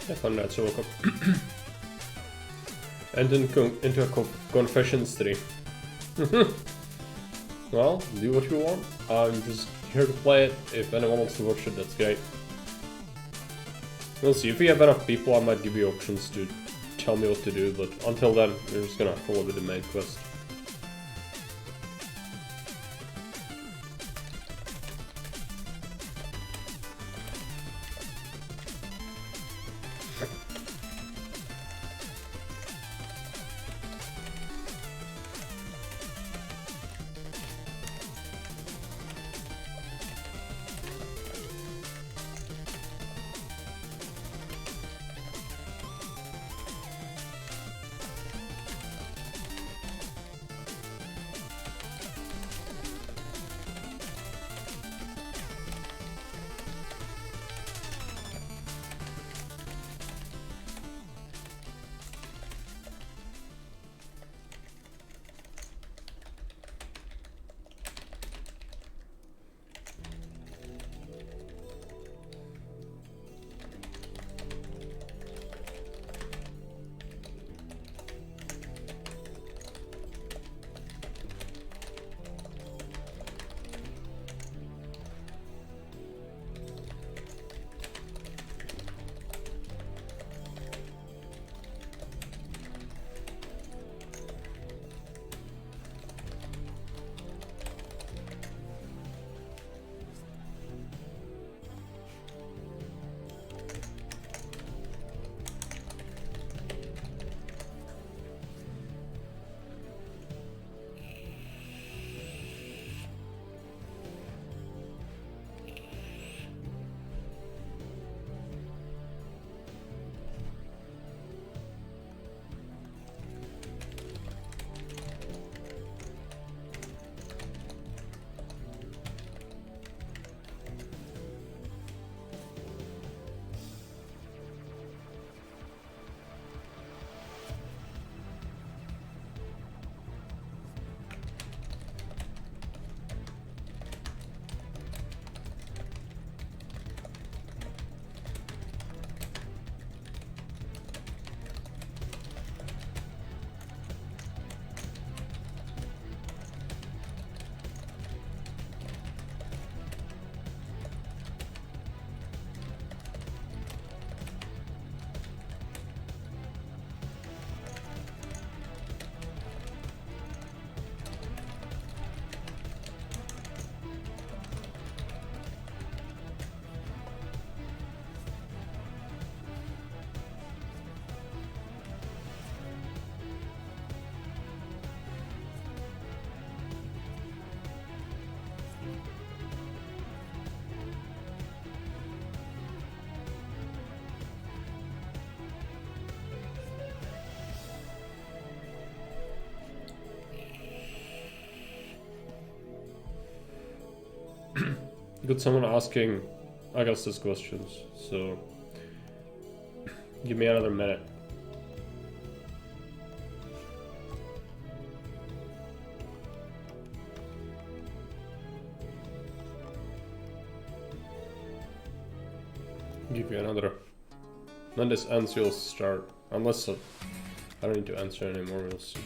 Jag fann rätt så åka. And into a confessions tree. Well, do what you want. I'm just here to play it. If anyone wants to watch it, that's great. We'll see. If we have enough people, I might give you options to tell me what to do, but until then, we're just gonna follow with the main quest. Got someone asking Augustus questions, so give me another minute. Give you another. When this ends, you'll start. Unless I don't need to answer anymore, we'll see.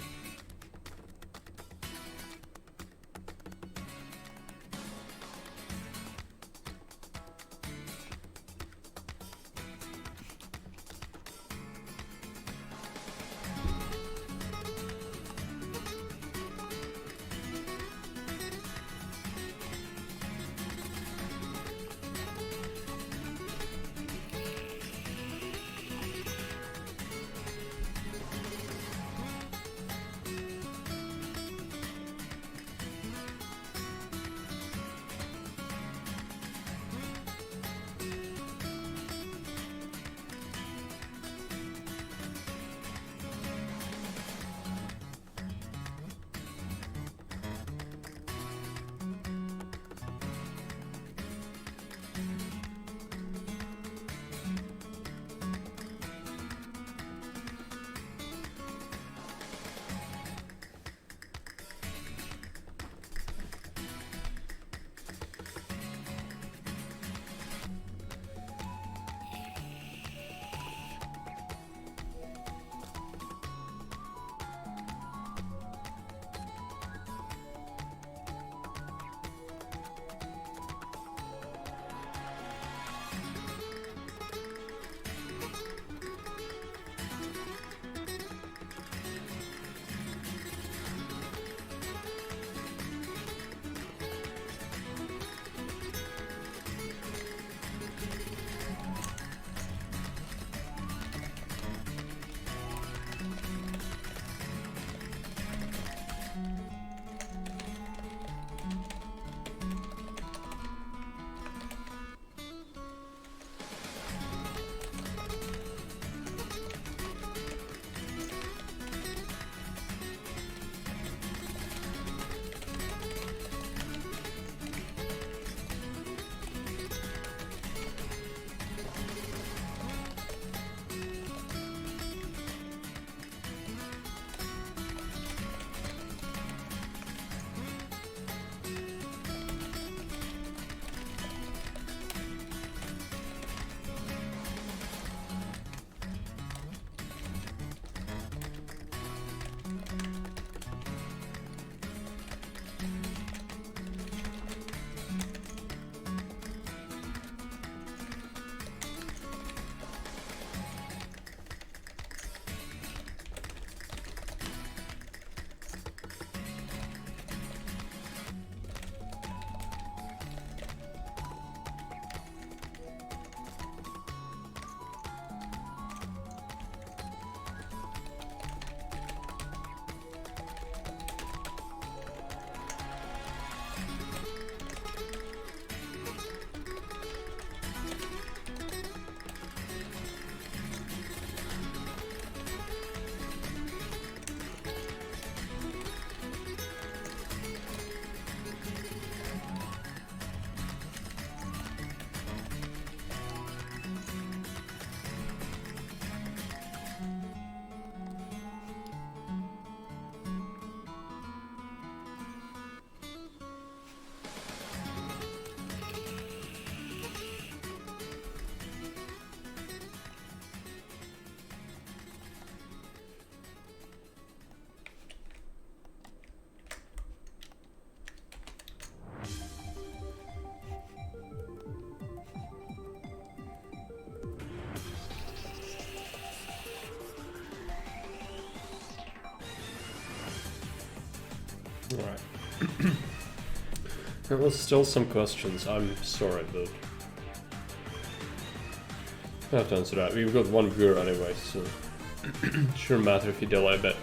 Alright. There was still some questions, I'm sorry, but I have to answer that. We've got one viewer anyway, so it shouldn't matter if you delay a bit.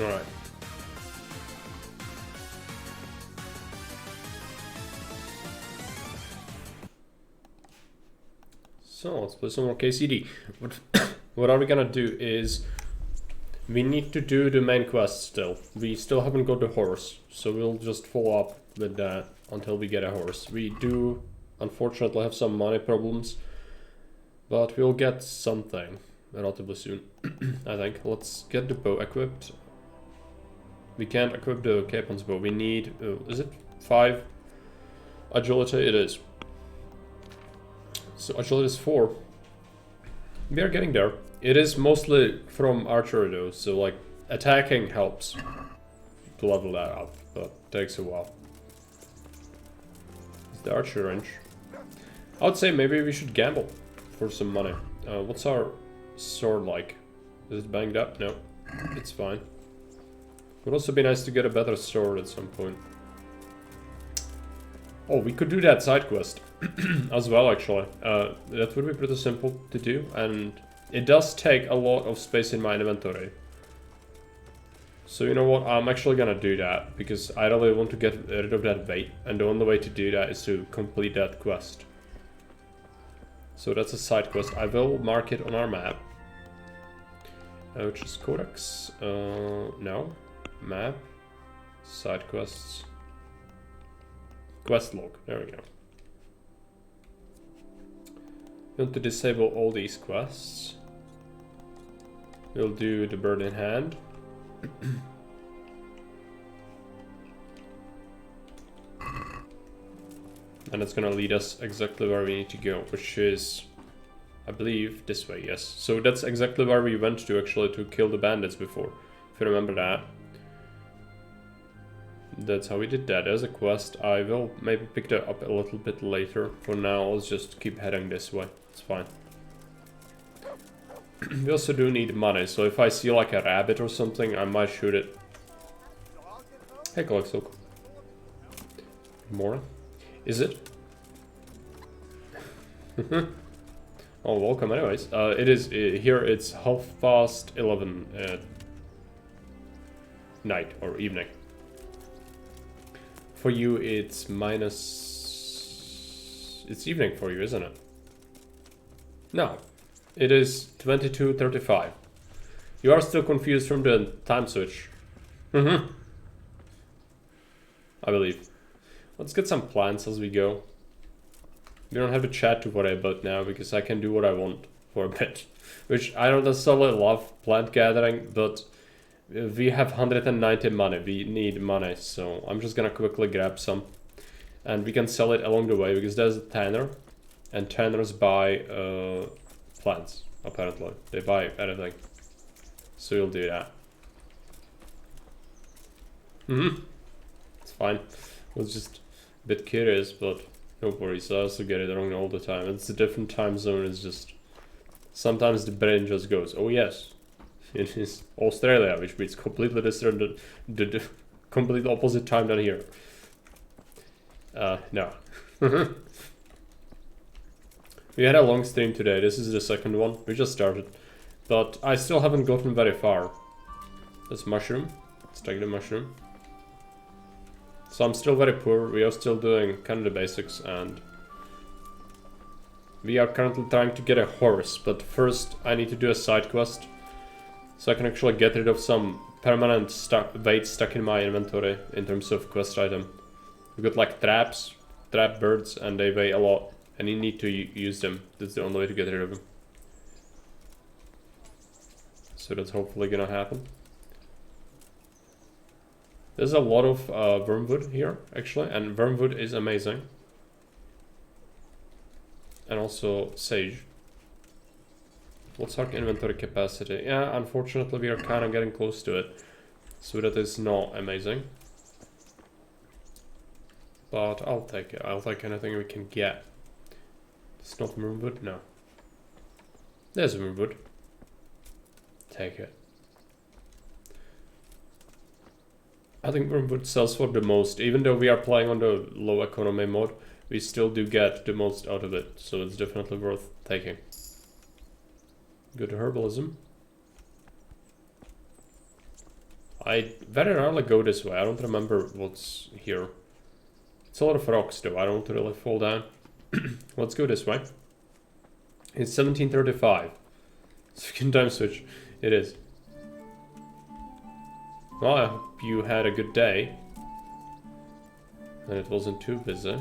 Alright. So let's play some more KCD. What are we gonna do is we need to do the main quest still. We still haven't got the horse, so we'll just follow up with that until we get a horse. We do unfortunately have some money problems, but we'll get something relatively soon. I think. Let's get the bow equipped. We can't equip the Capon's bow. We need, is it 5 agility? It is. So agility is 4. We are getting there. It is mostly from archery though, so like attacking helps to level that up, but takes a while. It's the archer range. I would say maybe we should gamble for some money. What's our sword like? Is it banged up? No, it's fine. Would also be nice to get a better sword at some point. Oh, we could do that side quest as well, actually. That would be pretty simple to do, and it does take a lot of space in my inventory. So you know what, I'm actually gonna do that, because I really want to get rid of that weight, and the only way to do that is to complete that quest. So that's a side quest. I will mark it on our map. Which is Codex. No. Map. Side quests. Quest log. There we go. We want to disable all these quests. We'll do the bird in hand. And it's gonna lead us exactly where we need to go, which is, I believe, this way, yes. So that's exactly where we went to actually to kill the bandits before, if you remember that. That's how we did that as a quest. I will maybe pick that up a little bit later. For now, let's just keep heading this way. It's fine. We also do need money, so if I see like a rabbit or something, I might shoot it. Hey, collect silk. More? Is it? Oh, welcome anyways. It is, here it's 11:30 at night or evening. For you, it's it's evening for you, isn't it? No, it is 22:35. You are still confused from the time switch. I believe. Let's get some plants as we go. We don't have a chat to worry about now because I can do what I want for a bit. Which I don't necessarily love plant gathering, but we have 190 money. We need money, so I'm just gonna quickly grab some. And we can sell it along the way because there's a tanner. And tanners buy plants, apparently. They buy anything. So you'll do that. It's fine. I was just a bit curious, but no worries. I also get it wrong all the time. It's a different time zone. It's just sometimes the brain just goes, oh yes. It is Australia, which means completely different, the complete opposite time than here. No. We had a long stream today. This is the second one. We just started. But I still haven't gotten very far. This mushroom. Let's take the mushroom. So I'm still very poor. We are still doing kind of the basics, and we are currently trying to get a horse. But first I need to do a side quest, so I can actually get rid of some permanent weight stuck in my inventory in terms of quest item. We got like trap birds, and they weigh a lot, and you need to use them. That's the only way to get rid of them. So that's hopefully gonna happen. There's a lot of wormwood here, actually, and wormwood is amazing. And also sage. What's our inventory capacity? Yeah, unfortunately we are kind of getting close to it. So that is not amazing. But I'll take it. I'll take anything we can get. It's not wormwood? No. There's wormwood. Take it. I think wormwood sells for the most. Even though we are playing on the low economy mod, we still do get the most out of it. So it's definitely worth taking. Good herbalism. I very rarely go this way. I don't remember what's here. It's a lot of rocks though. I don't want to really fall down. Let's go this way. It's 17:35. So we can time switch. It is. Well, I hope you had a good day. And it wasn't too busy.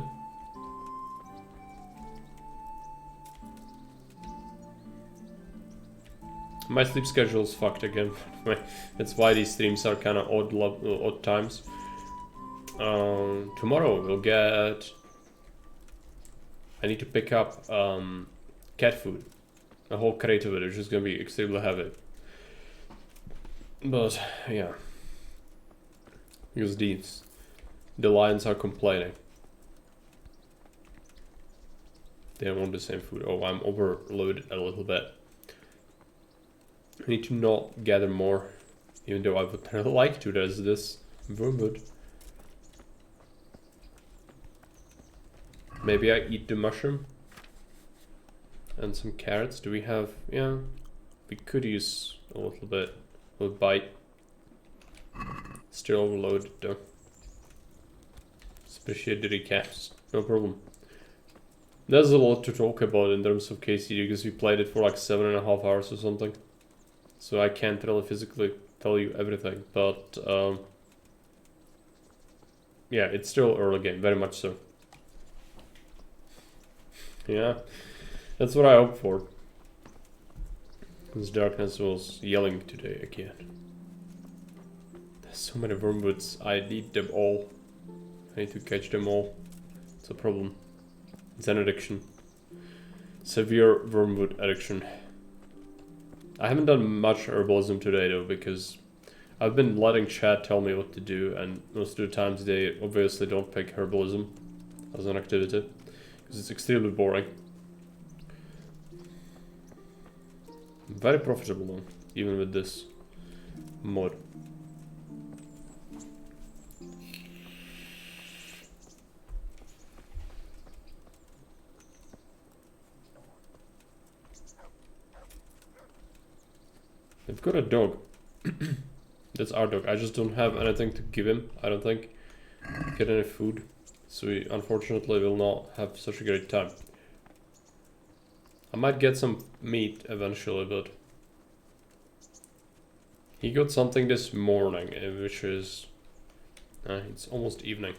My sleep schedule is fucked again. That's why these streams are kind of odd times. Tomorrow we'll get... I need to pick up cat food. A whole crate of it, which is going to be extremely heavy. But, yeah. Because the lions are complaining. They don't want the same food. Oh, I'm overloaded a little bit. I need to not gather more, even though I would really like to. There's this wormwood. Maybe I eat the mushroom and some carrots. Do we have? Yeah, we could use a little bit of a bite. Still overloaded though. Appreciate the recaps. No problem. There's a lot to talk about in terms of KCD because we played it for like 7.5 hours or something. So I can't really physically tell you everything, but yeah, it's still early game, very much so. Yeah, that's what I hope for. This darkness was yelling today again. There's so many wormwoods, I need them all. I need to catch them all. It's a problem. It's an addiction. Severe wormwood addiction. I haven't done much herbalism today though, because I've been letting chat tell me what to do, and most of the times they obviously don't pick herbalism as an activity, because it's extremely boring. Very profitable though, even with this mod. We've got a dog. That's our dog. I just don't have anything to give him, I don't think. Get any food. So we unfortunately will not have such a great time. I might get some meat eventually, but... He got something this morning, which is... it's almost evening.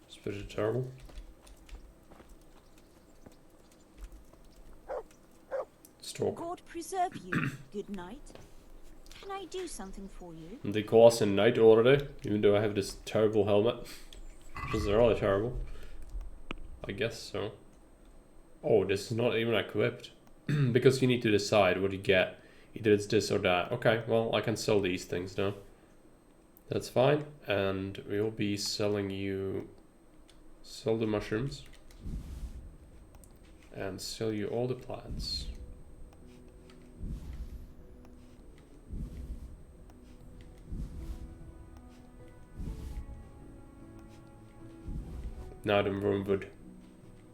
It's pretty terrible. Talk. God preserve you. Good night. Can I do something for you? And they call us a knight already, even though I have this terrible helmet. Which is really terrible. I guess so. Oh, this is not even equipped. Because you need to decide what you get. Either it's this or that. Okay, well, I can sell these things now. That's fine. And we will be selling you... Sell the mushrooms. And sell you all the plants. Now the wormwood.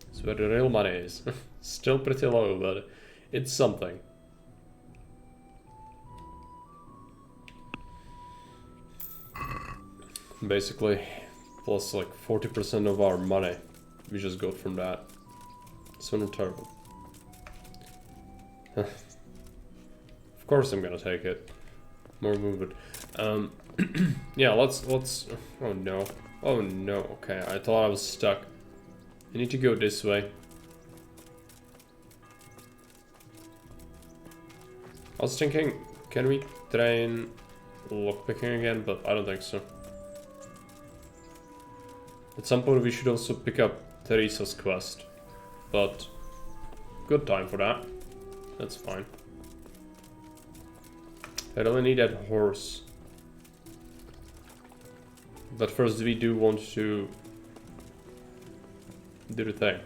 That's where the real money is. Still pretty low, but it's something. Basically, plus like 40% of our money we just got from that. So not terrible. Of course I'm gonna take it. More movement. Yeah, let's. Oh no. Oh no. Okay, I thought I was stuck. I need to go this way. I was thinking, can we train lockpicking again? But I don't think so. At some point we should also pick up Teresa's quest. But good time for that. That's fine. I really need that horse. But first we do want to do the thing.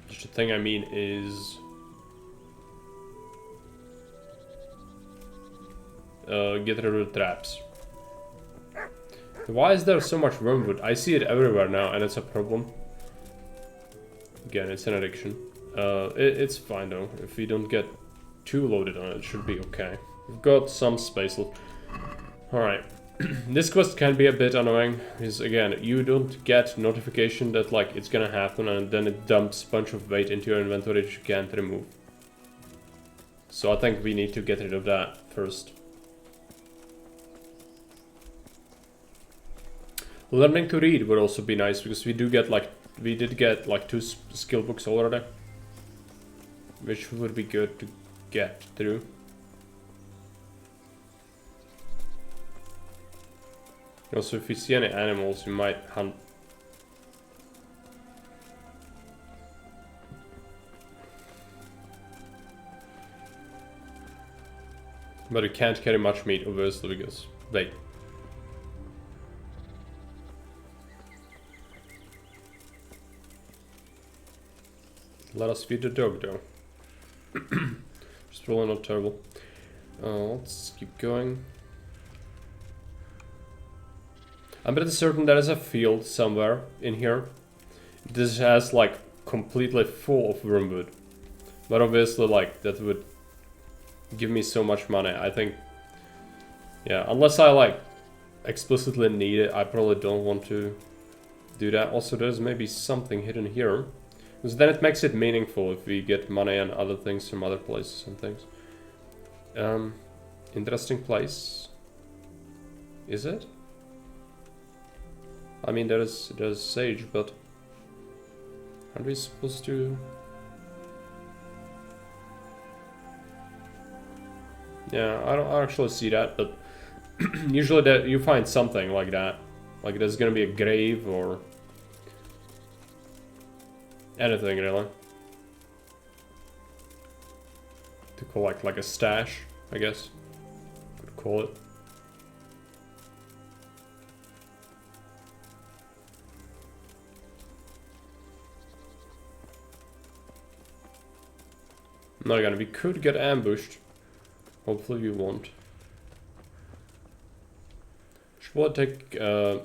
Just the thing I mean is get rid of the traps. Why is there so much wormwood? I see it everywhere now and it's a problem. Again, it's an addiction. It's fine though. If we don't get too loaded on it, it should be okay. We've got some space left. Alright. This quest can be a bit annoying, because again, you don't get notification that like it's gonna happen and then it dumps a bunch of weight into your inventory that you can't remove. So I think we need to get rid of that first. Learning to read would also be nice, because we did get like 2 skill books already, which would be good to get through. Also, if you see any animals, you might hunt. But you can't carry much meat, obviously, because wait. Let us feed the dog, though. It's really not terrible. Let's keep going. I'm pretty certain there is a field somewhere in here. This has like completely full of wormwood. But obviously like that would give me so much money. I think, yeah, unless I like explicitly need it, I probably don't want to do that. Also, there's maybe something hidden here. Because then it makes it meaningful if we get money and other things from other places and things. Interesting place. Is it? I mean, there's sage, but aren't we supposed to? Yeah, I don't actually see that, but usually that you find something like that, like there's gonna be a grave or anything really to collect, like a stash, I guess could call it. Not gonna. We could get ambushed. Hopefully we won't. Should I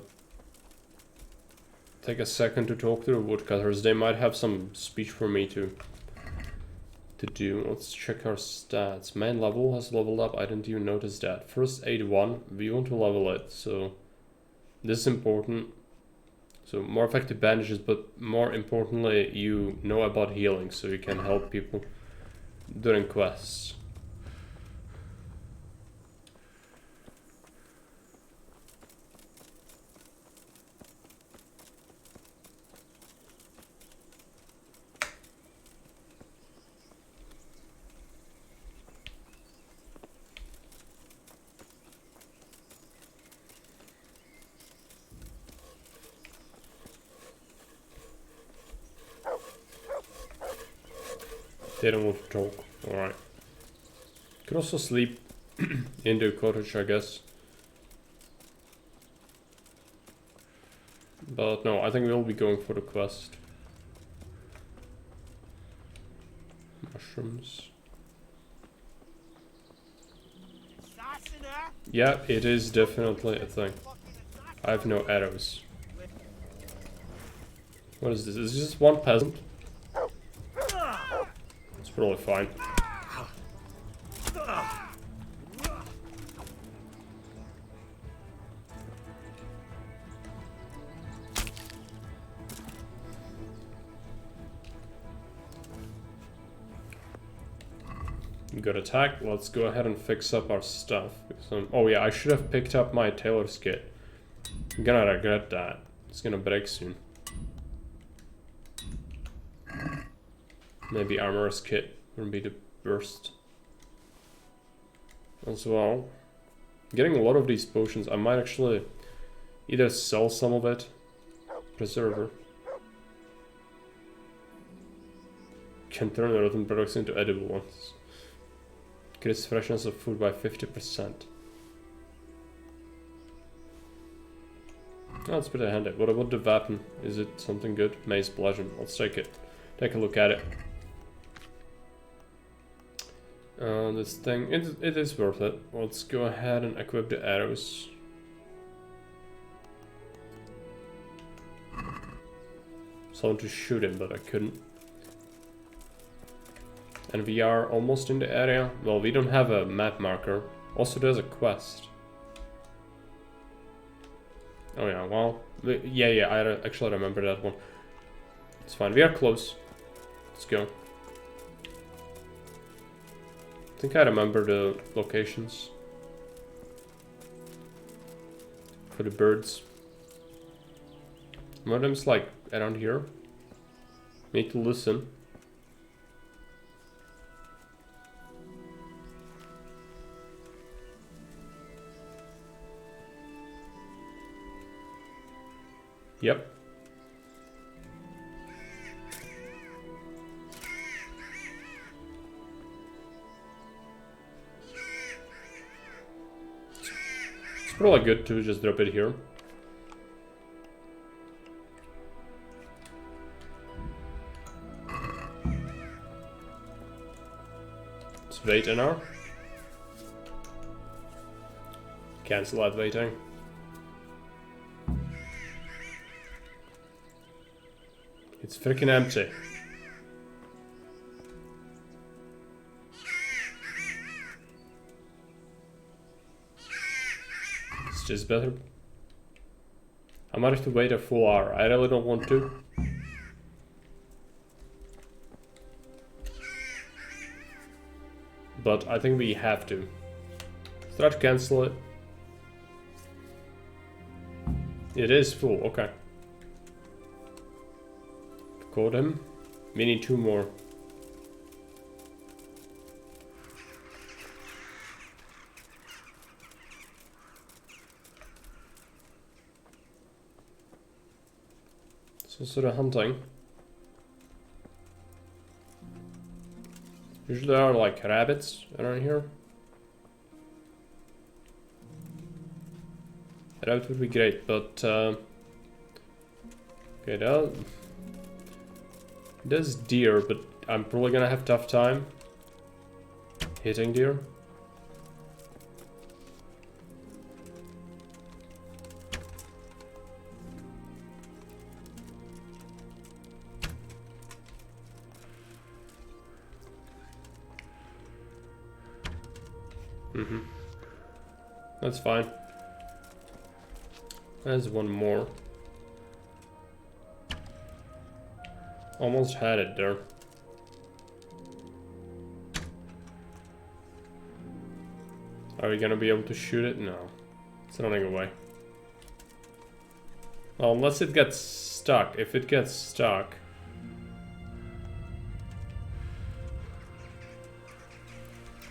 take a second to talk to the woodcutters? They might have some speech for me to do. Let's check our stats. Main level has leveled up. I didn't even notice that. First aid 1. We want to level it, so this is important. So more effective bandages, but more importantly, you know about healing, so you can help people during quests. They don't want to talk. Alright. Could also sleep in the cottage, I guess. But no, I think we'll be going for the quest. Mushrooms. Yeah, it is definitely a thing. I have no arrows. What is this? Is this just one peasant? It's probably fine. Good attack. Let's go ahead and fix up our stuff. Oh yeah, I should have picked up my tailor's kit. I'm gonna regret that. It's gonna break soon. Maybe armorer's kit would be the worst. As well. Getting a lot of these potions. I might actually either sell some of it. Preserver. Can turn the rotten products into edible ones. Increase freshness of food by 50%. Oh, that's pretty handy. What about the weapon? Is it something good? Mace bludgeon. Let's take it. Take a look at it. This thing, it is worth it. Let's go ahead and equip the arrows. So I want to shoot him, but I couldn't. And we are almost in the area. Well, we don't have a map marker. Also, there's a quest. Oh yeah, well, yeah, I actually remember that one. It's fine, we are close. Let's go. I think I remember the locations. For the birds. One of them's like around here. Need to listen. Yep. It's probably good to just drop it here. Let's wait an hour. Cancel that waiting. It's freaking empty. Is this better? I might have to wait a full hour. I really don't want to. But I think we have to. Try to cancel it. It is full, okay. Code him. We need 2 more. So sort of hunting. Usually there are like rabbits around here. A rabbit would be great, but okay, there's deer, but I'm probably gonna have a tough time hitting deer. That's fine. There's one more. Almost had it there. Are we gonna be able to shoot it? No. It's running away. Well, unless it gets stuck. If it gets stuck...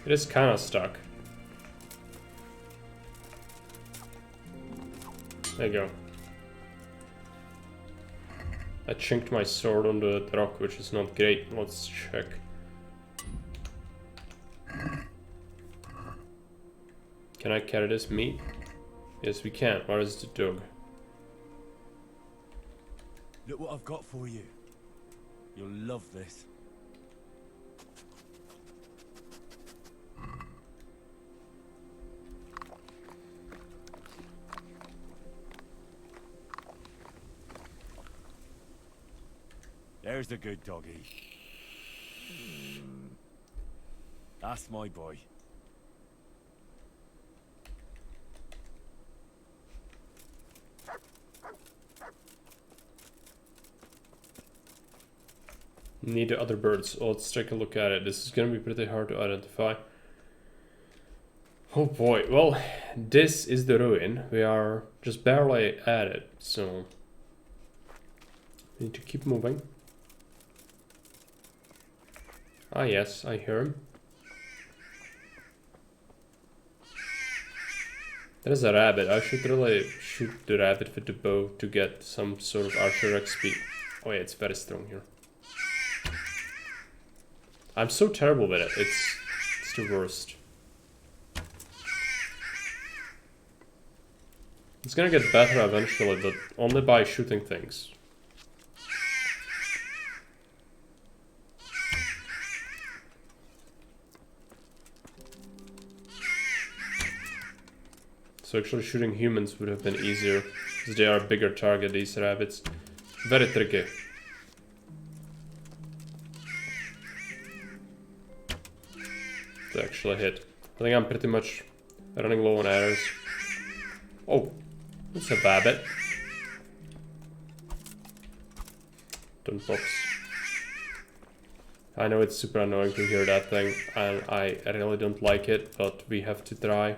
It is kinda stuck. There you go. I chinked my sword on the rock, which is not great. Let's check. Can I carry this meat? Yes, we can. Where is the dog? Look what I've got for you. You'll love this. There's the good doggy. That's my boy. Need the other birds. Oh, let's take a look at it. This is gonna be pretty hard to identify. Oh boy, well, this is the ruin. We are just barely at it, so we need to keep moving. Ah yes, I hear him. That is a rabbit. I should really shoot the rabbit with the bow to get some sort of archer XP. Oh yeah, it's very strong here. I'm so terrible with it. It's the worst. It's gonna get better eventually, but only by shooting things. So actually shooting humans would have been easier, because they are a bigger target, these rabbits. Very tricky. To actually hit. I think I'm pretty much running low on arrows. Oh, it's a rabbit. Don't box. I know it's super annoying to hear that thing, and I really don't like it, but we have to try.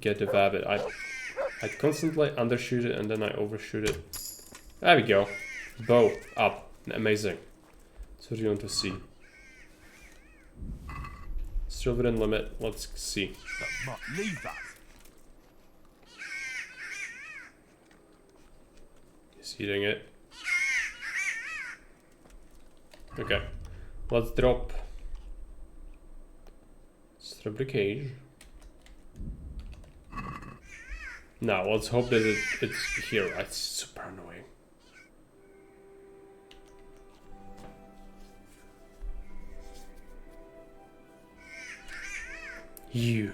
Get the rabbit. I constantly undershoot it and then I overshoot it. There we go. Bow up. Amazing. That's what you want to see. Still within limit. Let's see. Leave that. He's eating it. Okay. Let's drop. Let's drop the cage. Now, let's hope that it's here. It's super annoying. You.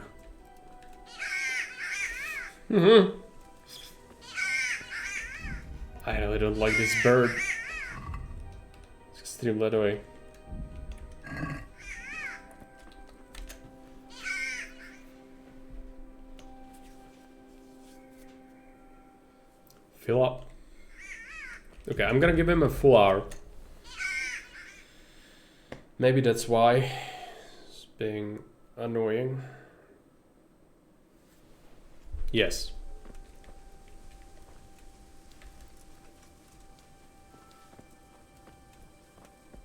I really don't like this bird. It's extremely annoying. Fill up. Okay, I'm gonna give him a full hour. Maybe that's why it's being annoying. Yes.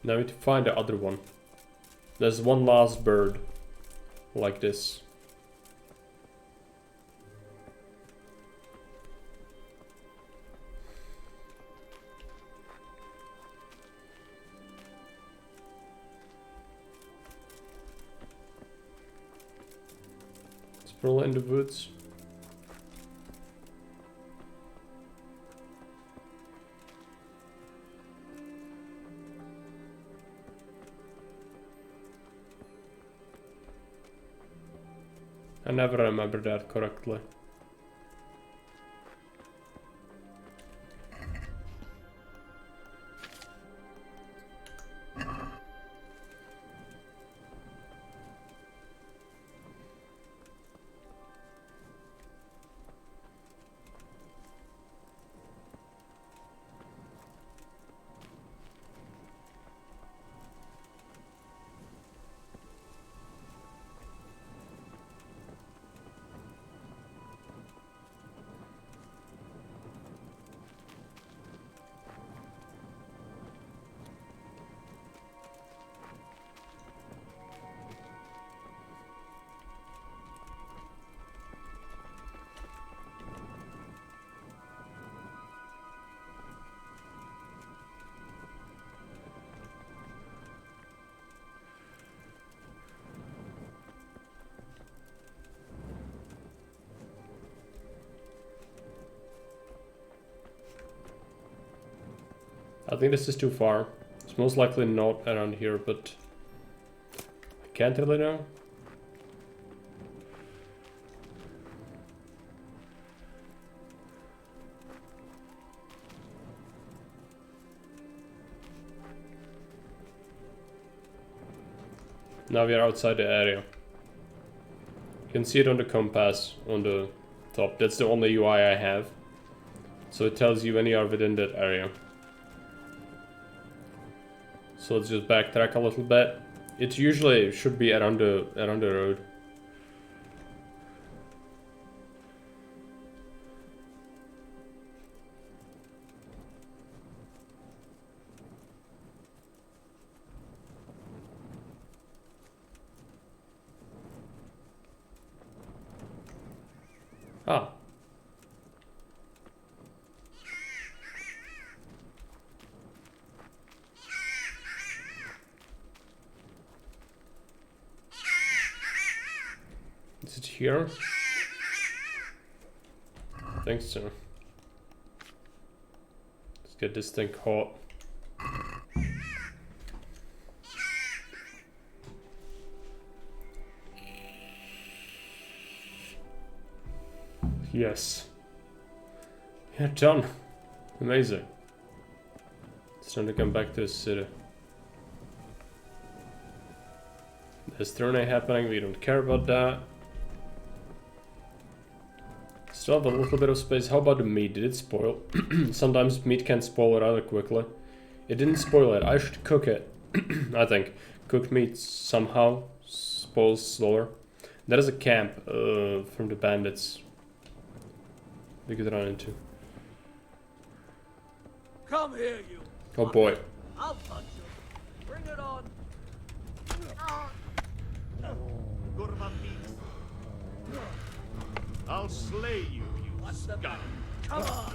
Now we need to find the other one. There's one last bird like this. Probably in the woods. I never remember that correctly. I think this is too far. It's most likely not around here, but I can't really know. Now we are outside the area. You can see it on the compass on the top. That's the only UI I have. So it tells you when you are within that area. So let's just backtrack a little bit. It usually should be around the road. Ah. Is it here? I think so. Let's get this thing caught. Yes. Yeah, done. Amazing. It's time to come back to the city. There's tourney happening, we don't care about that. Still have a little bit of space. How about the meat? Did it spoil? Sometimes meat can spoil rather quickly. It didn't spoil it. I should cook it. I think. Cooked meat somehow spoils slower. There is a camp from the bandits we could run into. Come here, you. Oh boy. I'll punch you. Bring it on. Gurma meat. I'll slay you, you scum. Come on.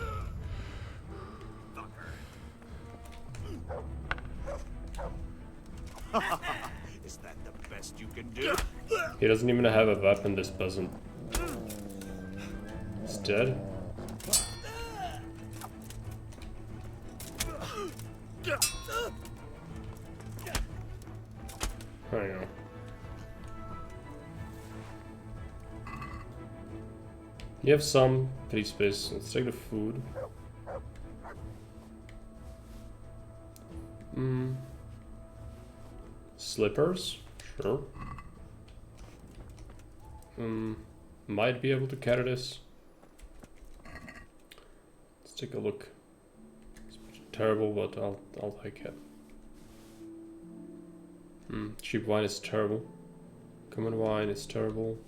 Is that the best you can do? He doesn't even have a weapon, this peasant. He's dead. Hang on. You have some free space. Let's take the food. Slippers? Sure. Might be able to carry this. Let's take a look. It's terrible, but I'll take it. Cheap wine is terrible. Common wine is terrible.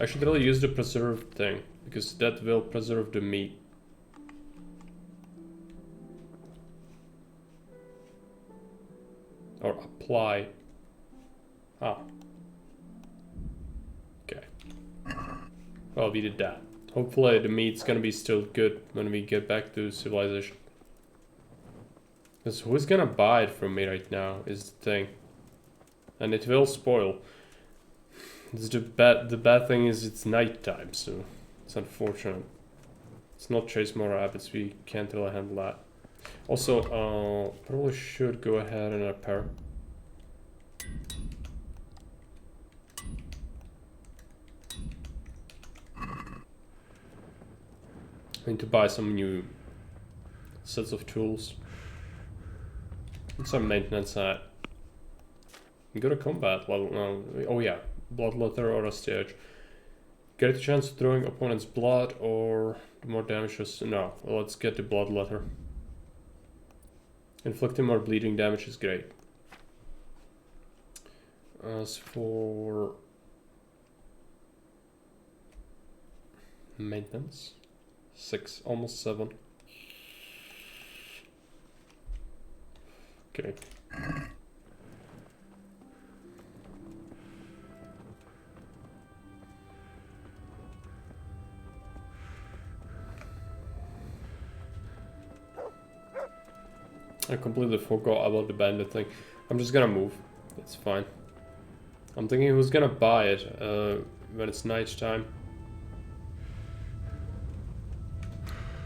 I should really use the preserve thing, because that will preserve the meat. Or apply. Ah. Okay. Well, we did that. Hopefully the meat's gonna be still good when we get back to civilization. Because who's gonna buy it from me right now is the thing. And it will spoil. It's the bad thing is it's nighttime, so it's unfortunate. Let's not chase more rabbits, we can't really handle that. Also, probably should go ahead and repair. I need to buy some new sets of tools. And some maintenance at. Go to combat level now. Oh yeah, bloodletter or a stage. Get a chance of throwing opponent's blood or more damage. No, well, let's get the bloodletter. Inflicting more bleeding damage is great. As for maintenance, 6, almost 7. Okay. I completely forgot about the bandit thing. I'm just gonna move. It's fine. I'm thinking who's gonna buy it when it's night time.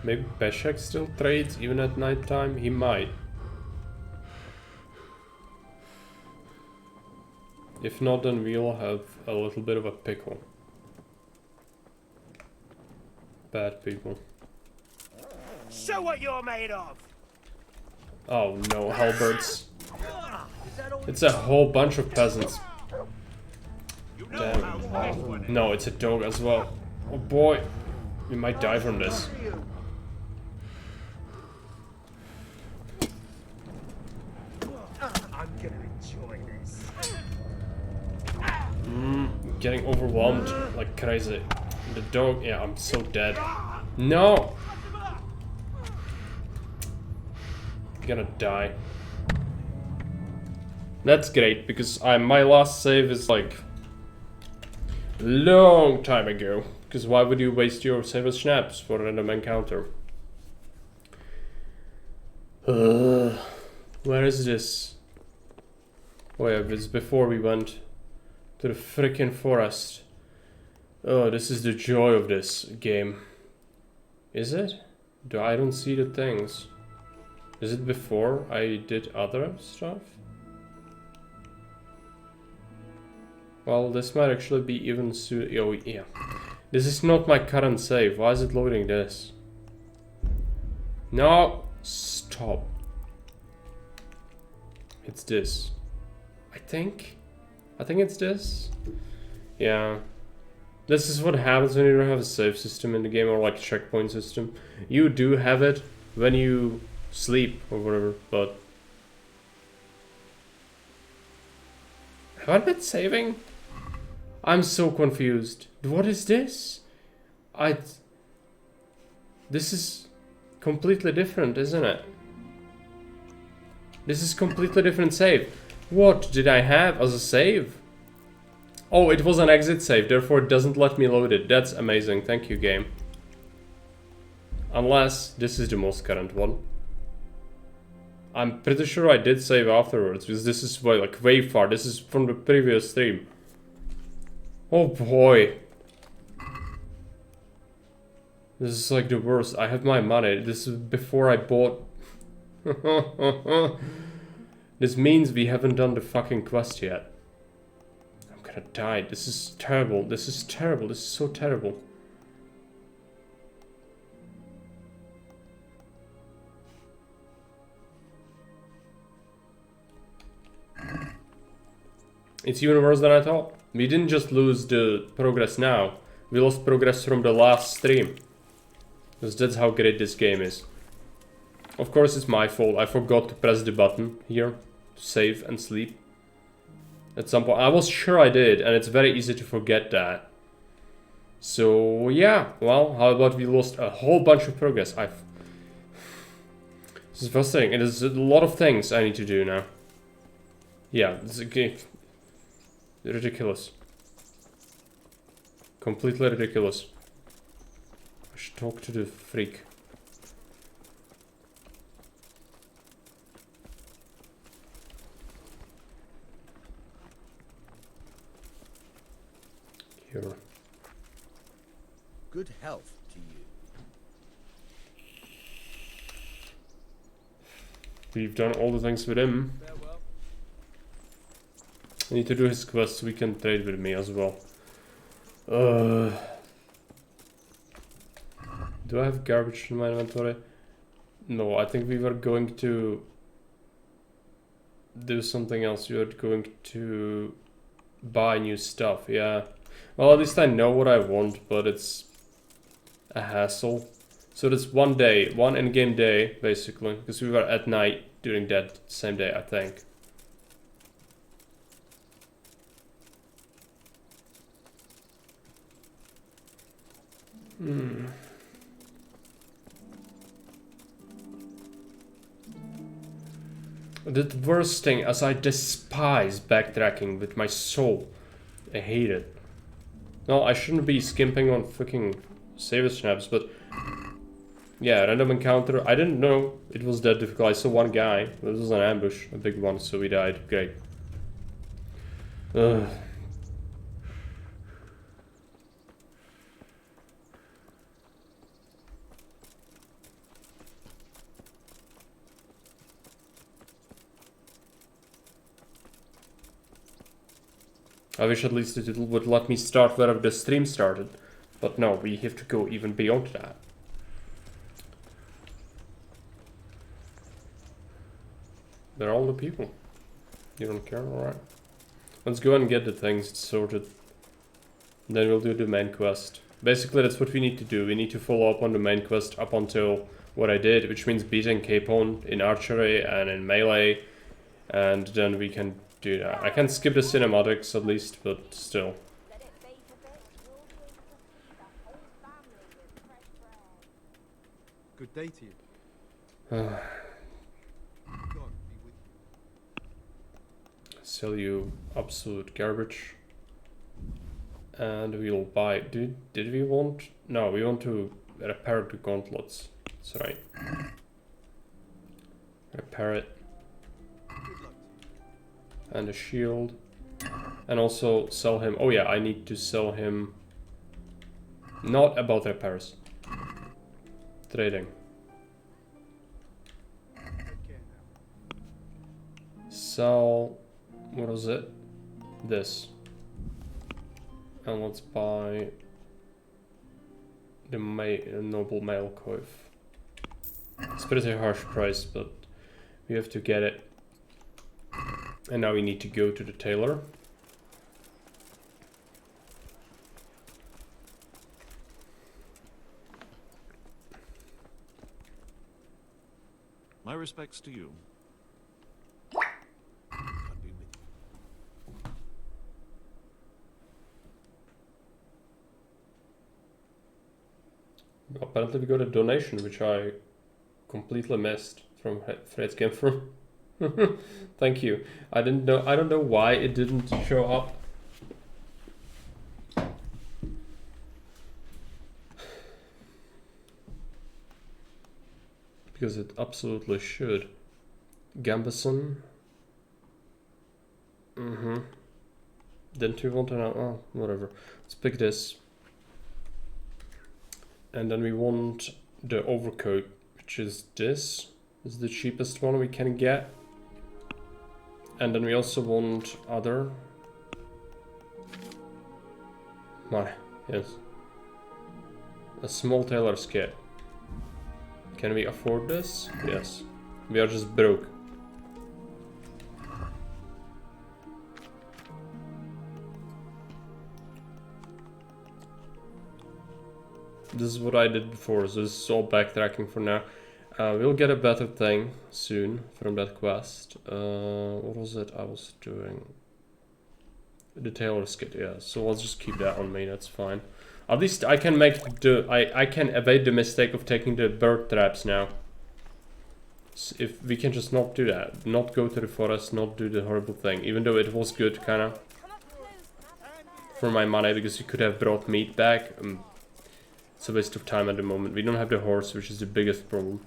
Maybe Peshek still trades even at night time? He might. If not, then we'll have a little bit of a pickle. Bad people. Show what you're made of. Oh no, halberds. that all It's a whole bunch of peasants. You know Damn. how fast one is. No, it's a dog as well. Oh boy. We might die from this. I'm gonna enjoy this. Getting overwhelmed like crazy. The dog, yeah, I'm so dead. No! Gonna die. That's great, because my last save is like long time ago. Because why would you waste your save as snaps for a random encounter? Where is this? Oh yeah, it's before we went to the freaking forest. Oh, this is the joy of this game. Is it? I don't see the things. Is it before I did other stuff? Well, this might actually be even soon. Oh, yeah. This is not my current save. Why is it loading this? No! Stop. It's this. I think it's this. Yeah. This is what happens when you don't have a save system in the game, or like a checkpoint system. You do have it when you sleep or whatever, but... Have I been saving? I'm so confused. What is this? This is completely different, isn't it? This is completely different save. What did I have as a save? Oh, it was an exit save, therefore it doesn't let me load it. That's amazing. Thank you, game. Unless this is the most current one. I'm pretty sure I did save afterwards, because this is way far. This is from the previous stream. Oh boy. This is like the worst. I have my money. This is before I bought... This means we haven't done the fucking quest yet. I'm gonna die. This is terrible. This is terrible. This is so terrible. It's even worse than I thought. We didn't just lose the progress now. We lost progress from the last stream. Because that's how great this game is. Of course it's my fault. I forgot to press the button here to save and sleep. At some point. I was sure I did, and it's very easy to forget that. So yeah, well, how about we lost a whole bunch of progress? This is frustrating. It is a lot of things I need to do now. Yeah, this is a game. Ridiculous. Completely ridiculous. I should talk to the freak. Here. Good health to you. We've done all the things with him. farewell? I need to do his quest so we can trade with me as well. Do I have garbage in my inventory? No, I think we were going to do something else. We were going to buy new stuff, yeah. Well, at least I know what I want, but it's a hassle. So that's one day, one in-game day, basically, because we were at night during that same day, I think. The worst thing, as I despise backtracking with my soul. I hate it. No, I shouldn't be skimping on fucking save snaps, but... Yeah, random encounter. I didn't know it was that difficult. I saw one guy. This was an ambush, a big one, so we died. Great. Ugh. I wish at least it would let me start wherever the stream started. But no, we have to go even beyond that. They're all the people. You don't care? Alright. Let's go and get the things sorted. Then we'll do the main quest. Basically, that's what we need to do. We need to follow up on the main quest up until what I did, which means beating Capon in archery and in melee. And then we can do that. I can skip the cinematics at least, but still. Good day to you. Sell you absolute garbage. And we'll buy... Did we want... No, we want to repair the gauntlets. That's right. Repair it. And a shield. And also sell him... Oh yeah, I need to sell him... Not about repairs. Trading. Sell... What was it? This. And let's buy... the noble male coif. It's a pretty harsh price, but we have to get it. And now we need to go to the tailor. My respects to you. I'd be with you. Apparently we got a donation, which I completely missed from Fred's Game From. Thank you. I don't know why it didn't show up. Because it absolutely should. Gambison. Didn't we want to know? Oh, whatever. Let's pick this. And then we want the overcoat, which is this. This is the cheapest one we can get. And then we also want other. Yes. A small tailor's kit. Can we afford this? Yes. We are just broke. This is what I did before, so this is all backtracking for now. We'll get a better thing soon from that quest. What was it I was doing? The tailor's kit, yeah. So let's just keep that on me, that's fine. At least I can make the... I can evade the mistake of taking the bird traps now. So if we can just not do that. Not go to the forest, not do the horrible thing. Even though it was good, kinda. For my money, because you could have brought meat back. It's a waste of time at the moment. We don't have the horse, which is the biggest problem.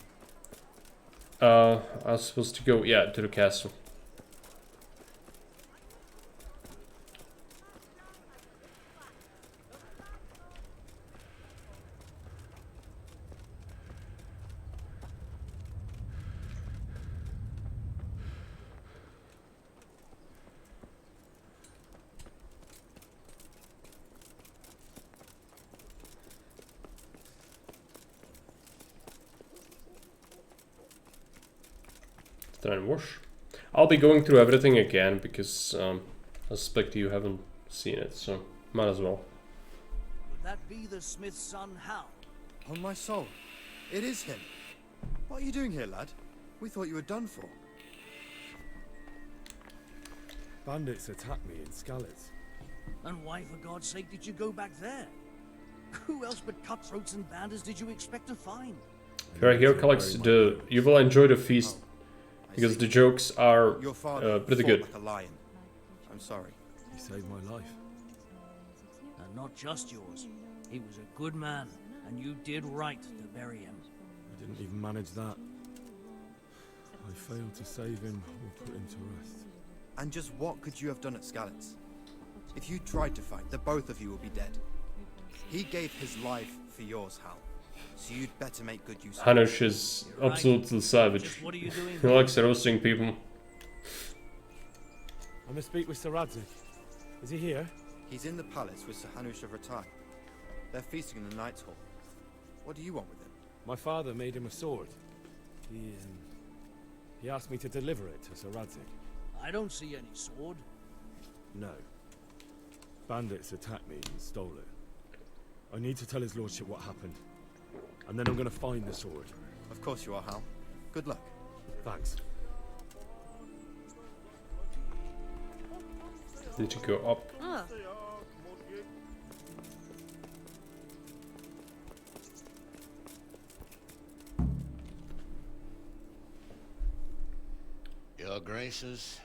I was supposed to go, yeah, to the castle. And wash. I'll be going through everything again because I suspect you haven't seen it, so might as well. Would that be the smith's son, Hal? On my soul, it is him. What are you doing here, lad? We thought you were done for. Bandits attacked me in Skalitz. And why, for God's sake, did you go back there? Who else but cutthroats and bandits did you expect to find? If you're here, collects the... You will enjoy the feast. Because the jokes are Your father pretty fought good. like a lion. I'm sorry. He saved my life. And not just yours. He was a good man, and you did right to bury him. I didn't even manage that. I failed to save him or put him to rest. And just what could you have done at Skalitz? If you tried to fight, the both of you will be dead. He gave his life for yours, Hal. So you'd better make good use of it. Hanush is absolutely savage. Just what are you doing He likes roasting people. I must speak with Sir Radzig. Is he here? He's in the palace with Sir Hanush of Ratai. They're feasting in the Knight's Hall. What do you want with him? My father made him a sword. He asked me to deliver it to Sir Radzig. I don't see any sword. No. Bandits attacked me and stole it. I need to tell his lordship what happened. And then I'm gonna find the sword. Of course you are, Hal. Good luck. Thanks. Need to go up. Oh, Your Graces,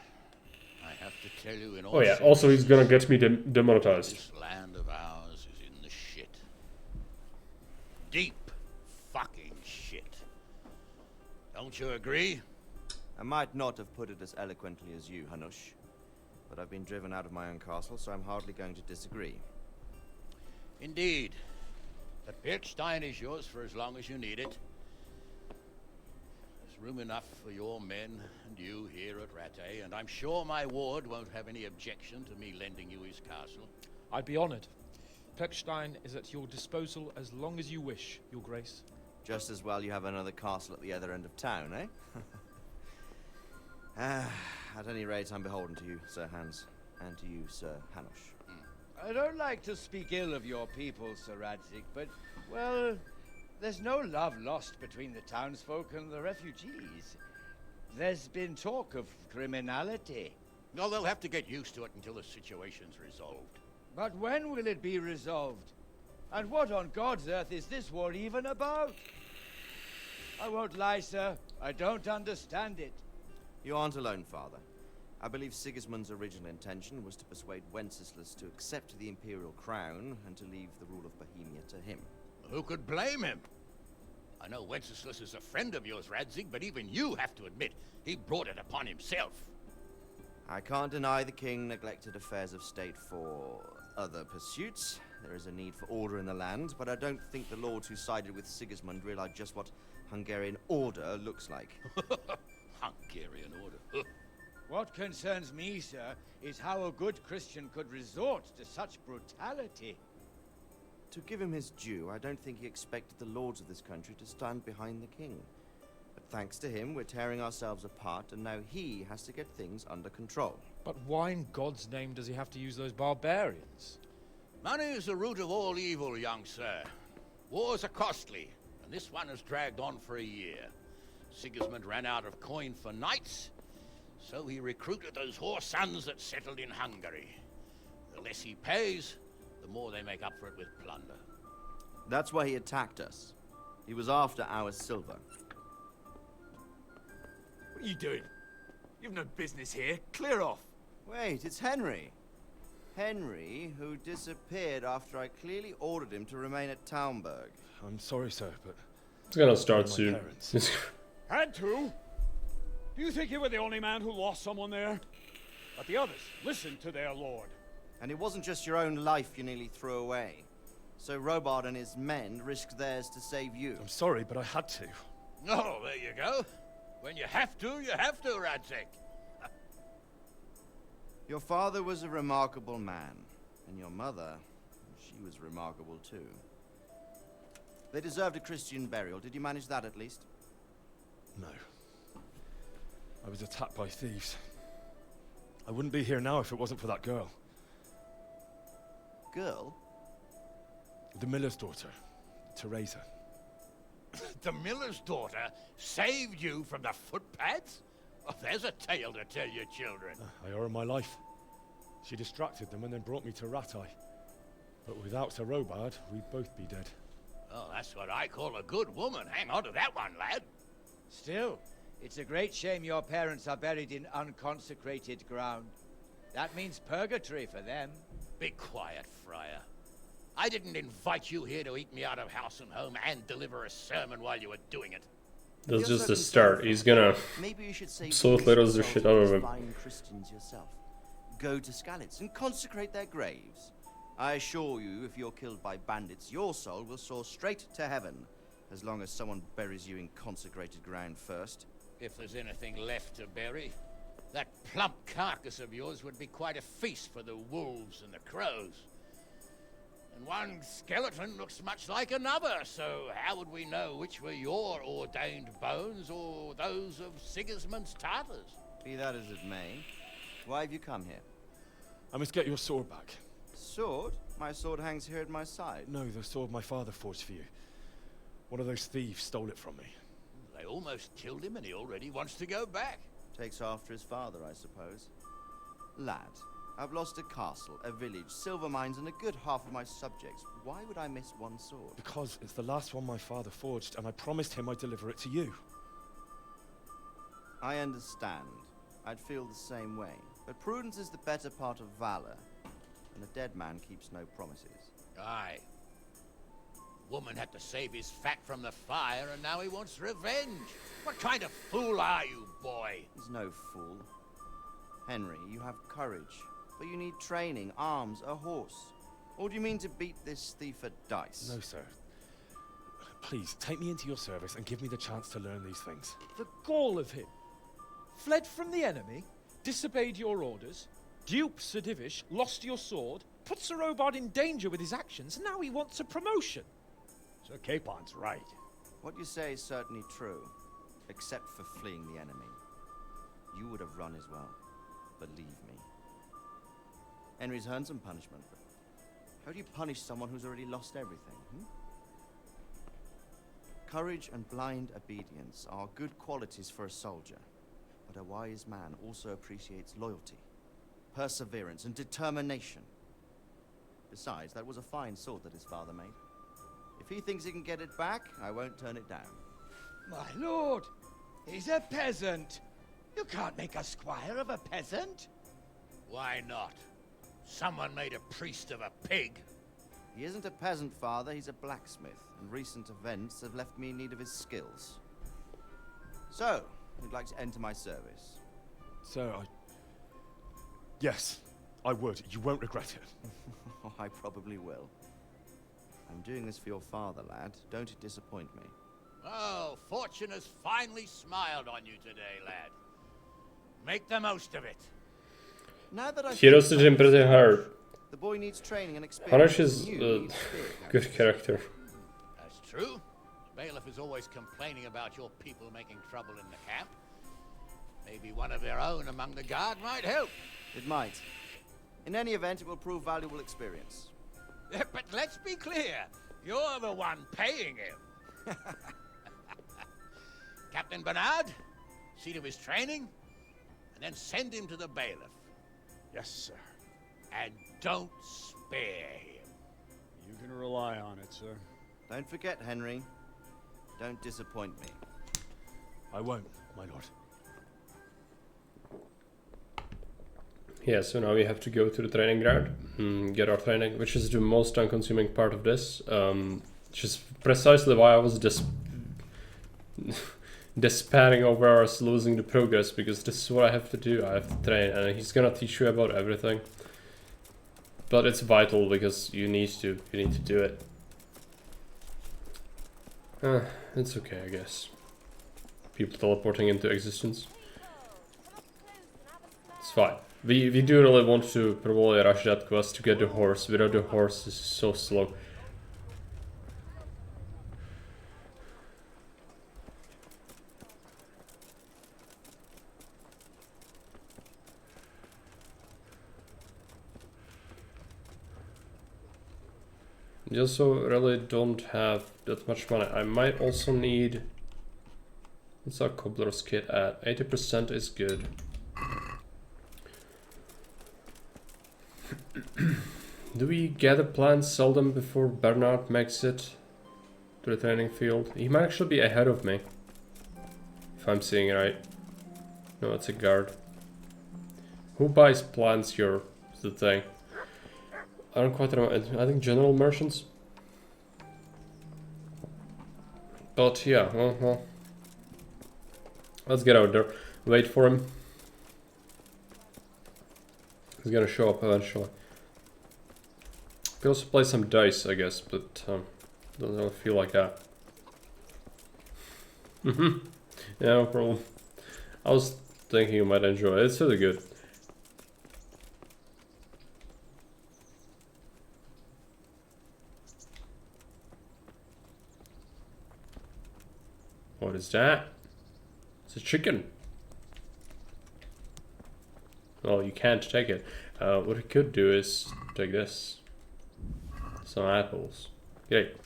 I have to tell you in all Oh yeah, also he's gonna get me demonetized. this land of ours is in the shit. Deep fucking shit. Don't you agree? I might not have put it as eloquently as you, Hanush, but I've been driven out of my own castle, so I'm hardly going to disagree. Indeed. That Birkstein is yours for as long as you need it. There's room enough for your men and you here at Rattay, and I'm sure my ward won't have any objection to me lending you his castle. I'd be honored. Pleckstein is at your disposal as long as you wish, Your Grace. Just as well you have another castle at the other end of town, eh? At any rate, I'm beholden to you, Sir Hans, and to you, Sir Hanush. I don't like to speak ill of your people, Sir Radzik, but, well, there's no love lost between the townsfolk and the refugees. There's been talk of criminality. No, they'll have to get used to it until the situation's resolved. But when will it be resolved? And what on God's earth is this war even about? I won't lie, sir. I don't understand it. You aren't alone, Father. I believe Sigismund's original intention was to persuade Wenceslas to accept the imperial crown and to leave the rule of Bohemia to him. Who could blame him? I know Wenceslas is a friend of yours, Radzig, but even you have to admit he brought it upon himself. I can't deny the king neglected affairs of state for other pursuits. There is a need for order in the land, but I don't think the lords who sided with Sigismund realized just what Hungarian order looks like. Hungarian order. What concerns me, sir, is how a good Christian could resort to such brutality. To give him his due, I don't think he expected the lords of this country to stand behind the king. But thanks to him, we're tearing ourselves apart, and now he has to get things under control. But why in God's name does he have to use those barbarians? Money is the root of all evil, young sir. Wars are costly, and this one has dragged on for a year. Sigismund ran out of coin for knights, so he recruited those whore sons that settled in Hungary. The less he pays, the more they make up for it with plunder. That's why he attacked us. He was after our silver. What are you doing? You've no business here. Clear off. Wait, it's Henry. Henry, who disappeared after I clearly ordered him to remain at Taumberg. I'm sorry, sir, but It's gonna start my soon. parents. Had to? Do you think you were the only man who lost someone there? But the others listened to their lord. And it wasn't just your own life you nearly threw away. So Robard and his men risked theirs to save you. I'm sorry, but I had to. Oh, there you go. When you have to, Radzig. Your father was a remarkable man, and your mother, she was remarkable too. They deserved a Christian burial. Did you manage that at least? No. I was attacked by thieves. I wouldn't be here now if it wasn't for that girl. Girl? The miller's daughter, Teresa. The miller's daughter saved you from the footpads? Oh, there's a tale to tell your children. I owe her my life. She distracted them and then brought me to Rattay. But without Sir Robard, we'd both be dead. Oh, that's what I call a good woman. Hang on to that one, lad. Still, it's a great shame your parents are buried in unconsecrated ground. That means purgatory for them. Be quiet, Friar. I didn't invite you here to eat me out of house and home and deliver a sermon while you were doing it. That's just the start. He's gonna Maybe you should save absolutely let us the yourself shit out of as him. fine Christians yourself. Go to Skalitz and consecrate their graves. I assure you, if you're killed by bandits, your soul will soar straight to heaven, as long as someone buries you in consecrated ground first. If there's anything left to bury, that plump carcass of yours would be quite a feast for the wolves and the crows. And one skeleton looks much like another, so how would we know which were your ordained bones or those of Sigismund's Tartars? Be that as it may, Why have you come here? I must get your sword back. Sword? My sword hangs here at my side. No, the sword my father forged for you. One of those thieves stole it from me. They almost killed him and he already wants to go back. Takes after his father, I suppose. Lad, I've lost a castle, a village, silver mines, and a good half of my subjects. Why would I miss one sword? Because it's the last one my father forged, and I promised him I'd deliver it to you. I understand. I'd feel the same way. But prudence is the better part of valor, and a dead man keeps no promises. Aye. Woman had to save his fat from the fire, and now he wants revenge. What kind of fool are you, boy? He's no fool. Henry, you have courage, but you need training, arms, a horse. Or do you mean to beat this thief at dice? No, sir. Please, take me into your service and give me the chance to learn these things. The gall of him. Fled from the enemy, disobeyed your orders, duped Sir Divish, lost your sword, put Sir Robard in danger with his actions, and now he wants a promotion. Sir Capon's right. What you say is certainly true, except for fleeing the enemy. You would have run as well, believe me. Henry's earned some punishment, but how do you punish someone who's already lost everything, Courage and blind obedience are good qualities for a soldier, but a wise man also appreciates loyalty, perseverance, and determination. Besides, that was a fine sword that his father made. If he thinks he can get it back, I won't turn it down. My lord, he's a peasant. You can't make a squire of a peasant. Why not? Someone made a priest of a pig. He isn't a peasant, father, he's a blacksmith, and recent events have left me in need of his skills. So, you'd like to enter my service? Sir, Yes, I would. You won't regret it. Oh, I probably will. I'm doing this for your father, lad. Don't it disappoint me. Oh, fortune has finally smiled on you today, lad. Make the most of it. Now that He roasted him pretty hard. the boy needs training and experience. Harish is You a need spirit. good character. That's true. The bailiff is always complaining about your people making trouble in the camp. Maybe one of their own among the guard might help. It might. In any event, it will prove valuable experience. But let's be clear, you're the one paying him. Captain Bernard, see to his training, and then send him to the bailiff. Yes, sir. And don't spare him. You can rely on it, sir. Don't forget, Henry. Don't disappoint me. I won't, my lord. Yeah, so now we have to go to the training ground, get our training, which is the most time-consuming part of this, which is precisely why I was despairing over us losing the progress, because this is what I have to do. I have to train, and he's gonna teach you about everything. But it's vital because you need to do it. It's okay, I guess. People teleporting into existence. It's fine. We do really want to probably rush that quest to get the horse. Without the horse, this is so slow. We also really don't have that much money. I might also need... What's our cobbler's kit at? 80% is good. Do we gather plants, sell them before Bernard makes it to the training field? He might actually be ahead of me. If I'm seeing it right. No, it's a guard. Who buys plants here is the thing. I don't quite remember. I think general merchants. But yeah, well. Let's get out there. Wait for him. He's gonna show up eventually. We also play some dice, I guess, but doesn't really feel like that. Yeah, no problem. I was thinking you might enjoy it. It's really good. What is that? It's a chicken. Well, you can't take it. What we could do is take this. Some apples. Great.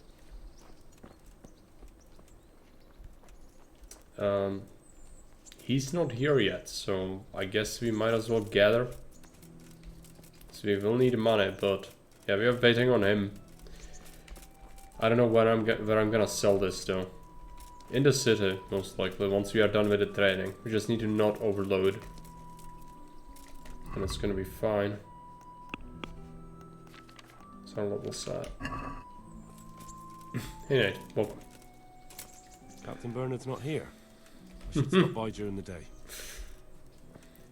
He's not here yet, so I guess we might as well gather. So we will need money, but yeah, we are waiting on him. I don't know where I'm gonna sell this though. In the city, most likely, once we are done with the training. We just need to not overload. And it's gonna be fine. So our level set. Hey Nate, welcome. Captain Bernard's not here. I should stop by during the day.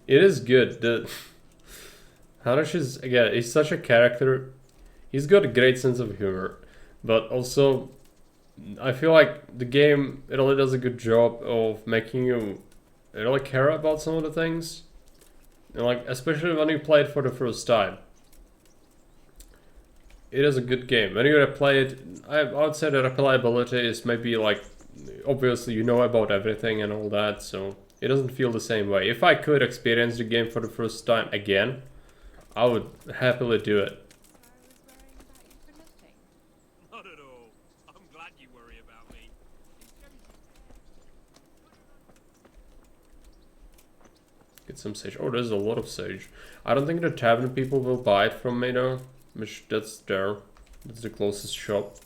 It is good. The Harish is, again, he's such a character. He's got a great sense of humor. But also, I feel like the game, it really does a good job of making you really care about some of the things. And like, especially when you play it for the first time. It is a good game. When you play it, I would say the replayability is maybe like, obviously you know about everything and all that, so it doesn't feel the same way. If I could experience the game for the first time again, I would happily do it. Not at all. I'm glad you worry about me. Get some sage. Oh, there's a lot of sage. I don't think the tavern people will buy it from me though. Which, that's there. That's the closest shop.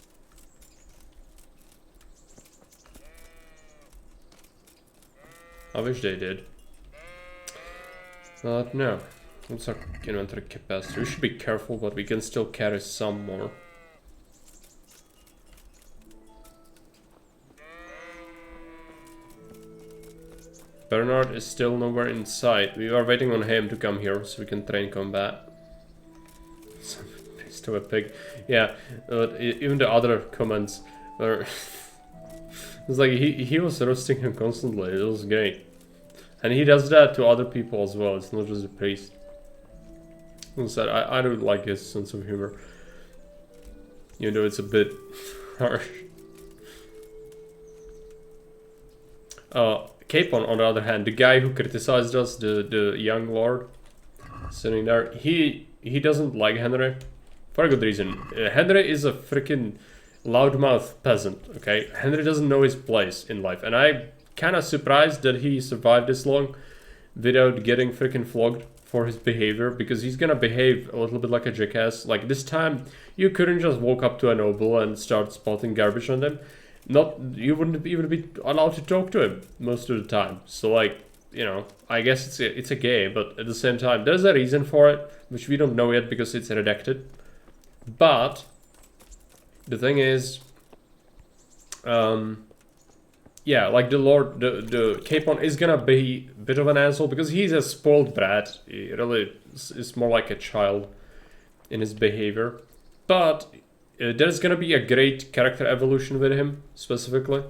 I wish they did. But no. What's our inventory capacity? We should be careful, but we can still carry some more. Bernard is still nowhere in sight. We are waiting on him to come here so we can train combat. He's still a pig. Yeah, even the other comments were... It's like he was roasting him constantly. It was great. And he does that to other people as well. It's not just a priest. As I said, I don't like his sense of humor. Even though it's a bit harsh. Capon, on the other hand, the guy who criticized us, the young lord sitting there, he doesn't like Henry for a good reason. Henry is a freaking loudmouth peasant, okay? Henry doesn't know his place in life, and I'm kind of surprised that he survived this long without getting freaking flogged for his behavior, because he's gonna behave a little bit like a jackass. Like this time, you couldn't just walk up to a noble and start spotting garbage on them. You wouldn't even be allowed to talk to him most of the time. So like, you know, I guess it's a game, but at the same time, there's a reason for it, which we don't know yet because it's redacted. But the thing is, yeah, like the Lord, the Capon is gonna be a bit of an asshole because he's a spoiled brat. He really is more like a child in his behavior. But there's gonna be a great character evolution with him, specifically.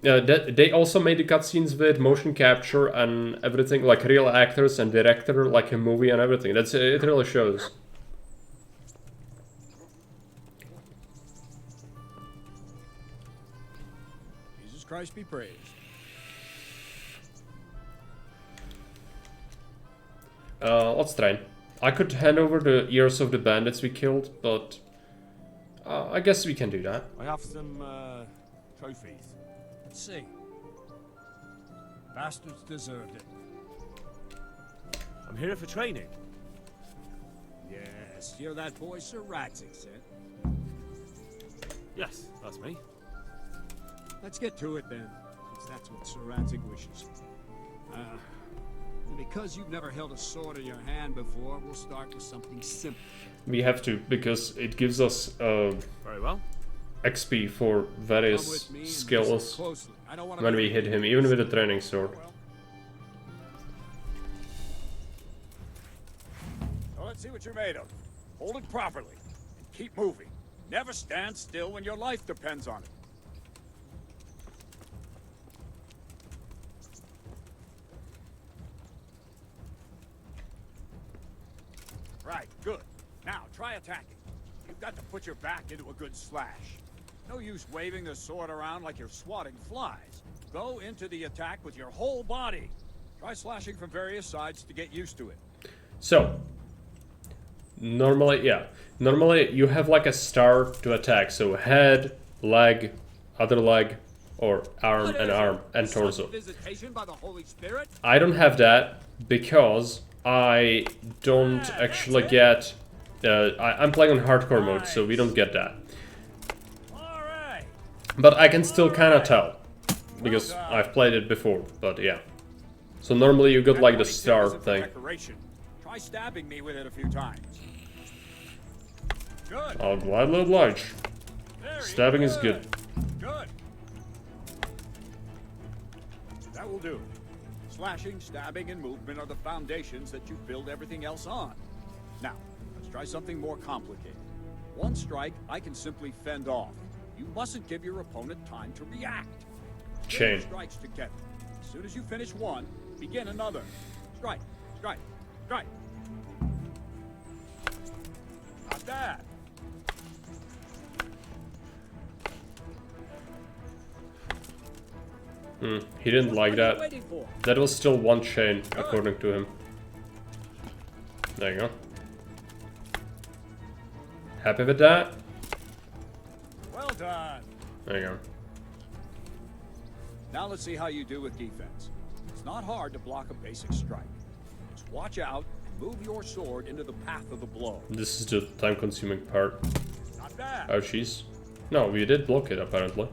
They also made the cutscenes with motion capture and everything, like real actors and director, like a movie and everything. It really shows. Jesus Christ be praised. Let's train. I could hand over the ears of the bandits we killed, but I guess we can do that. I have some trophies. Let's see. Bastards deserved it. I'm here for training. Yes, you're that boy Sir Radzik said. Yes, that's me. Let's get to it then, since that's what Sir Radzik wishes. And because you've never held a sword in your hand before, we'll start with something simple. We have to, because it gives us Very well. XP for various skills when we hit him, even with a training sword. So let's see what you're made of. Hold it properly and keep moving. Never stand still when your life depends on it. Right, good. Now, try attacking. You've got to put your back into a good slash. No use waving the sword around like you're swatting flies. Go into the attack with your whole body. Try slashing from various sides to get used to it. So, normally you have like a star to attack. So head, leg, other leg, or arm and torso. Visitation by the Holy Spirit? I don't have that because I don't actually get... I'm playing on hardcore mode, so we don't get that. Alright. But I can still kind of tell, because I've played it before, but yeah. So normally you get like the star thing. Try stabbing me with it a few times. Good. I'll gladly oblige. Stabbing is good. Good. That will do. Slashing, stabbing, and movement are the foundations that you build everything else on. Now, let's try something more complicated. One strike, I can simply fend off. You mustn't give your opponent time to react. Chain. Strikes together. As soon as you finish one, begin another. Strike, strike, strike. Not bad. He didn't like that. That was still one chain, according to him. There you go. Happy with that? Well done. There you go. Now let's see how you do with defense. It's not hard to block a basic strike. Just watch out and move your sword into the path of the blow. This is the time-consuming part. Not bad. Oh, jeez. No, we did block it, apparently.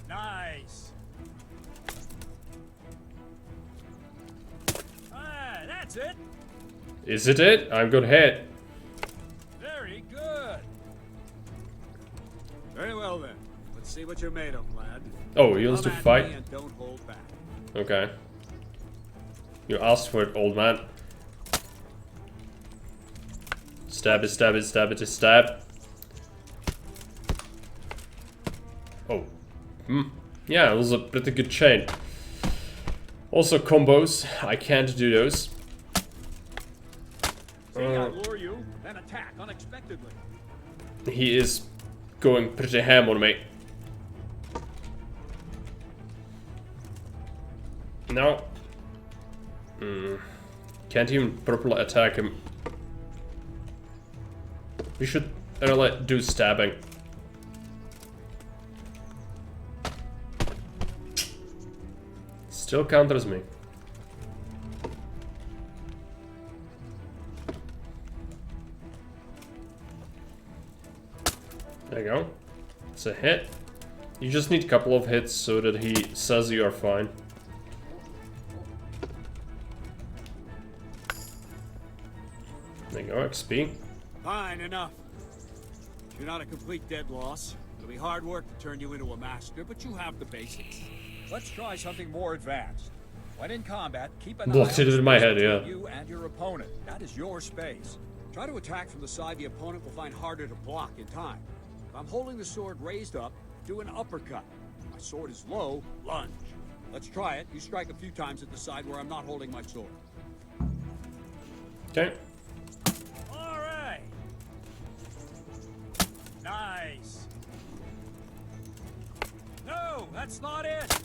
Nice. That's it. Is it it? I'm good hit. Very good. Very well then. Let's see what you're made of, lad. Oh, he wants to fight? And don't hold back. Okay. You asked for it, old man. Stab it, stab it, stab it, stab. Oh. Yeah, it was a pretty good chain. Also combos, I can't do those. See, I lure you, then attack unexpectedly. He is going pretty ham on me. No. Can't even properly attack him. We should really do stabbing. Still counters me. There you go. It's a hit. You just need a couple of hits so that he says you are fine. There you go, XP. Fine, enough. You're not a complete dead loss. It'll be hard work to turn you into a master, but you have the basics. Let's try something more advanced. When in combat, keep an eye on Blocked it in my head, yeah. you and your opponent. That is your space. Try to attack from the side the opponent will find harder to block in time. If I'm holding the sword raised up, do an uppercut. If my sword is low, lunge. Let's try it. You strike a few times at the side where I'm not holding my sword. Okay. All right. Nice. No, that's not it.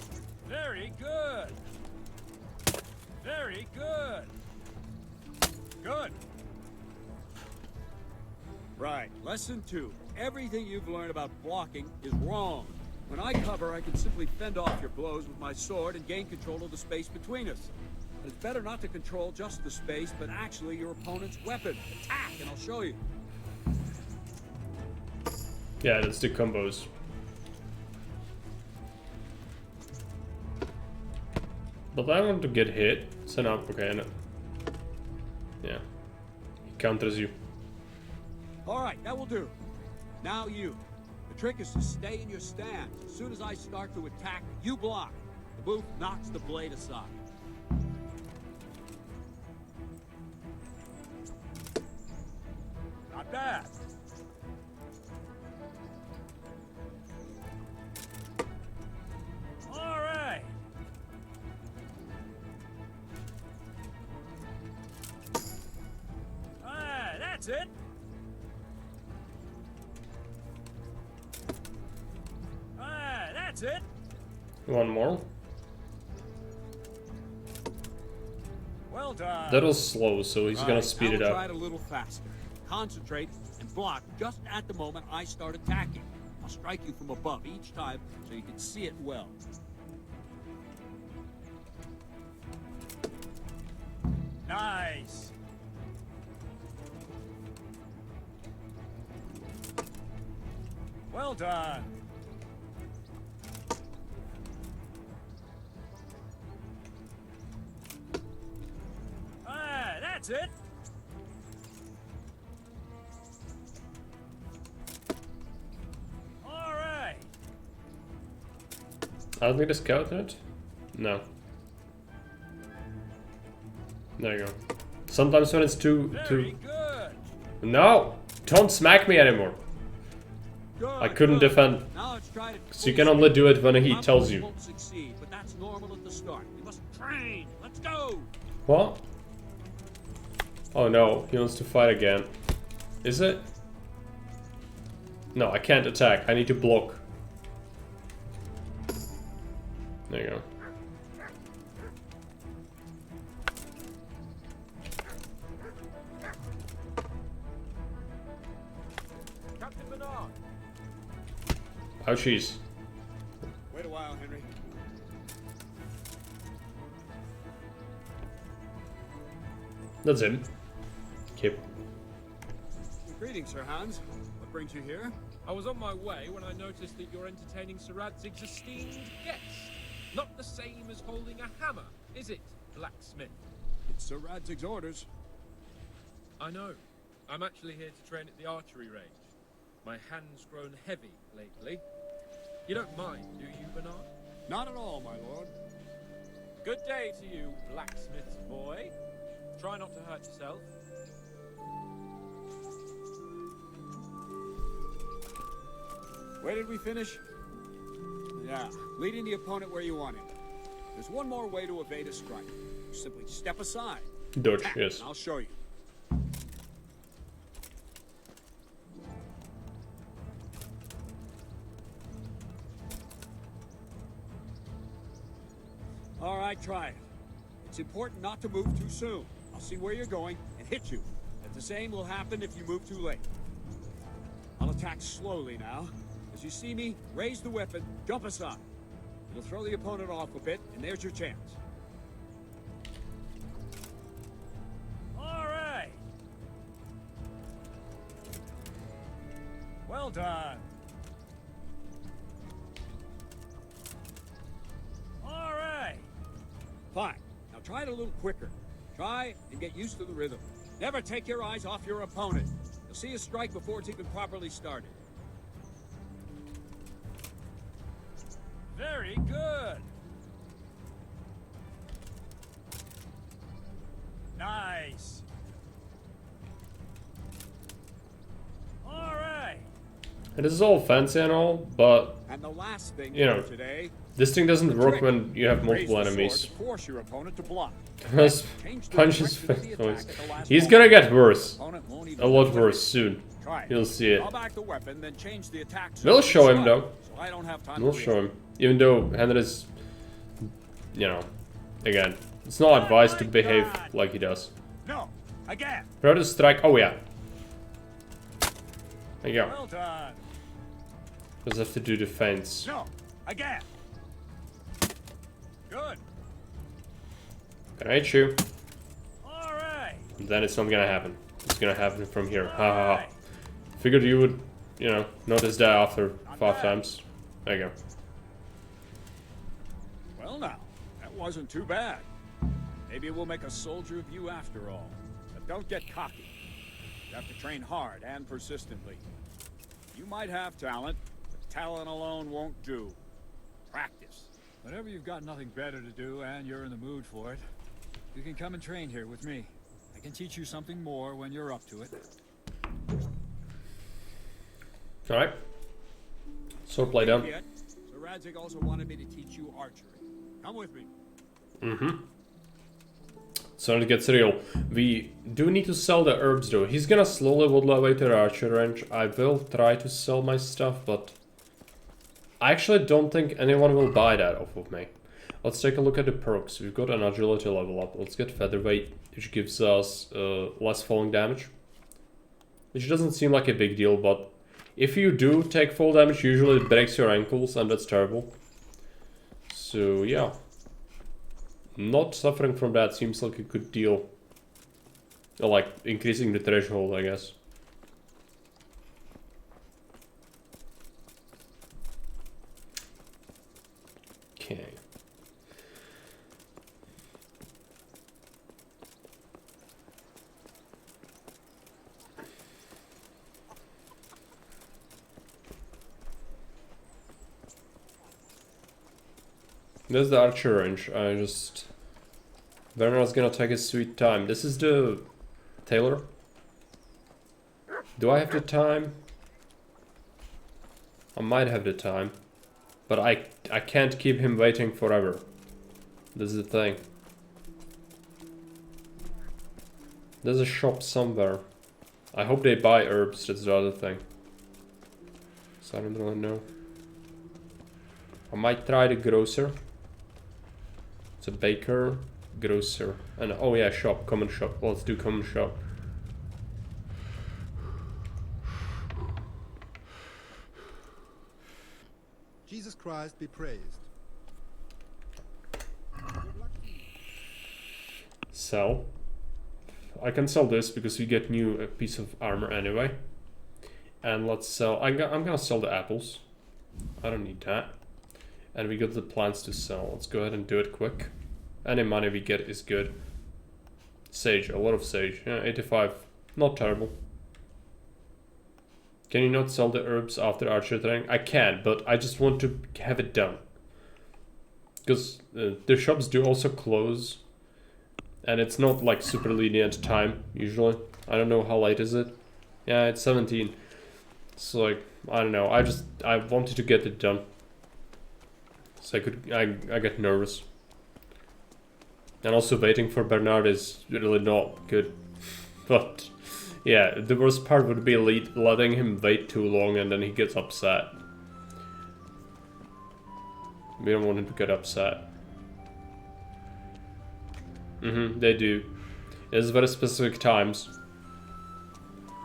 Very good. Very good. Good. Right. Lesson 2. Everything you've learned about blocking is wrong. When I cover, I can simply fend off your blows with my sword and gain control of the space between us. But it's better not to control just the space, but actually your opponent's weapon. Attack, and I'll show you. Yeah, that's the combos. But I want to get hit. So now, okay, no. Yeah. He counters you. All right, that will do. Now you. The trick is to stay in your stance. As soon as I start to attack, you block. The booth knocks the blade aside. Not bad. All right. That's it. That's it. One more. Well done. That was slow, so he's gonna speed it now we'll up. try it a little faster. Concentrate and block just at the moment I start attacking. I'll strike you from above each time so you can see it well. Nice. Well done. Ah, that's it. All right. I don't think the scout did it. No. There you go. Sometimes when it's too Very good. No! Don't smack me anymore. Good, I couldn't good. defend. Now let's try it So you can only do it when he tells you. Won't succeed, but that's normal at the start. You must train. Let's go. What? Oh no, he wants to fight again. Is it? No, I can't attack. I need to block. There you go. Captain Bernard. Ouchies. Wait a while, Henry. That's him. Kip. Greetings, Sir Hans. What brings you here? I was on my way when I noticed that you're entertaining Sir Radzig's esteemed guest. Not the same as holding a hammer, is it, blacksmith? It's Sir Radzig's orders. I know. I'm actually here to train at the archery range. My hand's grown heavy lately. You don't mind, do you, Bernard? Not at all, my lord. Good day to you, blacksmith's boy. Try not to hurt yourself. Where did we finish? Yeah, leading the opponent where you want him. There's one more way to evade a strike. You simply step aside. Dodge, Attack, yes. and I'll show you. All right, try it. It's important not to move too soon. I'll see where you're going and hit you. But the same will happen if you move too late. I'll attack slowly now. As you see me, raise the weapon, jump aside. It'll throw the opponent off a bit, and there's your chance. All right. Well done. All right. Fine. Now try it a little quicker. Try and get used to the rhythm. Never take your eyes off your opponent. You'll see a strike before it's even properly started. Very good. Nice. All right. And this is all fancy and all, but And the last thing you know, today, this thing doesn't the work trick. when you have Raise multiple the sword enemies. to force your opponent to block. Just Change the punches direction of the face. attack at the last He's moment. gonna get worse. Opponent won't even A lot know worse soon. Try it. You'll see it. Draw back the weapon, then change the attack. We'll so show it's him slow, though. So I don't have time We'll to show react. him. Even though Henry's, you know, again, it's not advised to behave like he does. No, again. Throw the strike. Oh yeah. There you go. Well done. Just have to do the feints. No, again. Good. Gonna hit you. All right. And then it's not gonna happen. It's gonna happen from here. Ha ha ha. Figured you would, you know, notice that after 5 times. There you go. Well now, that wasn't too bad. Maybe we'll make a soldier of you after all. But don't get cocky. You have to train hard and persistently. You might have talent, but talent alone won't do. Practice. Whenever you've got nothing better to do and you're in the mood for it, you can come and train here with me. I can teach you something more when you're up to it. Alright. Sword play done. Yet, Sir Radzig also wanted me to teach you archery. Come with me. Mm-hmm. So it gets real. We do need to sell the herbs though. He's gonna slowly whittle away to the archer range. I will try to sell my stuff, but I actually don't think anyone will buy that off of me. Let's take a look at the perks. We've got an agility level up. Let's get featherweight, which gives us less falling damage. Which doesn't seem like a big deal, but if you do take fall damage, usually it breaks your ankles, and that's terrible. So yeah. Not suffering from that seems like a good deal. Or like increasing the threshold, I guess. Okay. There's the archer range. Bernard's gonna take his sweet time. This is the tailor. Do I have the time? I might have the time. But I can't keep him waiting forever. This is the thing. There's a shop somewhere. I hope they buy herbs, that's the other thing. So I don't really know. I might try the grocer. It's a baker, grocer, and oh yeah, shop, common shop. Let's do common shop. Jesus Christ be praised. Sell. I can sell this because we get new a piece of armor anyway. And let's sell. I'm gonna sell the apples. I don't need that. And we got the plants to sell. Let's go ahead and do it quick. Any money we get is good. Sage, a lot of sage. Yeah, 85. Not terrible. Can you not sell the herbs after archer training? I can, but I just want to have it done. Because the shops do also close. And it's not like super lenient time, usually. I don't know, how late is it? Yeah, it's 17. So like, I don't know. I wanted to get it done. So I get nervous. And also waiting for Bernard is really not good. But yeah, the worst part would be letting him wait too long and then he gets upset. We don't want him to get upset. They do. It's very specific times.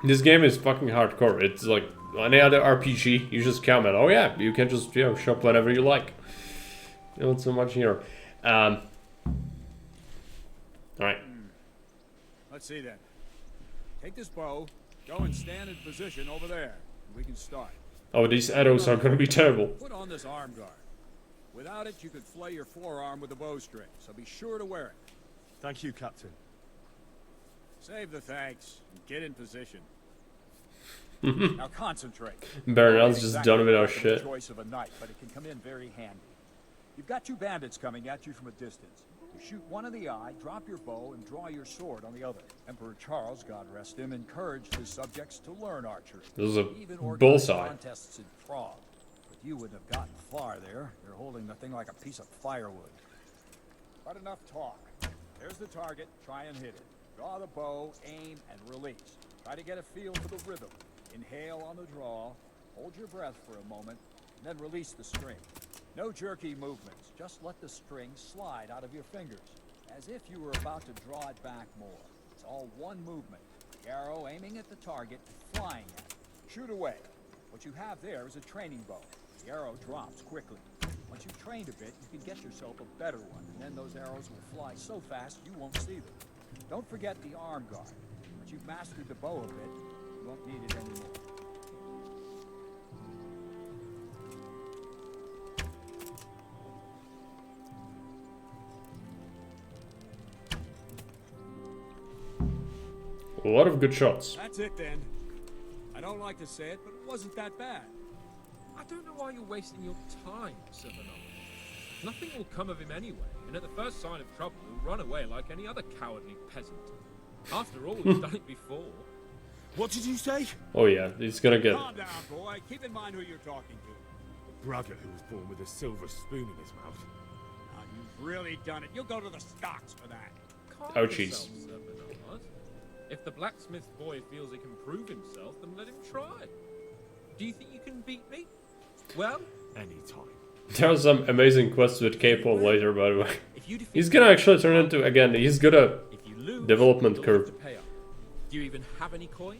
This game is fucking hardcore. It's like any other RPG. You just come and oh yeah, you can just shop whenever you like. Not so much here. Alright. Let's see then. Take this bow, go and stand in position over there, and we can start. Oh, these arrows are gonna be terrible. Put on this arm guard. Without it, you could flay your forearm with a bowstring, so be sure to wear it. Thank you, Captain. Save the thanks and get in position. Now concentrate. Bernard's just done with our shit. Choice of a knife, but it can come in very handy. You've got two bandits coming at you from a distance. You shoot one in the eye, drop your bow, and draw your sword on the other. Emperor Charles, God rest him, encouraged his subjects to learn archery. This is a Even bullseye. Contests in Prague. But you wouldn't have gotten far there. You're holding the thing like a piece of firewood. But enough talk. There's the target. Try and hit it. Draw the bow, aim, and release. Try to get a feel for the rhythm. Inhale on the draw. Hold your breath for a moment, and then release the string. No jerky movements. Just let the string slide out of your fingers, as if you were about to draw it back more. It's all one movement. The arrow aiming at the target and flying at it. Shoot away. What you have there is a training bow. The arrow drops quickly. Once you've trained a bit, you can get yourself a better one, and then those arrows will fly so fast you won't see them. Don't forget the arm guard. Once you've mastered the bow a bit, you won't need it anymore. A lot of good shots. That's it then. I don't like to say it, but it wasn't that bad. I don't know why you're wasting your time, Savannah. Nothing will come of him anyway, and at the first sign of trouble, he'll run away like any other cowardly peasant. After all, he's done it before. What did you say? Oh yeah, he's gonna get... Calm down, boy. Keep in mind who you're talking to. A brother who was born with a silver spoon in his mouth. Now, you've really done it. You'll go to the stocks for that. Calm Ouchies. yourself, Sir Bernard. If the blacksmith boy feels he can prove himself, then let him try. Do you think you can beat me? Well, Anytime. There are some amazing quests with K-Paul later, by the way. He's gonna actually turn into, again, he's got a development curve. Do you even have any coin?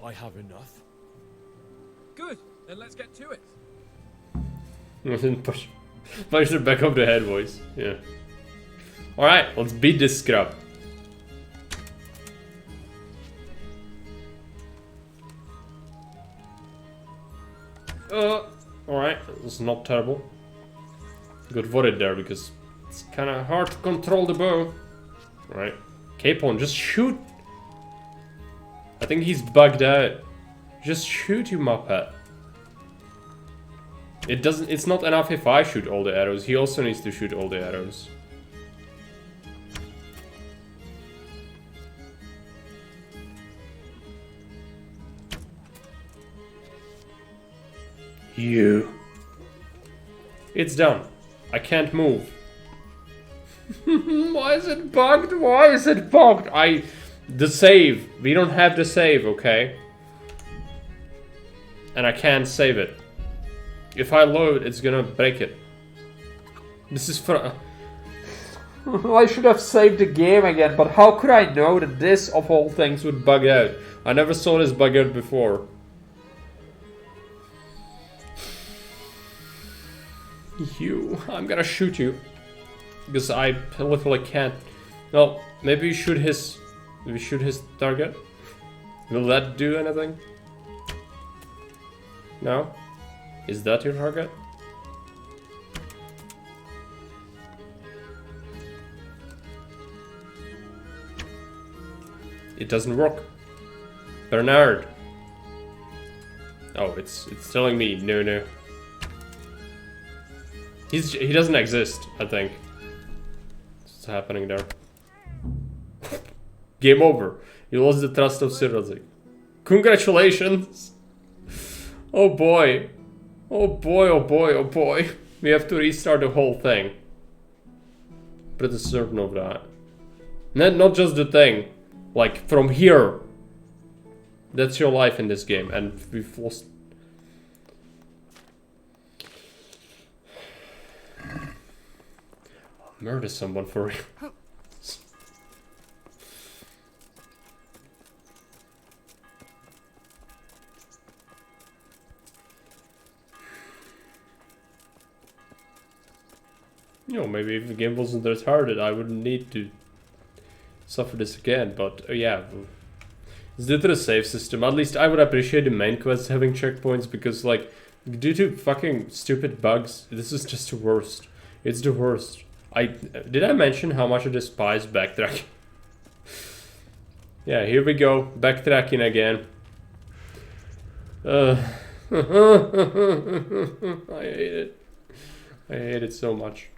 I have enough. Good, then let's get to it. Punch the back of the head voice, yeah. Alright, let's beat this scrub. Alright, it's not terrible. Good worried there because it's kinda hard to control the bow. Alright. Capon, just shoot! I think he's bugged out. Just shoot, you muppet. It's not enough if I shoot all the arrows, he also needs to shoot all the arrows. You. It's done. I can't move. Why is it bugged? Why is it bugged? The save. We don't have the save, okay? And I can't save it. If I load, it's gonna break it. This is for... I should have saved the game again, but how could I know that this, of all things, would bug out? I never saw this bug out before. I'm gonna shoot you. Because I literally can't. Well, maybe we shoot his target. Will that do anything? No? Is that your target? It doesn't work. Bernard. Oh, it's telling me no. He doesn't exist, I think. What's happening there? Game over. You lost the trust of Sir Roderick. Congratulations! Oh boy. Oh boy, oh boy, oh boy. We have to restart the whole thing. Pretty certain of that. Not just the thing. Like, from here. That's your life in this game, and we've lost... Murder someone for real. You know, maybe if the game wasn't retarded, I wouldn't need to suffer this again, but yeah. It's due to the save system. At least I would appreciate the main quests having checkpoints, because, like, due to fucking stupid bugs, this is just the worst. It's the worst. Did I mention how much I despise backtracking? Yeah, here we go. Backtracking again. I hate it. I hate it so much.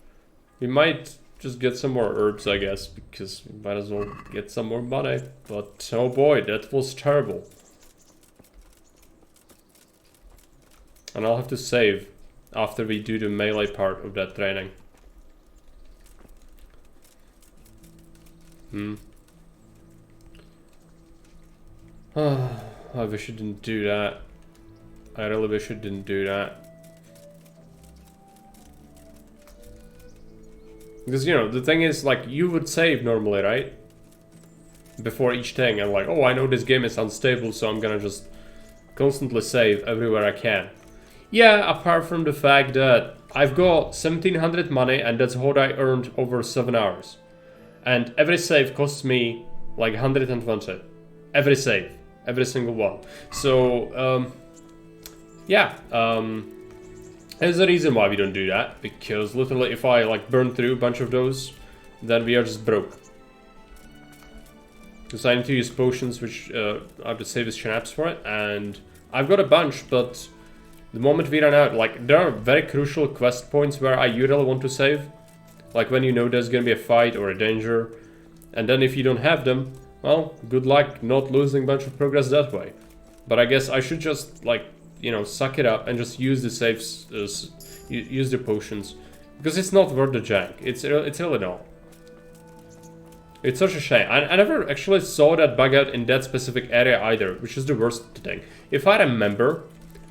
We might just get some more herbs, I guess, because we might as well get some more money. But, oh boy, that was terrible. And I'll have to save after we do the melee part of that training. I wish I didn't do that. I really wish I didn't do that. Because, you know, the thing is, like, you would save normally, right? Before each thing, and like, oh, I know this game is unstable, so I'm gonna just constantly save everywhere I can. Yeah, apart from the fact that I've got 1700 money, and that's what I earned over 7 hours. And every save costs me like 120. Every save. Every single one. So, yeah. There's a reason why we don't do that. Because literally if I like burn through a bunch of those, then we are just broke. Because I need to use potions which I have to save as schnapps for it. And I've got a bunch, but the moment we run out, like, there are very crucial quest points where I usually want to save. Like when you know there's gonna be a fight or a danger. And then if you don't have them, well, good luck not losing a bunch of progress that way. But I guess I should just, like, you know, suck it up and just use the saves, use the potions. Because it's not worth the jank. It's really not. It's such a shame. I never actually saw that bug out in that specific area either, which is the worst thing. If I remember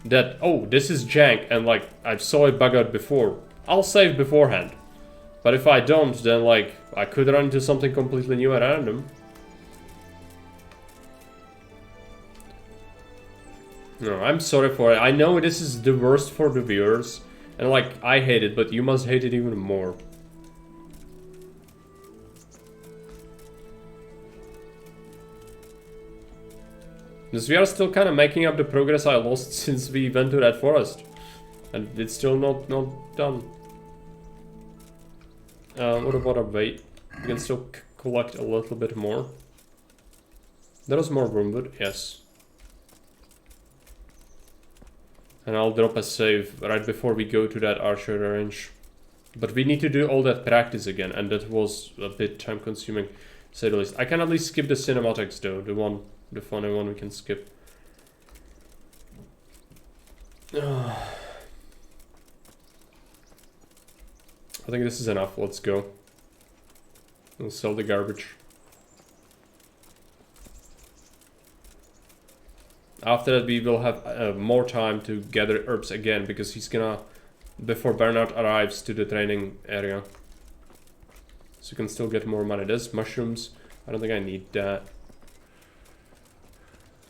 that, oh, this is jank, and like, I saw it bug out before, I'll save beforehand. But if I don't, then like I could run into something completely new at random. No, I'm sorry for it. I know this is the worst for the viewers. And like, I hate it, but you must hate it even more. Because we are still kind of making up the progress I lost since we went to that forest. And it's still not done. What about a wait? We can still collect a little bit more. There is more wormwood, yes. And I'll drop a save right before we go to that archery range. But we need to do all that practice again, and that was a bit time consuming, to say the least. I can at least skip the cinematics though, the funny one we can skip. I think this is enough, let's go. We'll sell the garbage. After that we will have more time to gather herbs again, because he's gonna, before Bernard arrives to the training area. So you can still get more money. There's mushrooms, I don't think I need that.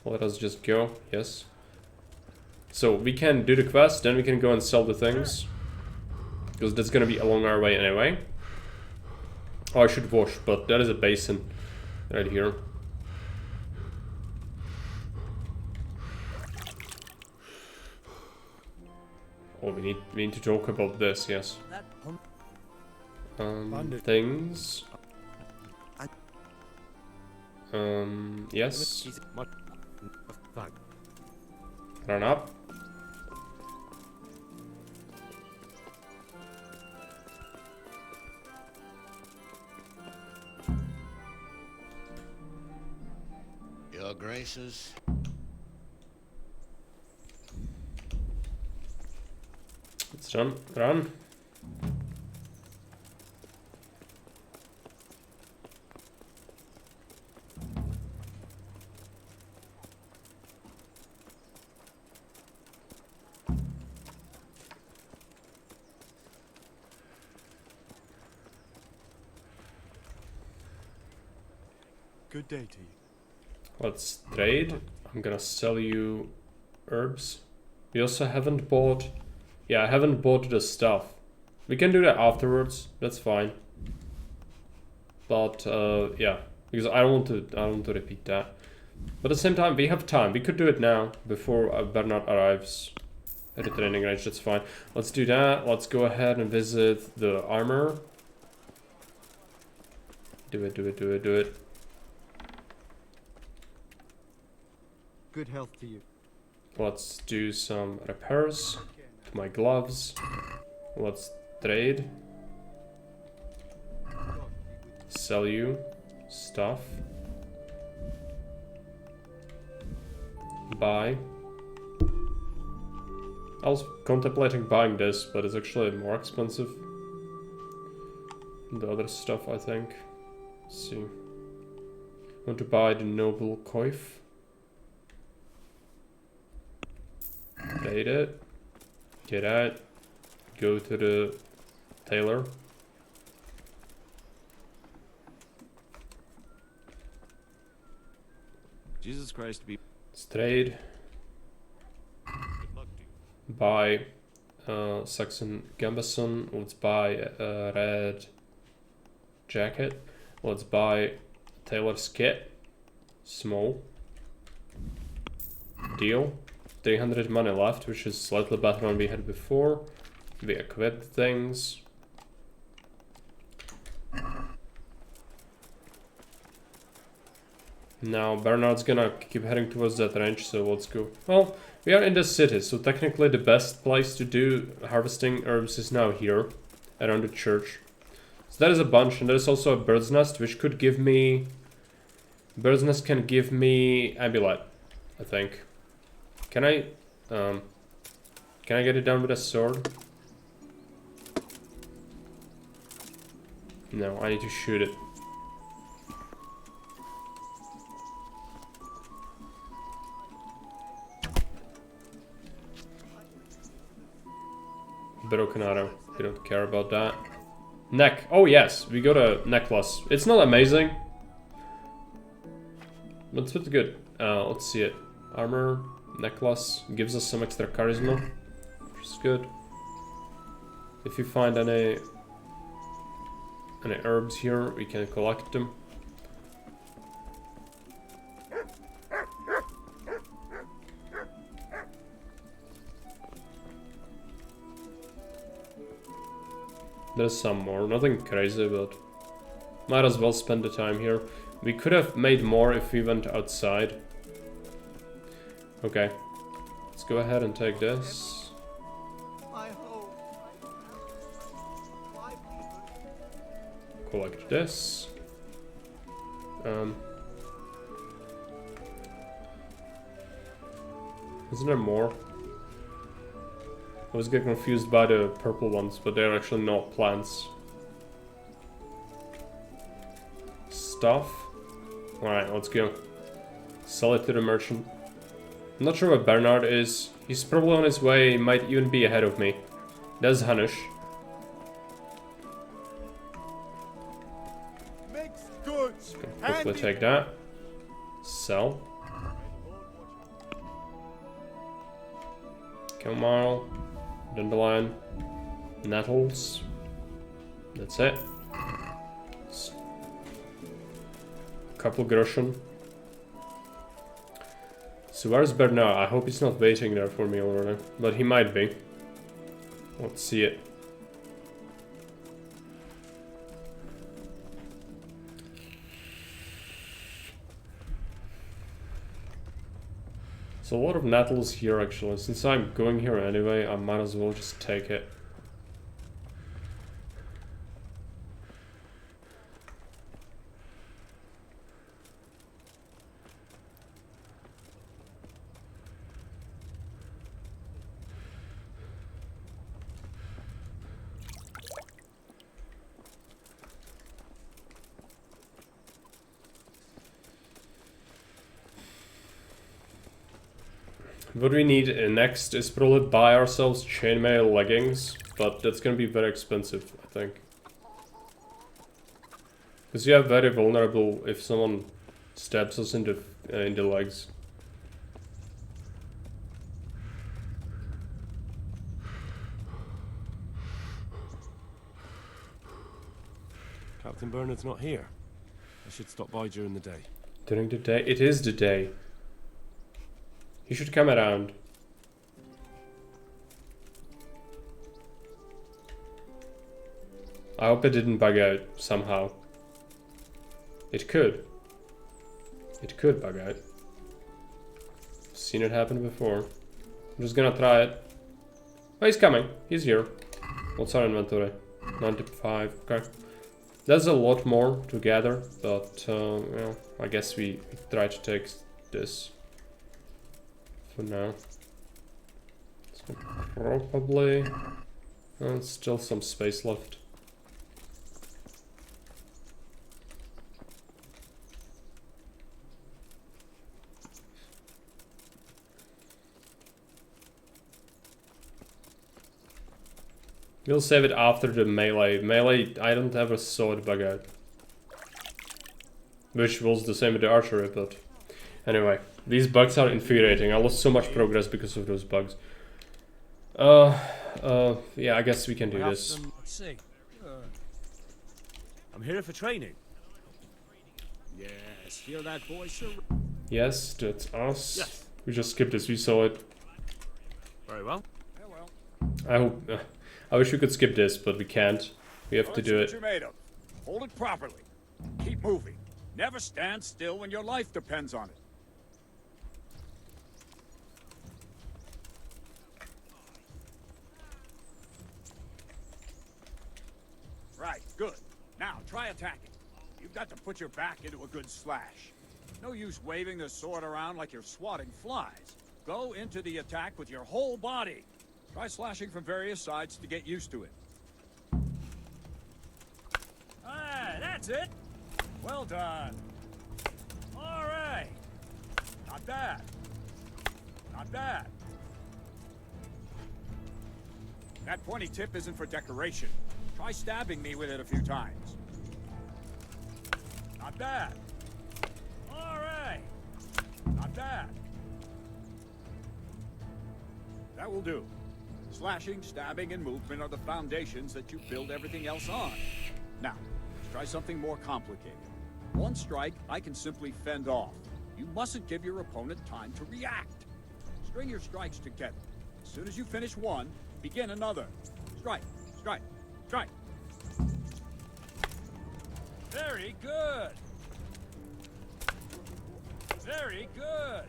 Let us just go, yes. So we can do the quest, then we can go and sell the things. Because that's gonna be along our way anyway. Oh, I should wash, but that is a basin right here. Oh, we need to talk about this, yes. Things. Yes. Run up. Your graces. It's done. Run. Good day to you. Let's trade. I'm gonna sell you herbs. We also haven't bought... Yeah, I haven't bought the stuff. We can do that afterwards. That's fine. But yeah, because I don't want to repeat that. But at the same time, we have time. We could do it now before Bernard arrives at the training range. That's fine. Let's do that. Let's go ahead and visit the armor. Do it. Do it. Do it. Do it. Good health to you. Let's do some repairs to my gloves. Let's trade. Sell you stuff. Buy. I was contemplating buying this, but it's actually more expensive than the other stuff, I think. Let's see. I want to buy the noble coif. Trade it. Get out. Go to the tailor. Jesus Christ be. Let's trade. Buy Saxon Gambeson. Let's buy a red jacket. Let's buy tailor's kit. Small. Deal. 300 money left, which is slightly better than we had before. We equip things. Now Bernard's gonna keep heading towards that range, so let's go. Well, we are in the city, so technically the best place to do harvesting herbs is now here, around the church. So that is a bunch, and there's also a bird's nest, which could give me... Bird's nest can give me amulet, I think. Can I get it down with a sword? No, I need to shoot it. Broken arrow. We don't care about that. Neck. Oh yes, we got a necklace. It's not amazing, but it's pretty good. Let's see it. Armor, necklace, gives us some extra charisma, which is good. If you find any herbs here, we can collect them. There's some more, nothing crazy, but might as well spend the time here. We could have made more if we went outside. Okay, let's go ahead and take this. Collect this. Isn't there more? I was getting confused by the purple ones, but they're actually not plants. Stuff. Alright, let's go. Sell it to the merchant. I'm not sure where Bernard is. He's probably on his way, he might even be ahead of me. There's Hanish. Quickly take that. Sell. Chamomile. Dandelion. Nettles. That's it. Couple groschen. So where's Bernard? I hope he's not waiting there for me already. But he might be. Let's see it. So a lot of nettles here actually. Since I'm going here anyway, I might as well just take it. What we need next is probably buy ourselves chainmail leggings, but that's gonna be very expensive, I think. Because you are very vulnerable if someone stabs us in the legs. Captain Bernard's not here. I should stop by during the day. During the day? It is the day. He should come around. I hope it didn't bug out somehow. It could. It could bug out. Seen it happen before. I'm just gonna try it. Oh, he's coming. He's here. What's our inventory? 95. Okay. There's a lot more to gather, but well, I guess we try to take this for now. So probably still some space left. We'll save it after the melee. Melee, I don't ever saw it bug out. Which was the same with the archery, but anyway. These bugs are infuriating. I lost so much progress because of those bugs. Yeah, I guess we can do this. I'm here for training. Yes, hear that voice, sir? Yes, that's us. Yes. We just skipped this. We saw it. Very well. I hope. I wish we could skip this, but we can't. We have to do it. What you're made of. Hold it properly. Keep moving. Never stand still when your life depends on it. Right, good. Now, try attacking. You've got to put your back into a good slash. No use waving the sword around like you're swatting flies. Go into the attack with your whole body. Try slashing from various sides to get used to it. Ah, that's it. Well done. All right. Not bad. Not bad. That pointy tip isn't for decoration. Try stabbing me with it a few times. Not bad. All right. Not bad. That will do. Slashing, stabbing, and movement are the foundations that you build everything else on. Now, let's try something more complicated. One strike, I can simply fend off. You mustn't give your opponent time to react. String your strikes together. As soon as you finish one, begin another. Strike, strike, strike. Very good. Very good.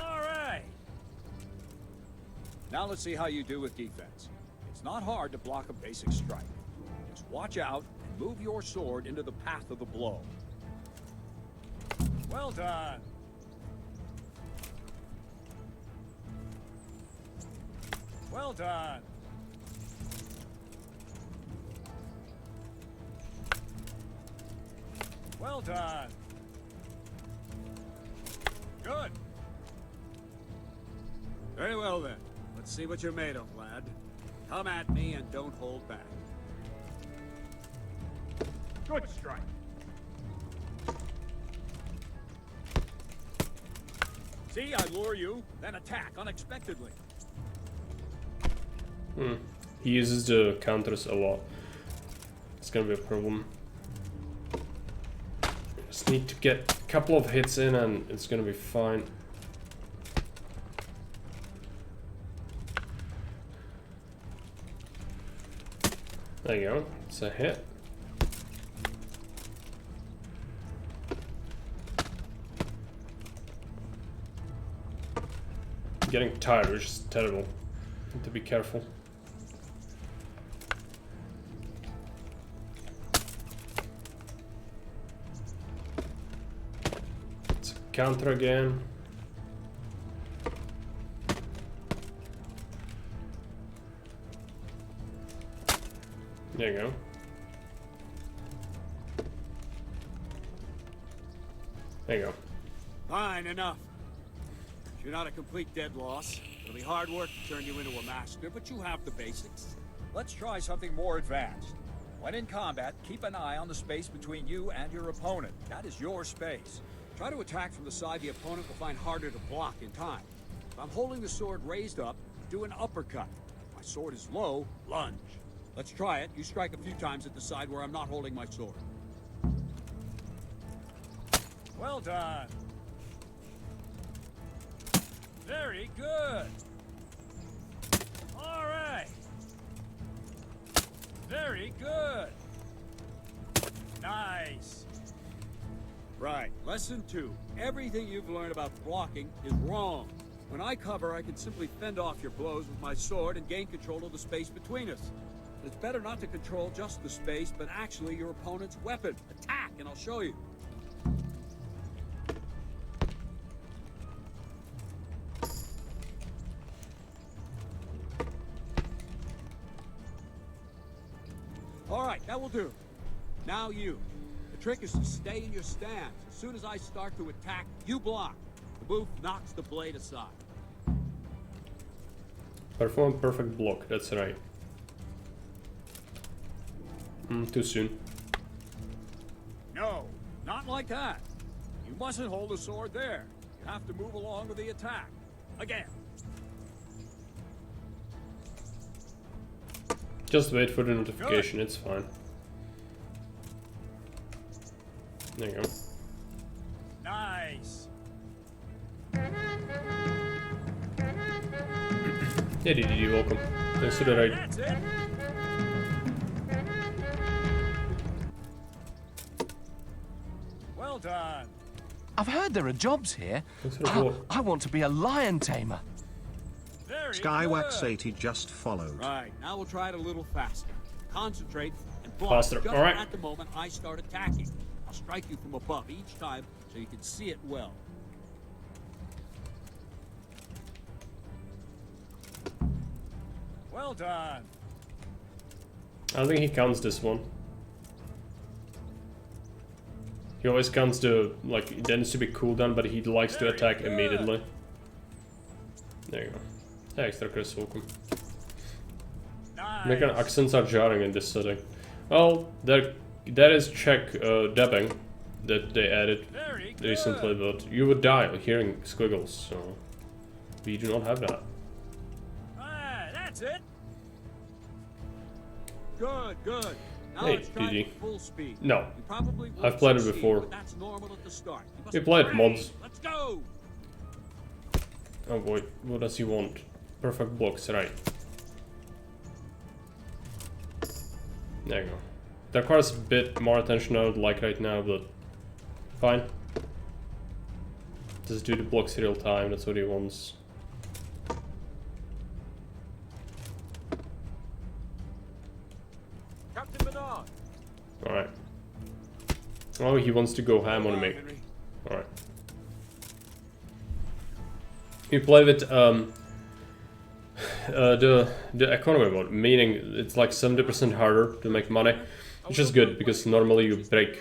All right. Now let's see how you do with defense. It's not hard to block a basic strike. Just watch out and move your sword into the path of the blow. Well done. Well done. Well done. Good. Very well then. Let's see what you're made of, lad. Come at me and don't hold back. Good strike. See, I lure you, then attack unexpectedly. He uses the counters a lot. It's gonna be a problem. Just need to get a couple of hits in and it's gonna be fine. There you go, it's a hit. Getting tired, which is terrible. Need to be careful. It's a counter again. There you go. There you go. Fine, enough. You're not a complete dead loss. It'll be hard work to turn you into a master, but you have the basics. Let's try something more advanced. When in combat, keep an eye on the space between you and your opponent. That is your space. Try to attack from the side the opponent will find harder to block in time. If I'm holding the sword raised up, do an uppercut. If my sword is low, lunge. Let's try it. You strike a few times at the side where I'm not holding my sword. Well done. Very good. All right. Very good. Nice. Right. Lesson 2. Everything you've learned about blocking is wrong. When I cover, I can simply fend off your blows with my sword and gain control of the space between us. But it's better not to control just the space, but actually your opponent's weapon. Attack, and I'll show you. All right, that will do. Now you. The trick is to stay in your stance. As soon as I start to attack, you block. The move knocks the blade aside. Perform perfect block, that's right. Too soon. No, not like that. You mustn't hold the sword there. You have to move along with the attack. Again. Just wait for the notification, it's fine. There you go. Nice. Yeah, DDD, welcome. Thanks for the raid. That's it. Well done. I've heard there are jobs here. Thanks for the follow. I want to be a lion tamer. Very Skywax good. 80 just followed. Right, now we'll try it a little faster. Concentrate and block. Faster, Just all right. at the moment I start attacking. I'll strike you from above each time so you can see it well. Well done. I don't think he counts this one. He always counts the, like, it tends to be cooldown, but he likes to Very attack good. immediately. There you go. Extra Chris, welcome. American accents are jarring in this setting. Well, that is Czech dubbing that they added recently, but you would die hearing squiggles, so we do not have that. That's it. Good, good. Now Hey, let's try GG. it full speed. No, You probably won't I've played it succeed, before. but that's normal at the start. You must We played train. mods. Let's go. Oh boy, what does he want? Perfect blocks, right. There you go. That requires a bit more attention I would like right now, but fine. Just do the blocks real time, that's what he wants. Captain Bernard. Alright. Oh, he wants to go ham on me. Alright. We play with the economy mode, meaning it's like 70% harder to make money, which is good because normally you break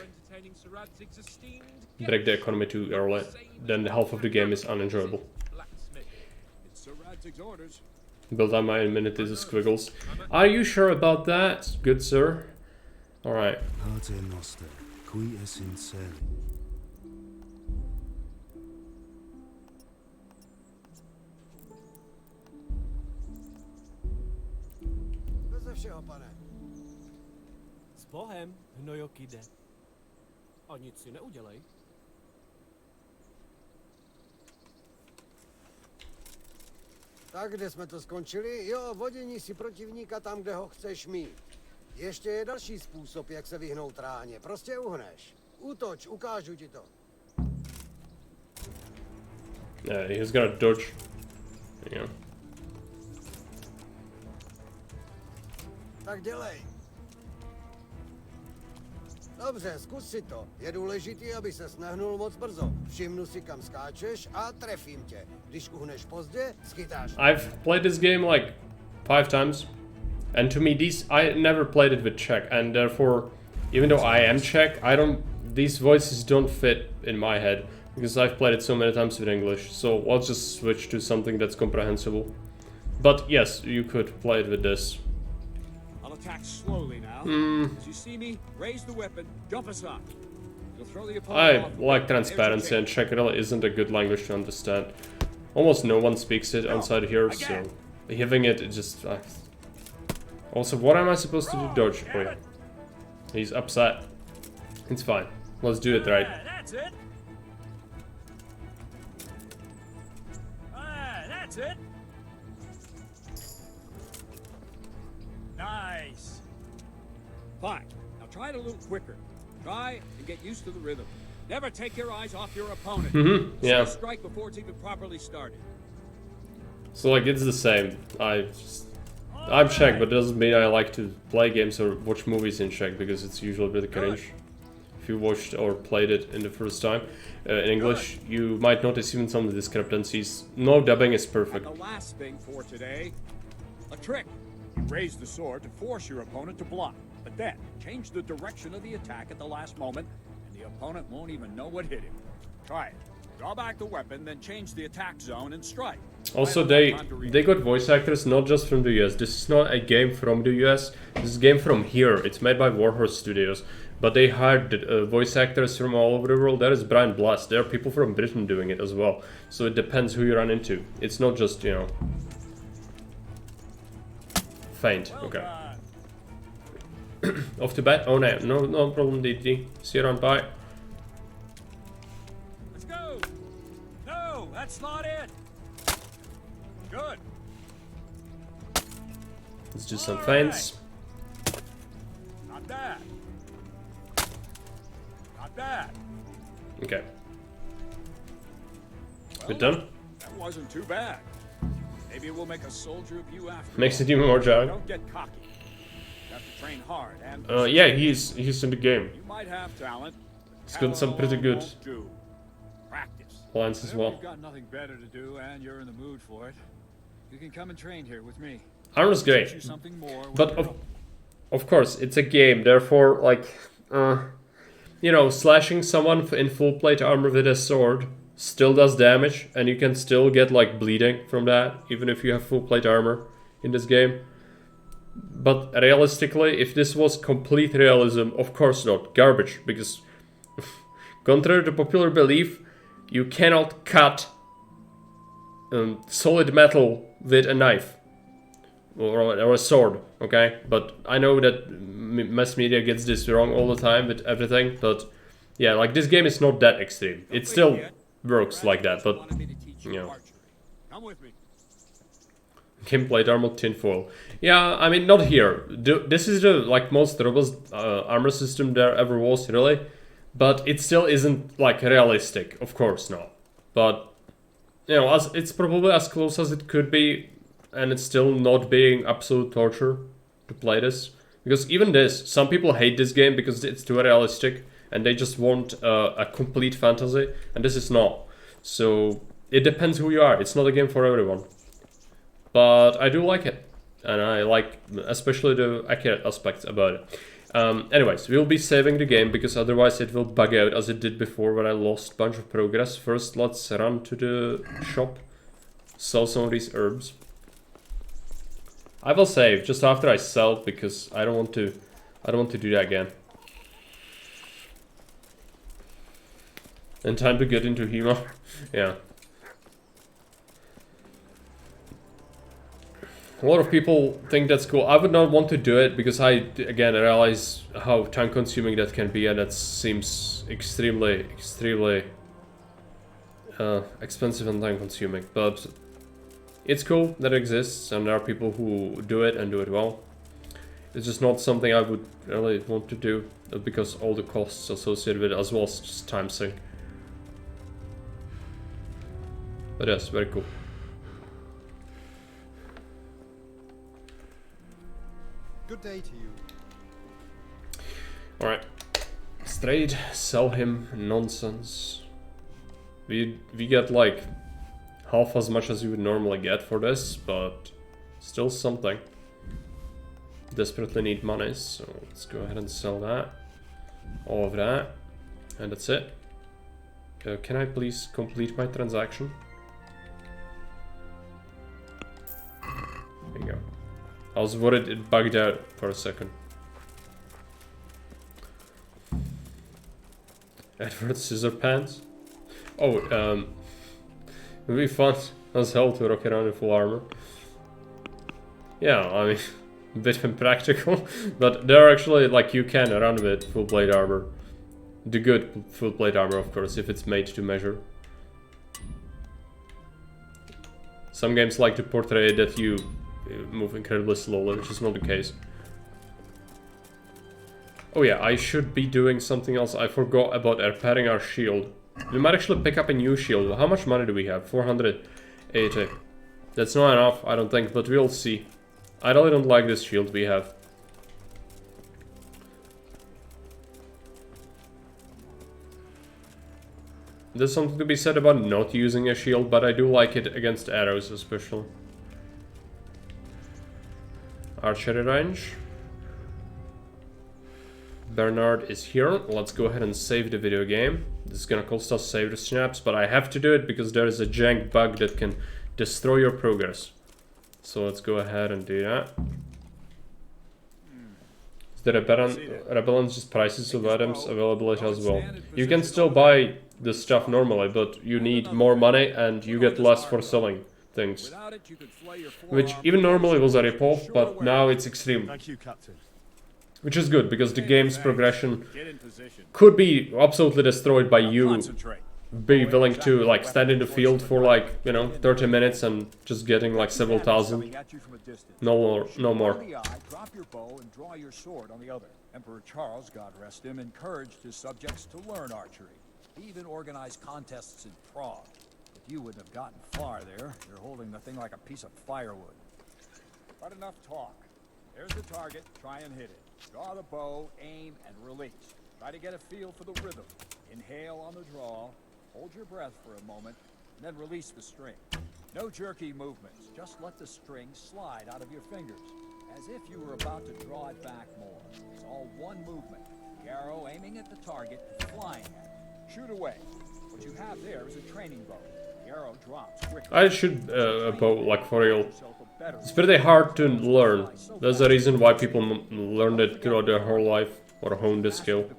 the economy too early, then half of the game is unenjoyable. It's Sir Radzig's orders. Build up my amenities of squiggles. Are you sure about that, good sir? Alright. Pater noster, qui es in celi. Beze všeho, pane. S Bohem, hnojok jde. A nic si neudělej. Tak, kde jsme to skončili? Jo, vodění si protivníka tam, kde ho chceš mít. Ještě je další způsob, jak se vyhnout ráně. Prostě uhneš. Útoč, ukážu ti to. Yeah, he's gonna dodge. Yeah. Tak dělej. Dobře, zkus si to. Je důležitý, aby ses nehnul moc brzo. Všimnu si, kam skáčeš a trefím tě. Když uhneš pozdě, schytáš. I've played this game like 5 times, and to me I never played it with Czech, and therefore, even though I am Czech, these voices don't fit in my head, because I've played it so many times with English, so I'll just switch to something that's comprehensible. But yes, you could play it with this. I'll attack slowly now. As you see me, raise the weapon, jump aside. You'll throw the opponent I off. like transparency, and Czech really isn't a good language to understand. Almost no one speaks it outside here, so having it just... Also, what am I supposed to do? Dodge. Oh yeah. He's upset. It's fine. Let's do it right. That's it. That's it. Nice. Fine. Now try it a little quicker. Try and get used to the rhythm. Never take your eyes off your opponent. Yeah. Strike before it's even properly started. So like it's the same. I'm Czech, but it doesn't mean I like to play games or watch movies in Czech because it's usually a bit cringe. If you watched or played it in the first time in English, you might notice even some of the discrepancies. No dubbing is perfect. And the last thing for today, a trick. You raise the sword to force your opponent to block, but then change the direction of the attack at the last moment, and the opponent won't even know what hit him. Try it. Draw back the weapon, then change the attack zone and strike. Also, they got voice actors not just from the US. This is not a game from the US. This is a game from here. It's made by Warhorse Studios, but they hired voice actors from all over the world. That is Brian Blast. There are people from Britain doing it as well. So it depends who you run into. It's not just, you know, faint. Okay. Off to bed? Oh no, no problem, DD. See you around. Bye. Let's go. No, that's not it. Good. Let's do some feints. Not bad. Not bad. Okay. Well, We're done? That wasn't too bad. Maybe we'll make a soldier of you after. Makes it even more jarring. Don't get cocky. You have to train hard and Yeah, he's in the game. you might have talent. He's got some pretty good Practice. lines as well. You've got nothing better to do and you're in the mood for it. You can come and train here with me. Armor's great, Teach you something more when but you're of course it's a game. Therefore, like, you know, slashing someone in full plate armor with a sword still does damage, and you can still get like bleeding from that, even if you have full plate armor in this game. But realistically, if this was complete realism, of course not. Garbage, because contrary to popular belief, you cannot cut solid metal with a knife or a sword, okay? But I know that mass media gets this wrong all the time with everything, but yeah, like this game is not that extreme. It still works like that, but you know. Come with me. Kim plate armor tinfoil. Yeah, I mean, not here. This is the like most robust armor system there ever was, really. But it still isn't like realistic, of course not. But you know, it's probably as close as it could be, and it's still not being absolute torture to play this. Because even this, some people hate this game because it's too realistic, and they just want a complete fantasy, and this is not. So it depends who you are. It's not a game for everyone. But I do like it, and I like especially the accurate aspects about it. Anyways, we'll be saving the game because otherwise it will bug out as it did before when I lost a bunch of progress. First, let's run to the shop, sell some of these herbs. I will save just after I sell because I don't want to do that again. And time to get into Hema. Yeah. A lot of people think that's cool. I would not want to do it because I, again, realize how time consuming that can be, and that seems extremely expensive and time consuming. But it's cool that it exists, and there are people who do it and do it well. It's just not something I would really want to do because all the costs associated with it, as well as just time sink. But yes, very cool. Good day to you. Alright. Straight, sell him nonsense. We get like half as much as you would normally get for this, but still something. Desperately need money, so let's go ahead and sell that. All of that. And that's it. Can I please complete my transaction? There you go. I was worried it bugged out for a second. Edward Scissor Pants? Oh, it would be fun as hell to rock around in full armor. Yeah, I mean, a bit impractical, but there are actually, like, you can run with full plate armor. The good full plate armor, of course, if it's made to measure. Some games like to portray that you move incredibly slowly, which is not the case. Oh yeah, I should be doing something else. I forgot about repairing our shield. We might actually pick up a new shield. How much money do we have? 480. That's not enough, I don't think, but we'll see. I really don't like this shield we have. There's something to be said about not using a shield, but I do like it against arrows especially. Archery range. Bernard is here. Let's go ahead and save the video game. This is gonna cost us save the snaps, but I have to do it because there is a jank bug that can destroy your progress. So let's go ahead and do that. Is there a Rebalanced prices of items availability as well? You can still buy the stuff normally, but you need more money and you get less for selling things. Which even normally was a ripoff, but now it's extreme. Thank you, Captain. Which is good, because the game's progression could be absolutely destroyed by you be willing to like stand in the field for like, you know, 30 minutes and just getting like several thousand. No more, no more. Drop your bow and draw your sword on the other. Emperor Charles, God rest him, encouraged his subjects to learn archery. He even organized contests in Prague. But you wouldn't have gotten far there. You're holding the thing like a piece of firewood. But enough talk. There's the target. Try and hit it. Draw the bow, aim, and release. Try to get a feel for the rhythm. Inhale on the draw. Hold your breath for a moment, and then release the string. No jerky movements. Just let the string slide out of your fingers, as if you were about to draw it back more. It's all one movement. The arrow aiming at the target and flying at it. Shoot away. What you have there is a training bow. The arrow drops quickly. I should bow, like, for real. It's pretty hard to learn. There's a reason why people learned it throughout their whole life, or honed the skill.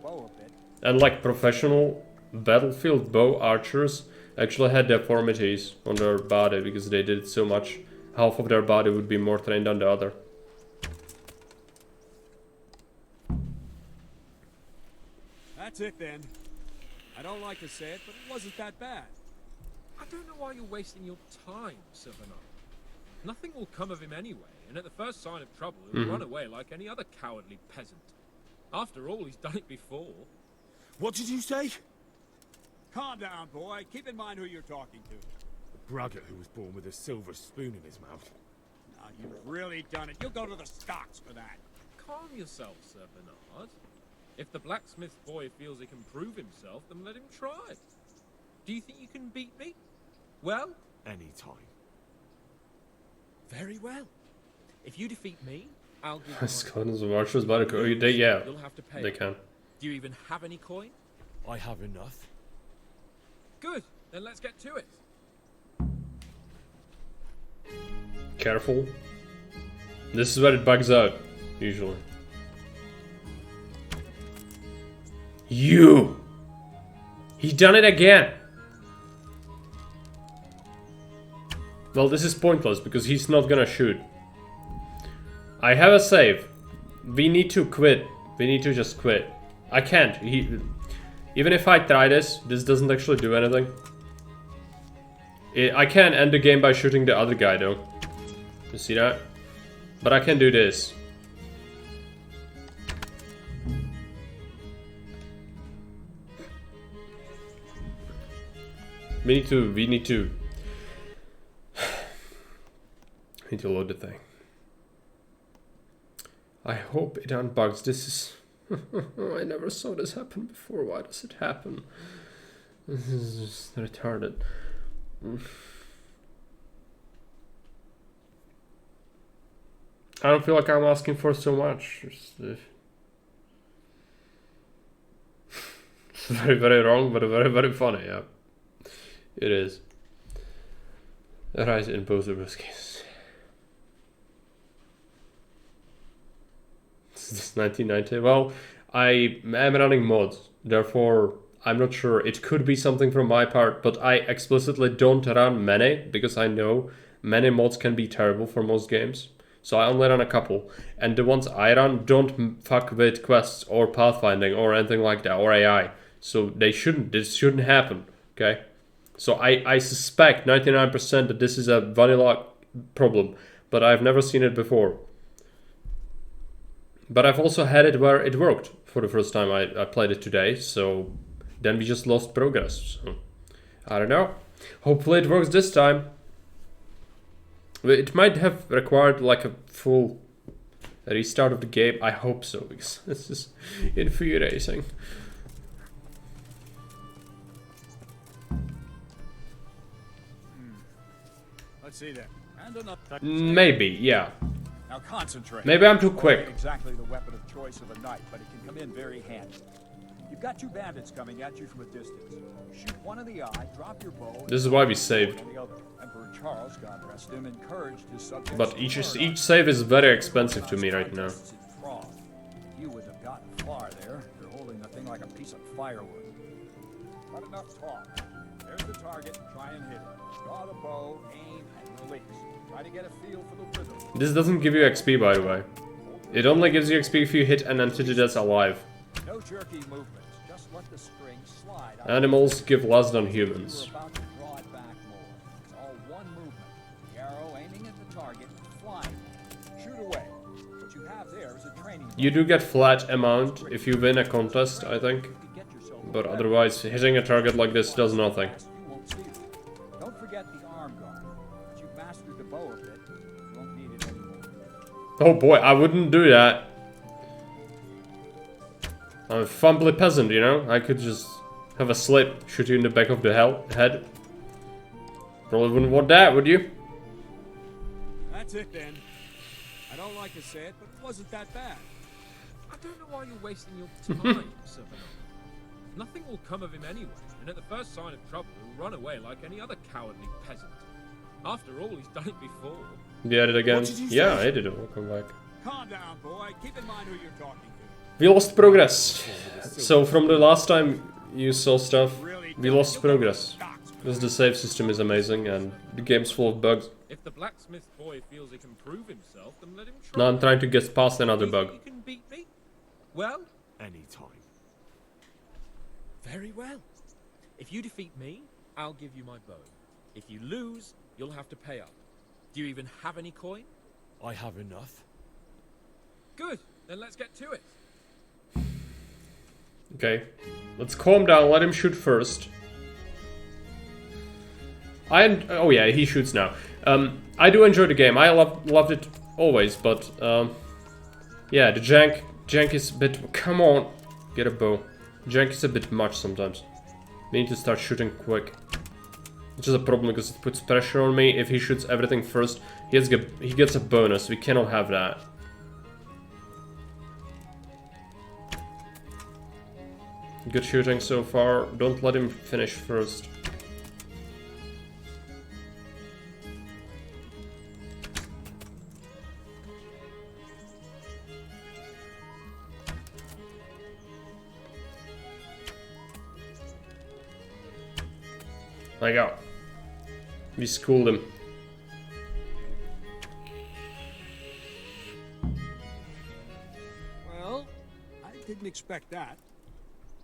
And like professional battlefield bow archers actually had deformities on their body because they did it so much. Half of their body would be more trained than the other. That's it then. I don't like to say it, but it wasn't that bad. I don't know why you're wasting your time, Sylvanas. Nothing will come of him anyway, and at the first sign of trouble, he'll run away like any other cowardly peasant. After all, he's done it before. What did you say? Calm down, boy. Keep in mind who you're talking to. The braggart who was born with a silver spoon in his mouth. Now, you've really done it. You'll go to the stocks for that. Calm yourself, Sir Bernard. If the blacksmith boy feels he can prove himself, then let him try. Do you think you can beat me? Well? Anytime. Very well. If you defeat me, I'll give you Skeletons of archers by the they, yeah, You'll have to pay. they can. Do you even have any coin? I have enough. Good. Then let's get to it. Careful. This is where it bugs out, usually. You! He done it again! Well, this is pointless because he's not gonna shoot. I have a save. We need to quit. We need to just quit. I can't. Even if I try this doesn't actually do anything. I can end the game by shooting the other guy though. You see that? But I can do this. We need to load the thing. I hope it unbugs. This is I never saw this happen before. Why does it happen? This is just retarded. I don't feel like I'm asking for so much. It's very, very wrong, but very, very funny, yeah. It is. Right in both of those cases. This is 1990. Well, I am running mods, therefore I'm not sure. It could be something from my part, but I explicitly don't run many because I know many mods can be terrible for most games. So I only run a couple, and the ones I run don't fuck with quests or pathfinding or anything like that, or AI. So this shouldn't happen, okay? So I suspect 99% that this is a vanilla problem, but I've never seen it before. But I've also had it where it worked for the first time I played it today, so then we just lost progress. So I don't know. Hopefully it works this time. It might have required like a full restart of the game. I hope so, because this is infuriating. Let's see that. And enough. Maybe, yeah. Now concentrate. Maybe I'm too quick. It ain't exactly the weapon of choice of a knight, but it can come in very handy. You've got two bandits coming at you from a distance. Shoot one in the eye, drop your bow. This is why we saved. Emperor Charles, God rest him, encouraged his subjects. But each save is very expensive to me right now. You would have gotten far there. You're holding the thing like a piece of firewood. Not enough talk. There's the target. Try and hit it. Draw the bow, aim, and release. Try to get a feel for the rhythm. This doesn't give you XP, by the way. It only gives you XP if you hit an entity that's alive. No jerky movements. Just let the string slide. Animals give less than humans. You're about to draw it back more. It's all one movement. The arrow aiming at the target, flying. Shoot away. What you have there is a training. You do get flat amount if you win a contest, I think. But otherwise, hitting a target like this does nothing. Don't forget the arm guard. Once you've mastered the bow a bit, you won't need it anymore. Oh boy, I wouldn't do that. I'm a fumbly peasant, you know? I could just have a slip, shoot you in the back of the head. Probably wouldn't want that, would you? That's it then. I don't like to say it, but it wasn't that bad. I don't know why you're wasting your time, Sylvanas. Nothing will come of him anyway, and at the first sign of trouble, he'll run away like any other cowardly peasant. After all, he's done it before. Yeah, I did again. What did you Yeah, say? I did it. Welcome back. Calm down, boy. Keep in mind who you're talking to. We lost progress. So from the last time you saw stuff, we lost progress. Because the save system is amazing and the game's full of bugs. If the blacksmith boy feels he can prove himself, then let him try. Now I'm trying to get past another bug. You can beat me? Well, anytime. Very well. If you defeat me, I'll give you my bow. If you lose, you'll have to pay up. Do you even have any coin? I have enough. Good. Then let's get to it. Okay. Let's calm down, let him shoot first. Oh yeah, he shoots now. I do enjoy the game. I loved it always, but yeah, the jank is a bit. Come on, get a bow. Jank is a bit much sometimes. We need to start shooting quick, which is a problem because it puts pressure on me. If he shoots everything first, he gets a bonus. We cannot have that. Good shooting so far. Don't let him finish first. There you go. We schooled him. Well, I didn't expect that.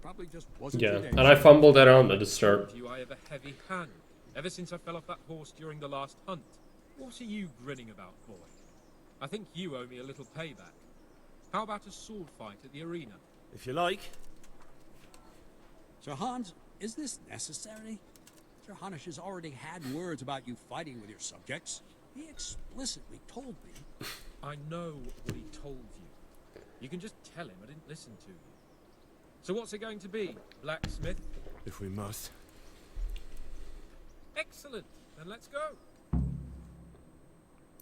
Probably just wasn't Yeah, your day. and I fumbled around at the start. You, I have a heavy hand. Ever since I fell off that horse during the last hunt. What are you grinning about, boy? I think you owe me a little payback. How about a sword fight at the arena? If you like. Sir Hans, is this necessary? Sir Hanush has already had words about you fighting with your subjects. He explicitly told me. I know what he told you. You can just tell him I didn't listen to you. So what's it going to be, blacksmith? If we must. Excellent. Then let's go.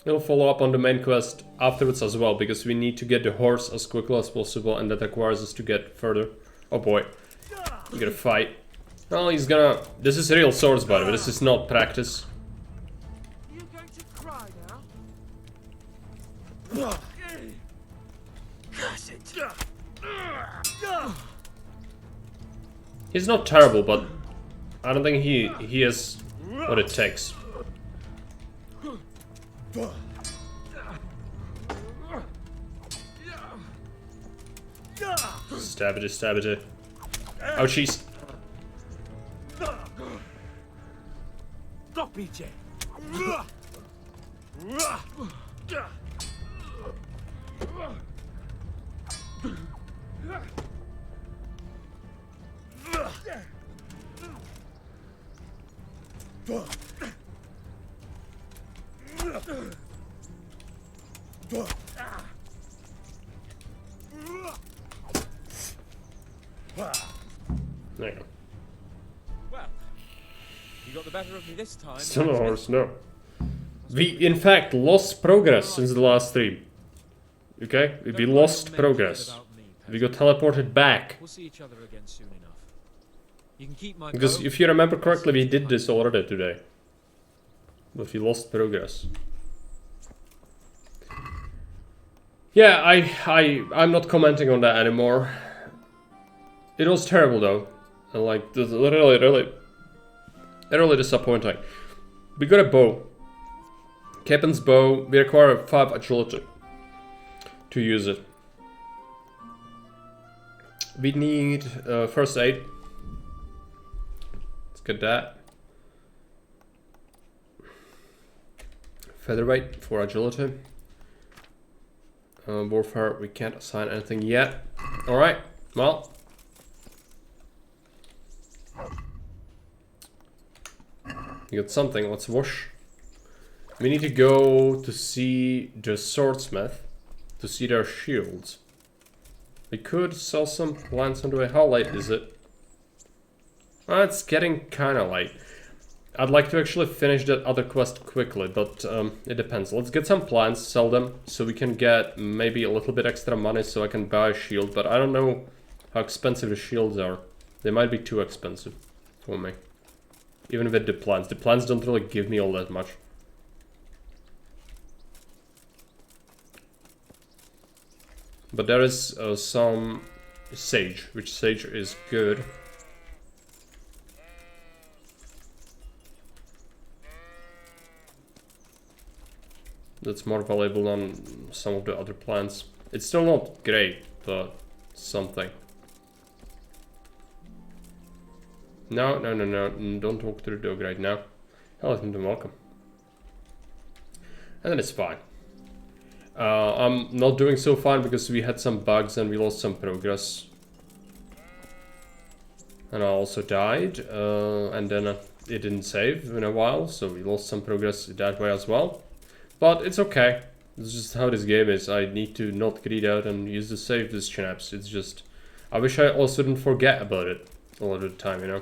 We'll follow up on the main quest afterwards as well, because we need to get the horse as quickly as possible, and that requires us to get further. Oh boy. We gotta fight. Oh, he's gonna... This is real swords, by the way. This is not practice. You going to cry now? Curse it. He's not terrible, but I don't think he has what it takes. Stab it, stab it. Ouchies. Stop it. There you go. Well, you got the better of me this time. Still a horse, no. We, in fact, lost progress since the last stream. Okay? We lost progress. We got teleported back. We'll see each other again soon enough. You can keep my Because if you remember correctly, we did this already today. But we lost progress. Yeah, I'm not commenting on that anymore. It was terrible though. And like, this is really disappointing. We got a bow. Captain's bow. We require 5 agility to use it. We need first aid. Let's get that. Featherweight for agility. Warfare, we can't assign anything yet. Alright, well. We got something, let's wash. We need to go to see the swordsmith, to see their shields. We could sell some plants on the way. How late is it? It's getting kinda late. I'd like to actually finish that other quest quickly, but it depends. Let's get some plants, sell them, so we can get maybe a little bit extra money so I can buy a shield, but I don't know how expensive the shields are. They might be too expensive for me. Even with the plants. The plants don't really give me all that much. But there is some sage, which sage is good. That's more valuable than some of the other plants. It's still not great, but something. No, no, no, no, don't walk to the dog right now. Hello, welcome. And then it's fine. I'm not doing so fine because we had some bugs and we lost some progress. And I also died, and then it didn't save in a while, so we lost some progress that way as well. But it's okay. It's just how this game is. I need to not greed out and use the save this schnapps. It's just... I wish I also didn't forget about it all of the time, you know?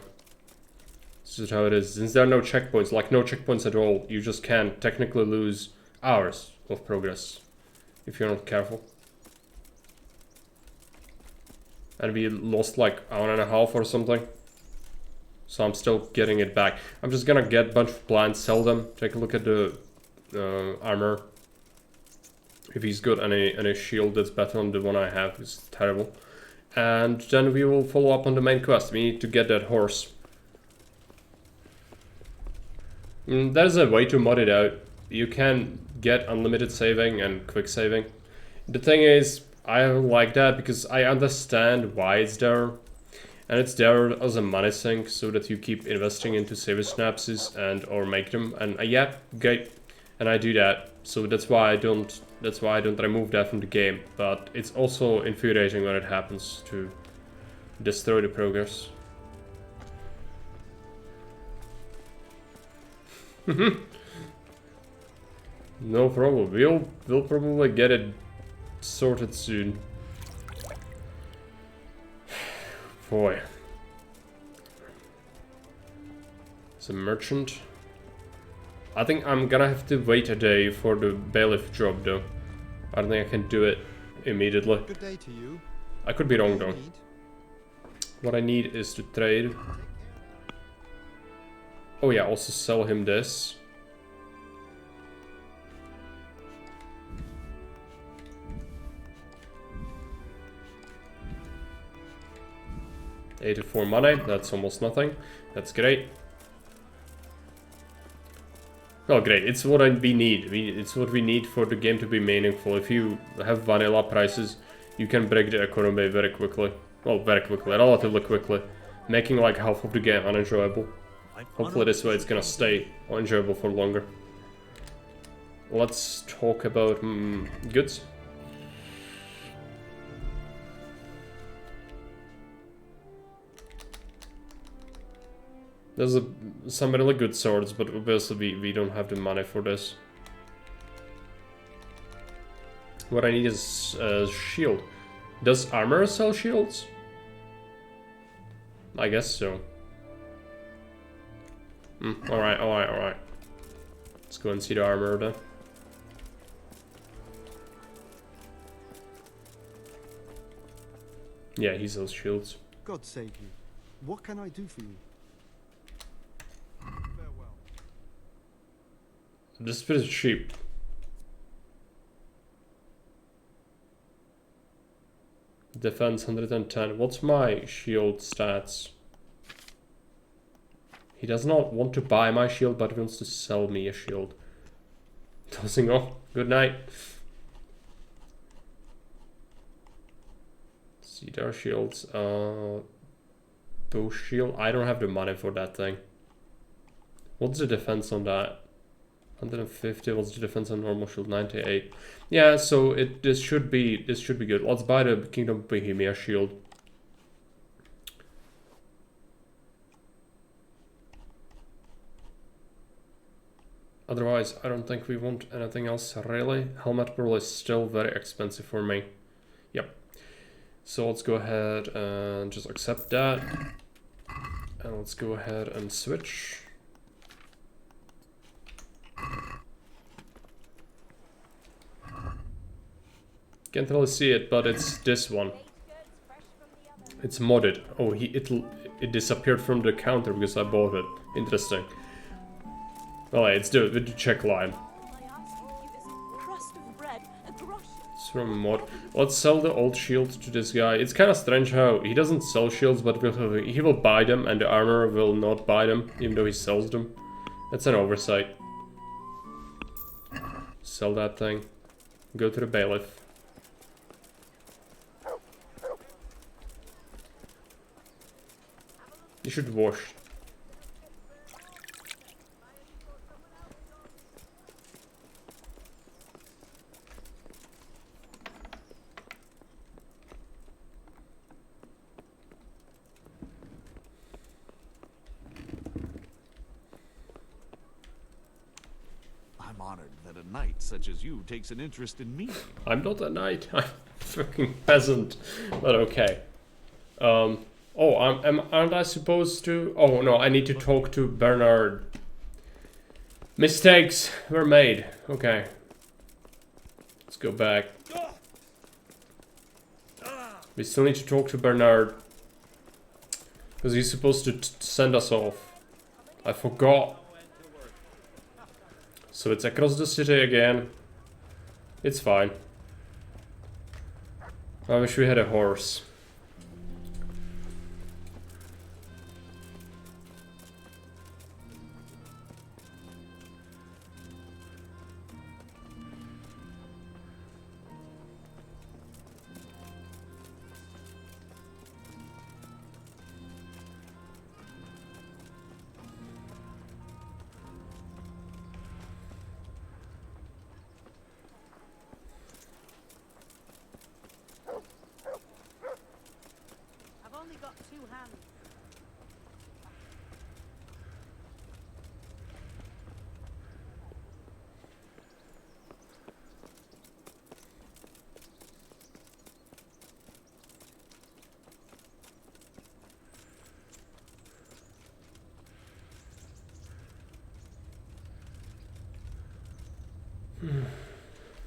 It's just how it is. Since there are no checkpoints, like no checkpoints at all, you just can technically lose hours of progress if you're not careful. And we lost like an hour and a half or something. So I'm still getting it back. I'm just gonna get a bunch of plants, sell them, take a look at the armor. If he's got any shield that's better than the one I have, is terrible. And then we will follow up on the main quest. We need to get that horse. There's a way to mod it out. You can get unlimited saving and quick saving. The thing is, I don't like that because I understand why it's there. And it's there as a money sink so that you keep investing into saver synapses and or make them. And yeah, great. And I do that. So that's why I don't remove that from the game. But it's also infuriating when it happens to destroy the progress. No problem. We'll probably get it sorted soon. Boy. It's a merchant. I think I'm gonna have to wait a day for the bailiff job though. I don't think I can do it immediately. Good day to you. I could be wrong though. What I need is to trade. Oh yeah, also sell him this. $84 money, that's almost nothing. That's great. Oh great, it's what we need. It's what we need for the game to be meaningful. If you have vanilla prices, you can break the economy very quickly. Well, very quickly, relatively quickly. Making like half of the game unenjoyable. Hopefully this way it's gonna stay enjoyable for longer. Let's talk about goods. There's some really good swords, but obviously we don't have the money for this. What I need is a shield. Does armor sell shields? I guess so. Alright. Let's go and see the armor then. Yeah, he sells shields. God save you. What can I do for you? This is pretty cheap. Defense 110. What's my shield stats? He does not want to buy my shield, but he wants to sell me a shield. Tossing off. Good night. Cedar shields. Bow shield. I don't have the money for that thing. What's the defense on that? 150. What's the defense on normal shield? 98. Yeah, so this should be good. Let's buy the Kingdom of Bohemia shield. Otherwise, I don't think we want anything else really. Helmet Pearl is still very expensive for me. Yep. So let's go ahead and just accept that. And let's go ahead and switch. Can't really see it, but it's this one. It's modded. Oh, it disappeared from the counter because I bought it. Interesting. Well, it's the check line. It's from a mod. Let's sell the old shield to this guy. It's kind of strange how he doesn't sell shields, but he will buy them, and the armor will not buy them, even though he sells them. That's an oversight. Sell that thing. Go to the bailiff. You should wash. I'm honored that a knight such as you takes an interest in me. I'm not a knight. I'm a fucking peasant. But okay. Oh, aren't I supposed to? Oh no, I need to talk to Bernard. Mistakes were made. Okay. Let's go back. We still need to talk to Bernard. Because he's supposed to send us off. I forgot. So it's across the city again. It's fine. I wish we had a horse.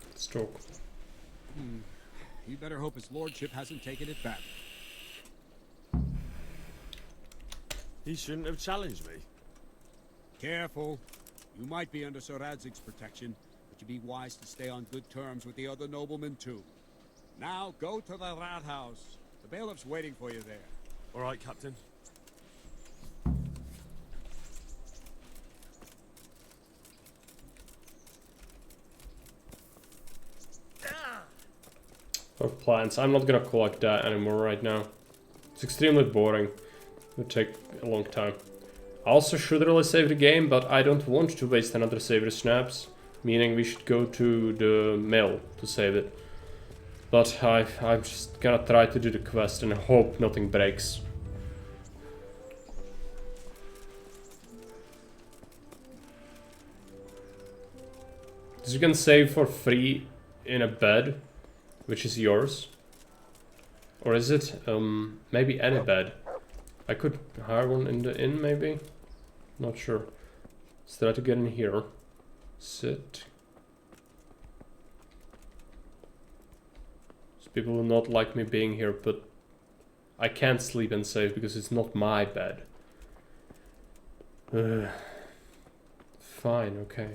Let's talk. You better hope his lordship hasn't taken it back. He shouldn't have challenged me. Careful. You might be under Sir Radzig's protection, but you'd be wise to stay on good terms with the other noblemen too. Now go to the rat house. The bailiff's waiting for you there. All right, Captain. Of plants. I'm not gonna collect that anymore right now. It's extremely boring. It would take a long time. I also should really save the game, but I don't want to waste another saver snaps. Meaning we should go to the mill to save it. But I'm just gonna try to do the quest and hope nothing breaks. So you can save for free in a bed, which is yours. Or is it maybe any bed? I could hire one in the inn maybe? Not sure. Let's try to get in here. Sit. So people will not like me being here, but I can't sleep and save because it's not my bed. Fine, okay.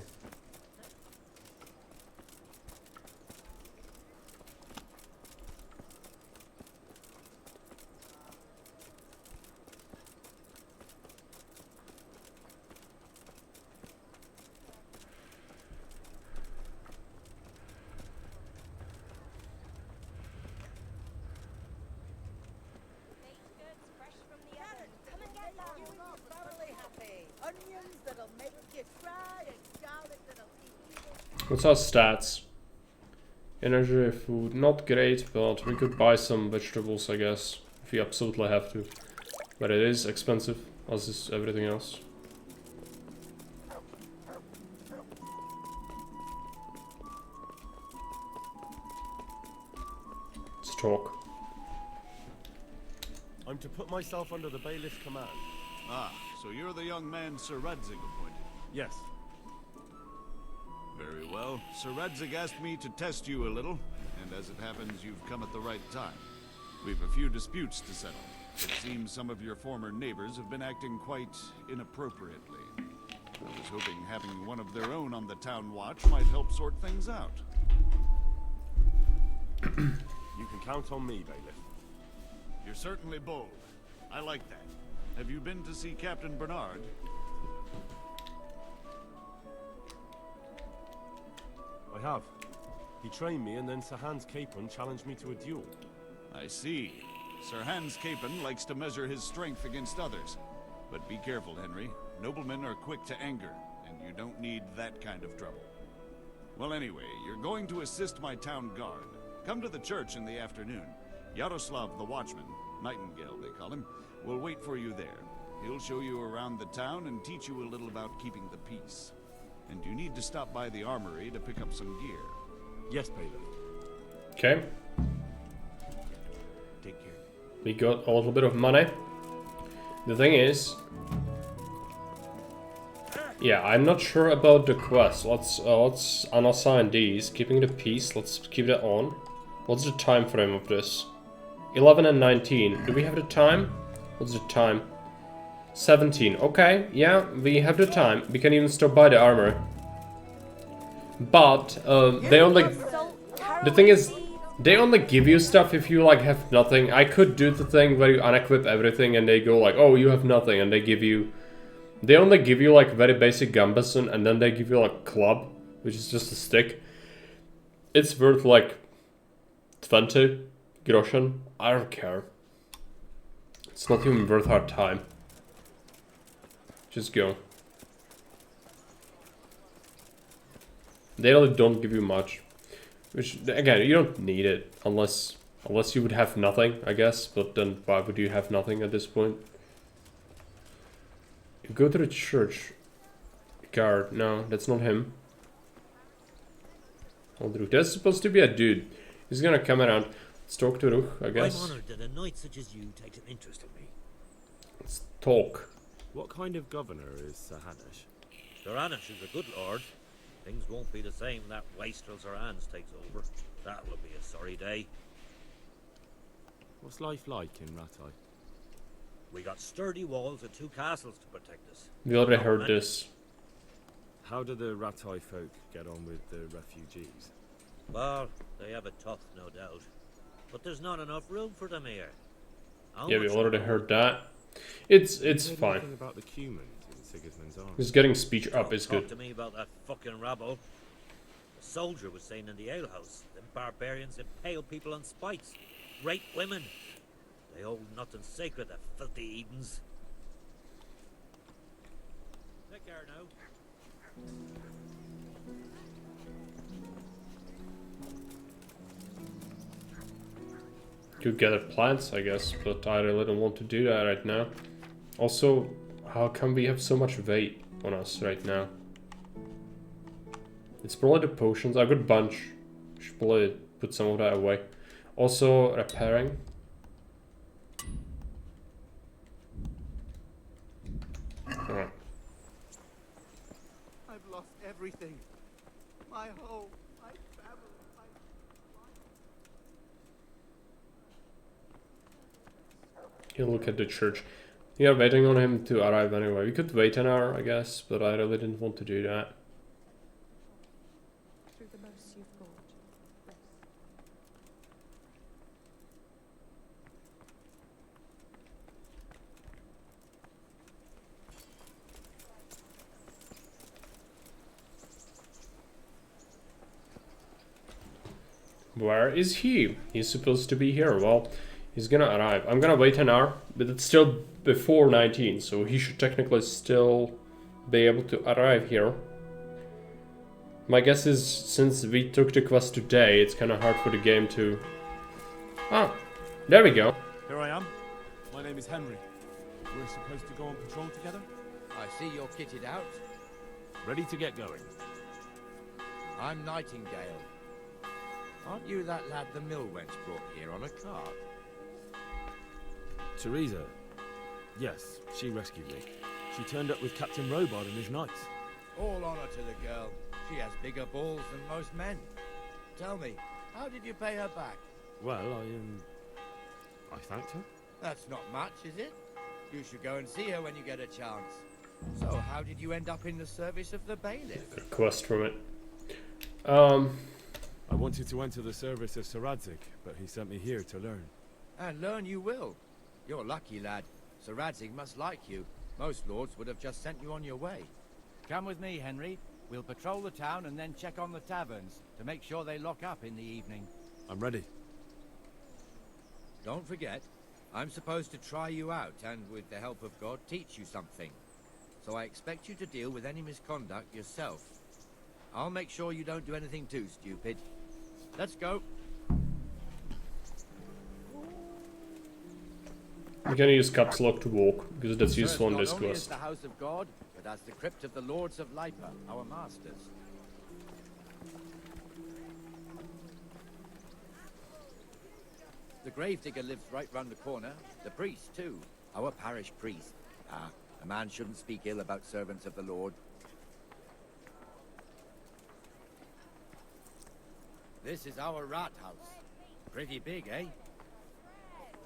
What's our stats? Energy, food, not great, but we could buy some vegetables, I guess, if we absolutely have to. But it is expensive, as is everything else. Let's talk. I'm to put myself under the bailiff's command. Ah, so you're the young man Sir Radzig appointed? Yes. Very well. Sir Radzig asked me to test you a little, and as it happens, you've come at the right time. We've a few disputes to settle. It seems some of your former neighbors have been acting quite inappropriately. I was hoping having one of their own on the town watch might help sort things out. You can count on me, Bailiff. You're certainly bold. I like that. Have you been to see Captain Bernard? I have. He trained me, and then Sir Hans Capon challenged me to a duel. I see. Sir Hans Capon likes to measure his strength against others. But be careful, Henry. Noblemen are quick to anger, and you don't need that kind of trouble. Well, anyway, you're going to assist my town guard. Come to the church in the afternoon. Yaroslav the Watchman, Nightingale they call him, will wait for you there. He'll show you around the town and teach you a little about keeping the peace. And you need to stop by the armory to pick up some gear. Yes, Bailiff. Okay. Take care. We got a little bit of money. The thing is, yeah, I'm not sure about the quest. Let's unassign these. Keeping the peace. Let's keep that on. What's the time frame of this? 11 and 19. Do we have the time? What's the time? 17. Okay, yeah, we have the time. We can even stop by the armor. But they only. The thing is, they only give you stuff if you like have nothing. I could do the thing where you unequip everything and they go like, oh, you have nothing, and they give you. They only give you like very basic gambeson, and then they give you like club, which is just a stick. It's worth like 20 groschen. I don't care. It's not even worth our time. Just go. They really don't give you much. Which, again, you don't need it. Unless you would have nothing, I guess. But then why would you have nothing at this point? You go to the church. Guard. No, that's not him. That's supposed to be a dude. He's gonna come around. Let's talk to Ruch, I guess. I'm honored that a knight such as you takes an interest in me. Let's talk. What kind of governor is Sir Hanush? Sir Hanush is a good lord. Things won't be the same when that wastrel Sir Hans takes over. That will be a sorry day. What's life like in Rattay? We got sturdy walls and 2 castles to protect us. We already heard this. How do the Rattay folk get on with the refugees? Well, they have it tough, no doubt. But there's not enough room for them here. Yeah, we already heard that. It's fine. About the Cumans in Sigismund's army. Just getting speech up is Talk good. to me about that fucking rabble. A soldier was saying in the alehouse, them barbarians impale people on spikes, rape women. They hold nothing sacred, the filthy Edens. Take care now. Could gather plants, I guess, but I really don't want to do that right now. Also, how come we have so much weight on us right now? It's probably the potions. I've got a bunch. Should probably put some of that away. Also, repairing. Alright. I've lost everything. My home, my family, You look at the church. We are waiting on him to arrive anyway. We could wait an hour, I guess, but I really didn't want to do that. Through the mercy of God. Where is he? He's supposed to be here. Well, he's gonna arrive. I'm gonna wait an hour, but it's still before 19, so he should technically still be able to arrive here. My guess is, since we took the quest today, it's kind of hard for the game to... Ah, there we go. Here I am. My name is Henry. We're supposed to go on patrol together? I see you're kitted out. Ready to get going. I'm Nightingale. Aren't you that lad the mill wench brought here on a cart? Teresa. Yes, she rescued me. She turned up with Captain Robard and his knights. All honor to the girl. She has bigger balls than most men. Tell me, how did you pay her back? Well, I thanked her. That's not much, is it? You should go and see her when you get a chance. So, how did you end up in the service of the bailiff? Got a quest from it. I wanted to enter the service of Sir Radzig, but he sent me here to learn. And learn you will. You're lucky, lad. Sir Radzig must like you. Most lords would have just sent you on your way. Come with me, Henry. We'll patrol the town and then check on the taverns to make sure they lock up in the evening. I'm ready. Don't forget, I'm supposed to try you out and, with the help of God, teach you something. So I expect you to deal with any misconduct yourself. I'll make sure you don't do anything too stupid. Let's go. I'm gonna use caps lock to walk, because that's useful on Not this only as quest. the house of God, but as the crypt of the Lords of Lipa, our masters. The gravedigger lives right round the corner. The priest, too. Our parish priest. Ah, a man shouldn't speak ill about servants of the Lord. This is our rat house. Pretty big, eh?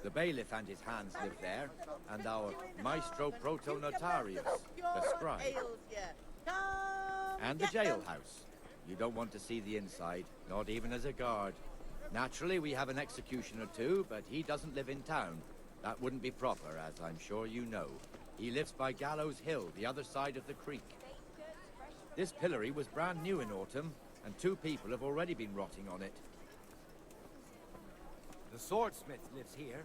The bailiff and his hands live there, and our maestro proto-notarius, the scribe. And the jailhouse. You don't want to see the inside, not even as a guard. Naturally, we have an executioner too, but he doesn't live in town. That wouldn't be proper, as I'm sure you know. He lives by Gallows Hill, the other side of the creek. This pillory was brand new in autumn, and 2 people have already been rotting on it. The swordsmith lives here.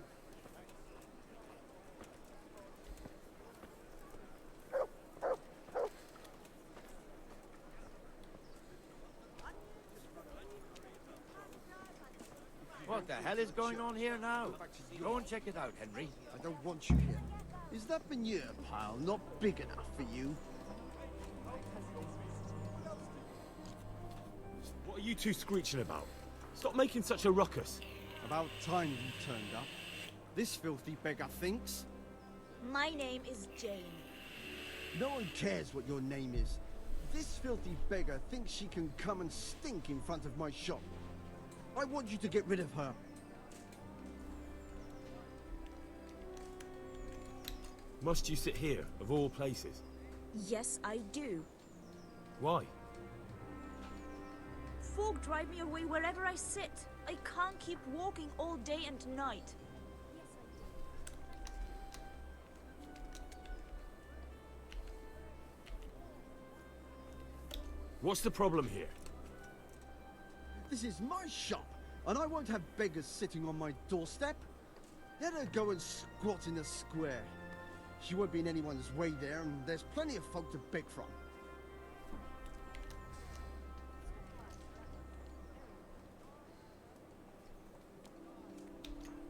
What the hell is going on here now? Go and check it out, Henry. I don't want you here. Is that veneer pile not big enough for you? What are you two screeching about? Stop making such a ruckus. About time you turned up. This filthy beggar thinks. My name is Jane. No one cares what your name is. This filthy beggar thinks she can come and stink in front of my shop. I want you to get rid of her. Must you sit here, of all places? Yes, I do. Why? Folk drive me away wherever I sit. I can't keep walking all day and night. What's the problem here? This is my shop, and I won't have beggars sitting on my doorstep. Let her go and squat in the square. She won't be in anyone's way there, and there's plenty of folk to beg from.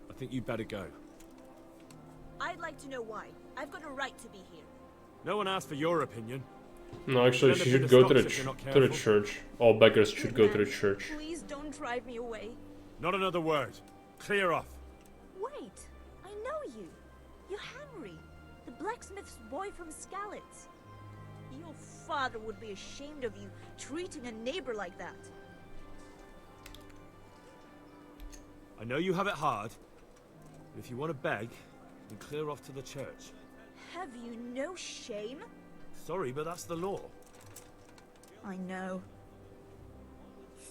I think you'd better go. I'd like to know why. I've got a right to be here. No one asked for your opinion. No, actually, she should go to the church. All beggars should go to the church. Please don't drive me away. Not another word. Clear off. Wait, I know you. You're Henry, the blacksmith's boy from Skalitz. Your father would be ashamed of you treating a neighbor like that. I know you have it hard, but if you want to beg, then clear off to the church. Have you no shame? Sorry, but that's the law. I know.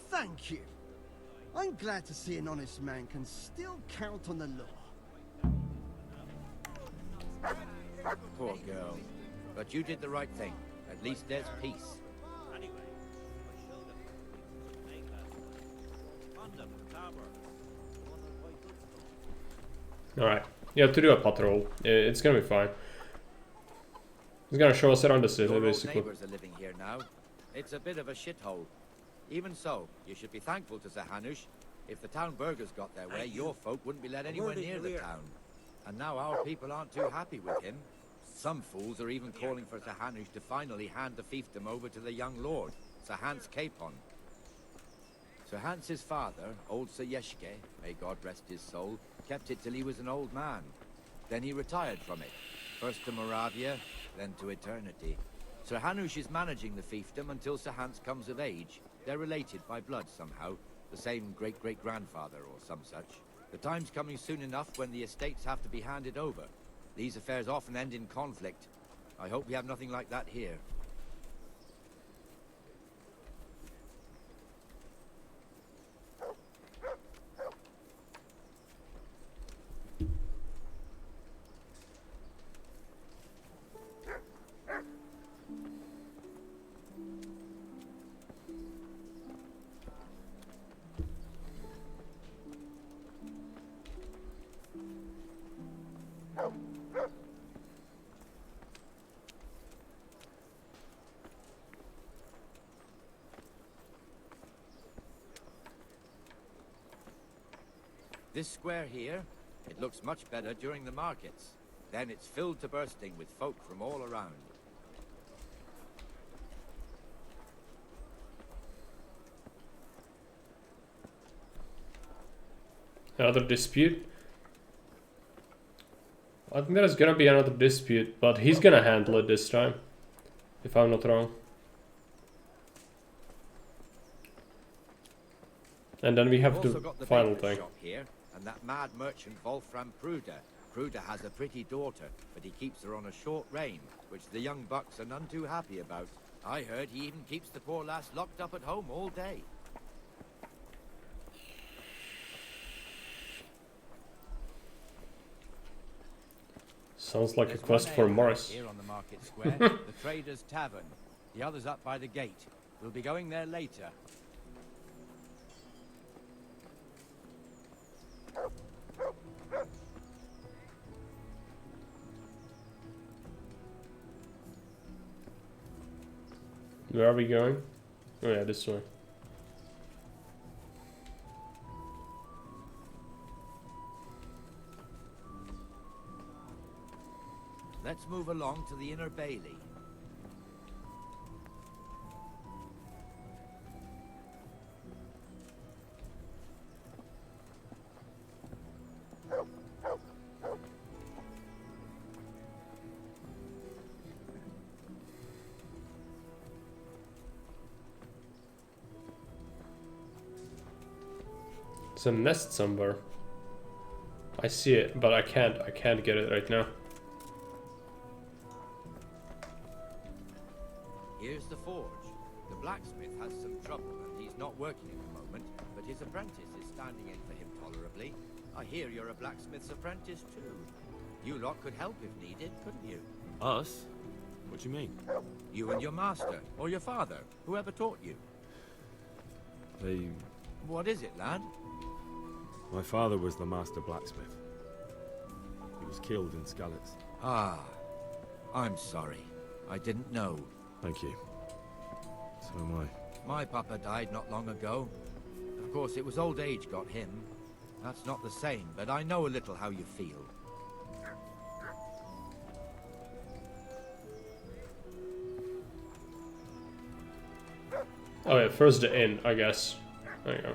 Thank you. I'm glad to see an honest man can still count on the law. Poor girl. But you did the right thing. At least there's peace. Alright, you have to do a patrol. It's gonna be fine. He's gonna show us around the city, Your basically. old neighbors are living here now. It's a bit of a shithole. Even so, you should be thankful to Sir Hanush. If the town burghers got their way, your folk wouldn't be let anywhere near the town. And now our people aren't too happy with him. Some fools are even calling for Sir Hanush to finally hand the fiefdom over to the young lord, Sir Hans Capon. Sir Hans's father, old Sir Yeshke, may God rest his soul, kept it till he was an old man. Then he retired from it, first to Moravia, then to eternity. Sir Hanush is managing the fiefdom until Sir Hans comes of age. They're related by blood somehow, the same great-great-grandfather or some such. The time's coming soon enough when the estates have to be handed over. These affairs often end in conflict. I hope we have nothing like that here. This square here, it looks much better during the markets. Then it's filled to bursting with folk from all around. Another dispute? I think there's gonna be another dispute, but he's gonna handle it this time. If I'm not wrong. And then we have the final thing. Shop here, and that mad merchant Wolfram Pruder. Pruder has a pretty daughter, but he keeps her on a short rein, which the young bucks are none too happy about. I heard he even keeps the poor lass locked up at home all day. Sounds like a quest for Morris. Here on the market square, the Trader's Tavern. The other's up by the gate. We'll be going there later. Where are we going? Oh yeah, this way. Let's move along to the Inner Bailey. It's a nest somewhere. I see it, but I can't get it right now. Here's the forge. The blacksmith has some trouble and he's not working at the moment, but his apprentice is standing in for him tolerably. I hear you're a blacksmith's apprentice too. You lot could help if needed, couldn't you? Us? What do you mean? You and your master, or your father, whoever taught you. They... What is it, lad? My father was the master blacksmith. He was killed in Skalitz. Ah, I'm sorry. I didn't know. Thank you. So am I. My papa died not long ago. Of course, it was old age got him. That's not the same, but I know a little how you feel. Oh yeah, first the inn, I guess. There you go.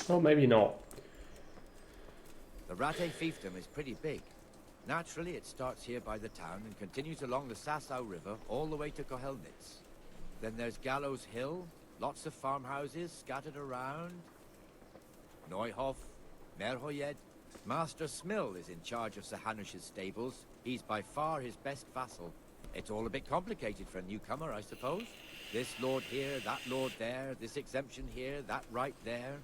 Oh, maybe not. The Rate fiefdom is pretty big. Naturally, it starts here by the town and continues along the Sasau River all the way to Kohelnitz. Then there's Gallows Hill, lots of farmhouses scattered around. Neuhof, Merhoyed. Master Smill is in charge of Sir Hanush's stables. He's by far his best vassal. It's all a bit complicated for a newcomer, I suppose. This lord here, that lord there, this exemption here, that right there.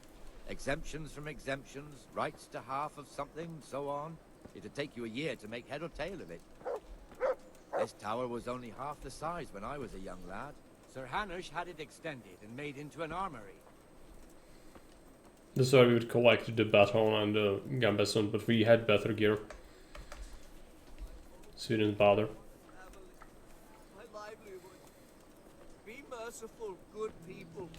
Exemptions from exemptions, rights to half of something, so on. It'd take you a year to make head or tail of it. This tower was only half the size when I was a young lad. Sir Hanush had it extended and made into an armory. This is why we would collect the baton and the gambeson, but we had better gear. So we didn't bother. My livelihood. Be merciful, good people.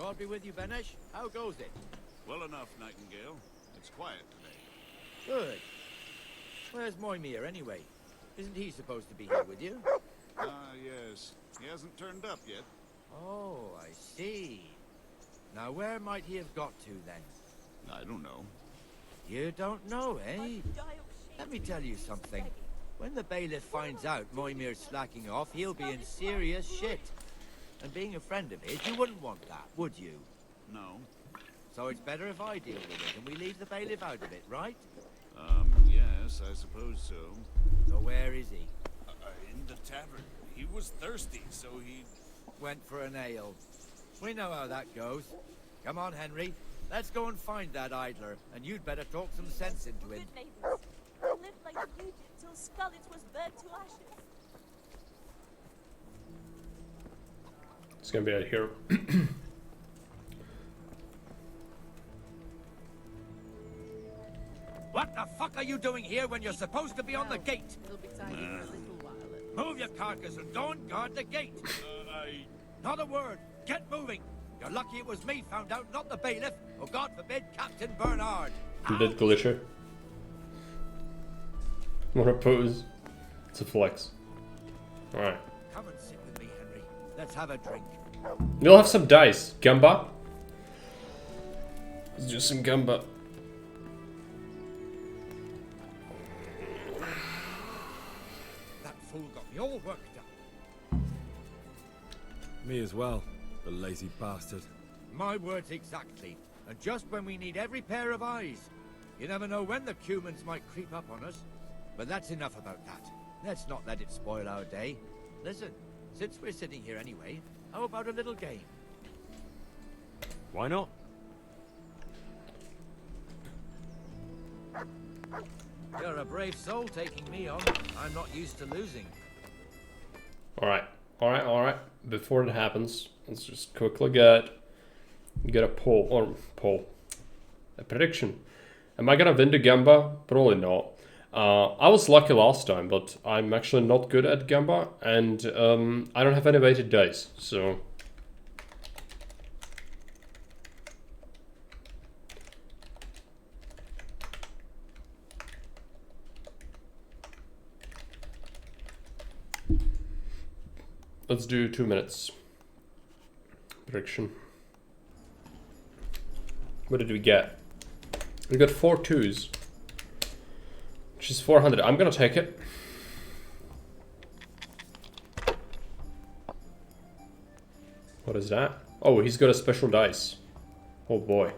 God be with you, Benesh. How goes it? Well enough, Nightingale. It's quiet today. Good. Where's Moimir, anyway? Isn't he supposed to be here with you? Ah, yes. He hasn't turned up yet. Oh, I see. Now, where might he have got to, then? I don't know. You don't know, eh? Let me tell you something. When the bailiff finds out Moimir's slacking off, he'll be in serious shit. And being a friend of his, you wouldn't want that, would you? No. So it's better if I deal with it, and we leave the bailiff out of it, right? Yes, I suppose so. So where is he? In the tavern. He was thirsty, so he... Went for an ale. We know how that goes. Come on, Henry. Let's go and find that idler, and you'd better talk some sense into him. Good neighbors. We lived like you did till Scarlet was burnt to ashes. It's gonna be out here. What the fuck are you doing here when you're supposed to be on the gate? Move your carcass and go and guard the gate. Not a word. Get moving. You're lucky it was me found out, not the bailiff, or God forbid, Captain Bernard. Dead glitcher. What a pose. It's a flex. Alright. Come and sit with me, Henry. Let's have a drink. We'll have some dice. Gamba. Let's do some gamba. That fool got me all worked up. Me as well, the lazy bastard. My words exactly. And just when we need every pair of eyes. You never know when the Cumans might creep up on us. But that's enough about that. Let's not let it spoil our day. Listen, since we're sitting here anyway, how about a little game? Why not? You're a brave soul taking me on. I'm not used to losing. Alright. Alright. Before it happens, let's just quickly get a poll. A prediction. Am I gonna win the Gamba? Probably not. I was lucky last time, but I'm actually not good at Gamba, and I don't have any weighted dice, so... Let's do 2 minutes. Prediction. What did we get? We got 4 2s. Which is 400. I'm gonna take it. What is that? Oh, he's got a special dice. Oh boy.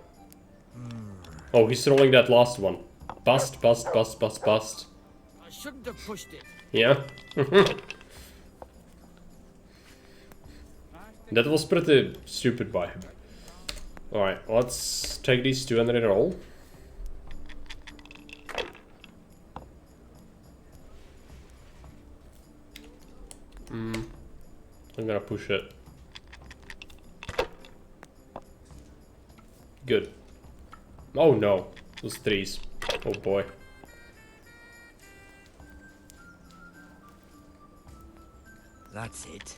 Oh, he's rolling that last one. Bust. I shouldn't have pushed it. Yeah. That was pretty stupid by him. Alright, let's take these 2 and then roll. I'm gonna push it. Good. Oh no, those 3s. Oh boy. That's it.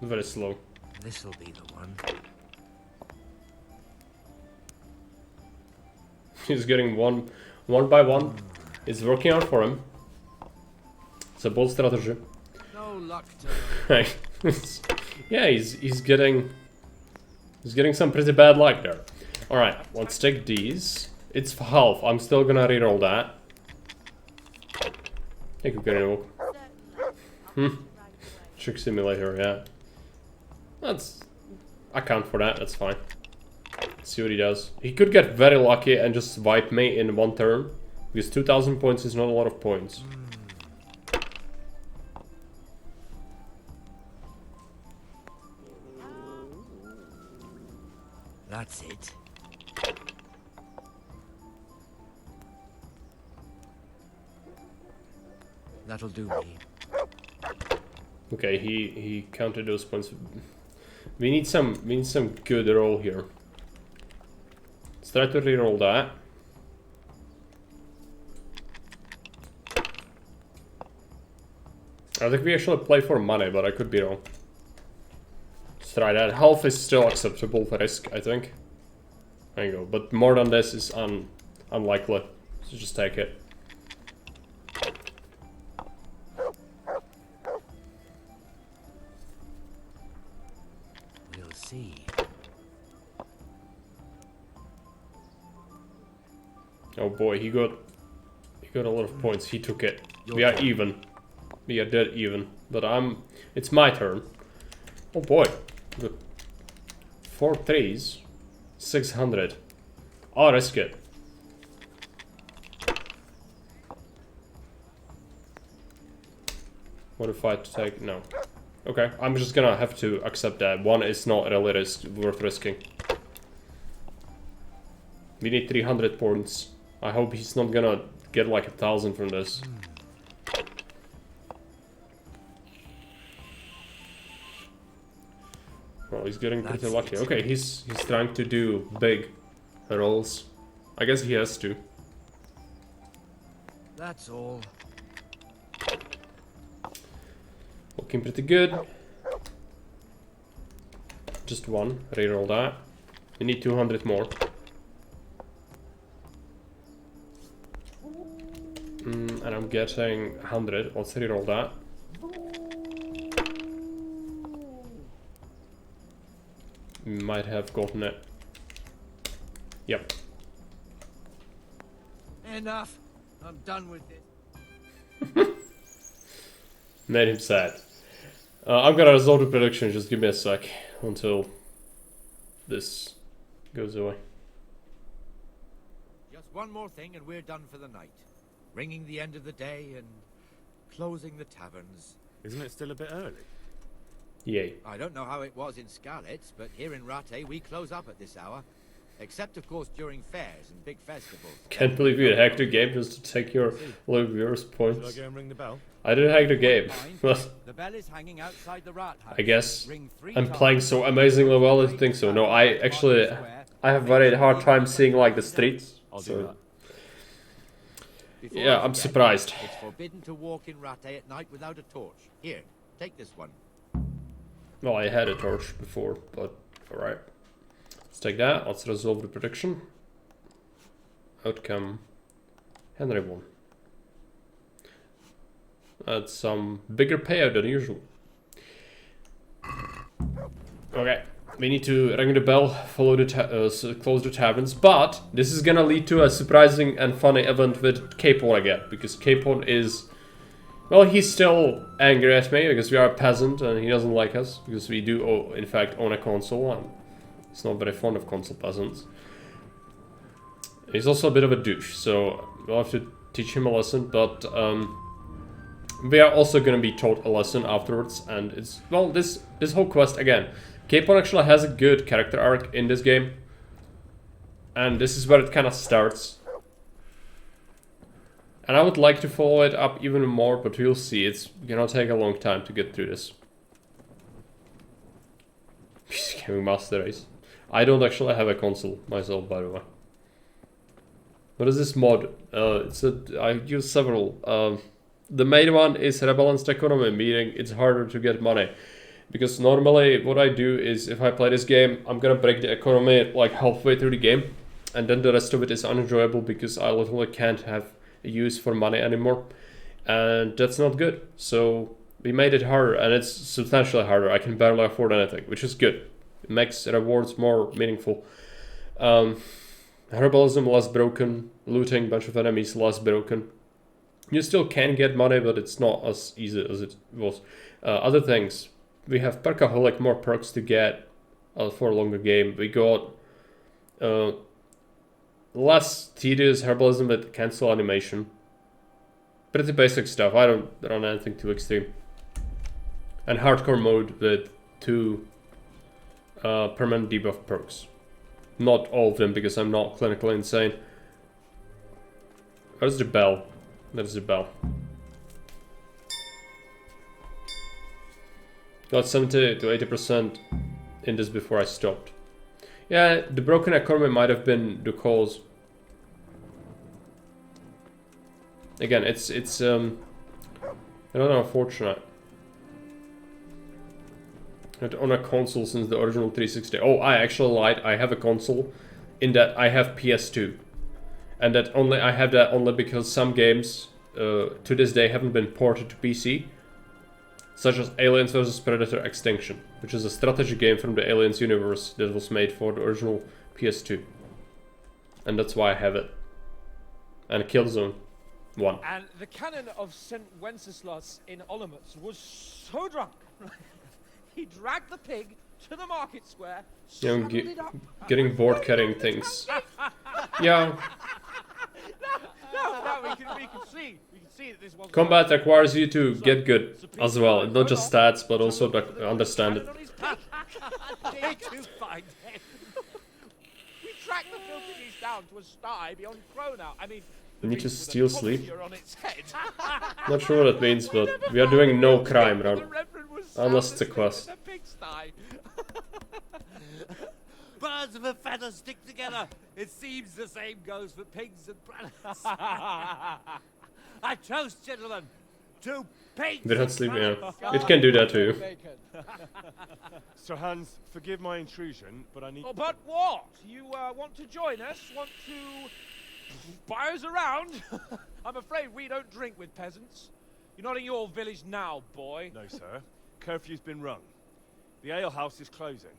Very slow. This'll be the one. He's getting one by one. It's working out for him. It's a bold strategy. No luck to Right. Yeah, he's getting some pretty bad luck there. Alright, let's take these. It's for half. I'm still gonna reroll that. Thank you, Gary. Trick simulator, yeah. That's... I count for that, that's fine. Let's see what he does. He could get very lucky and just wipe me in 1 turn. Because 2000 points is not a lot of points. That's it. That'll do me. Okay, he counted those points. We need some good roll here. It's try to reroll that. I think we actually play for money, but I could be wrong. Let's try that. Half is still acceptable for risk, I think. There you go. But more than this is unlikely. So just take it. We'll see. Oh boy, he got a lot of points. He took it. We are even. We are dead even. But it's my turn. Oh boy. Got 4 threes. 600. I'll risk it. What if I take... No. Okay, I'm just gonna have to accept that. 1 is not really worth risking. We need 300 points. I hope he's not gonna get like 1,000 from this. Well, he's getting pretty lucky. Okay, he's trying to do big rolls. I guess he has to. That's all. Looking pretty good. Just 1. Reroll that. We need 200 more. And I'm getting 100. Let's reroll that. Might have gotten it. Yep. Enough. I'm done with this. Made him sad. I'm gonna resolve the prediction. Just give me a sec until this goes away. Just one more thing and we're done for the night. Ringing the end of the day and closing the taverns. Isn't it still a bit early? Yay. I don't know how it was in Skalitz, but here in Rattay we close up at this hour. Except, of course, during fairs and big festivals. Can't believe you hacked the game just to take your low viewers points. Should I go and ring the bell? I didn't hack the game. The bell is hanging outside the rat house. I guess I'm playing so amazingly well. I think so. No, I have very hard time seeing like the streets. So. Yeah, I'm surprised. It's forbidden to walk in Rattay at night without a torch. Here, take this one. Well, I had a torch before, but alright. Let's take that. Let's resolve the prediction. Outcome. Henry won. That's some bigger payout than usual. Okay. We need to ring the bell, follow the close the taverns, but this is gonna lead to a surprising and funny event with Capon again, because Capon is... Well, he's still angry at me because we are a peasant and he doesn't like us, because we do, in fact, own a console and he's not very fond of console peasants. He's also a bit of a douche, so we'll have to teach him a lesson, but we are also going to be taught a lesson afterwards, and it's, well, this whole quest, again, Capon actually has a good character arc in this game, and this is where it kind of starts. And I would like to follow it up even more, but we'll see. It's gonna take a long time to get through this. Gaming Master Race. I don't actually have a console myself, by the way. What is this mod? I use several. The main one is Rebalanced Economy, meaning it's harder to get money. Because normally what I do is, if I play this game, I'm gonna break the economy like halfway through the game. And then the rest of it is unenjoyable because I literally can't have use for money anymore, and that's not good. So we made it harder, and it's substantially harder. I can barely afford anything, which is good. It makes rewards more meaningful. Herbalism less broken, looting bunch of enemies less broken. You still can get money, but it's not as easy as it was. Other things, we have Perkaholic, more perks to get for a longer game. We got less tedious herbalism with cancel animation. Pretty basic stuff. I don't run anything too extreme. And hardcore mode with 2 permanent debuff perks. Not all of them, because I'm not clinically insane. Where's the bell? There's the bell. Got 70 to 80% in this before I stopped. Yeah, the broken economy might have been the cause. Again, it's rather unfortunate. Not on a console since the original 360. Oh, I actually lied. I have a console, in that I have PS2, and that only I have that only because some games to this day haven't been ported to PC, such as Aliens vs Predator Extinction, which is a strategy game from the Aliens universe that was made for the original PS2, and that's why I have it. And Killzone 1. And the canon of St. Wenceslas in Olomouc was so drunk, he dragged the pig to the market square, Yeah, I'm saddled it up. getting bored carrying things. Yeah. No, we can see that this wasn't. Combat requires you to get good as well, not just stats, but also to understand it. Take too fine, then. We tracked the filthy beast down to a sty beyond Cronau. I mean, You need to steal sleep. on its head. Not sure what that means, but we are doing no crime, right? Unless it's a quest. Birds of a feather stick together. It seems the same goes for pigs and planets. I toast, gentlemen, to pigs. We don't sleep, yeah. It can do that too. Sir Hans, forgive my intrusion, but I need... Oh, but what? You want to join us? Want to buy us around? I'm afraid we don't drink with peasants. You're not in your village now, boy. No, sir. Curfew's been rung. The alehouse is closing.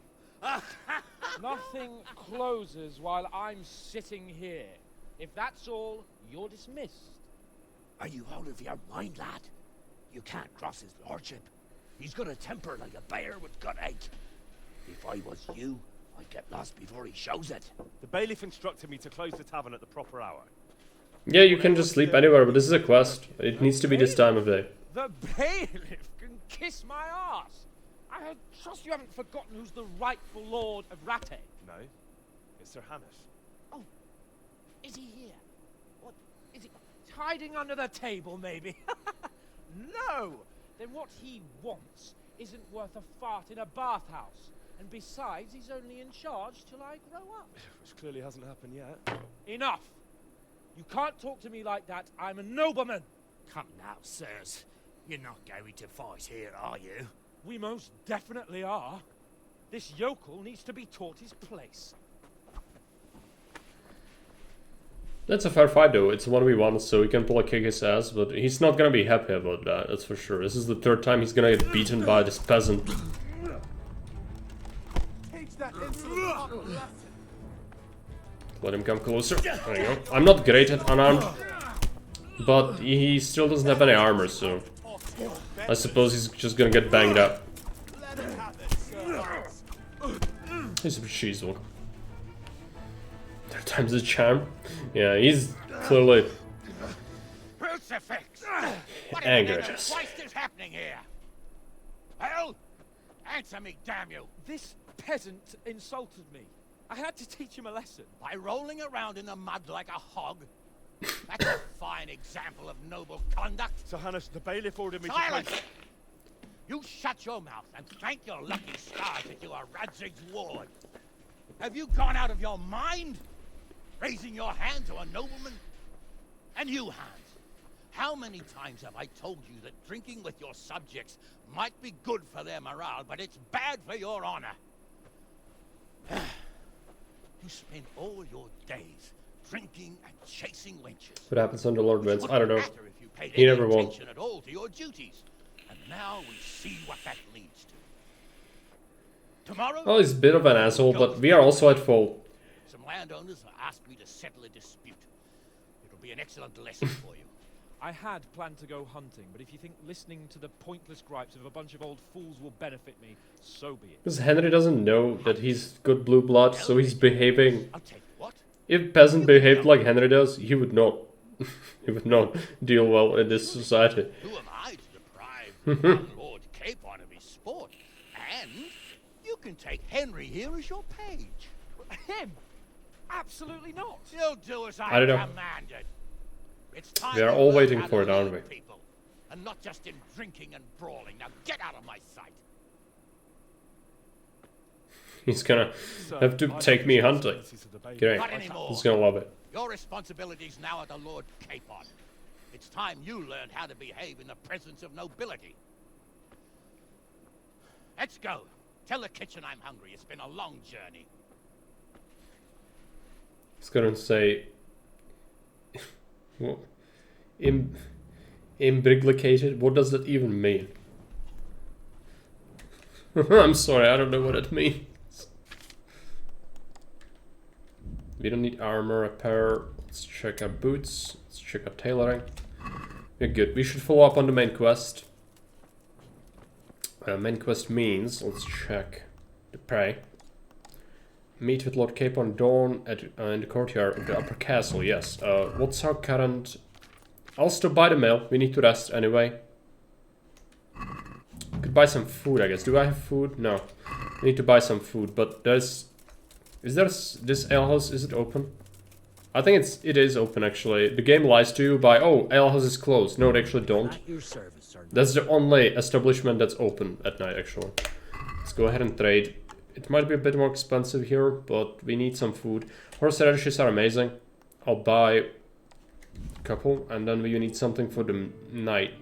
Nothing closes while I'm sitting here. If that's all, you're dismissed. Are you out of your mind, lad? You can't cross his lordship. He's got a temper like a bear with gut-ache. If I was you, I'd get lost before he shows it. The bailiff instructed me to close the tavern at the proper hour. Yeah, you can just sleep anywhere, but this is a quest. It needs to be this time of day. The bailiff can kiss my ass. I trust you haven't forgotten who's the rightful lord of Rattay. No, it's Sir Hannes. Oh, is he here? What, is he hiding under the table, maybe? No! Then what he wants isn't worth a fart in a bathhouse. And besides, he's only in charge till I grow up. Which clearly hasn't happened yet. Enough! You can't talk to me like that. I'm a nobleman. Come now, sirs. You're not going to fight here, are you? We most definitely are. This yokel needs to be taught his place. That's a fair fight though, it's 1v1, so he can probably kick his ass, but he's not gonna be happy about that, that's for sure. This is the third time he's gonna get beaten by this peasant. Let him come closer. There you go. I'm not great at unarmed, but he still doesn't have any armor, so I suppose he's just gonna get banged up. He's a cheesewalk. Third time's a charm. Yeah, he's clearly Crucifix! angry at us. What is happening here? Well, answer me, damn you! This peasant insulted me. I had to teach him a lesson. By rolling around in the mud like a hog? That's a fine example of noble conduct. Sir Hannes, the bailiff ordered me Silence! to... You shut your mouth and thank your lucky stars that you are Radzig's ward. Have you gone out of your mind? Raising your hand to a nobleman? And you, Hans, how many times have I told you that drinking with your subjects might be good for their morale, but it's bad for your honor? You spend all your days drinking and chasing wenches. What happens under Lord wins? I don't know. Matter if you paid He any never won. attention at all to your duties. And now we see what that leads to. Tomorrow? Well, he's a bit of an asshole, but we are also at fault. Some landowners have asked me to settle a dispute. It'll be an excellent lesson for you. I had planned to go hunting, but if you think listening to the pointless gripes of a bunch of old fools will benefit me, so be it. Because Henry doesn't know that he's good blue blood, so he's behaving. I'll tell you what. If peasant behaved like Henry does, he would not. He would not deal well in this society. Who am I to deprive one Lord Capon of his sport? And you can take Henry here as your page. Him? Absolutely not. You'll do as I don't know. commanded. It's time We are you all learned waiting how for to it, aren't lead we? people, and not just in drinking and brawling. Now get out of my sight. He's gonna have to take me hunting. Great. Not anymore. He's gonna love it. Your responsibilities now are the Lord Capon. It's time you learned how to behave in the presence of nobility. Let's go. Tell the kitchen I'm hungry. It's been a long journey. He's gonna say... Well, imbriglicated? What does that even mean? I'm sorry, I don't know what it means. We don't need armor repair. Let's check our boots. Let's check our tailoring. We're good. We should follow up on the main quest. Main quest means, let's check the prey. Meet with Lord Capon Dawn at in the courtyard of the upper castle. Yes. What's our current... I'll stop by the mill. We need to rest anyway. Could buy some food, I guess. Do I have food? No. We need to buy some food, but there's... Is there this alehouse? Is it open? I think it is open actually. The game lies to you by, oh, alehouse is closed. No, they actually don't. That's the only establishment that's open at night actually. Let's go ahead and trade. It might be a bit more expensive here, but we need some food. Horseradishes are amazing. I'll buy a couple, and then we need something for the night.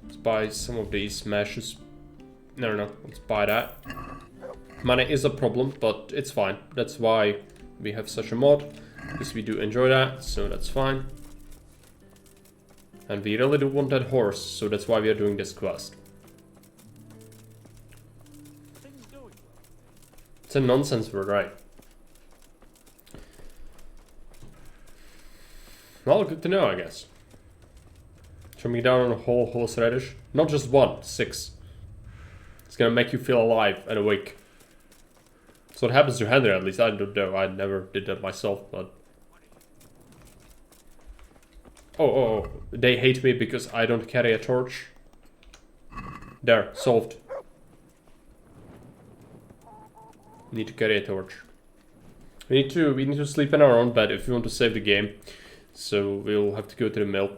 Let's buy some of these mashes. No, let's buy that. Money is a problem, but it's fine. That's why we have such a mod, because we do enjoy that, so that's fine. And we really do want that horse, so that's why we are doing this quest. It's a nonsense word, right? Well, good to know, I guess. Should me down on a whole horseradish? Not just one, 6. It's gonna make you feel alive and awake. So what happens to Henry, at least. I don't know. I never did that myself, but... Oh. They hate me because I don't carry a torch. There, solved. Need to carry a torch. We need to sleep in our own bed if we want to save the game. So we'll have to go to the mill.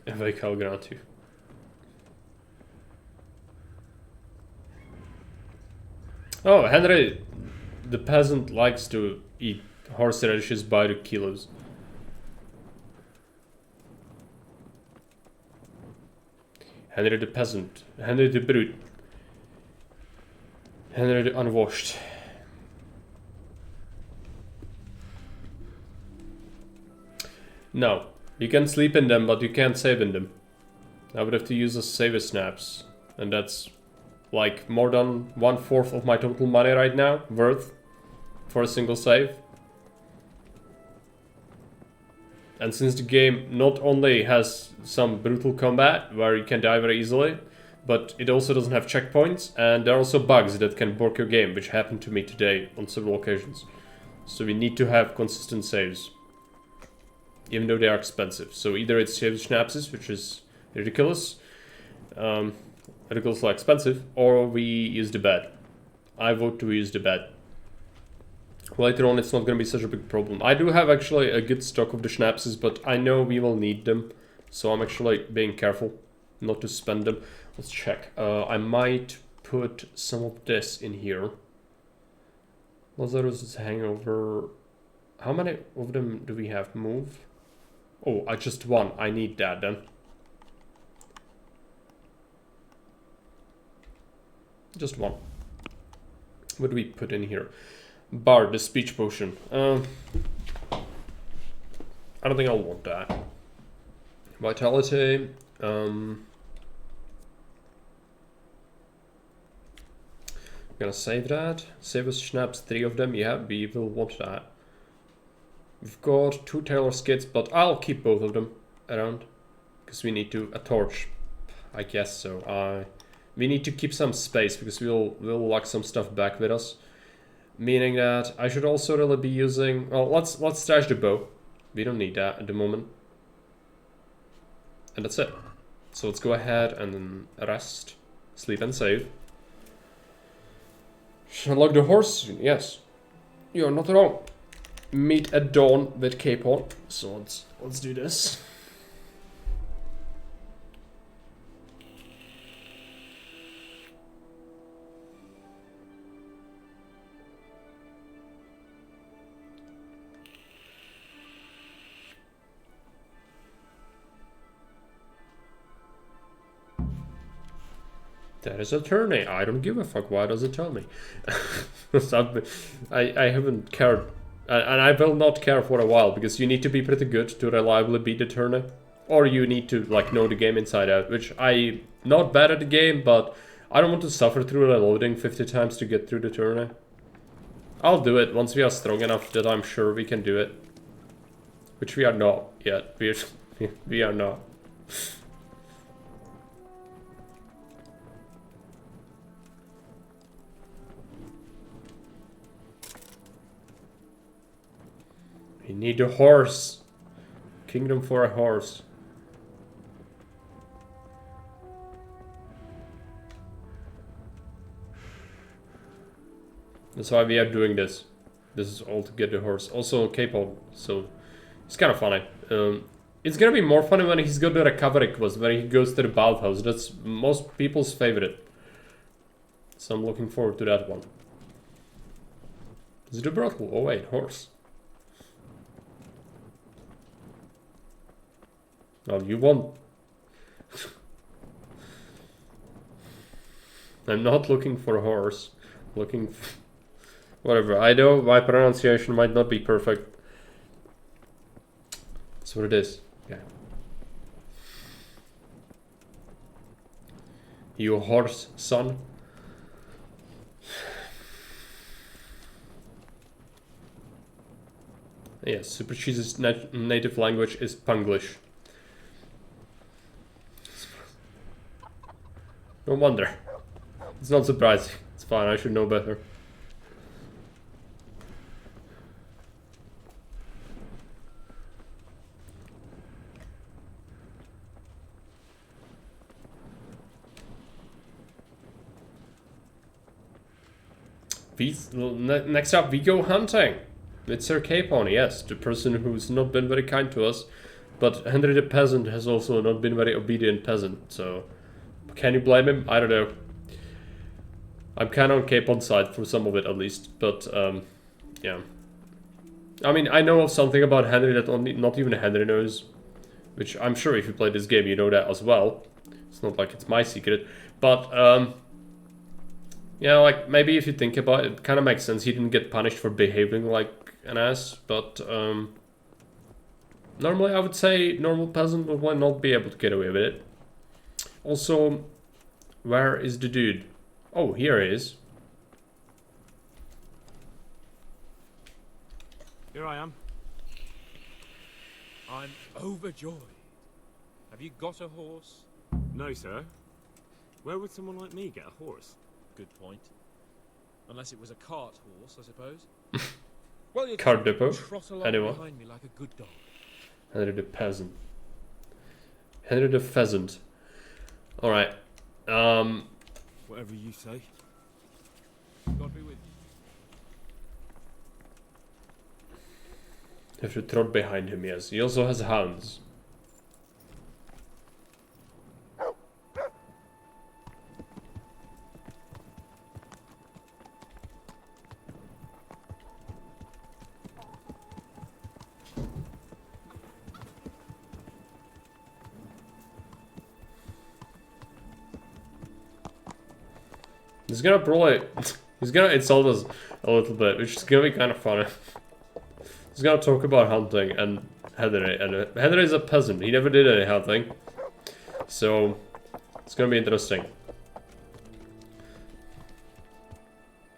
En wij gaan gaan naartoe. Oh, Henry, the peasant, likes to eat horseradishes by the kilos. Henry the peasant, Henry the brute, Henry the unwashed. No, you can sleep in them, but you can't save in them. I would have to use a saver snaps, and that's like more than 1/4 of my total money right now, worth, for a single save. And since the game not only has some brutal combat, where you can die very easily, but it also doesn't have checkpoints, and there are also bugs that can bork your game, which happened to me today on several occasions. So we need to have consistent saves, even though they are expensive. So either it's save schnapses, which is ridiculous, ridiculously expensive, or we use the bed. I vote to use the bed. Later on, it's not going to be such a big problem. I do have actually a good stock of the schnapses, but I know we will need them, so I'm actually being careful not to spend them. Let's check. I might put some of this in here. Lazarus' hangover. How many of them do we have? Move. Oh, I just one. I need that then. Just one. What do we put in here? Bard, the speech potion. I don't think I'll want that. Vitality. I'm gonna save that. Save us schnapps, 3 of them. Yeah, we will want that. We've got 2 tailor skits, but I'll keep both of them around. Because we need a torch. I guess so. We need to keep some space because we'll lock some stuff back with us. Meaning that I should also really be using... Well, let's stash the bow. We don't need that at the moment. And that's it. So let's go ahead and then rest, sleep and save. Unlock the horse? Yes. You're not wrong. Meet at dawn with Capon. So let's do this. That is a tourney. I don't give a fuck. Why does it tell me? I haven't cared. And I will not care for a while, because you need to be pretty good to reliably beat the tourney. Or you need to like know the game inside out, which I'm not bad at the game, but I don't want to suffer through reloading 50 times to get through the tourney. I'll do it once we are strong enough that I'm sure we can do it. Which we are not yet. We are not. We need a horse. Kingdom for a horse. That's why we are doing this. This is all to get the horse. Also K-pop, so it's kind of funny. It's gonna be more funny when he's got the recovery quest, when he goes to the bathhouse. That's most people's favorite. So I'm looking forward to that one. Is it a brothel? Oh wait, horse. Well, you won. I'm not looking for a horse. Looking for... Whatever. I know my pronunciation might not be perfect. That's what it is. Yeah. You horse, son. Yes, Super Cheese's native language is Punglish. No wonder. It's not surprising. It's fine, I should know better. Next up, we go hunting. It's Sir Capon, yes, the person who's not been very kind to us. But Henry the Peasant has also not been very obedient peasant, so... Can you blame him? I don't know. I'm kind of on Capon's side for some of it at least, but yeah. I mean, I know of something about Henry that not even Henry knows. Which I'm sure if you play this game you know that as well. It's not like it's my secret. But yeah, like maybe if you think about it, it kind of makes sense. He didn't get punished for behaving like an ass, but normally I would say normal peasant would not be able to get away with it. Also, where is the dude? Oh, here he is. Here I am. I'm overjoyed. Have you got a horse? No, sir. Where would someone like me get a horse? Good point. Unless it was a cart horse, I suppose. Well, you Cart depot. trot along Anyone? behind me like a good dog. Henry the Peasant. Henry the Pheasant. Alright. Whatever you say. God be with you. Have to trot behind him, yes. He also has hounds. He's gonna probably... He's gonna insult us a little bit, which is gonna be kind of funny. He's gonna talk about hunting and Henry, and Henry is a peasant. He never did any hunting. So, it's gonna be interesting.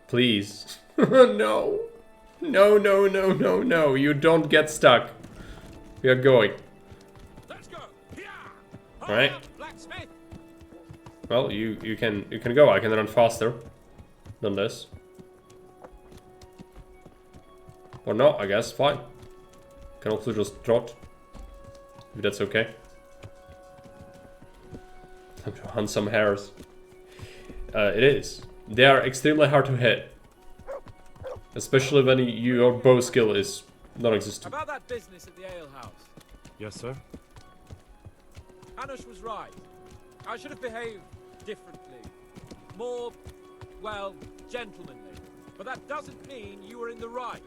Please. No. No, no, no, no, no. You don't get stuck. We are going. Let's go. Alright. Well, you can go. I can run faster than this. Or not, I guess. Fine. Can also just trot. If that's okay. Time to hunt some hares. It is. They are extremely hard to hit. Especially when your bow skill is non-existent. About that business at the ale house. Yes, sir. Hanush was right. I should have behaved differently. More, well, gentlemanly. But that doesn't mean you were in the right.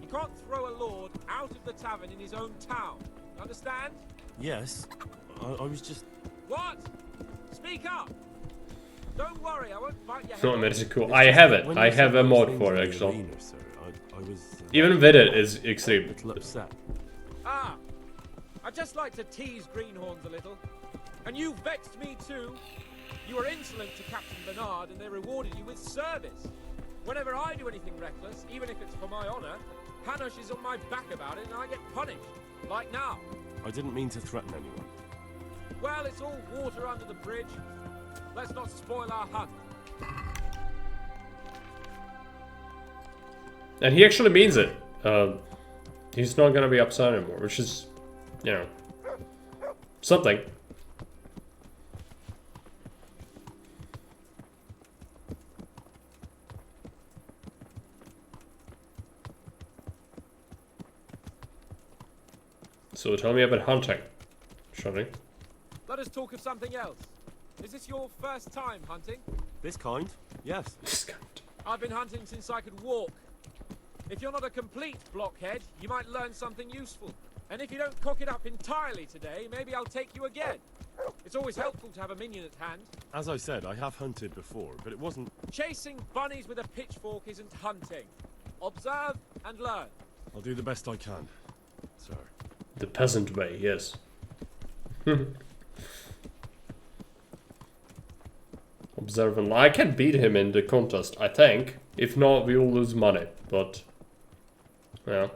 You can't throw a lord out of the tavern in his own town. Understand? Yes. I was just... What? Speak up! Don't worry, I won't fight your head No, off. it's cool. I have it. I have a mod for it, actually. Even with it is extreme. Ah, I just like to tease greenhorns a little. And you vexed me too. You were insolent to Captain Bernard and they rewarded you with service. Whenever I do anything reckless, even if it's for my honor, Hanush is on my back about it and I get punished. Like now. I didn't mean to threaten anyone. Well, it's all water under the bridge. Let's not spoil our hunt. And he actually means it. He's not gonna be upset anymore, which is, you know, something. So tell me about hunting, Shani. Let us talk of something else. Is this your first time hunting? This kind? Yes. This kind. I've been hunting since I could walk. If you're not a complete blockhead, you might learn something useful. And if you don't cock it up entirely today, maybe I'll take you again. It's always helpful to have a minion at hand. As I said, I have hunted before, but it wasn't... Chasing bunnies with a pitchfork isn't hunting. Observe and learn. I'll do the best I can, sir. The peasant way, yes. Observe and I can beat him in the contest, I think. If not, we will lose money, but... yeah.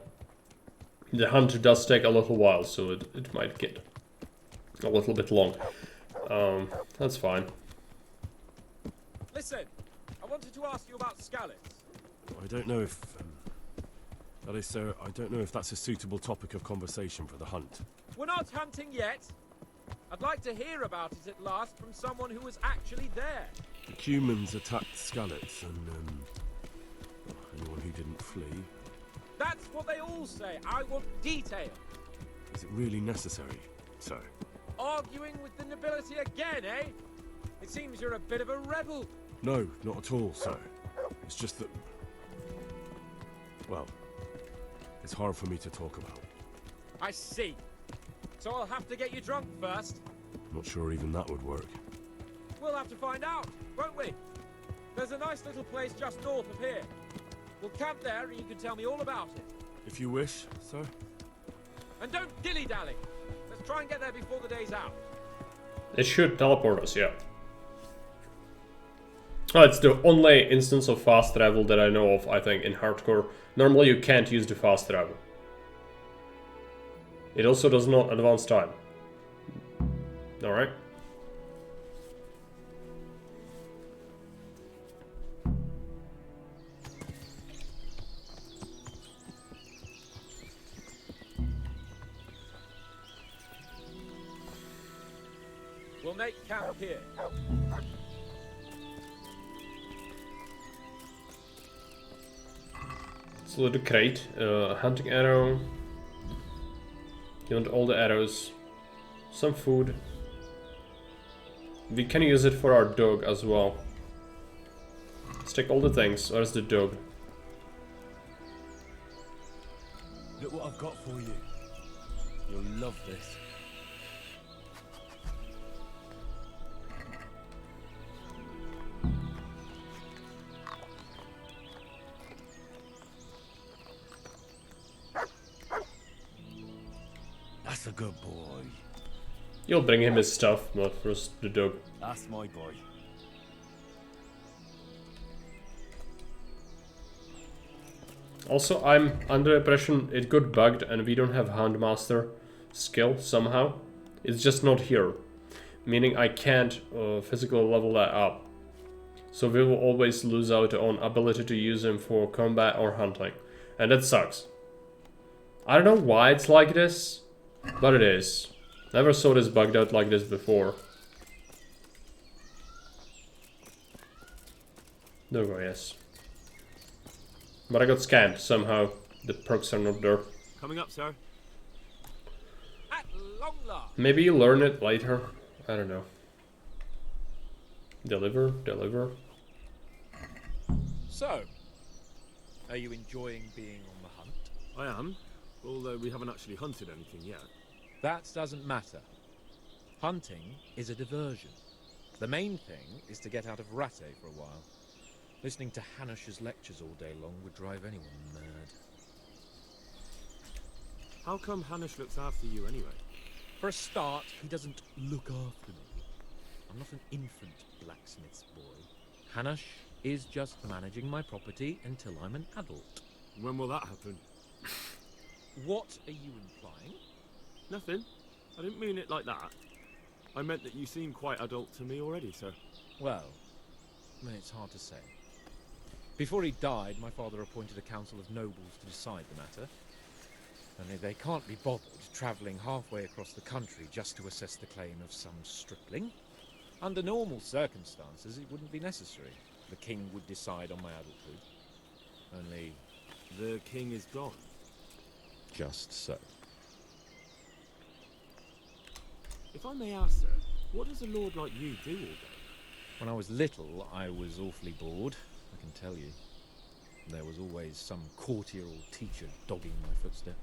The hunt does take a little while, so it might get a little bit long. That's fine. Listen, I wanted to ask you about scallops. I don't know if... that is, sir, I don't know if that's a suitable topic of conversation for the hunt. We're not hunting yet. I'd like to hear about it at last from someone who was actually there. The humans attacked Skallets and, anyone who didn't flee. That's what they all say. I want detail. Is it really necessary, sir? Arguing with the nobility again, eh? It seems you're a bit of a rebel. No, not at all, sir. It's just that... well, it's hard for me to talk about. I see. So I'll have to get you drunk first. Not sure even that would work. We'll have to find out, won't we? There's a nice little place just north of here. We'll camp there and you can tell me all about it. If you wish, sir. And don't dilly-dally. Let's try and get there before the day's out. It should teleport us, yeah. Oh, it's the only instance of fast travel that I know of, I think, in hardcore. Normally you can't use the fast travel. It also does not advance time. Alright. We'll make camp here. So the crate, hunting arrow. You want all the arrows. Some food. We can use it for our dog as well. Let's take all the things. Where's the dog? Look what I've got for you. You'll love this. That's a good boy. You'll bring him his stuff, not first the dog. That's my boy. Also, I'm under the impression it got bugged and we don't have Houndmaster skill somehow. It's just not here. Meaning I can't physically level that up. So we will always lose out on ability to use him for combat or hunting. And that sucks. I don't know why it's like this, but it is. Never saw this bugged out like this before. There we go, yes. But I got scanned somehow. The perks are not there. Coming up, sir. At long last. Maybe you learn it later. I don't know. Deliver, deliver. So, are you enjoying being on the hunt? I am, although we haven't actually hunted anything yet. That doesn't matter. Hunting is a diversion. The main thing is to get out of Rattay for a while. Listening to Hanush's lectures all day long would drive anyone mad. How come Hanush looks after you anyway? For a start, he doesn't look after me. I'm not an infant blacksmith's boy. Hanush is just managing my property until I'm an adult. When will that happen? What are you implying? Nothing. I didn't mean it like that. I meant that you seem quite adult to me already, sir. Well, it's hard to say. Before he died, my father appointed a council of nobles to decide the matter. Only they can't be bothered travelling halfway across the country just to assess the claim of some stripling. Under normal circumstances, it wouldn't be necessary. The king would decide on my adulthood. Only... The king is gone. Just so. If I may ask, sir, what does a lord like you do all day? When I was little, I was awfully bored, I can tell you. There was always some courtier or teacher dogging my footsteps.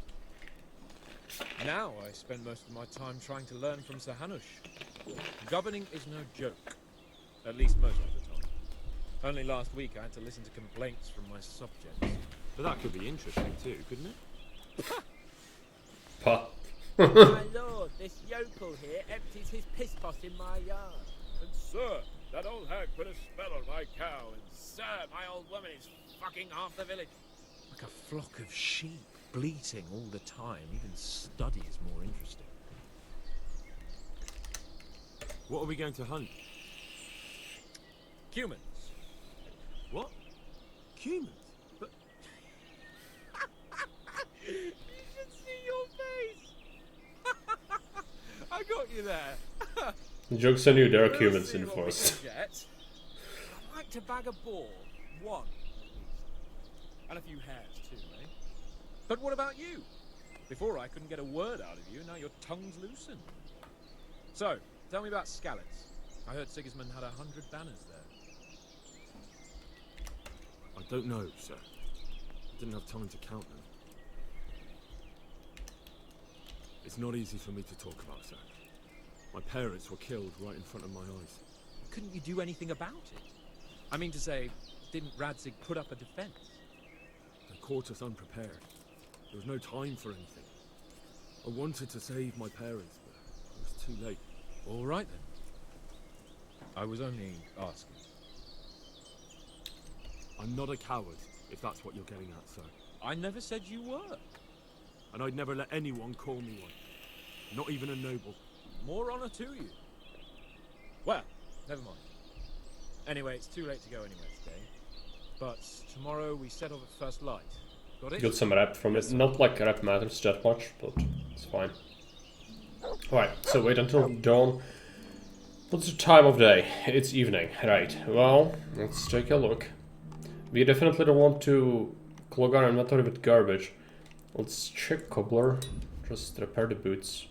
Now I spend most of my time trying to learn from Sir Hanush. Governing is no joke. At least most of the time. Only last week I had to listen to complaints from my subjects. But that could be interesting too, couldn't it? Puh. My lord, this yokel here empties his piss pot in my yard. And sir, that old hag put a spell on my cow, and Sir, my old woman is fucking half the village. Like a flock of sheep, bleating all the time. Even study is more interesting. What are we going to hunt? Humans. What? Humans? But... You should see your face! I got you there. Jokes on you, there are We'll humans see in the what we forest. can get. I'd like to bag a boar. One, at least. And a few hares too, eh? But what about you? Before I couldn't get a word out of you, now your tongue's loosened. So, tell me about Skalitz. I heard Sigismund had 100 banners there. I don't know, sir. I didn't have time to count them. It's not easy for me to talk about, sir. My parents were killed right in front of my eyes. Couldn't you do anything about it? I mean to say, didn't Radzig put up a defense? They caught us unprepared. There was no time for anything. I wanted to save my parents, but it was too late. All right then. I was only asking. I'm not a coward, if that's what you're getting at, sir. I never said you were. And I'd never let anyone call me one. Not even a noble. More honor to you. Well, never mind. Anyway, it's too late to go anywhere today. But tomorrow we set off at first light. Got it? Got some rep from it. Not like rep matters that much, but it's fine. Alright, so wait until dawn. What's the time of day? It's evening. Right, well, let's take a look. We definitely don't want to clog our inventory with garbage. Let's check cobbler. Just repair the boots.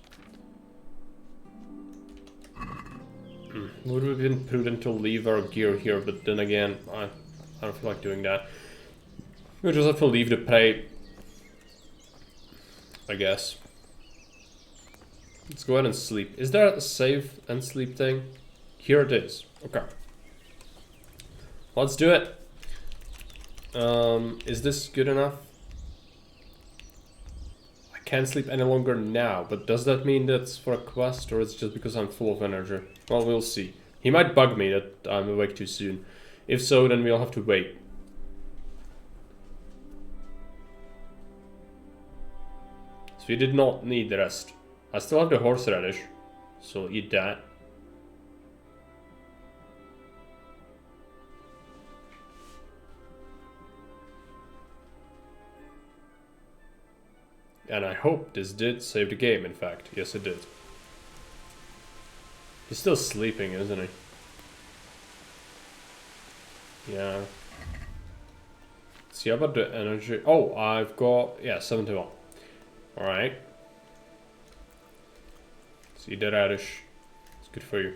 Would have been prudent to leave our gear here, but then again, I don't feel like doing that. We just have to leave the prey, I guess. Let's go ahead and sleep. Is there a save and sleep thing? Here it is. Okay. Let's do it. Is this good enough? I can't sleep any longer now, but does that mean that's for a quest, or it's just because I'm full of energy? Well, we'll see. He might bug me that I'm awake too soon. If so, then we'll have to wait. So we did not need the rest. I still have the horseradish, so eat that. And I hope this did save the game, in fact. Yes, it did. He's still sleeping, isn't he? Yeah. See, how about the energy? Oh, I've got... yeah, 71. Alright. See, the radish. It's good for you.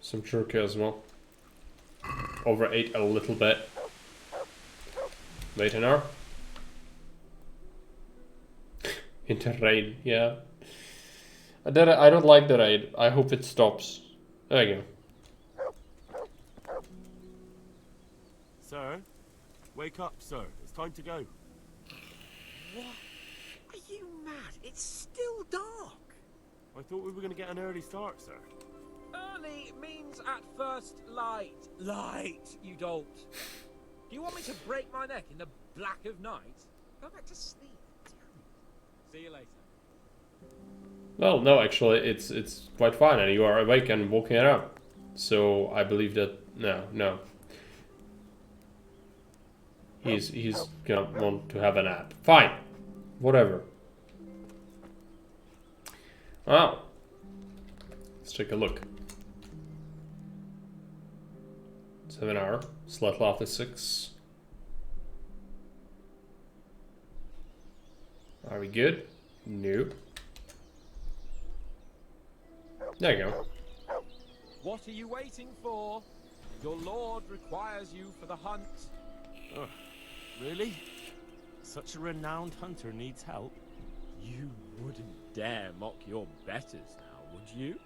Some jerky as well. Overate a little bit. Wait an hour. Into rain, yeah. I don't like the rain. I hope it stops. There you go. Sir? Wake up, sir. It's time to go. What? Are you mad? It's still dark. I thought we were going to get an early start, sir. Early means at first light. Light, you dolt. Do you want me to break my neck in the black of night? Go back to sleep. See you later. Well, no, actually, it's quite fine, and you are awake and walking around. So I believe that no. He's gonna want to have a nap. Fine, whatever. Wow. Let's take a look. 7 hour, slightly after 6. Are we good? Nope. There you go. What are you waiting for? Your lord requires you for the hunt. Ugh, really? Such a renowned hunter needs help? You wouldn't dare mock your betters now, would you?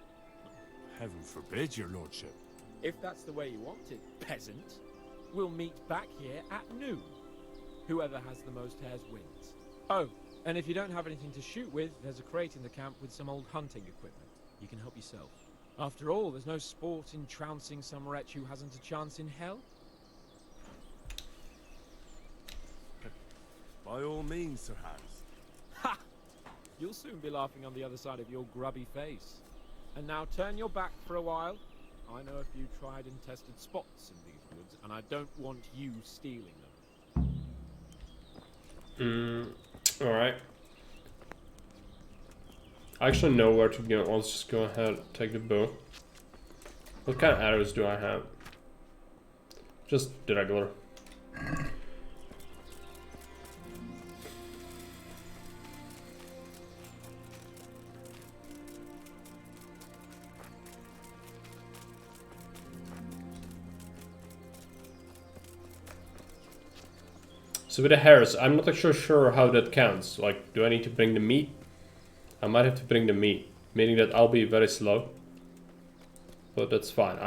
Heaven forbid, your lordship. If that's the way you want it, peasant, we'll meet back here at noon. Whoever has the most hares wins. Oh, and if you don't have anything to shoot with, there's a crate in the camp with some old hunting equipment. You can help yourself. After all, there's no sport in trouncing some wretch who hasn't a chance in hell. By all means, Sir Hans. Ha! You'll soon be laughing on the other side of your grubby face. And now turn your back for a while. I know a few tried and tested spots in these woods, and I don't want you stealing them. Alright. I actually know where to go. Let's just go ahead and take the bow. What kind of arrows do I have? Just the regular. So with the hares, I'm not actually sure how that counts. Like, do I need to bring the meat? I might have to bring the meat, meaning that I'll be very slow. But that's fine.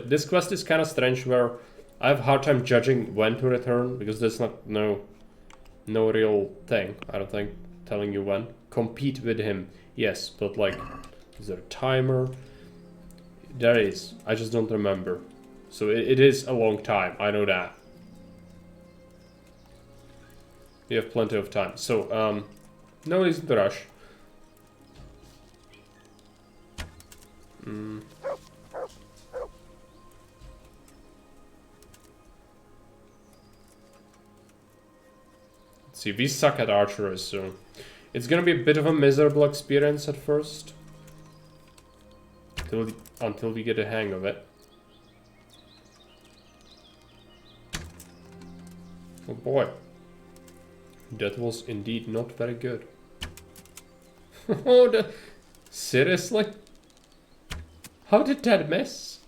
This quest is kind of strange where I have a hard time judging when to return, because there's no real thing, I don't think, telling you when. Compete with him, yes, but like, is there a timer? There is, I just don't remember. So it is a long time, I know that. We have plenty of time, so no reason to rush. Let's see, we suck at archery, so it's gonna be a bit of a miserable experience at first, until we get a hang of it. Oh boy. That was indeed not very good. Oh, seriously? How did that miss?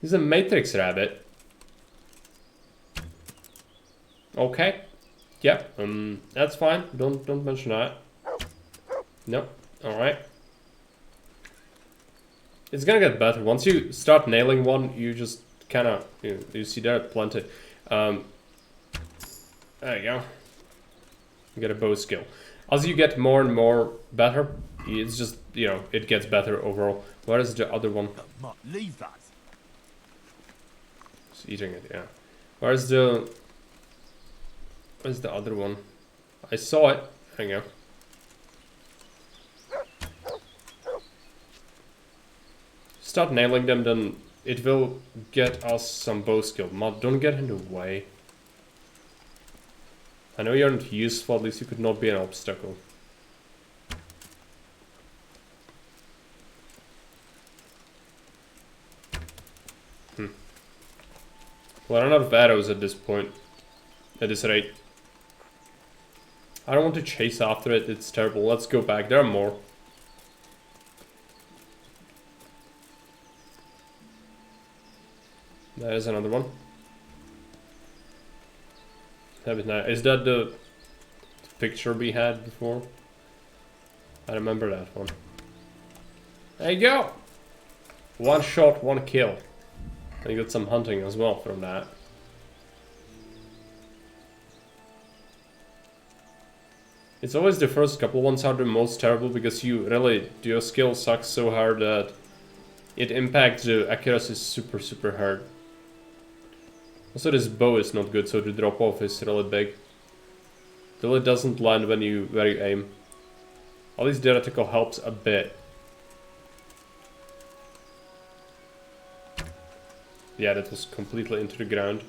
He's a Matrix rabbit. Okay. Yeah, that's fine. Don't mention that. Nope. Alright. It's gonna get better. Once you start nailing one, you just kinda you see there plenty. There you go. You get a bow skill. As you get more and more better, it's just, it gets better overall. Where is the other one? Leave that. It's eating it, yeah. Where's the other one? I saw it. Hang on. Start nailing them, then it will get us some bow skill. Mod, don't get in the way. I know you aren't useful, at least you could not be an obstacle. Well, I run out of arrows at this point. At this rate. I don't want to chase after it, it's terrible. Let's go back, there are more. There's another one. Is that the picture we had before? I remember that one. There you go! 1 shot, 1 kill. And you got some hunting as well from that. It's always the first couple ones are the most terrible because you really, your skill sucks so hard that it impacts the accuracy super hard. Also this bow is not good, so the drop off is really big. Till it doesn't land when you aim. At least the reticle helps a bit. Yeah, that was completely into the ground.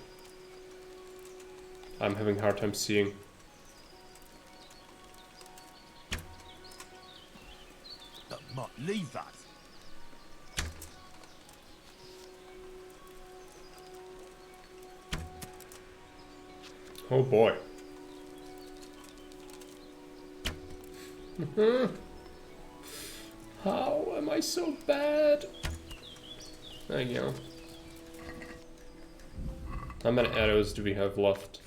I'm having a hard time seeing. Leave that. Oh boy. How am I so bad? There you go. How many arrows do we have left?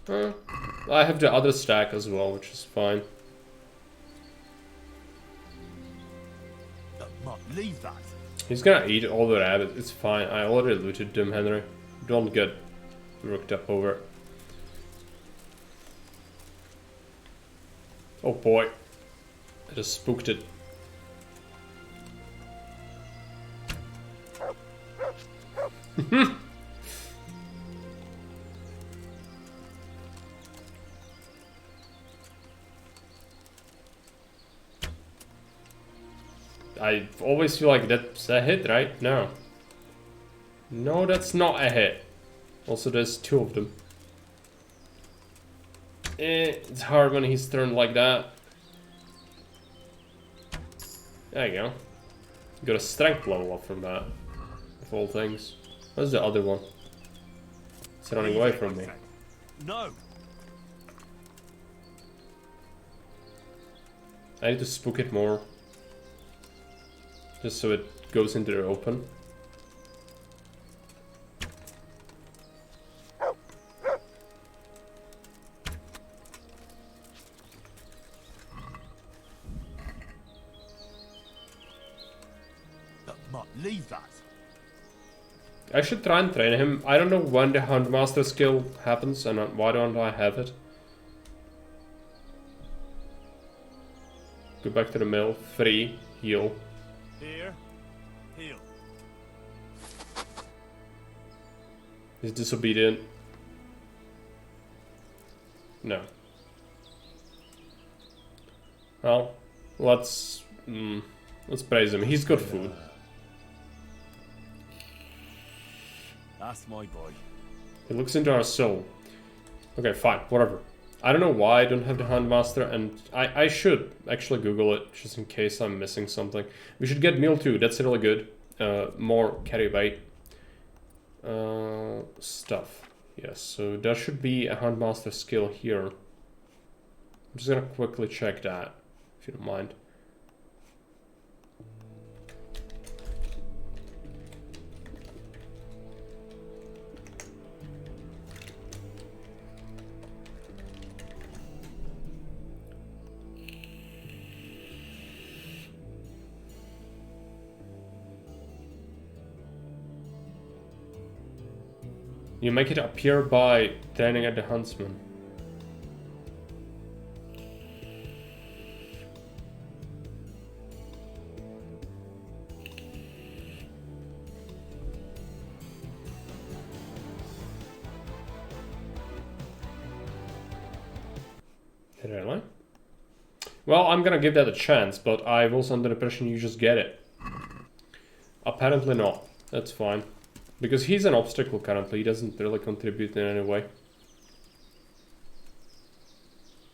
I have the other stack as well, which is fine. Leave that. He's gonna eat all the rabbits. It's fine. I already looted them, Henry. Don't get worked up over it. Oh boy. I just spooked it. I always feel like that's a hit, right? No. No, that's not a hit. Also, there's 2 of them. It's hard when he's turned like that. There you go. Got a strength level up from that. Of all things. Where's the other one? It's running away from me. No. I need to spook it more. Just so it goes into the open. Leave that. I should try and train him. I don't know when the Huntmaster skill happens and why don't I have it. Go back to the mill. Free. Heal. Here. Heal. He's disobedient. No. Well, let's praise him. He's got food. That's my boy. He looks into our soul. Okay, fine, whatever. I don't know why I don't have the Handmaster, and I should actually Google it, just in case I'm missing something. We should get meal 2, that's really good. More carry weight. Stuff. Yes, so there should be a Handmaster skill here. I'm just gonna quickly check that, if you don't mind. You make it appear by training at the huntsman. Really? Well, I'm gonna give that a chance, but I was under the impression you just get it. Apparently not. That's fine. Because he's an obstacle currently, he doesn't really contribute in any way.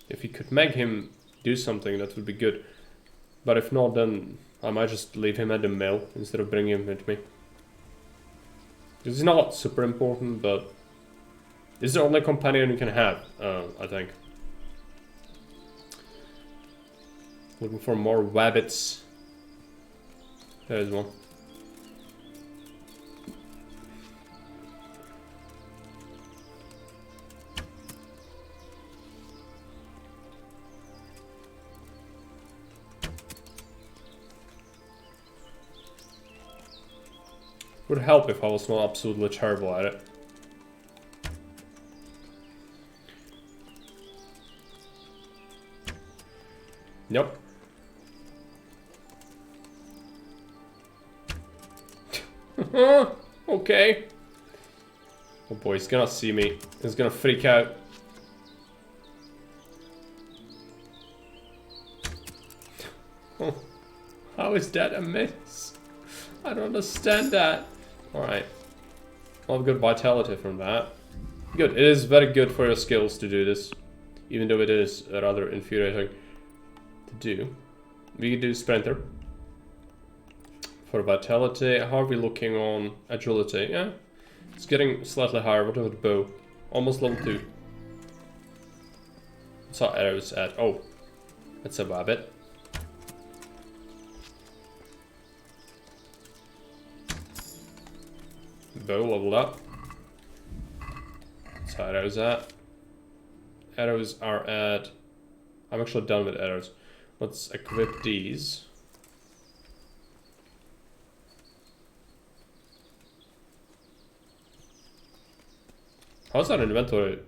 If you could make him do something, that would be good. But if not, then I might just leave him at the mill instead of bringing him with me. This is not super important, but this is the only companion you can have, I think. Looking for more rabbits. There's one. Would help if I was not absolutely terrible at it. Nope. Okay. Oh boy, he's gonna see me. He's gonna freak out. Oh, how is that a miss? I don't understand that. Alright. I'll have good vitality from that. Good. It is very good for your skills to do this. Even though it is rather infuriating to do. We can do Sprinter. For vitality, how are we looking on agility? Yeah, it's getting slightly higher. What about bow? Almost level 2. What's our arrows at? Oh, that's a rabbit. Bow leveled up. What's our arrows at? Arrows are at... I'm actually done with arrows. Let's equip these. How's that inventory?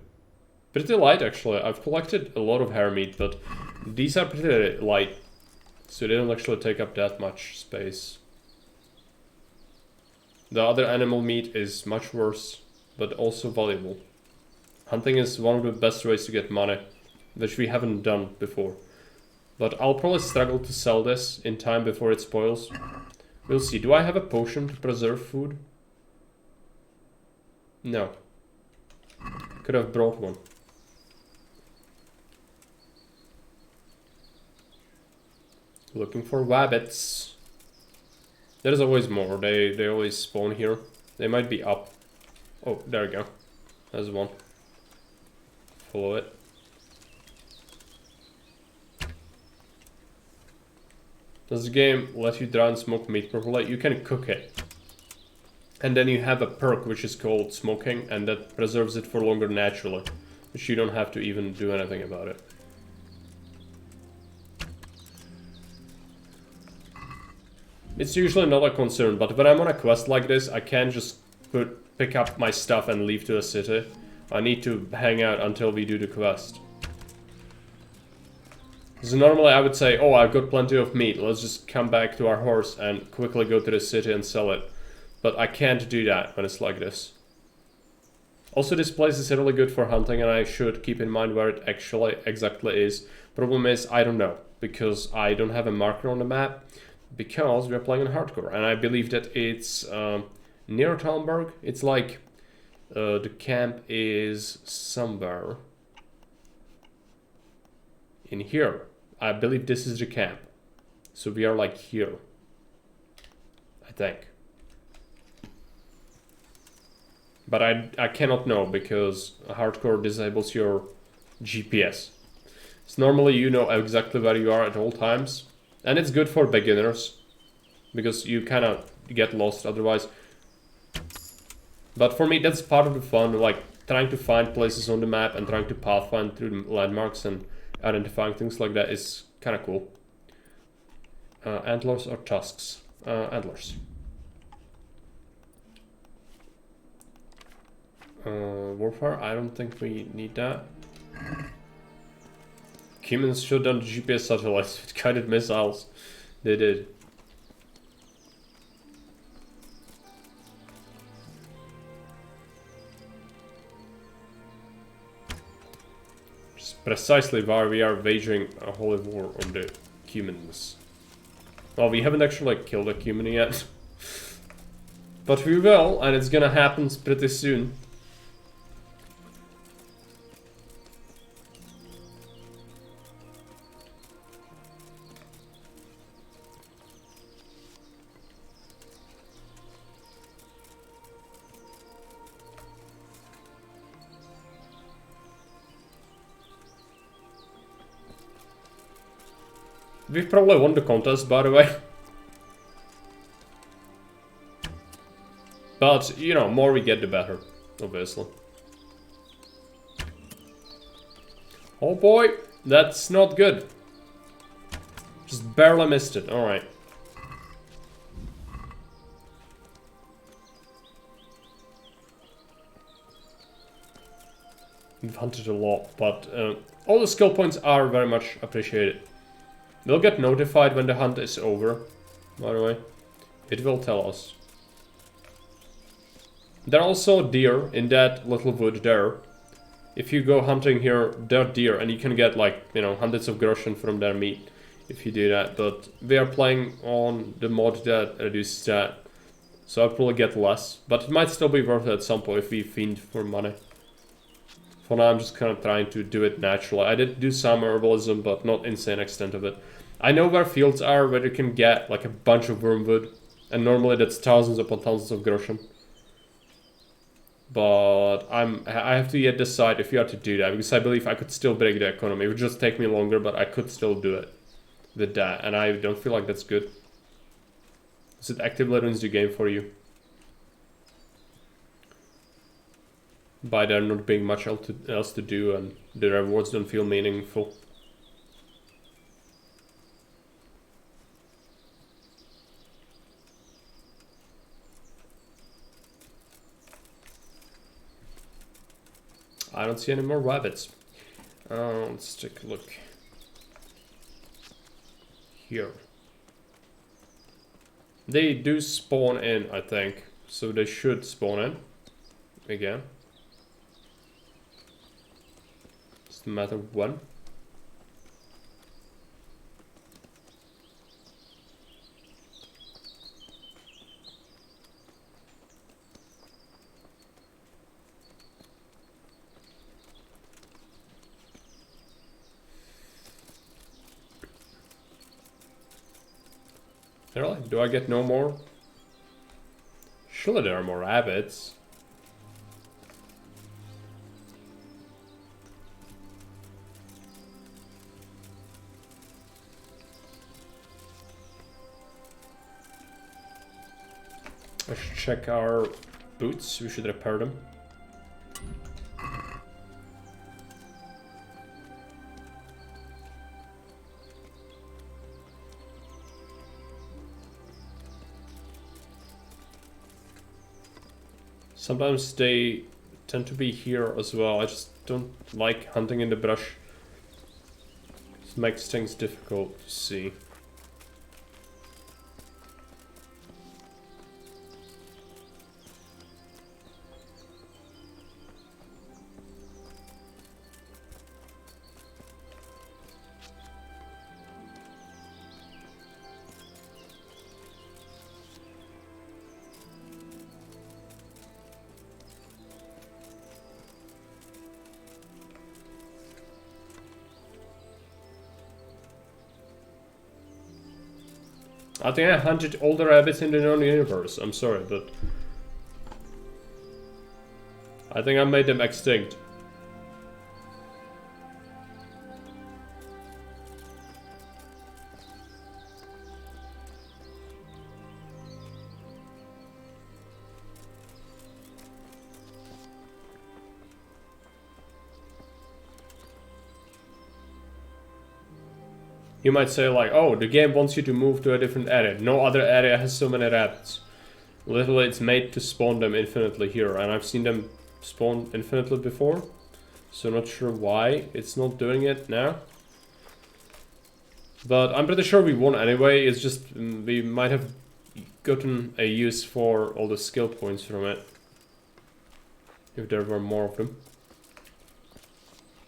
Pretty light actually. I've collected a lot of hair meat, but these are pretty light. So they don't actually take up that much space. The other animal meat is much worse, but also valuable. Hunting is one of the best ways to get money, which we haven't done before. But I'll probably struggle to sell this in time before it spoils. We'll see. Do I have a potion to preserve food? No. Could have brought one. Looking for rabbits. There's always more. They always spawn here. They might be up. Oh, there we go. There's one. Follow it. Does the game let you dry and smoke meat properly? You can cook it. And then you have a perk which is called smoking, and that preserves it for longer naturally. Which you don't have to even do anything about it. It's usually not a concern, but when I'm on a quest like this, I can't just pick up my stuff and leave to a city. I need to hang out until we do the quest. So normally I would say, oh, I've got plenty of meat, let's just come back to our horse and quickly go to the city and sell it. But I can't do that when it's like this. Also, this place is really good for hunting, and I should keep in mind where it actually exactly is. Problem is, I don't know, because I don't have a marker on the map, because we're playing on hardcore, and I believe that it's near Talmberg. It's like the camp is somewhere in here. I believe this is the camp. So we are like here, I think. But I cannot know because hardcore disables your GPS. So normally you know exactly where you are at all times. And it's good for beginners. Because you kind of get lost otherwise. But for me that's part of the fun. Like trying to find places on the map and trying to pathfind through the landmarks and identifying things like that is kind of cool. Antlers or tusks? Antlers. Warfare? I don't think we need that. Humans shot down GPS satellites with guided missiles. They did. Just precisely why we are waging a holy war on the humans. Well, we haven't actually killed a human yet. But we will, and it's gonna happen pretty soon. We've probably won the contest, by the way. But, you know, more we get the better, obviously. Oh boy, that's not good. Just barely missed it, alright. We've hunted a lot, but all the skill points are very much appreciated. We'll get notified when the hunt is over, by the way. It will tell us. There are also deer in that little wood there. If you go hunting here, there are deer, and you can get like, you know, hundreds of groschen from their meat if you do that. But we are playing on the mod that reduces that, so I'll probably get less. But it might still be worth it at some point if we fiend for money. For now, I'm just kind of trying to do it naturally. I did do some herbalism, but not insane extent of it. I know where fields are where you can get like a bunch of wormwood, and normally that's thousands upon thousands of groschen. But I have to yet decide if you are to do that, because I believe I could still break the economy. It would just take me longer, but I could still do it with that, and I don't feel like that's good. Because it actively ruins the game for you. By there not being much else to do, and the rewards don't feel meaningful. I don't see any more rabbits. Let's take a look. Here. They do spawn in, I think. So they should spawn in. Again. It's a matter of when. Really? Do I get no more? Surely there are more rabbits. I should check our boots. We should repair them. Sometimes they tend to be here as well. I just don't like hunting in the brush. It makes things difficult to see. I think I hunted all the rabbits in the known universe. I'm sorry, but I think I made them extinct. You might say like, oh, the game wants you to move to a different area. No other area has so many rabbits. Literally, it's made to spawn them infinitely here, and I've seen them spawn infinitely before. So not sure why it's not doing it now. But I'm pretty sure we won anyway. It's just we might have gotten a use for all the skill points from it. If there were more of them.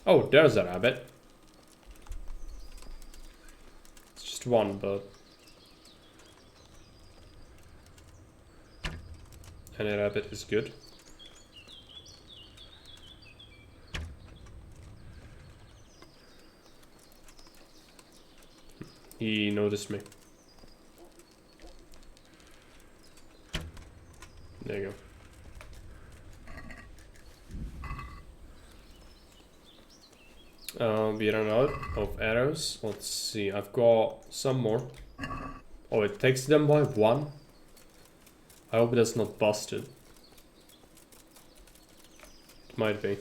Oh, there's a rabbit. One, but any rabbit is good. He noticed me. There you go. We ran out of arrows. Let's see, I've got some more. Oh, it takes them by one? I hope that's not busted. It might be.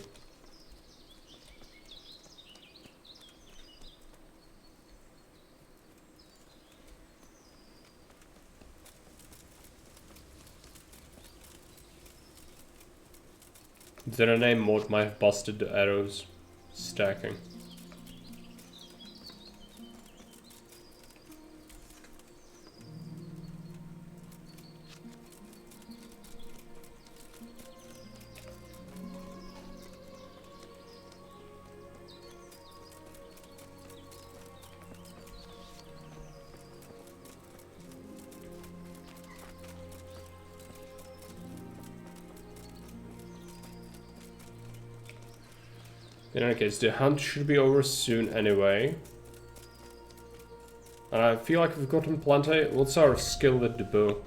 Then a name mod might have busted the arrows stacking. In any case, the hunt should be over soon anyway. And I feel like we've gotten plenty. What's our skill with the bow?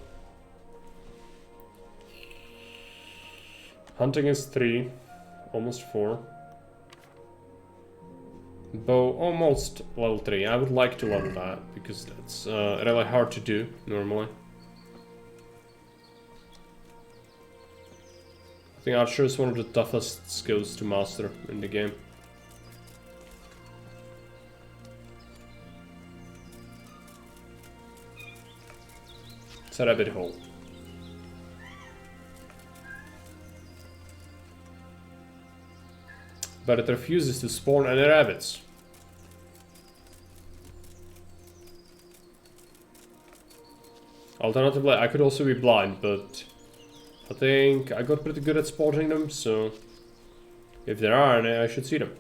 Hunting is 3, almost 4. Bow, almost level 3. I would like to level that, because that's really hard to do, normally. I think Archer is one of the toughest skills to master in the game. It's a rabbit hole. But it refuses to spawn any rabbits. Alternatively, I could also be blind, but I think I got pretty good at spotting them, so if there are any, I should see them.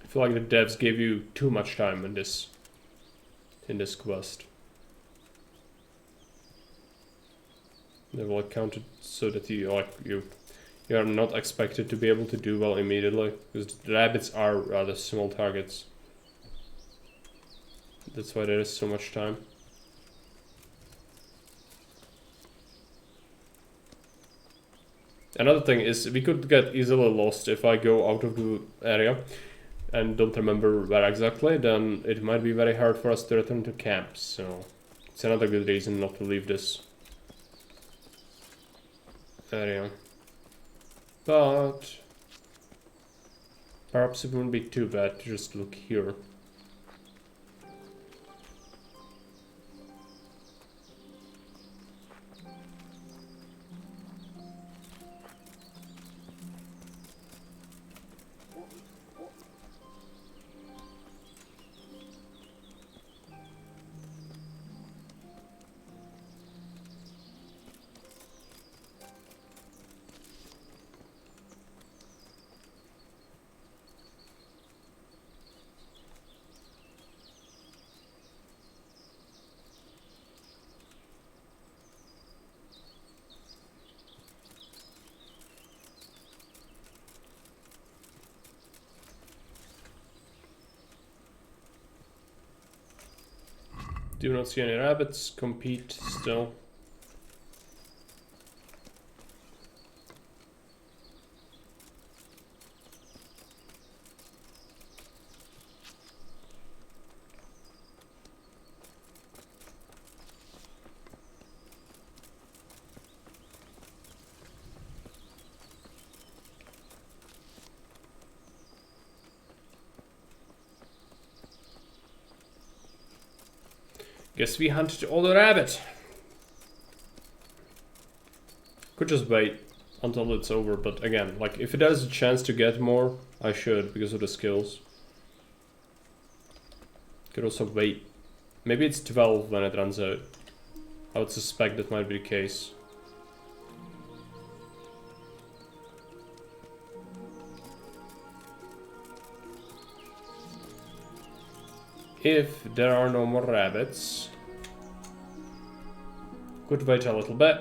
I feel like the devs gave you too much time in this quest. They will count it so that you are not expected to be able to do well immediately, because the rabbits are rather small targets. That's why there is so much time. Another thing is we could get easily lost if I go out of the area and don't remember where exactly, then it might be very hard for us to return to camp, so it's another good reason not to leave this area. But perhaps it wouldn't be too bad to just look here. Do not see any rabbits. Compete still. Guess we hunted all the rabbit. Could just wait until it's over, but again, like if it has a chance to get more, I should because of the skills. Could also wait. Maybe it's 12 when it runs out. I would suspect that might be the case. If there are no more rabbits, could wait a little bit.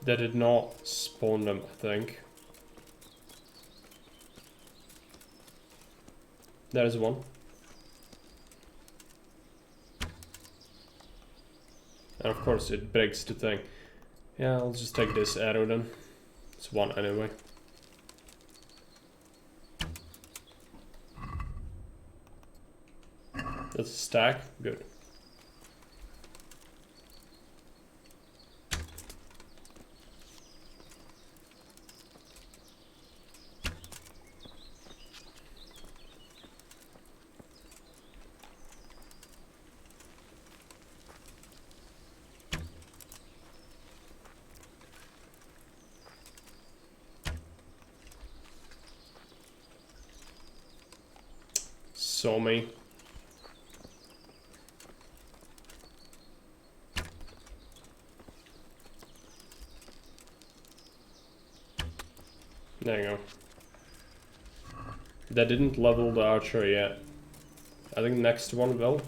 That did not spawn them, I think. There is one. And of course it breaks the thing. Yeah, I'll just take this arrow then. It's one anyway. That's a stack. Good. So me. There you go. That didn't level the archer yet. I think next one will.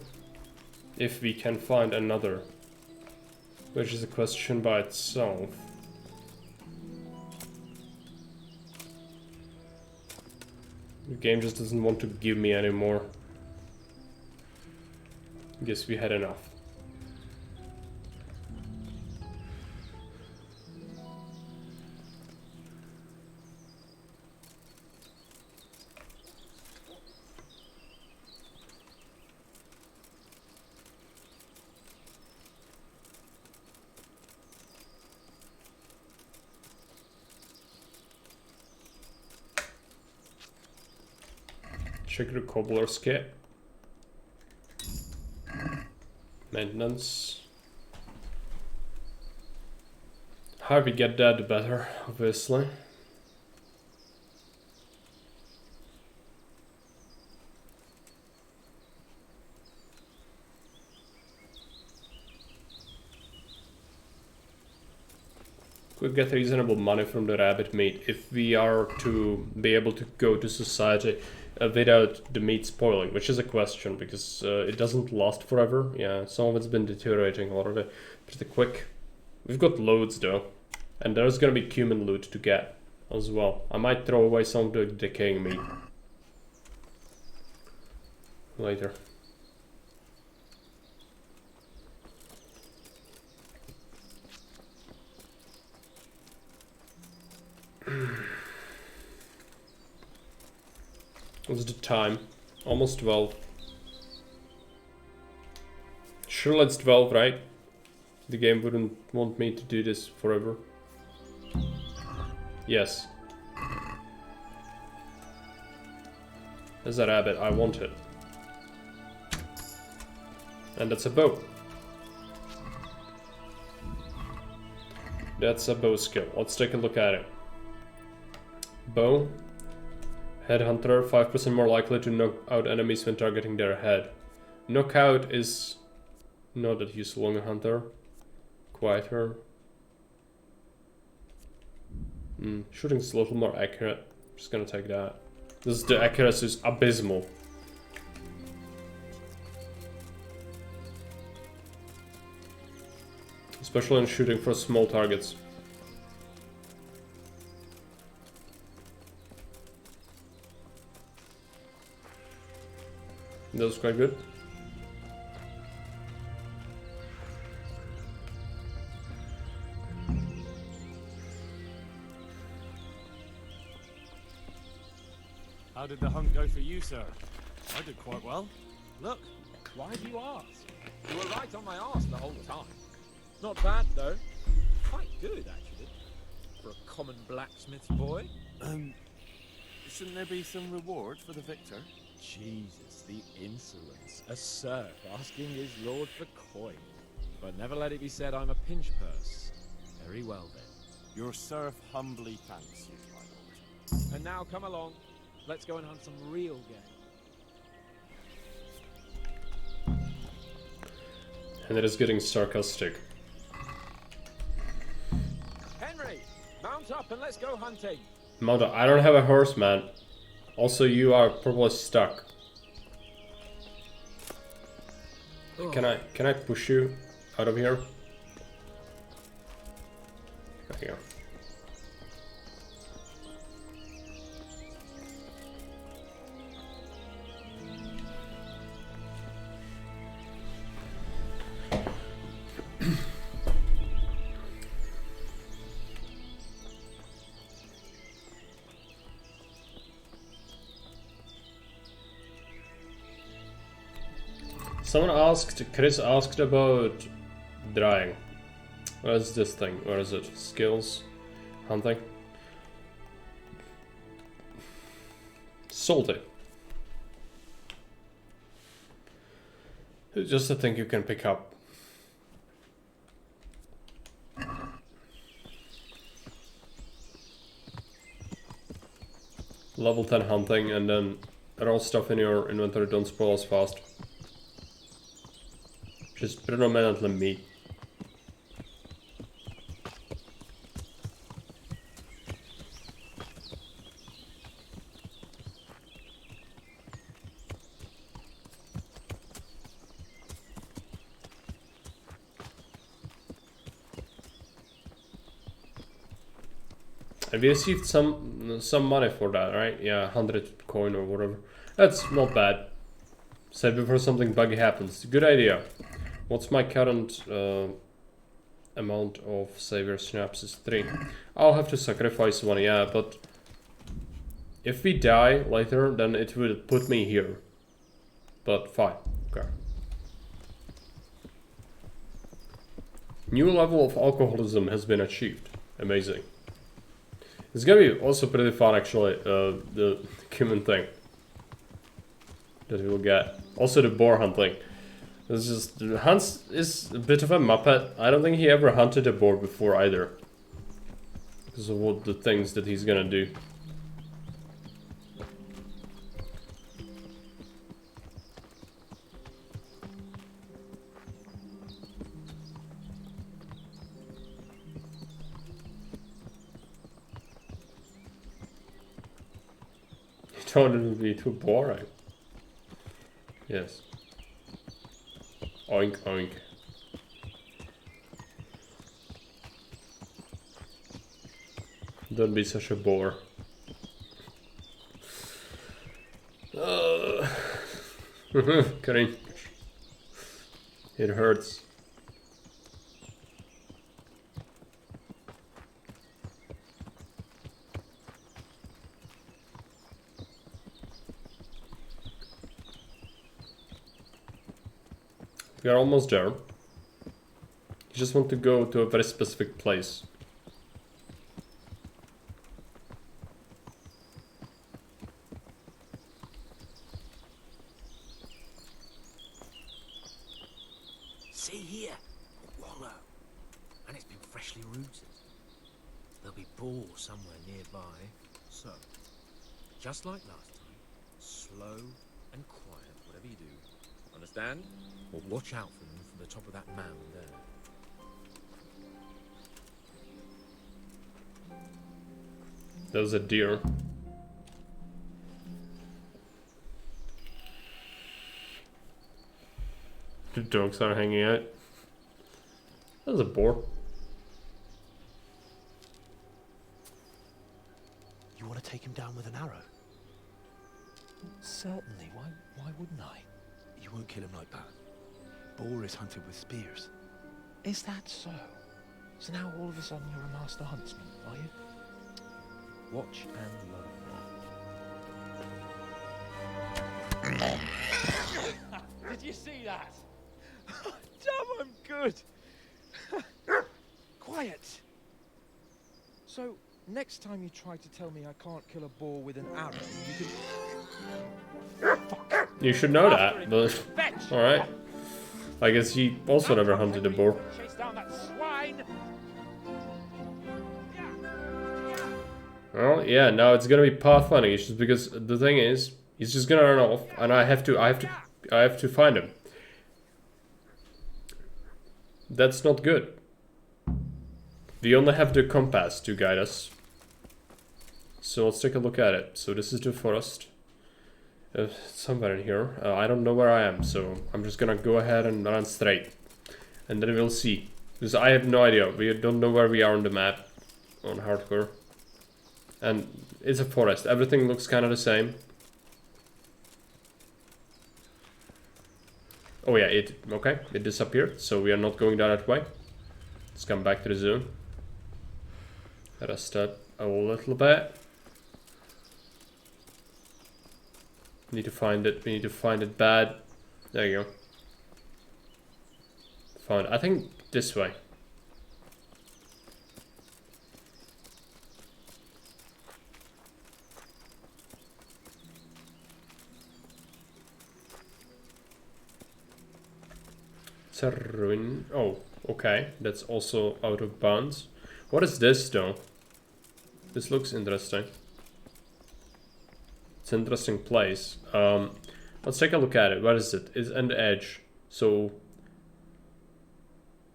If we can find another. Which is a question by itself. The game just doesn't want to give me any more. Guess we had enough. Check the cobbler's kit. Maintenance. The higher we get that, the better, obviously. Could get reasonable money from the rabbit meat if we are to be able to go to society without the meat spoiling, which is a question because it doesn't last forever. Yeah, some of it's been deteriorating already pretty quick. We've got loads though, and there's gonna be cumin loot to get as well. I might throw away some of the decaying meat later. What's the time? Almost 12. Sure, it's 12, right? The game wouldn't want me to do this forever. Yes. There's a rabbit, I want it. And that's a bow. That's a bow skill. Let's take a look at it. Bow. Headhunter, 5% more likely to knock out enemies when targeting their head. Knockout is not that useful on a hunter. Quieter. Shooting's a little more accurate. Just gonna take that. The accuracy is abysmal. Especially in shooting for small targets. That was quite good. How did the hunt go for you, sir? I did quite well. Look, why do you ask? You were right on my arse the whole time. Not bad, though. Quite good, actually. For a common blacksmith's boy. Shouldn't there be some reward for the victor? Jesus, the insolence. A serf asking his lord for coin. But never let it be said I'm a pinch purse. Very well, then. Your serf humbly thanks you, my lord. And now come along. Let's go and hunt some real game. And it is getting sarcastic. Henry, mount up and let's go hunting. Mount up. I don't have a horse, man. Also, you are probably stuck. Can I push you out of here? There you go. Chris asked about drying. What is this thing? Where is it? Skills? Hunting? Salty. It's just a thing you can pick up. Level 10 hunting, and then raw stuff in your inventory don't spoil as fast. Just predominantly meat. And we received some money for that, right? Yeah, 100 coin or whatever. That's not bad. Said before something buggy happens. Good idea. What's my current amount of savior snaps is 3. I'll have to sacrifice 1, yeah, but if we die later, then it will put me here. But fine, okay. New level of alcoholism has been achieved. Amazing. It's gonna be also pretty fun, actually, the human thing that we'll get. Also the boar hunting. It's just, Hans is a bit of a muppet. I don't think he ever hunted a boar before either. Because of what the things that he's gonna do. Thought it would be too boring. Yes. Oink oink. Don't be such a bore. Cringe. It hurts. We are almost there. You just want to go to a very specific place. See here, a wallow. And it's been freshly rooted. There'll be boar somewhere nearby. So, just like last time, slow and quiet, whatever you do. Understand? Or watch out for them from the top of that mound there. That was a deer. The dogs are hanging out. That was a boar. You want to take him down with an arrow? Certainly. Why wouldn't I? You won't kill him like that. Boar is hunted with spears. Is that so? So now all of a sudden you're a master huntsman, are you? Watch and learn. Did you see that? Damn, I'm good. Quiet! So, next time you try to tell me I can't kill a boar with an arrow, you can... Fuck. You should know that, but... Alright. I guess he also never hunted a boar. Chase down that swine. Well, yeah, now it's gonna be part funny, just because the thing is, he's just gonna run off, and I have to find him. That's not good. We only have the compass to guide us. So let's take a look at it. So this is the forest. Somewhere in here. I don't know where I am, so I'm just gonna go ahead and run straight. And then we'll see. Because I have no idea. We don't know where we are on the map. On hardcore. And it's a forest. Everything looks kind of the same. Oh yeah, it disappeared. So we are not going down that way. Let's come back to the zone. Rest up a little bit. We need to find it bad. There you go. found? I think this way. It's a ruin. Oh, okay. That's also out of bounds. What is this though? This looks interesting. It's an interesting place. Let's take a look at it. What is it? It's an edge. So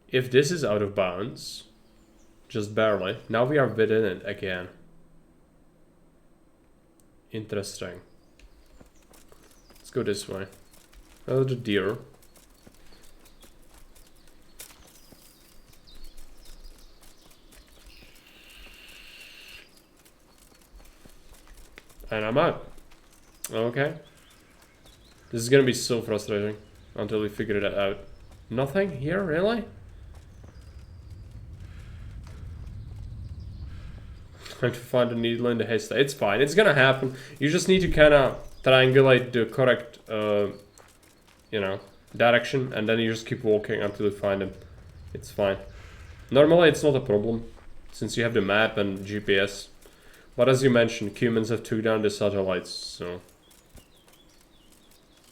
if this is out of bounds, just barely, now we are within it again. Interesting. Let's go this way. Oh, the deer. And I'm out. Okay. This is gonna be so frustrating until we figure it out. Nothing here, really? Trying to find a needle in the haystack. It's fine. It's gonna happen. You just need to kind of triangulate the correct, you know, direction, and then you just keep walking until you find them. It's fine. Normally, it's not a problem since you have the map and GPS. But as you mentioned, humans have took down the satellites, so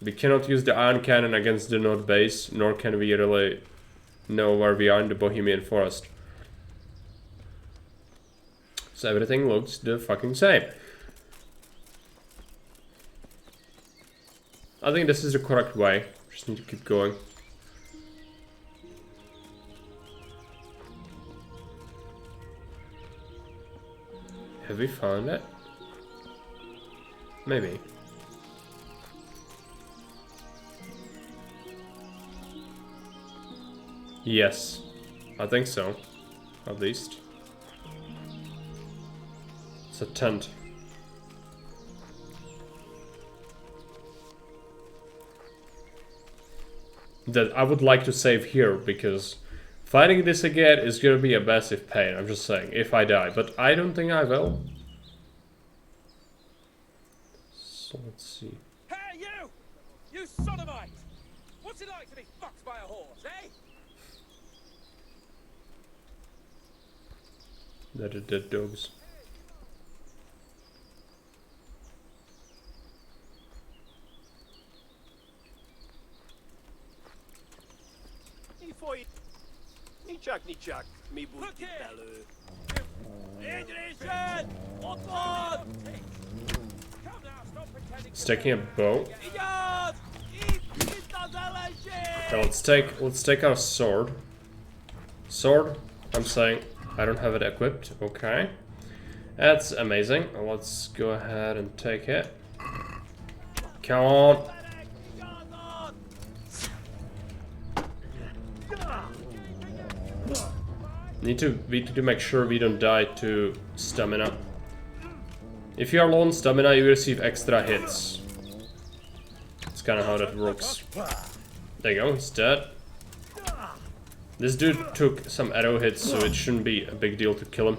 we cannot use the iron cannon against the Node base, nor can we really know where we are in the Bohemian forest. So everything looks the fucking same. I think this is the correct way. Just need to keep going. Have we found it? Maybe. Yes, I think so. At least. It's a tent. That I would like to save here because fighting this again is gonna be a massive pain, I'm just saying, if I die, but I don't think I will. So let's see. Hey, you! You sodomite! What's it like to be fucked by a horse, eh? They're the dead dogs. Nichak, mi buti bellu. It's taking a bow. Now let's take our sword. Sword, I'm saying I don't have it equipped. Okay. That's amazing. Let's go ahead and take it. Come on. We need to make sure we don't die to stamina. If you are low on stamina, you receive extra hits. That's kind of how that works. There you go, he's dead. This dude took some arrow hits, so it shouldn't be a big deal to kill him.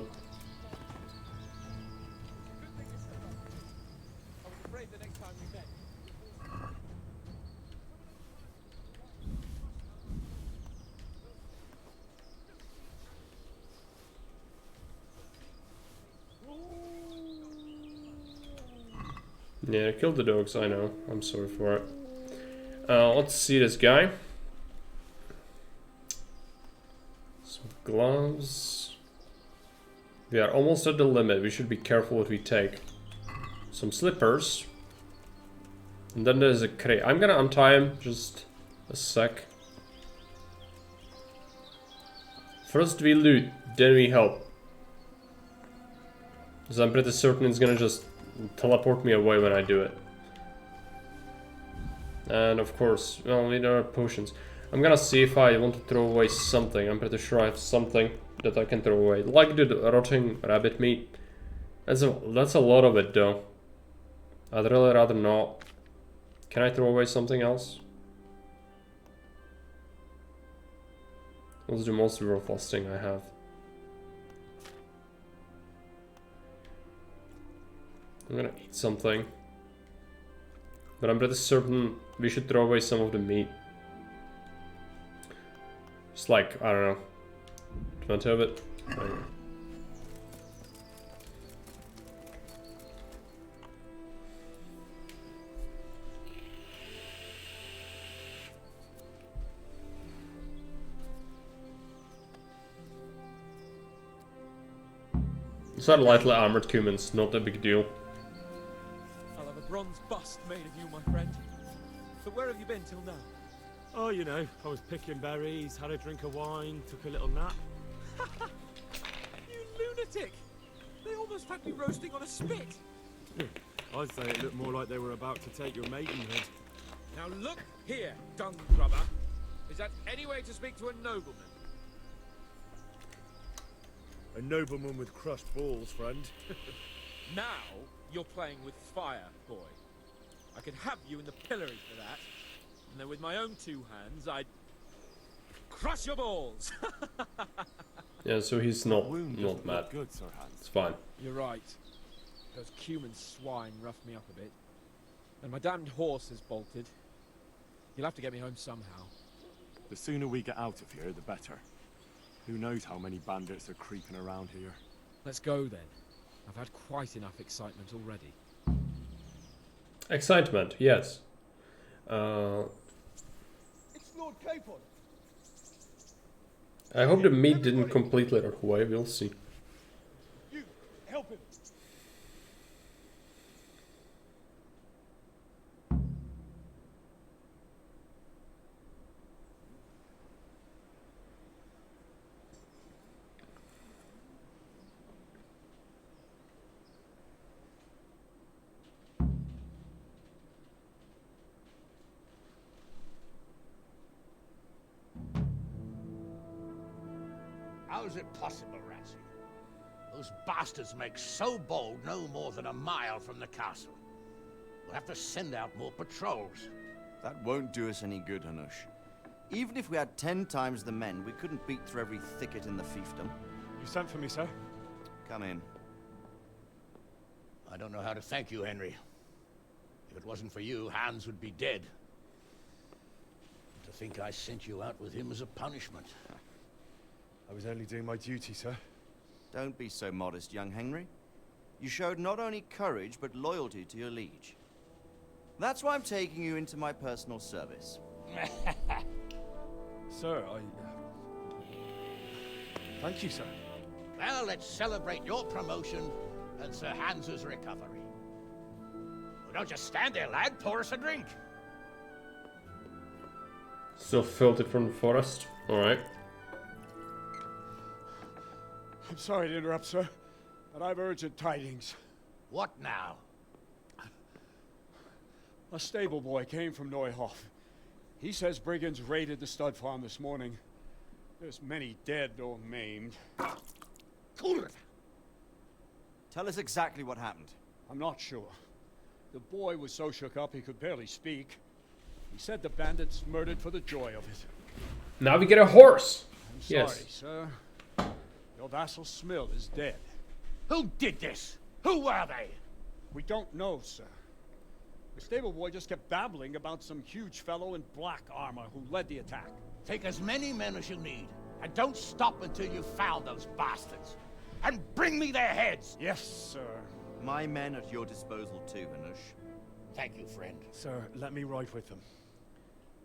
Yeah, kill the dogs, I know. I'm sorry for it. Let's see this guy. Some gloves. We are almost at the limit. We should be careful what we take. Some slippers. And then there's a crate. I'm gonna untie him. Just a sec. First we loot, then we help. Because I'm pretty certain it's gonna just teleport me away when I do it. And of course, well, we don't have potions. I'm gonna see if I want to throw away something. I'm pretty sure I have something that I can throw away. Like the rotting rabbit meat. That's a lot of it though. I'd really rather not. Can I throw away something else? What's the most worthless thing I have? I'm gonna eat something. But I'm pretty certain we should throw away some of the meat. It's like, I don't know, 20 of it. It's not lightly armored humans, not a big deal. I'll have a bronze bust made of you, my friend. But where have you been till now? Oh, you know, I was picking berries, had a drink of wine, took a little nap. You lunatic! They almost had me roasting on a spit. I'd say it looked more like they were about to take your maidenhead. Now look here, dung grubber. Is that any way to speak to a nobleman? A nobleman with crushed balls, friend. Now you're playing with fire, boy. I could have you in the pillory for that, and then with my own 2 hands, I'd crush your balls. Yeah, so he's not mad. Good, Sir Hans. It's fine. You're right. Those cumin swine roughed me up a bit. And my damned horse has bolted. You'll have to get me home somehow. The sooner we get out of here, the better. Who knows how many bandits are creeping around here. Let's go then. I've had quite enough excitement already. Excitement, yes. It's Lord Capon. I hope the meat didn't completely rot away, we'll see. You, help him. How is it possible, Ratsy? Those bastards make so bold no more than a mile from the castle. We'll have to send out more patrols. That won't do us any good, Hanush. Even if we had 10 times the men, we couldn't beat through every thicket in the fiefdom. You sent for me, sir? Come in. I don't know how to thank you, Henry. If it wasn't for you, Hans would be dead. To think I sent you out with him as a punishment. I was only doing my duty, sir. Don't be so modest, young Henry. You showed not only courage, but loyalty to your liege. That's why I'm taking you into my personal service. Sir, thank you, sir. Well, let's celebrate your promotion and Sir Hans's recovery. Well, don't just stand there, lad. Pour us a drink. Still filthy from the forest. Alright. I'm sorry to interrupt, sir, but I've urgent tidings. What now? A stable boy came from Neuhof. He says brigands raided the stud farm this morning. There's many dead or maimed. Cool it. Tell us exactly what happened. I'm not sure. The boy was so shook up he could barely speak. He said the bandits murdered for the joy of it. Now we get a horse. I'm Yes. sorry, sir. Your vassal Smill is dead. Who did this? Who were they? We don't know, sir. The stable boy just kept babbling about some huge fellow in black armor who led the attack. Take as many men as you need, and don't stop until you've found those bastards. And bring me their heads! Yes, sir. My men at your disposal too, Hanush. Thank you, friend. Sir, let me ride with them.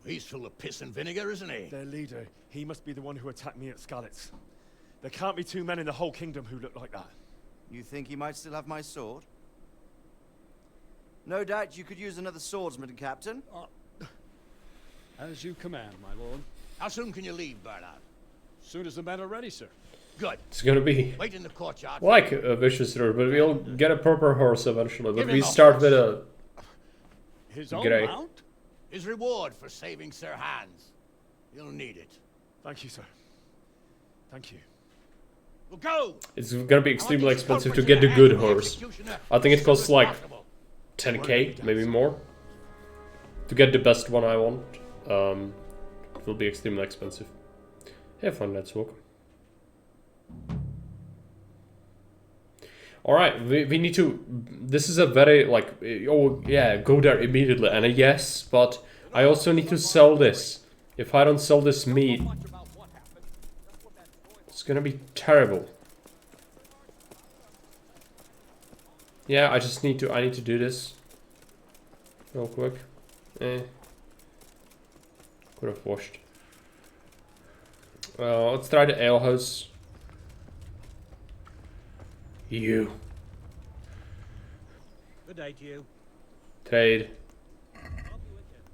He's full of piss and vinegar, isn't he? Their leader, he must be the one who attacked me at Skalitz. There can't be 2 men in the whole kingdom who look like that. You think he might still have my sword? No doubt you could use another swordsman, Captain. As you command, my lord. How soon can you leave, Bernard? Soon as the men are ready, sir. Good. It's gonna be Wait in the courtyard. like a vicious road, but we'll get a proper horse eventually. But Give him we a start horse. with a His own grey. mount? His reward for saving Sir Hans. You'll need it. Thank you, sir. Thank you. We'll go! It's gonna be extremely expensive to get the good horse. I think it costs like 10k, maybe more. To get the best one I want, it will be extremely expensive. Have fun, let's walk. Alright, we need to... This is a very, like... Oh, yeah, go there immediately. And yes, but I also need to sell this. If I don't sell this meat, gonna be terrible. Yeah, I need to do this real quick. Could have washed. Let's try the alehouse. You. Good day to you. Trade.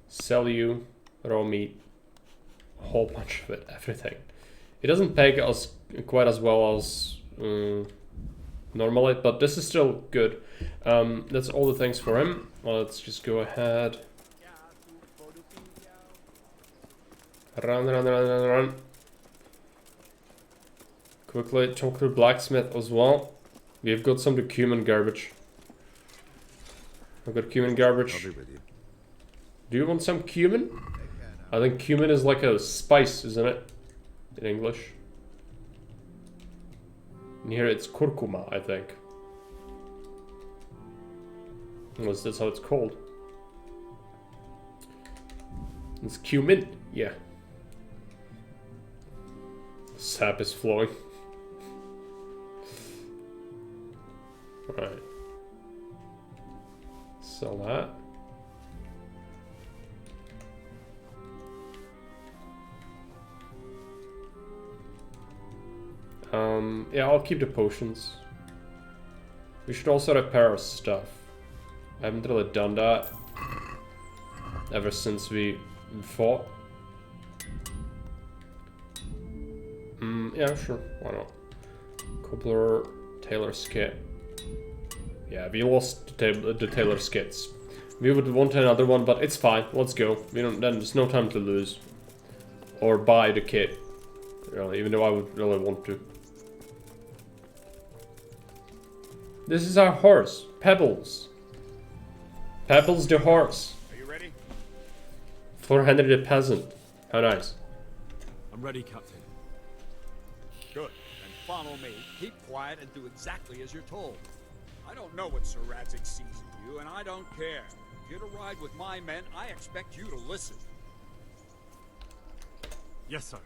Sell you raw meat. A whole bunch of it, everything. It doesn't pay us quite as well as normally, but this is still good. That's all the things for him. Well, let's just go ahead. Run. Quickly talk to the blacksmith as well. We've got some of the cumin garbage. I've got cumin garbage. I'll be with you. Do you want some cumin? I think cumin is like a spice, isn't it? In English. And here it's curcuma, I think. Unless that's how it's called. It's cumin, yeah. Sap is flowing. Alright. Sell that. Yeah, I'll keep the potions. We should also repair our stuff. I haven't really done that ever since we fought. Yeah, sure, why not? Cobbler, tailor skit. Yeah, we lost the tailor skits. We would want another one, but it's fine. Let's go. Then there's no time to lose. Or buy the kit. Really, even though I would really want to. This is our horse, Pebbles. Pebbles the horse. Are you ready? For Henry the peasant. How nice. I'm ready, Captain. Good. Then follow me. Keep quiet and do exactly as you're told. I don't know what Sir Radzik sees in you, and I don't care. If you're to ride with my men, I expect you to listen. Yes, sir.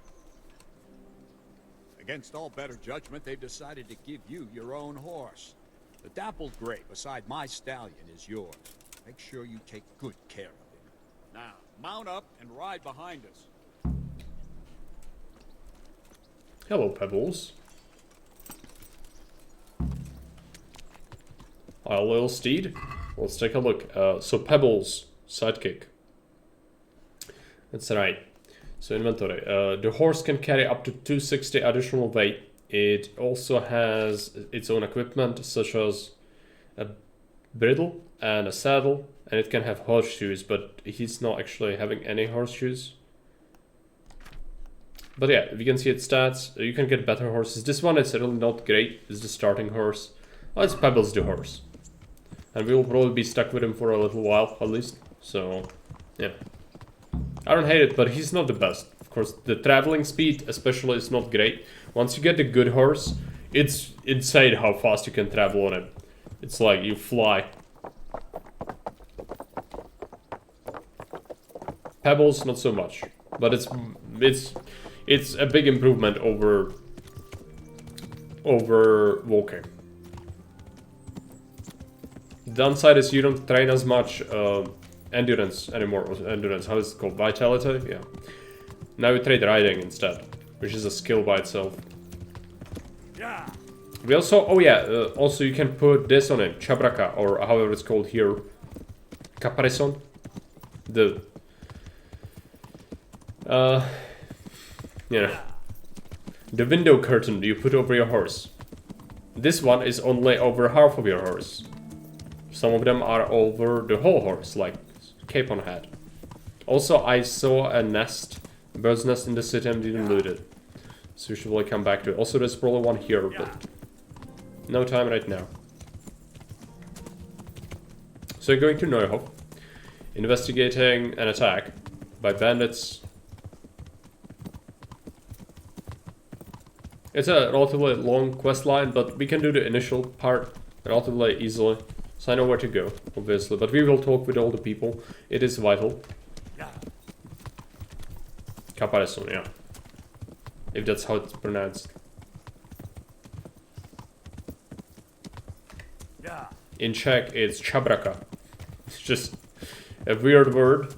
Against all better judgment, they've decided to give you your own horse. The dappled gray beside my stallion is yours. Make sure you take good care of him. Now, mount up and ride behind us. Hello, Pebbles. Our little steed. Let's take a look. So Pebbles, sidekick. That's right. So inventory. The horse can carry up to 260 additional weight. It also has its own equipment, such as a bridle and a saddle, and it can have horseshoes, but he's not actually having any horseshoes. But yeah, if you can see its stats, you can get better horses. This one is really not great. It's the starting horse. Oh, it's Pebbles the horse. And we will probably be stuck with him for a little while, at least. So, yeah. I don't hate it, but he's not the best. Of course, the traveling speed especially is not great. Once you get a good horse, it's insane how fast you can travel on him. It's like you fly. Pebbles, not so much. But it's a big improvement over walking. The downside is you don't train as much endurance anymore. Endurance, how is it called? Vitality? Yeah. Now we trade riding instead, which is a skill by itself. Yeah. We also, oh yeah, also you can put this on him, Chabraka, or however it's called here, Caparison. Yeah, the window curtain you put over your horse. This one is only over half of your horse. Some of them are over the whole horse, like cape on head. Also, I saw a nest, a bird's nest in the city and didn't loot it. So we should really come back to it. Also, there's probably one here, but no time right now. So going to Neuhof, investigating an attack by bandits. It's a relatively long quest line, but we can do the initial part relatively easily. So I know where to go, obviously, but we will talk with all the people. It is vital. Caparison, yeah. If that's how it's pronounced. in Czech it's chabraka. It's just a weird word,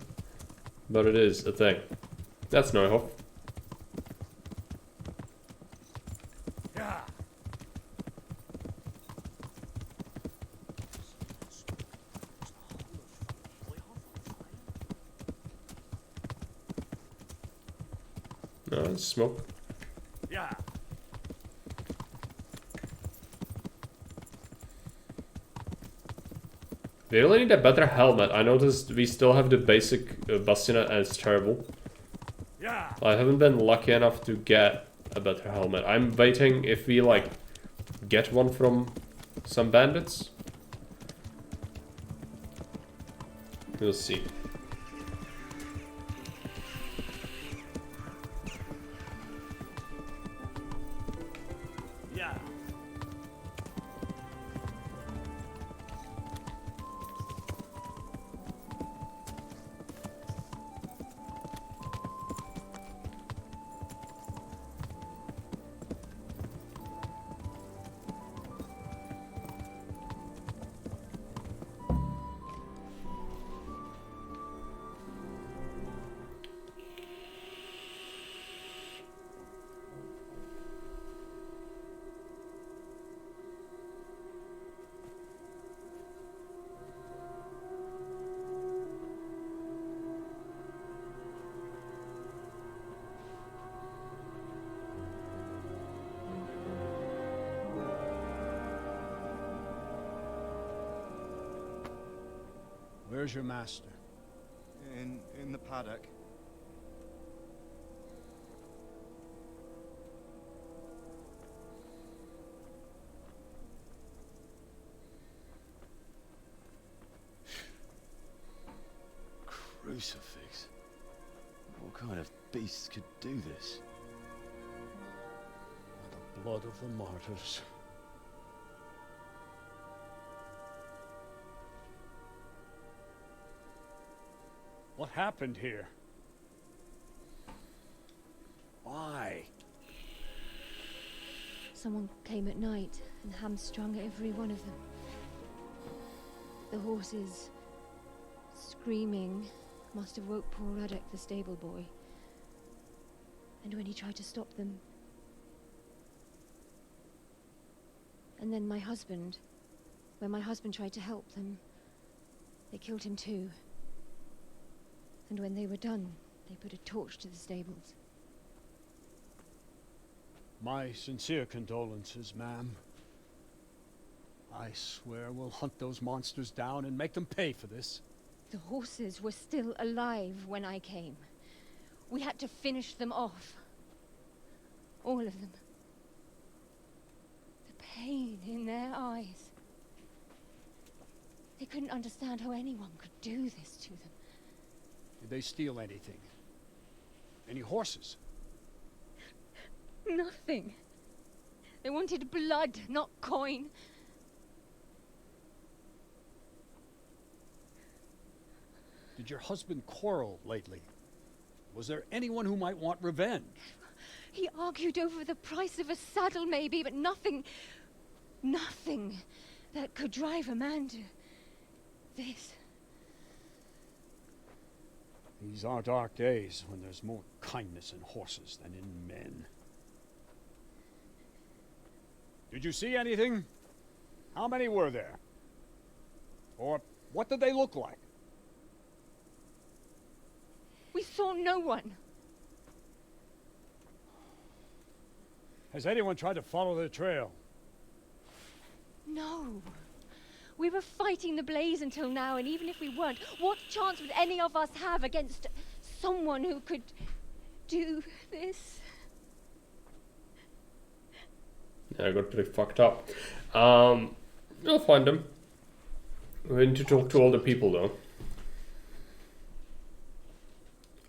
but it is a thing. That's Neuhof. No, it's smoke. Yeah. We really need a better helmet. I noticed we still have the basic bassinet and it's terrible. Yeah. I haven't been lucky enough to get a better helmet. I'm waiting if we like get one from some bandits. We'll see. Yeah. Where's your master? In the paddock. Crucifix. What kind of beast could do this? The blood of the martyrs. What happened here? Why? Someone came at night and hamstrung every one of them. The horses, screaming, must have woke poor Radek, the stable boy. And when he tried to stop them... And then my husband, when my husband tried to help them, they killed him too. And when they were done, they put a torch to the stables. My sincere condolences, ma'am. I swear we'll hunt those monsters down and make them pay for this. The horses were still alive when I came. We had to finish them off. All of them. The pain in their eyes. They couldn't understand how anyone could do this to them. Did they steal anything? Any horses? Nothing. They wanted blood, not coin. Did your husband quarrel lately? Was there anyone who might want revenge? He argued over the price of a saddle, maybe, but nothing that could drive a man to this. These are dark days when there's more kindness in horses than in men. Did you see anything? How many were there? Or what did they look like? We saw no one. Has anyone tried to follow the trail? No. We were fighting the blaze until now, and even if we weren't, what chance would any of us have against someone who could do this? Yeah, I got pretty fucked up. We'll find them. We need to talk to all the people though.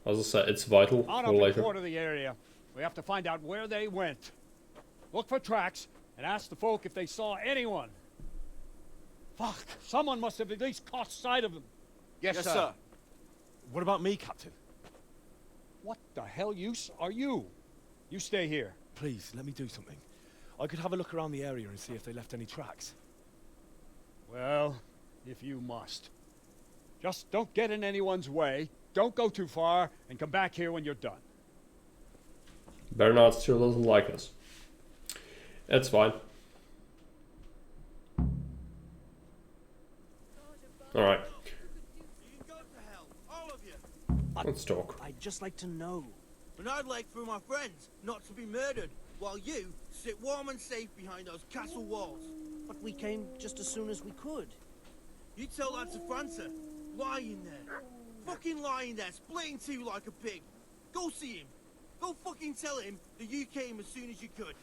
As I said, it's vital On for up and later. quarter the area. We have to find out where they went. Look for tracks and ask the folk if they saw anyone. Fuck! Someone must have at least caught sight of them. Yes, sir. What about me, Captain? What the hell use are you? You stay here. Please, let me do something. I could have a look around the area and see if they left any tracks. Well, if you must. Just don't get in anyone's way, don't go too far, and come back here when you're done. Bernard still doesn't like us. It's fine. Alright. Let's talk. I'd just like to know. And I'd like for my friends not to be murdered, while you sit warm and safe behind those castle walls. But we came just as soon as we could. You tell that to França. Lying there. Fucking lying there, splitting two like a pig. Go see him. Go fucking tell him that you came as soon as you could.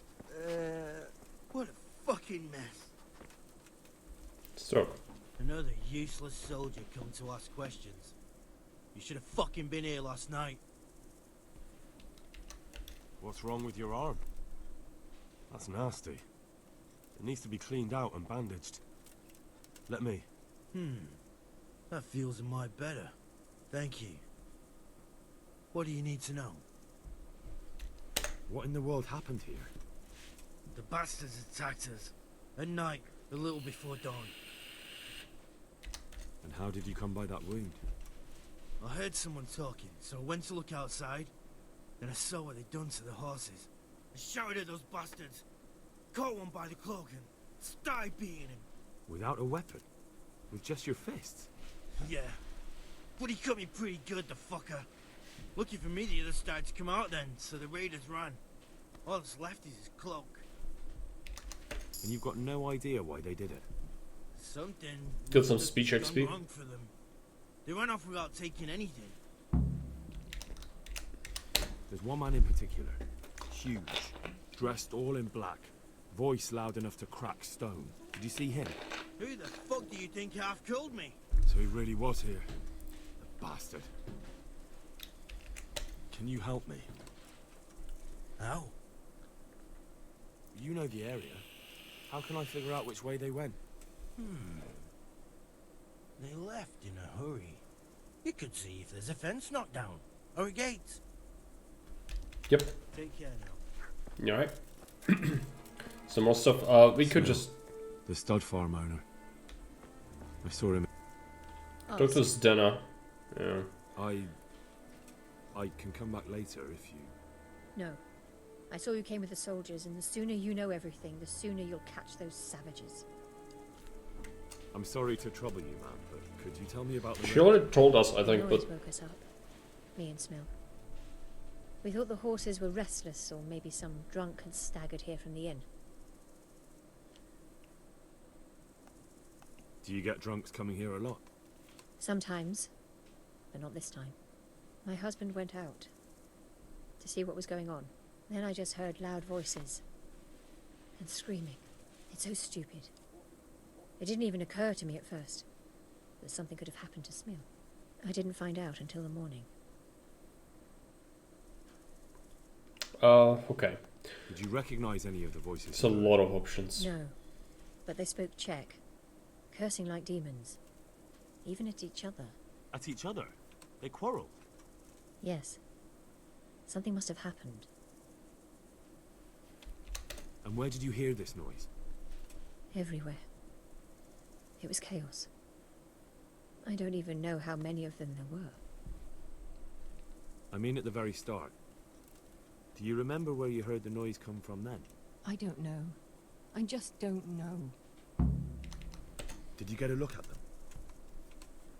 What a fucking mess. So. Another useless soldier come to ask questions. You should have fucking been here last night. What's wrong with your arm? That's nasty. It needs to be cleaned out and bandaged. Let me. That feels a mite better. Thank you. What do you need to know? What in the world happened here? The bastards attacked us. At night, a little before dawn. And how did you come by that wound? I heard someone talking, so I went to look outside. Then I saw what they'd done to the horses. I shouted at those bastards. Caught one by the cloak and started beating him. Without a weapon? With just your fists? Yeah. But he cut me pretty good, the fucker. Lucky for me, the others started to come out then, so the raiders ran. All that's left is his cloak. And you've got no idea why they did it? Something... Got some speech gone XP. wrong for them. They ran off without taking anything. There's one man in particular. Huge. Dressed all in black. Voice loud enough to crack stone. Did you see him? Who the fuck do you think half killed me? So he really was here. The bastard. Can you help me? How? You know the area. How can I figure out which way they went? They left in a hurry. You could see if there's a fence knocked down. Or a gate. Yep. Take care now. You alright? Some more stuff. We could just... The stud farm owner. I saw him. Doctor's dinner. Yeah. I can come back later if you... No. I saw you came with the soldiers, and the sooner you know everything, the sooner you'll catch those savages. I'm sorry to trouble you, man, but could you tell me about the... She already told us, I think, Noise but... woke us up. Me and Smil. We thought the horses were restless, or maybe some drunk had staggered here from the inn. Do you get drunks coming here a lot? Sometimes, but not this time. My husband went out to see what was going on. Then I just heard loud voices and screaming. It's so stupid. It didn't even occur to me at first that something could have happened to Smil. I didn't find out until the morning. Okay. Did you recognize any of the voices? It's a lot of options. No, but they spoke Czech, cursing like demons, even at each other. At each other? They quarreled? Yes. Something must have happened. And where did you hear this noise? Everywhere. It was chaos. I don't even know how many of them there were. I mean at the very start. Do you remember where you heard the noise come from then? I don't know. I just don't know. Did you get a look at them?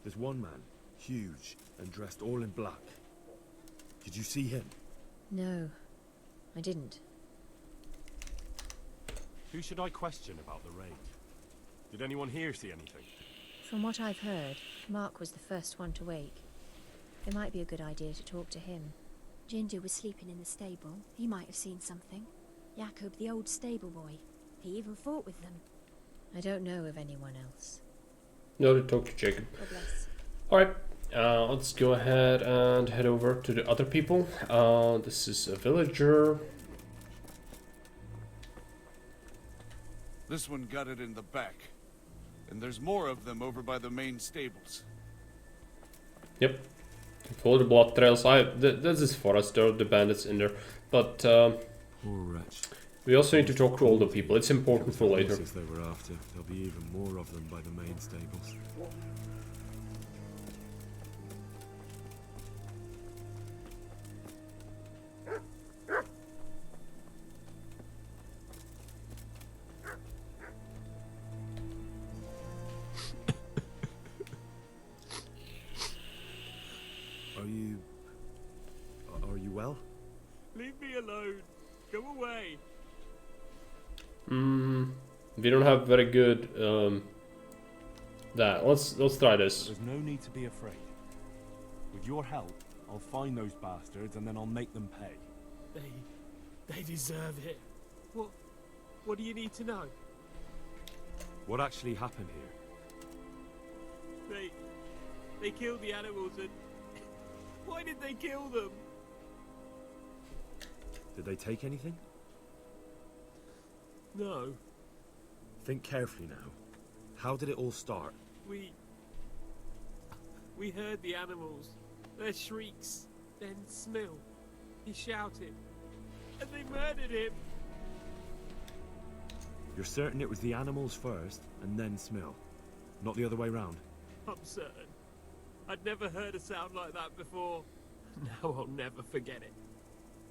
There's one man, huge and dressed all in black. Did you see him? No, I didn't. Who should I question about the raid? Did anyone here see anything? From what I've heard, Mark was the first one to wake. It might be a good idea to talk to him. Ginger was sleeping in the stable. He might have seen something. Jakob, the old stable boy. He even fought with them. I don't know of anyone else. No, to talk to Jacob. God bless. Alright, let's go ahead and head over to the other people. This is a villager. This one got it in the back. And there's more of them over by the main stables. Yep. Follow the blood trails. This is forest, there are the bandits in there. But, poor wretch. We also need to talk to older people. It's important for later. Horses they were after. There'll be even more of them by the main stables. Are you well? Leave me alone. Go away. We don't have very good that. Let's try this. There's no need to be afraid. With your help, I'll find those bastards and then I'll make them pay. They deserve it. What do you need to know? What actually happened here? They killed the animals and why did they kill them? Did they take anything? No. Think carefully now. How did it all start? We heard the animals, their shrieks, then Smill. He shouted, and they murdered him. You're certain it was the animals first, and then Smill? Not the other way round? I'm certain. I'd never heard a sound like that before. Now I'll never forget it.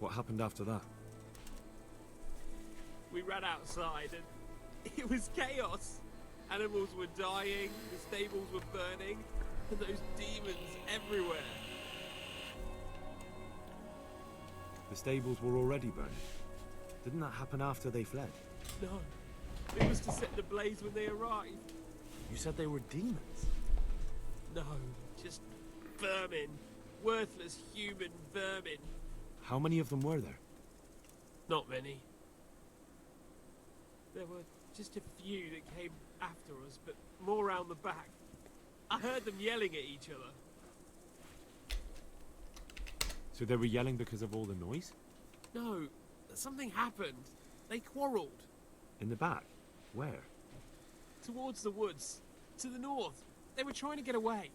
What happened after that? We ran outside and it was chaos. Animals were dying, the stables were burning, and those demons everywhere. The stables were already burning. Didn't that happen after they fled? No. It was to set the blaze when they arrived. You said they were demons? No, just vermin. Worthless human vermin. How many of them were there? Not many. There were just a few that came after us, but more round the back. I heard them yelling at each other. So they were yelling because of all the noise? No, something happened. They quarrelled. In the back? Where? Towards the woods. To the north. They were trying to get away.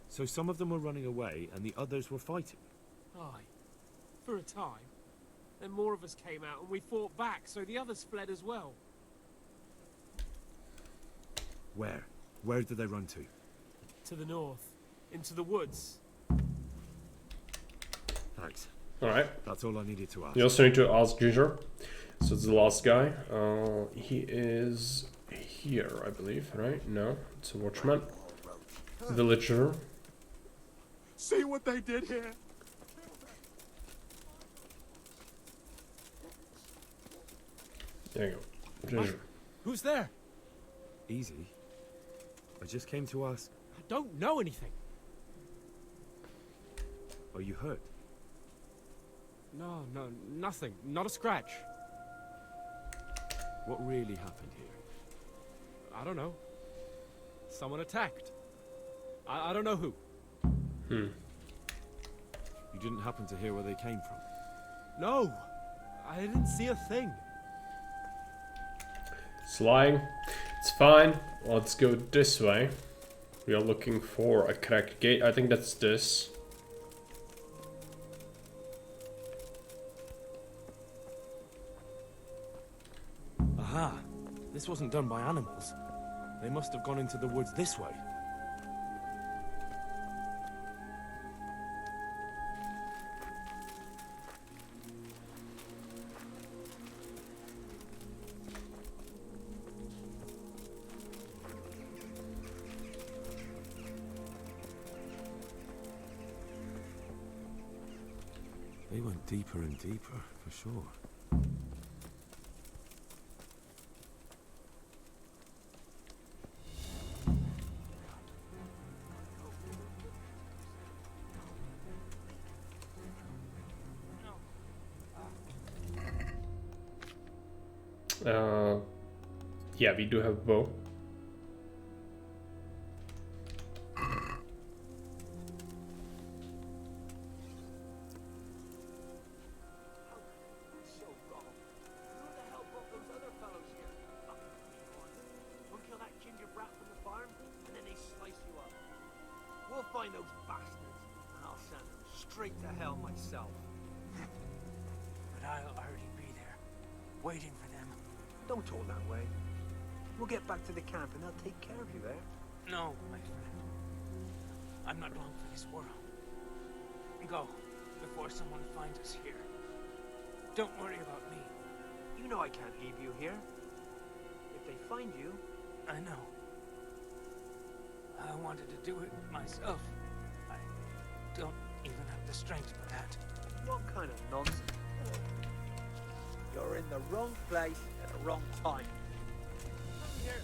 So some of them were running away and the others were fighting? Aye. For a time. Then more of us came out and we fought back, so the others fled as well. Where? Where did they run to? To the north. Into the woods. Thanks. Alright. That's all I needed to ask. You also need to ask Ginger. So it's the last guy. He is here, I believe, right? No, it's a watchman. Villager. See what they did here? There you go. Ginger. Who's there? Easy. I just came to ask... I don't know anything. Are you hurt? No, nothing. Not a scratch. What really happened here? I don't know. Someone attacked. I don't know who. You didn't happen to hear where they came from? No. I didn't see a thing. It's lying. It's fine. Let's go this way. We are looking for a cracked gate. I think that's this. Aha! This wasn't done by animals. They must have gone into the woods this way. They went deeper and deeper, for sure. Yeah, we do have a bow. We'll find those bastards, and I'll send them straight to hell myself. I'll already be there, waiting for them. Don't talk that way. We'll get back to the camp and they'll take care of you there. No, my friend. I'm not long for this world. Go, before someone finds us here. Don't worry about me. You know I can't leave you here. If they find you... I know. I wanted to do it myself. I don't even have the strength for that. What kind of nonsense? You're in the wrong place at the wrong time. Come here,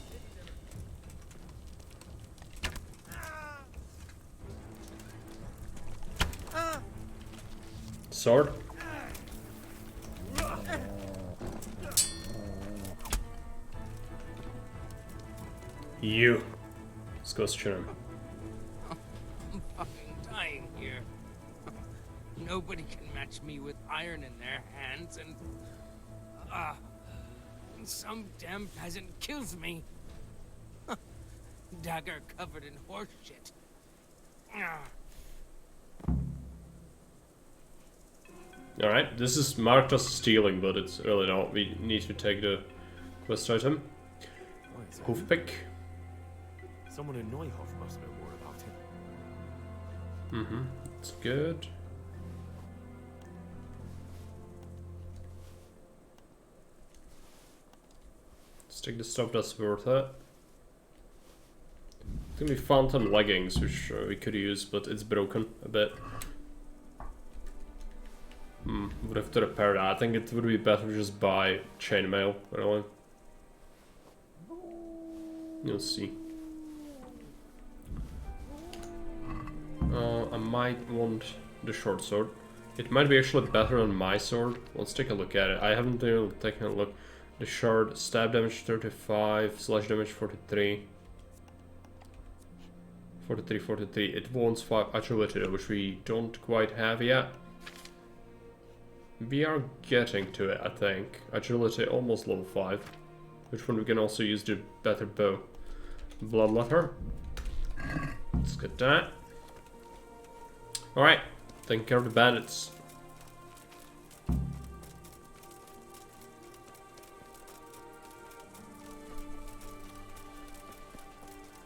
Sword. You. Let's go shoot him. I'm fucking dying here. Nobody can match me with iron in their hands, and some damn peasant kills me. Dagger covered in horse shit. Alright, this is marked as stealing, but it's really not. We need to take the quest item. Hoofpick. Someone in Neuhof must know more about it. Mm-hmm. It's good. Let's take the stuff that's worth it. It's gonna be phantom leggings, which we could use, but it's broken a bit. Would have to repair that. I think it would be better to just buy chainmail, really. You'll see. I might want the short sword. It might be actually better than my sword. Let's take a look at it. I haven't really taken a look. The short stab damage 35, slash damage 43. 43. It wants 5 agility, which we don't quite have yet. We are getting to it, I think. Agility almost level 5. Which one we can also use the better bow. Bloodletter. Let's get that. Alright, taking care of the bandits.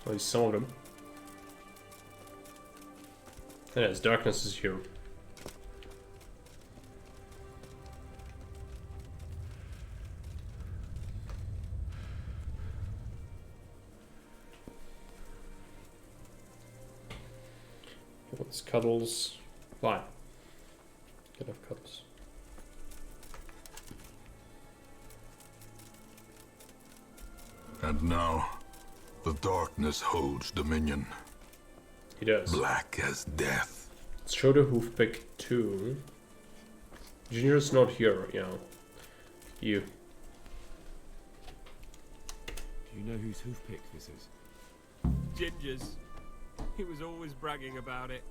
At least some of them. And as darkness is here. What's cuddles? Fine. Can have cuddles. And now, the darkness holds dominion. He does. Black as death. Let's show the hoofpick too. Ginger's not here, you know. You. Do you know whose hoofpick this is? Ginger's. He was always bragging about it.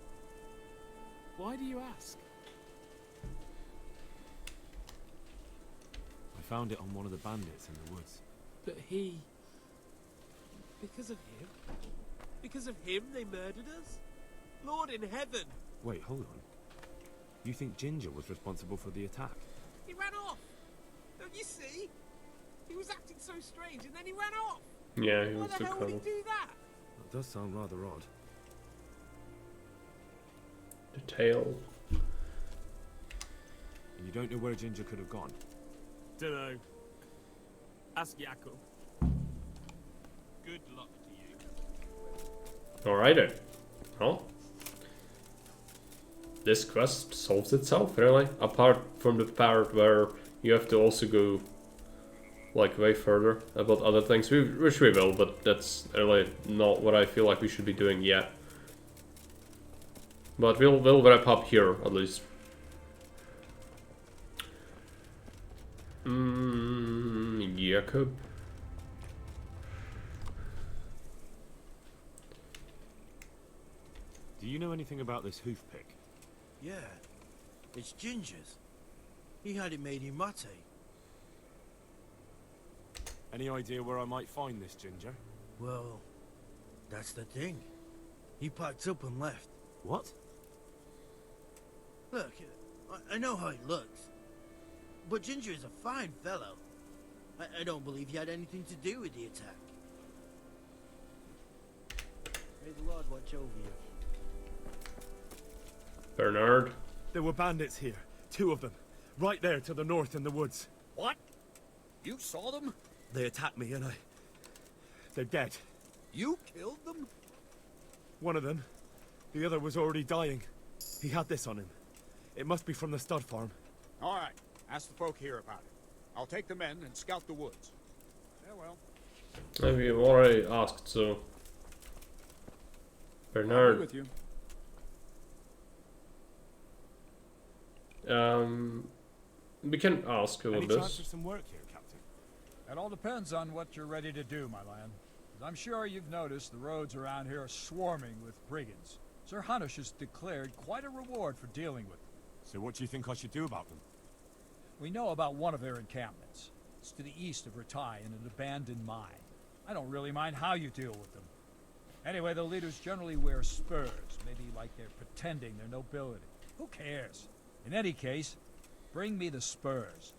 Why do you ask? I found it on one of the bandits in the woods. But he... Because of him? Because of him they murdered us? Lord in heaven! Wait, hold on. You think Ginger was responsible for the attack? He ran off! Don't you see? He was acting so strange and then he ran off! Yeah, he Why was the too hell would he clever. do that? That does sound rather odd. The tail. And you don't know where Ginger could have gone? Dunno. Ask Jakob. Good luck to you. Alright then. Well. This quest solves itself, really. Apart from the part where you have to also go like way further about other things, which we will, but that's really not what I feel like we should be doing yet. But we'll wrap up here at least. Jakob. Do you know anything about this hoofpick? Yeah, it's Ginger's. He had it made in Mate. Any idea where I might find this Ginger? Well, that's the thing. He packed up and left. What? Look, I know how he looks. But Ginger is a fine fellow. I don't believe he had anything to do with the attack. May the Lord watch over you. Bernard. There were bandits here. 2 of them. Right there to the north in the woods. What? You saw them? They attacked me and they're dead. You killed them? One of them. The other was already dying. He had this on him. It must be from the stud farm. All right. Ask the folk here about it. I'll take the men and scout the woods. Farewell. We've already asked, so... Bernard. With you. We can ask about Any this. chance of some work here, Captain? That all depends on what you're ready to do, my lad. As I'm sure you've noticed, the roads around here are swarming with brigands. Sir Hanush has declared quite a reward for dealing with them. So what do you think I should do about them? We know about one of their encampments. It's to the east of Ratai in an abandoned mine. I don't really mind how you deal with them. Anyway, the leaders generally wear spurs, maybe like they're pretending their nobility. Who cares? In any case, bring me the spurs,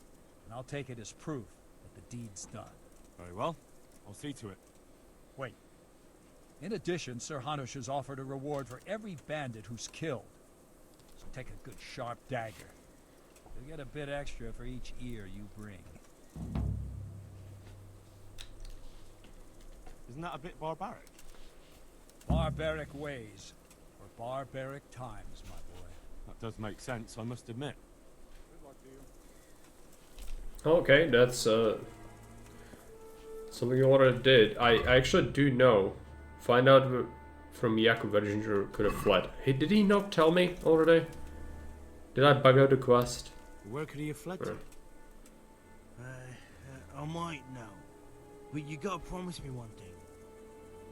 and I'll take it as proof that the deed's done. Very well. I'll see to it. Wait. In addition, Sir Hanush has offered a reward for every bandit who's killed. So take a good sharp dagger. You'll get a bit extra for each ear you bring. Isn't that a bit barbaric? Barbaric ways, or barbaric times, my boy. That does make sense, I must admit. Good luck to you. Okay, that's something you already did. I actually do know. Find out from Jakub where Ginger could have fled. Did he not tell me already? Did I bug out the quest? Where could he have fled to? I might know. But you gotta promise me one thing.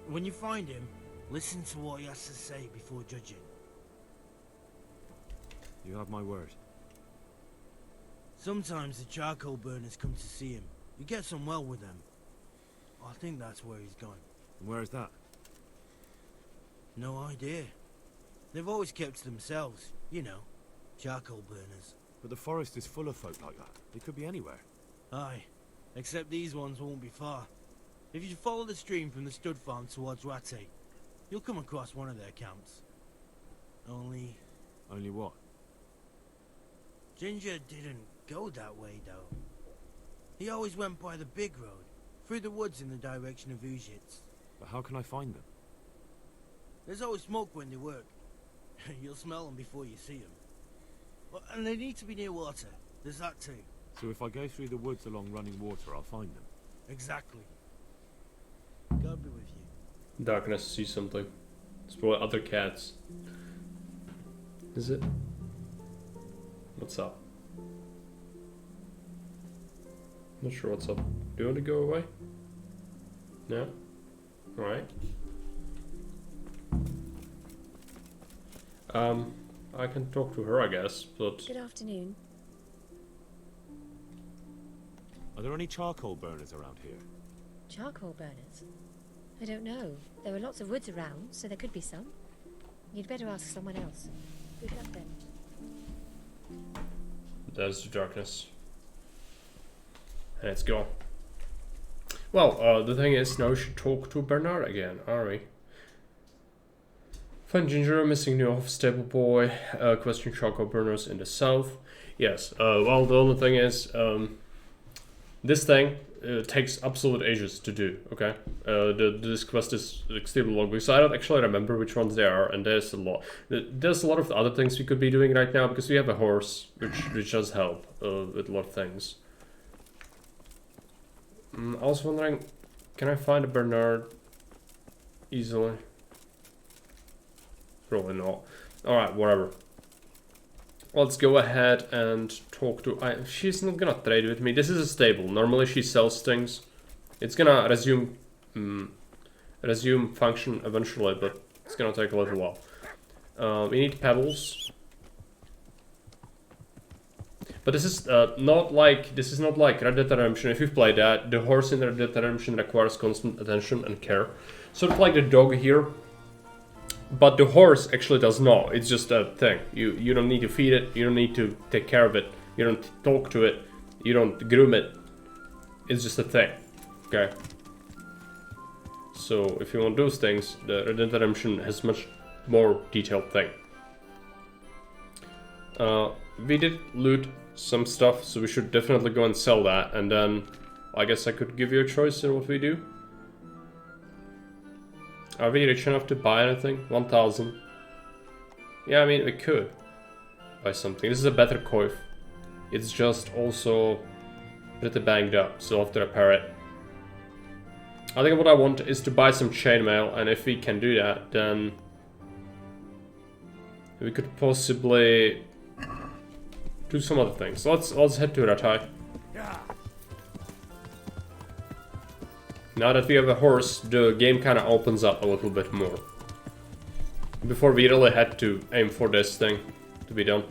When you find him, listen to what he has to say before judging. You have my word. Sometimes the charcoal burners come to see him. You get on well with them. I think that's where he's going. And where is that? No idea. They've always kept to themselves, you know, charcoal burners. But the forest is full of folk like that. They could be anywhere. Aye, except these ones won't be far. If you follow the stream from the stud farm towards Rattay, you'll come across one of their camps. Only what? Ginger didn't go that way, though. He always went by the big road, through the woods in the direction of Uzhitz. But how can I find them? There's always smoke when they work. You'll smell them before you see them. Well, and they need to be near water. There's that too. So if I go through the woods along running water, I'll find them? Exactly. God be with you. Darkness, see something. It's for other cats. Is it? What's up? Not sure what's up. Do you want to go away? No? Alright. I can talk to her, I guess, but... Good afternoon. Are there any charcoal burners around here? Charcoal burners? I don't know. There are lots of woods around, so there could be some. You'd better ask someone else. Good luck then. There's the darkness. And it's gone. Well, the thing is, now we should talk to Bernard again, are we? Find Ginger, missing new office stable boy, question charcoal burners in the south. Yes, well, the only thing is, this thing takes absolute ages to do, okay? This quest is extremely long, because I don't actually remember which ones they are, and there's a lot. There's a lot of other things we could be doing right now, because we have a horse, which does help with a lot of things. I was wondering, can I find a Bernard easily? Probably not. Alright, whatever. Let's go ahead and talk to... she's not gonna trade with me. This is a stable. Normally she sells things. It's gonna resume function eventually, but it's gonna take a little while. We need pebbles. But this is not like Red Dead Redemption. If you've played that, the horse in Red Dead Redemption requires constant attention and care. Sort of like the dog here. But the horse actually does not. It's just a thing. You don't need to feed it. You don't need to take care of it. You don't talk to it. You don't groom it. It's just a thing. Okay. So if you want those things, the Red Dead Redemption has much more detailed thing. We did loot some stuff, so we should definitely go and sell that, and then I guess I could give you a choice in what we do. Are we rich enough to buy anything? 1,000. Yeah, I mean, we could buy something. This is a better coif. It's just also pretty banged up, so I'll have to repair it. I think what I want is to buy some chainmail, and if we can do that, then we could possibly do some other things. Let's head to Ratai. Now that we have a horse, the game kind of opens up a little bit more. Before we really had to aim for this thing to be done.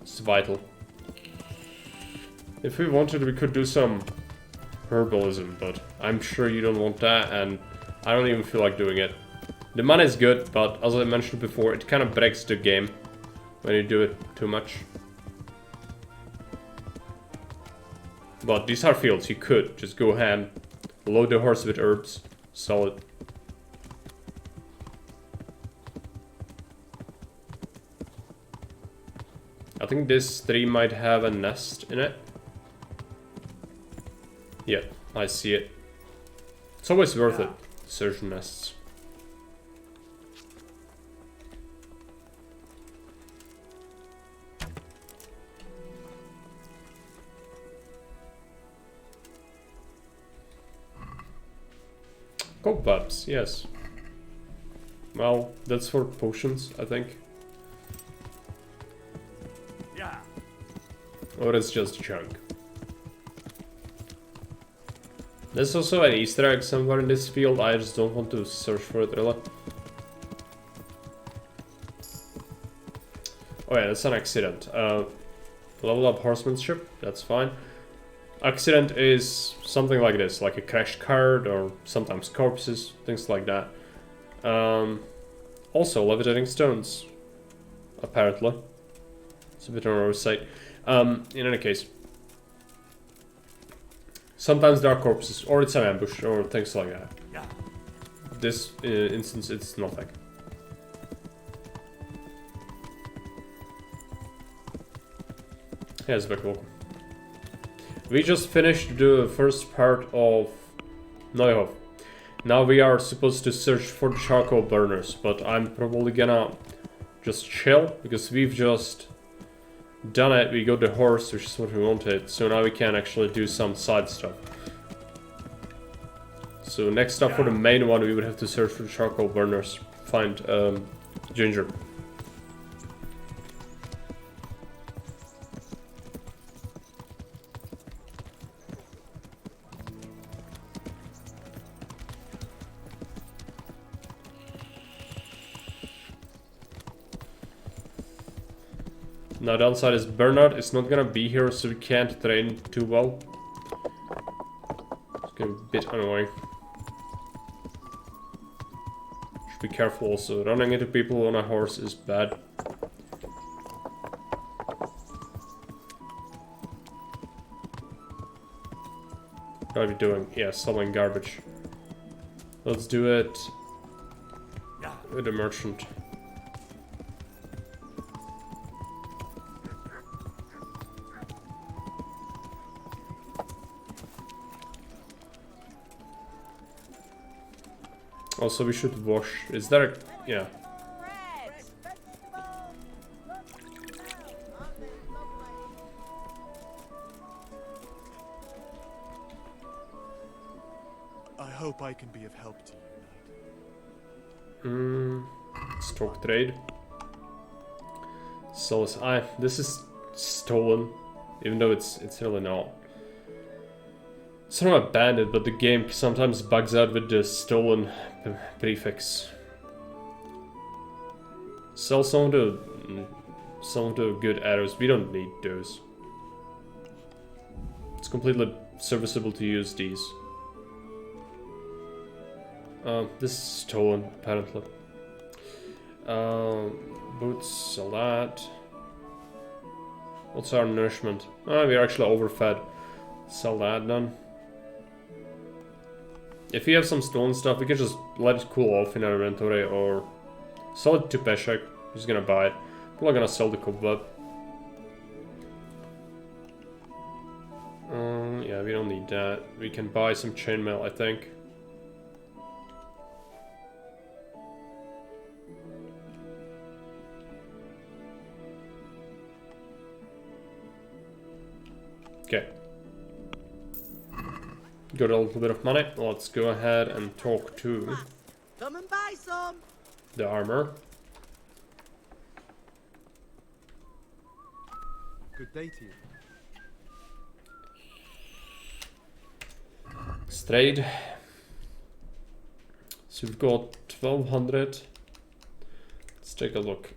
It's vital. If we wanted, we could do some herbalism, but I'm sure you don't want that, and I don't even feel like doing it. The money is good, but as I mentioned before, it kind of breaks the game when you do it too much. But these are fields, you could just go ahead, load the horse with herbs, sell it. I think this tree might have a nest in it. Yeah, I see it. It's always worth it, search nests. Cobwebs, yes. Well, that's for potions, I think. Yeah. Or it's just junk. There's also an Easter egg somewhere in this field, I just don't want to search for it really. Oh yeah, that's an accident. Level up horsemanship, that's fine. Accident is something like this, like a crashed cart or sometimes corpses, things like that. Also levitating stones, apparently. It's a bit on our side. In any case. Sometimes there are corpses, or it's an ambush, or things like that. This instance, it's nothing. Yes, back welcome. We just finished the first part of Neuhof. Now we are supposed to search for the charcoal burners, but I'm probably gonna just chill, because we've just done it. We got the horse, which is what we wanted, so now we can actually do some side stuff. So next up for the main one, we would have to search for the charcoal burners, find ginger. Now downside is Bernard is not gonna be here, so we can't train too well. It's gonna be a bit annoying. Should be careful also. Running into people on a horse is bad. What are we doing? Yeah, selling garbage. Let's do it with a merchant. Also, we should wash. Is there a... yeah. I hope I can be of help to you, Knight. Stock trade. So this is stolen, even though it's really not. It's not abandoned, but the game sometimes bugs out with the stolen prefix. Sell some of the good arrows. We don't need those. It's completely serviceable to use these. This is stolen, apparently. Boots, sell that. What's our nourishment? Oh, we're actually overfed. Sell that then. If we have some stolen stuff, we can just let it cool off in our inventory or sell it to Peshek. He's gonna buy it. We're gonna sell the cobweb. Yeah, we don't need that. We can buy some chainmail, I think. Okay. Got a little bit of money. Let's go ahead and talk to Come and buy some. the armor. Good day to you. Trade. So we've got 1200. Let's take a look.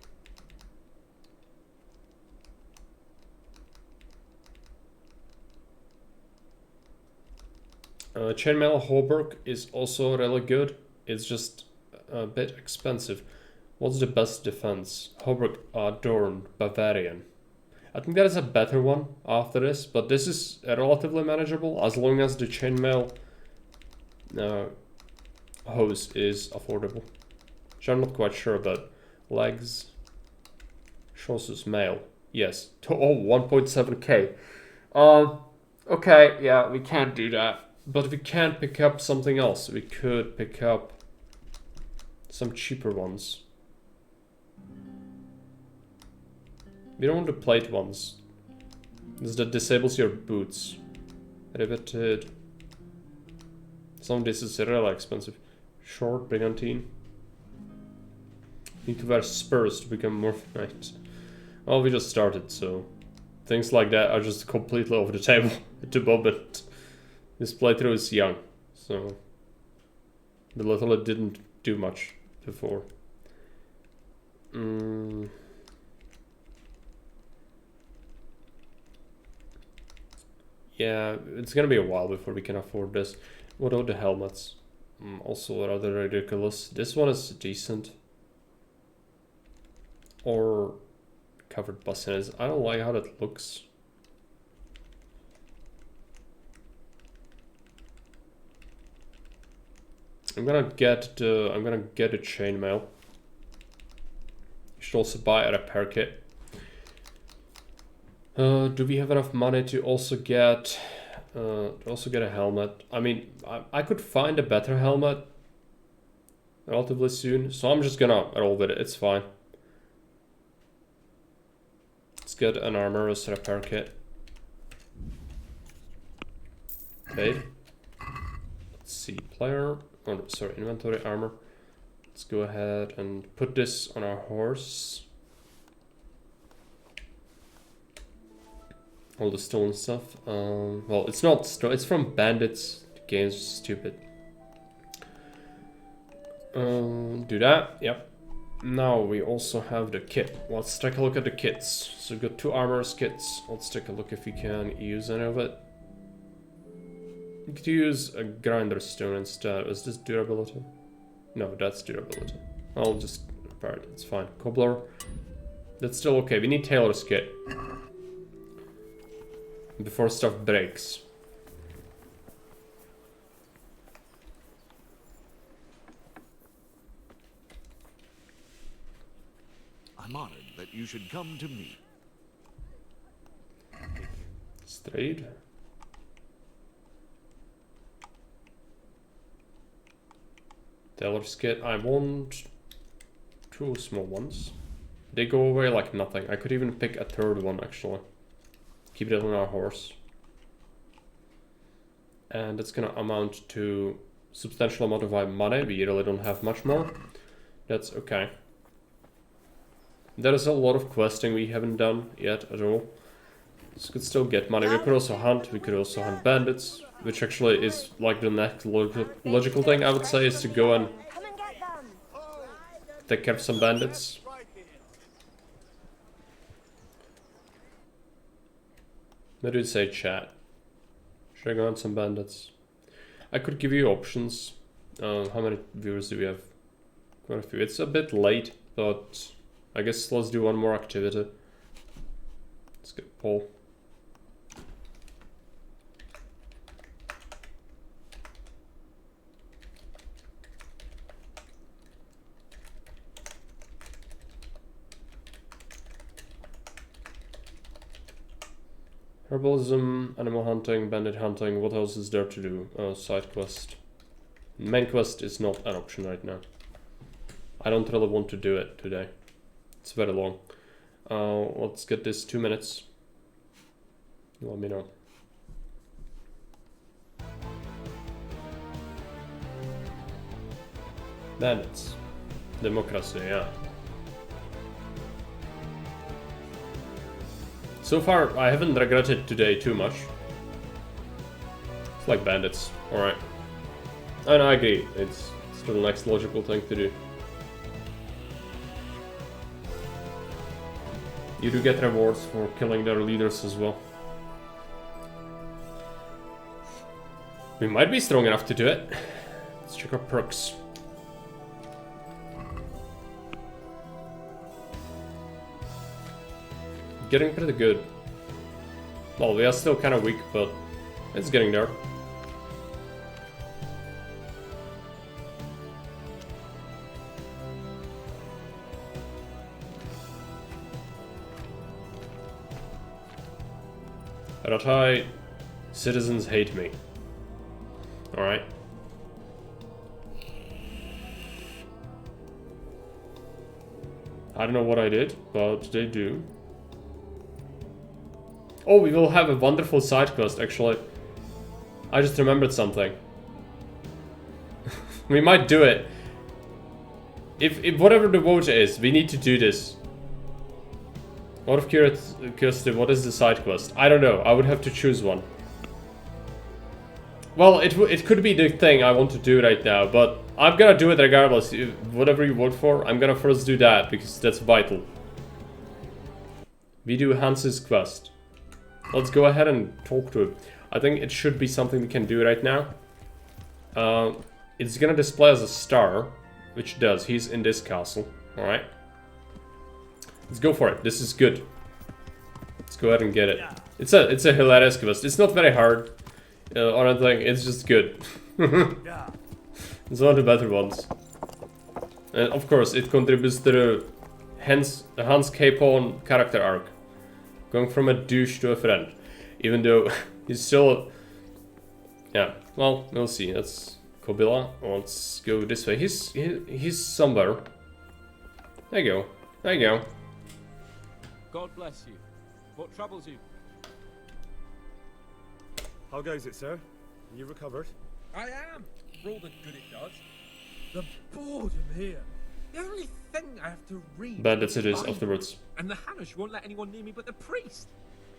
Chainmail Hauberk is also really good. It's just a bit expensive. What's the best defense? Hauberk Dorn Bavarian. I think that is a better one after this, but this is relatively manageable as long as the chainmail hose is affordable. Which I'm not quite sure about. Legs. Shows us mail. Yes. Oh, 1.7k. Okay, yeah, we can't do that. But we can pick up something else. We could pick up some cheaper ones. We don't want the plate ones. This that disables your boots. Riveted. Some of this is really expensive. Short brigantine. Need to wear spurs to become more knight. Well, we just started, so things like that are just completely off the table at the moment. This playthrough is young, so the literally didn't do much before. Yeah, it's gonna be a while before we can afford this. What are the helmets? Also rather ridiculous. This one is decent. Or covered bassines. I don't like how that looks. I'm gonna get a chainmail. You should also buy a repair kit. Do we have enough money to also get a helmet? I mean, I could find a better helmet relatively soon, so I'm just gonna roll with it. It's fine. Let's get an armorer's repair kit. Okay. Let's see, player. Oh, sorry, inventory armor. Let's go ahead and put this on our horse. All the stolen stuff. Well, it's not stolen. It's from bandits. The game's stupid. Do that. Yep. Now we also have the kit. Let's take a look at the kits. So we've got 2 armor's kits. Let's take a look if we can use any of it. You could use a grinder stone instead. Is this durability? No, that's durability. I'll just repair it. It's fine. Cobbler. That's still okay. We need tailor's kit before stuff breaks. I'm honored that you should come to me. Strayed. Tailor's kit. I want 2 small ones. They go away like nothing. I could even pick a 3rd one actually. Keep it on our horse. And it's gonna amount to substantial amount of our money. We really don't have much more. That's okay. There is a lot of questing we haven't done yet at all. This could still get money. We could also hunt. We could also hunt bandits, which actually is like the next logical thing I would say is to go and take care of some bandits. What do you say, chat? Should I go on some bandits? I could give you options. How many viewers do we have? Quite a few. It's a bit late, but I guess let's do one more activity. Let's get Paul. Herbalism, animal hunting, bandit hunting, what else is there to do? Side quest. Main quest is not an option right now. I don't really want to do it today. It's very long. Let's get this 2 minutes. Let me know. Bandits. Democracy, yeah. So far, I haven't regretted today too much. It's like bandits, alright. And I agree, it's still the next logical thing to do. You do get rewards for killing their leaders as well. We might be strong enough to do it. Let's check our perks. Getting pretty good. Well, we are still kind of weak, but it's getting there. Ratai, citizens hate me. Alright. I don't know what I did, but they do. Oh, we will have a wonderful side quest, actually. I just remembered something. We might do it. If whatever the vote is, we need to do this. Out of curiosity, what is the side quest? I don't know. I would have to choose one. Well, it could be the thing I want to do right now, but I'm gonna do it regardless. Whatever you vote for, I'm gonna first do that, because that's vital. We do Hans's quest. Let's go ahead and talk to him. I think it should be something we can do right now. It's gonna display as a star, which it does. He's in this castle, alright? Let's go for it. This is good. Let's go ahead and get it. It's a hilarious quest. It's not very hard or anything. It's just good. It's one of the better ones. And of course, it contributes to the Hans Capone character arc. Going from a douche to a friend. Even though he's still... Yeah, well, we'll see. That's Kobila. Let's go this way. He's somewhere. There you go. There you go. God bless you. What troubles you? How goes it, sir? You recovered? I am, for all the good it does. The boredom here. The only thing I have to read. Bandits it is Bible. afterwards. And the Hanush won't let anyone near me but the priest.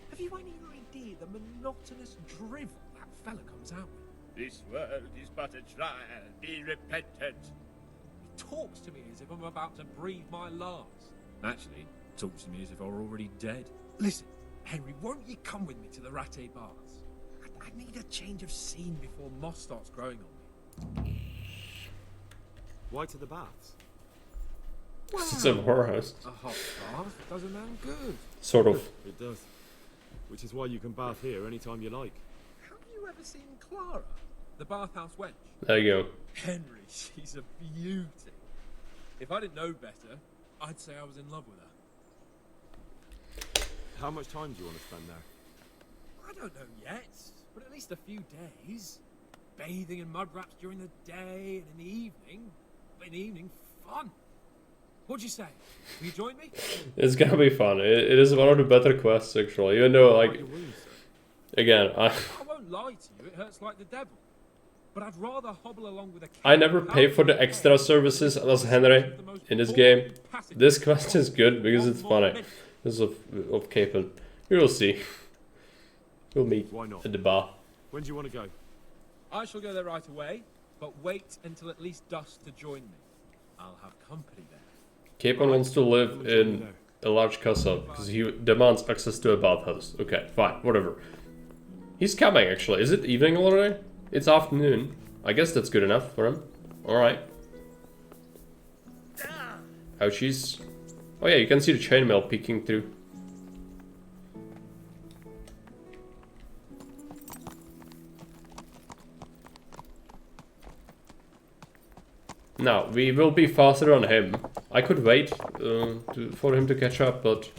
Have you any idea the monotonous drivel that fella comes out with? This world is but a trial. Be repentant. He talks to me as if I'm about to breathe my last. Actually, talks to me as if I were already dead. Listen, Henry, won't you come with me to the Rattay Baths? I need a change of scene before moss starts growing on me. Why to the baths? Wow. It's a whorehouse. A hot bath does a man good. Sort of. It does. Which is why you can bath here anytime you like. Have you ever seen Clara, the bathhouse wench? There you go. Henry, she's a beauty. If I didn't know better, I'd say I was in love with her. How much time do you want to spend there? I don't know yet, but at least a few days. Bathing in mud wraps during the day and in the evening. But in the evening, fun. What'd you say? Will you join me? It's gonna be fun. It is one of the better quests, actually. Even though, like, again, I won't lie to you, it hurts like the devil. But I'd rather hobble along with a I never pay for the extra services as Henry in this game. This quest is good because it's funny. This is of Capon. We will see. We'll meet at the bar. When do you want to go? I shall go there right away, but wait until at least dusk to join me. I'll have company there. Capon wants to live in a large castle because he demands access to a bathhouse. Okay, fine, whatever. He's coming, actually. Is it evening already? It's afternoon. I guess that's good enough for him. Alright. Ouchies. Oh yeah, you can see the chainmail peeking through. Now, we will be faster on him. I could wait for him to catch up, but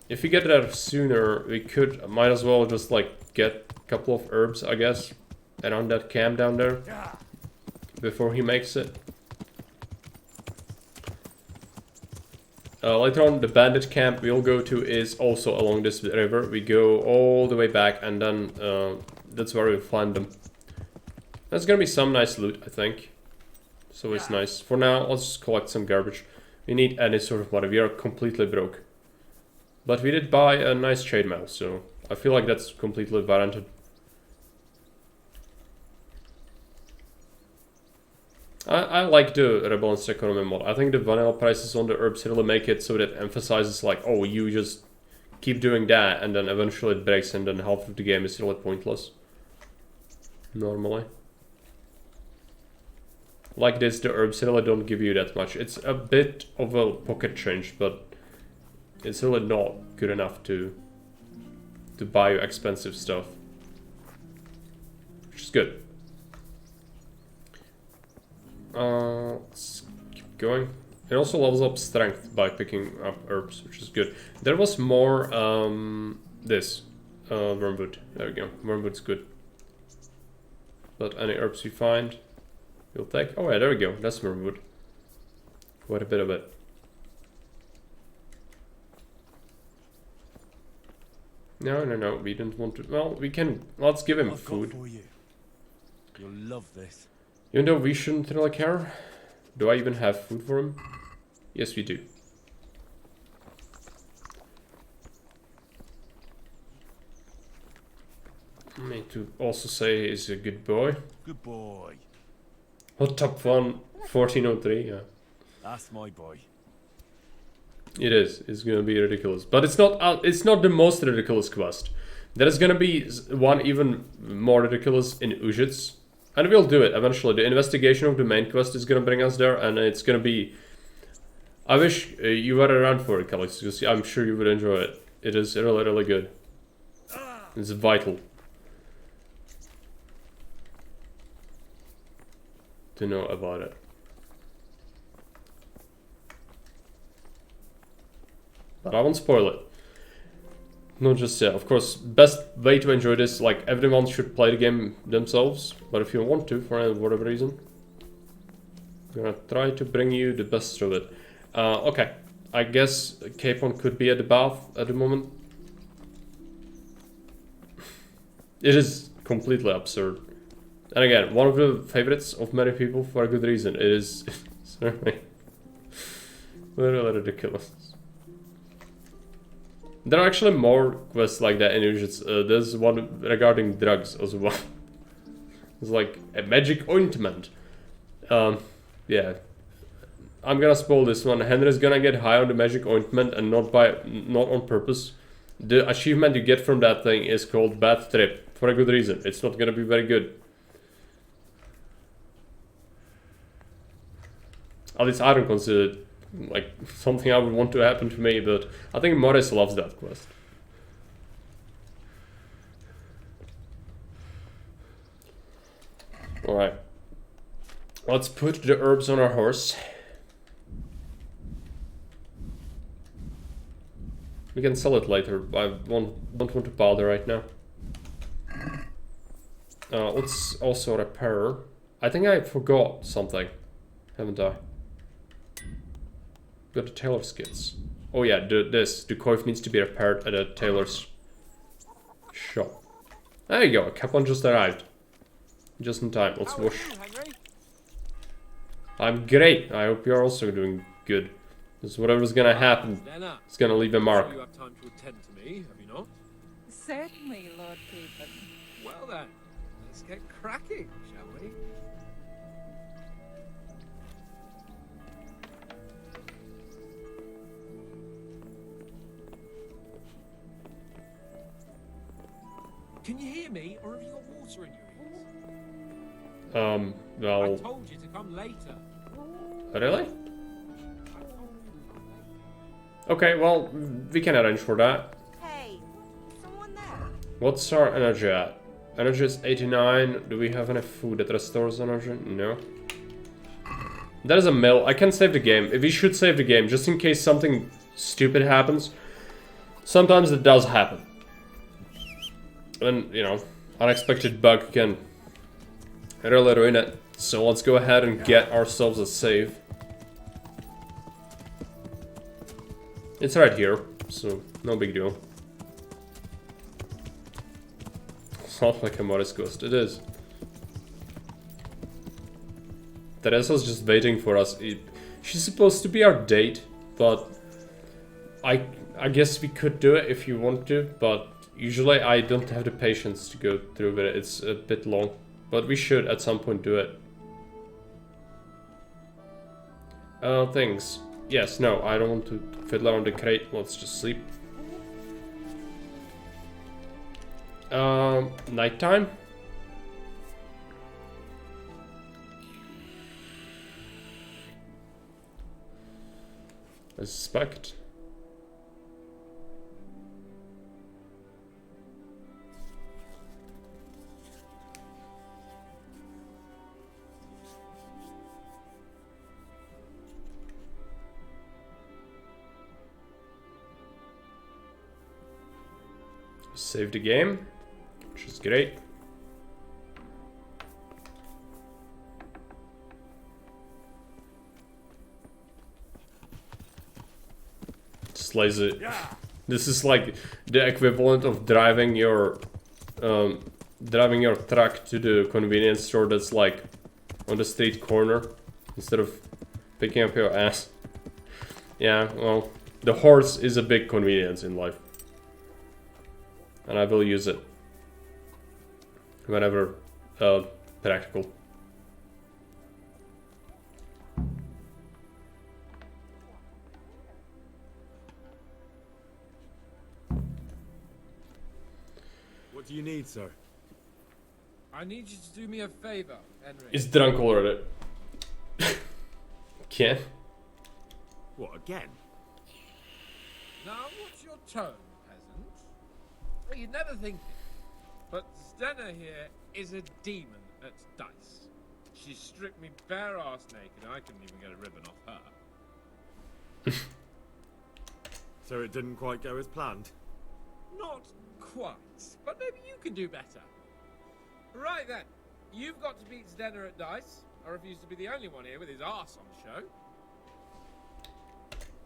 if we get there sooner, we might as well just like get a couple of herbs, I guess, around that camp down there before he makes it. Later on, the bandit camp we'll go to is also along this river. We go all the way back, and then that's where we'll find them. There's gonna be some nice loot, I think. So it's nice. For now, let's just collect some garbage. We need any sort of money. We are completely broke. But we did buy a nice chainmail, so I feel like that's completely warranted. I like the Rebalanced Economy Mod. I think the vanilla prices on the herbs really make it so that it emphasizes like, oh, you just keep doing that, and then eventually it breaks, and then half of the game is really pointless. Normally. Like this, the herbs really don't give you that much. It's a bit of a pocket change, but it's really not good enough to buy you expensive stuff. Which is good. Let's keep going. It also levels up strength by picking up herbs, which is good. There was more, wormwood. There we go. Wormwood's good. But any herbs you find, you'll take. Oh yeah, there we go. That's wormwood. Quite a bit of it. No, we don't want to. Well, we can. Let's give him food. For you. You'll love this. Even though we shouldn't really care. Do I even have food for him? Yes, we do. I need to also say he's a good boy. Good boy. Hot top 1, 1403, yeah. That's my boy. It is. It's gonna be ridiculous, but it's not the most ridiculous quest. There is gonna be one even more ridiculous in Ujits, and we'll do it eventually. The investigation of the main quest is gonna bring us there, and it's gonna be. I wish you were around for it, Calix, because I'm sure you would enjoy it. It is really, really good. It's vital to know about it. But I won't spoil it. Not just yet. Of course, best way to enjoy this, like everyone should play the game themselves. But if you want to, for whatever reason, I'm gonna try to bring you the best of it. Okay, I guess Capon could be at the bath at the moment. It is completely absurd. And again, one of the favorites of many people for a good reason. It is certainly really ridiculous. There are actually more quests like that in Ujits. There's one regarding drugs as well. It's like a magic ointment. Yeah. I'm gonna spoil this one. Henry's gonna get high on the magic ointment, and not on purpose. The achievement you get from that thing is called Bad Trip, for a good reason. It's not gonna be very good. At least I don't consider it like something I would want to happen to me, but I think Morris loves that quest. Alright. Let's put the herbs on our horse. We can sell it later. I don't want to bother right now. Let's also repair. I think I forgot something, haven't I? Got the tailor's kits. Oh yeah, the coif needs to be repaired at a tailor's shop. There you go, Capon just arrived. Just in time, let's wash. I'm great, I hope you're also doing good. Because whatever's gonna happen, it's gonna leave a mark. You have time to attend to me, have you not? Certainly, Lord Capon. Well then, let's get cracking, shall we? Can you hear me, or have you got water in your ears? Well... I told you to come later. Really? Okay, well, we can arrange for that. Hey, is someone there? What's our energy at? Energy is 89. Do we have enough food that restores energy? No. That is a mill. I can save the game. We should save the game, just in case something stupid happens. Sometimes it does happen. And, you know, unexpected bug can really ruin it. So let's go ahead and get ourselves a save. It's right here, so no big deal. It's not like a modest ghost, it is. Teresa's just waiting for us. She's supposed to be our date, but I guess we could do it if you want to, but usually I don't have the patience to go through with it. It's a bit long, but we should at some point do it. Things. Yes, no, I don't want to fiddle around the crate. Let's just sleep. Nighttime? I suspect. Save the game, which is great. Just lazy. This is like the equivalent of driving your truck to the convenience store that's like on the street corner instead of picking up your ass. Yeah, well, the horse is a big convenience in life. And I will use it whenever practical. What do you need, sir? I need you to do me a favor, Henry. He's drunk already. Can? What, again? Now, what's your tone, peasant? Well, you'd never think it, but Stenna here is a demon at dice. She stripped me bare arse naked, I couldn't even get a ribbon off her. So it didn't quite go as planned? Not quite, but maybe you can do better. Right then, you've got to beat Stenna at dice. I refuse to be the only one here with his arse on show.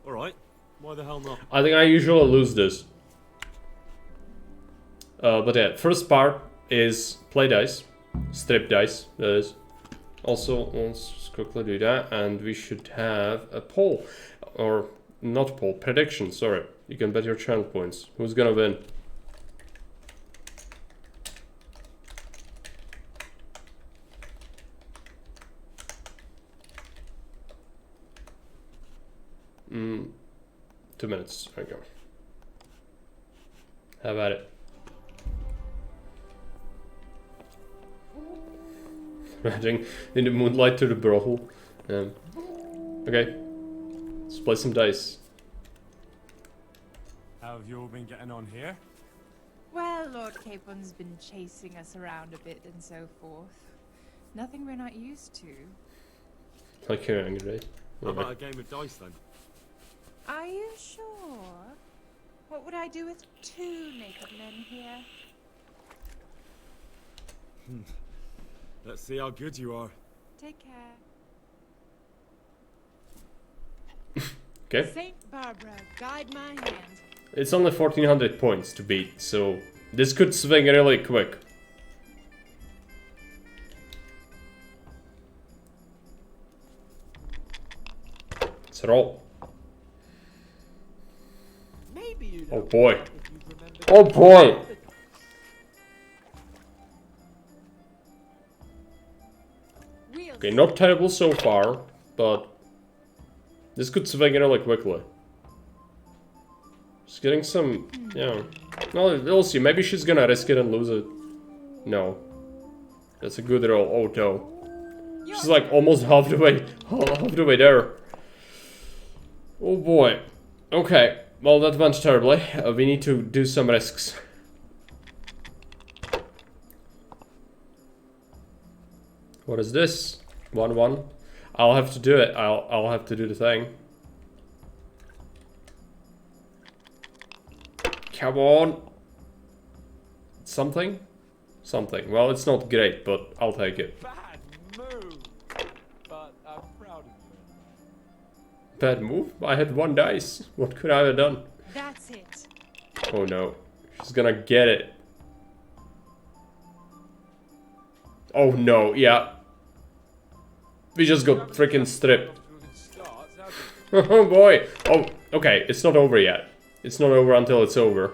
Alright, why the hell not? I think I usually lose this. But yeah, first part is play dice, strip dice, that is. Also, let's just quickly do that, and we should have a poll, or not poll, prediction, sorry. You can bet your channel points. Who's gonna win? Mm, 2 minutes, there we go. How about it? Riding in the moonlight to the brothel. Okay, let's play some dice. How have you all been getting on here? Well, Lord Capon's been chasing us around a bit and so forth. Nothing we're not used to. Like you're angry. How about a game of dice then? Are you sure? What would I do with 2 naked men here? Let's see how good you are. Take care. Okay. Saint Barbara, guide my hand. It's only 1400 points to beat, so this could swing really quick. Let's roll. Maybe you Oh boy. Oh boy. Okay, not terrible so far, but this could swing really quickly. Just getting some, yeah. Well, we'll see. Maybe she's gonna risk it and lose it. No. That's a good roll. Oh no. She's like almost half the way there. Oh boy. Okay. Well, that went terribly. We need to do some risks. What is this? 1-1. I'll have to do it. I'll have to do the thing. Come on. Something? Something. Well, it's not great, but I'll take it. Bad move, but I'm proud of you. Bad move? I had 1 dice. What could I have done? That's it. Oh no. She's gonna get it. Oh no, yeah. We just got freaking stripped. Oh boy. Oh, okay. It's not over yet. It's not over until it's over.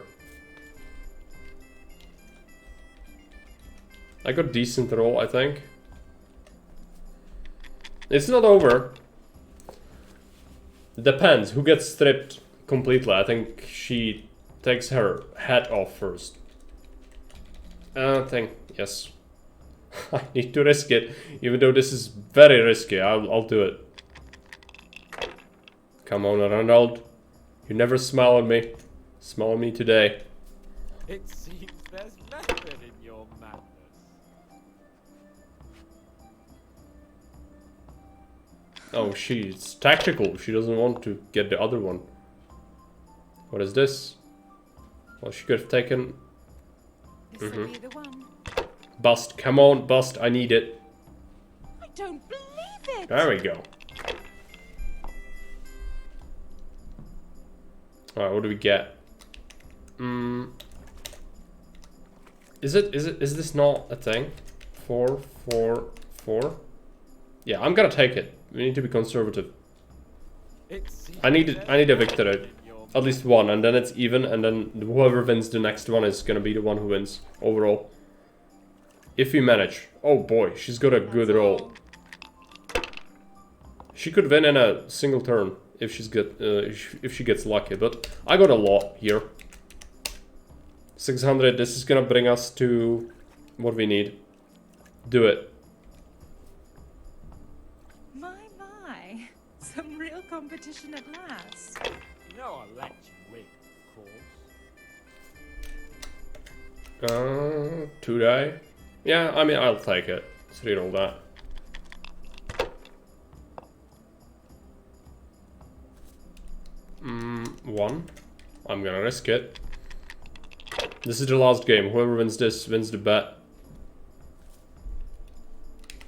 I got decent roll, I think. It's not over. Depends who gets stripped completely. I think she takes her hat off first. I think, yes. I need to risk it, even though this is very risky. I'll do it. Come on, Ronald. You never smile at me. Smile at me today. It seems there's method in your madness. Oh, she's tactical. She doesn't want to get the other one. What is this? Well, she could have taken... This'll be the one. Bust. Come on, bust. I need it. I don't believe it. There we go. Alright, what do we get? Is this not a thing? 4, 4, 4? Yeah, I'm gonna take it. We need to be conservative. I need a victory. At least one, and then it's even, and then whoever wins the next one is gonna be the one who wins overall. If we manage. Oh boy, she's got a good roll. She could win in a single turn if she's good, if she gets lucky, but I got a lot here. 600, this is gonna bring us to what we need. Do it. My. Some real competition at last. No, I'll let you win, of course. 2 die. Yeah, I mean, I'll take it. Let's read all that. One. I'm gonna risk it. This is the last game. Whoever wins this wins the bet.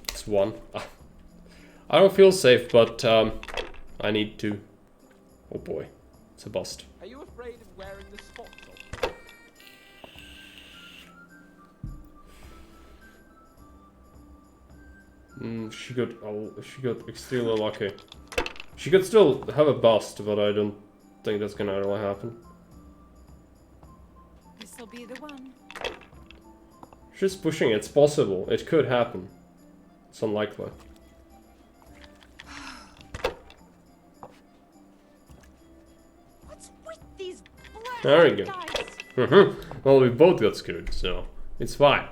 It's 1. I don't feel safe, but I need to. Oh boy, it's a bust. Are you afraid of wearing the spots off? She got extremely lucky. She could still have a bust, but I don't think that's gonna really happen. This'll be the one. She's pushing. It's possible. It could happen. It's unlikely. What's with these black There we go. dice? Well, we both got screwed, so it's fine.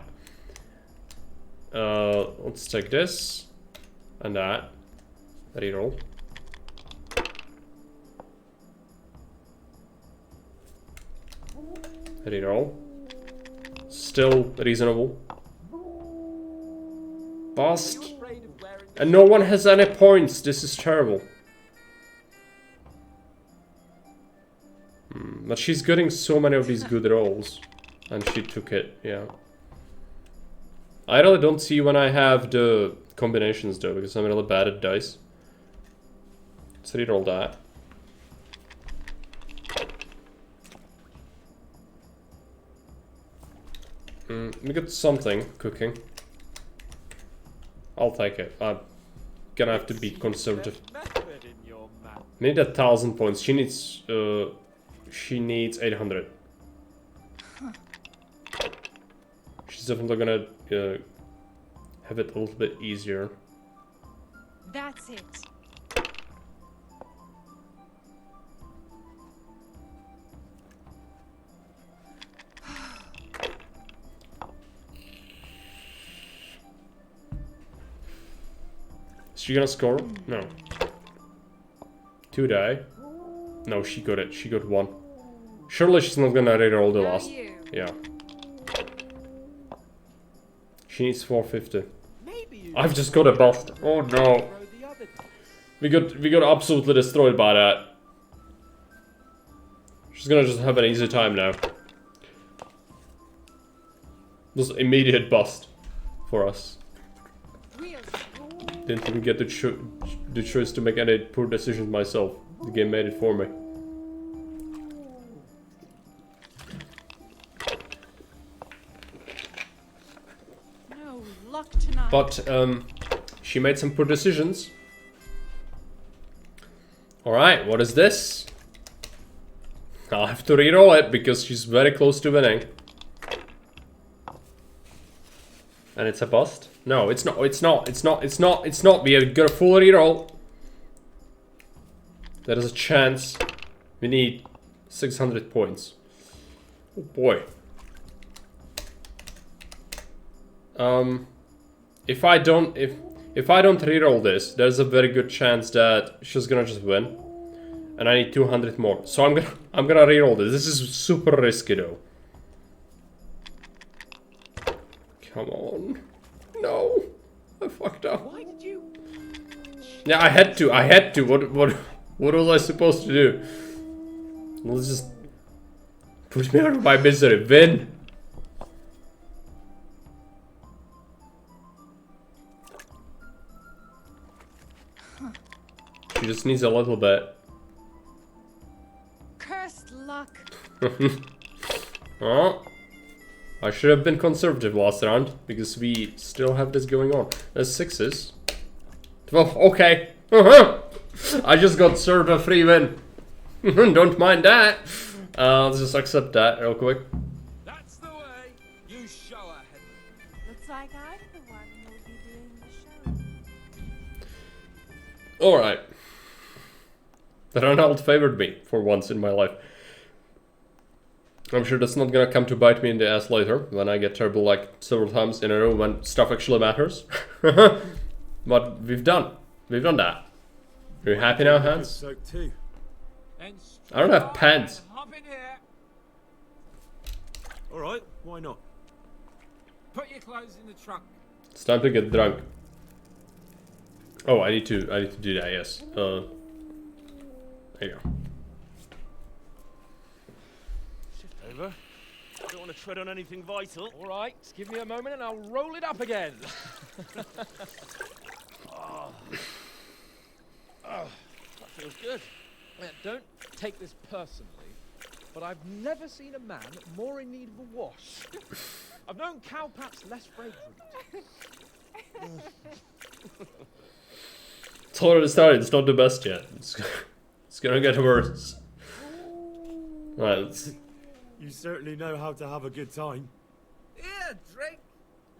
Let's take this and that. Reroll. Reroll. Still reasonable. Bust. And no one has any points. This is terrible. But she's getting so many of these good rolls. And she took it, yeah. I really don't see when I have the combinations though, because I'm really bad at dice. Let's reroll that. We got something cooking. I'll take it. I'm gonna have to be conservative. We need 1,000 points. She needs 800. She's definitely gonna have it a little bit easier. That's it. Is she gonna score? No. 2 die. No, she got it. She got 1. Surely she's not gonna reroll the last. Yeah. She needs 450. I've just got a bust. Oh no. We got absolutely destroyed by that. She's gonna just have an easy time now. Just immediate bust for us. Didn't even get the choice to make any poor decisions myself. The game made it for me. No luck tonight. But she made some poor decisions. Alright, what is this? I'll have to reroll it because she's very close to winning. And it's a bust? No, it's not, it's not. We have got a full reroll. There is a chance. We need 600 points. Oh boy. If I don't reroll this, there's a very good chance that she's gonna just win. And I need 200 more. So I'm gonna reroll this. This is super risky though. Come on. No. I fucked up. Why did you? Yeah, I had to. What was I supposed to do? Let's just put me out of my misery. Win. She just needs a little bit. Cursed luck. Oh. I should have been conservative last round, because we still have this going on. There's 6s. 12, okay. I just got served a free win. Don't mind that. Let's just accept that real quick. That's the way. You show her, Henry. Looks like I'm the one who'll be doing the showing. Alright. Ronald favored me for once in my life. I'm sure that's not gonna come to bite me in the ass later, when I get terrible like several times in a row when stuff actually matters. But we've done that. Are you happy now, Hans? I don't have pants. Alright, why not? Put your clothes in the trunk. It's time to get drunk. Oh, I need to do that, yes. There you go. Over. I don't want to tread on anything vital. All right, just give me a moment and I'll roll it up again. Oh, that feels good. Don't take this personally, but I've never seen a man more in need of a wash. I've known cowpats less fragrant. It's already started, it's not the best yet. It's gonna get worse. Alright, let's... You certainly know how to have a good time. Yeah, drink.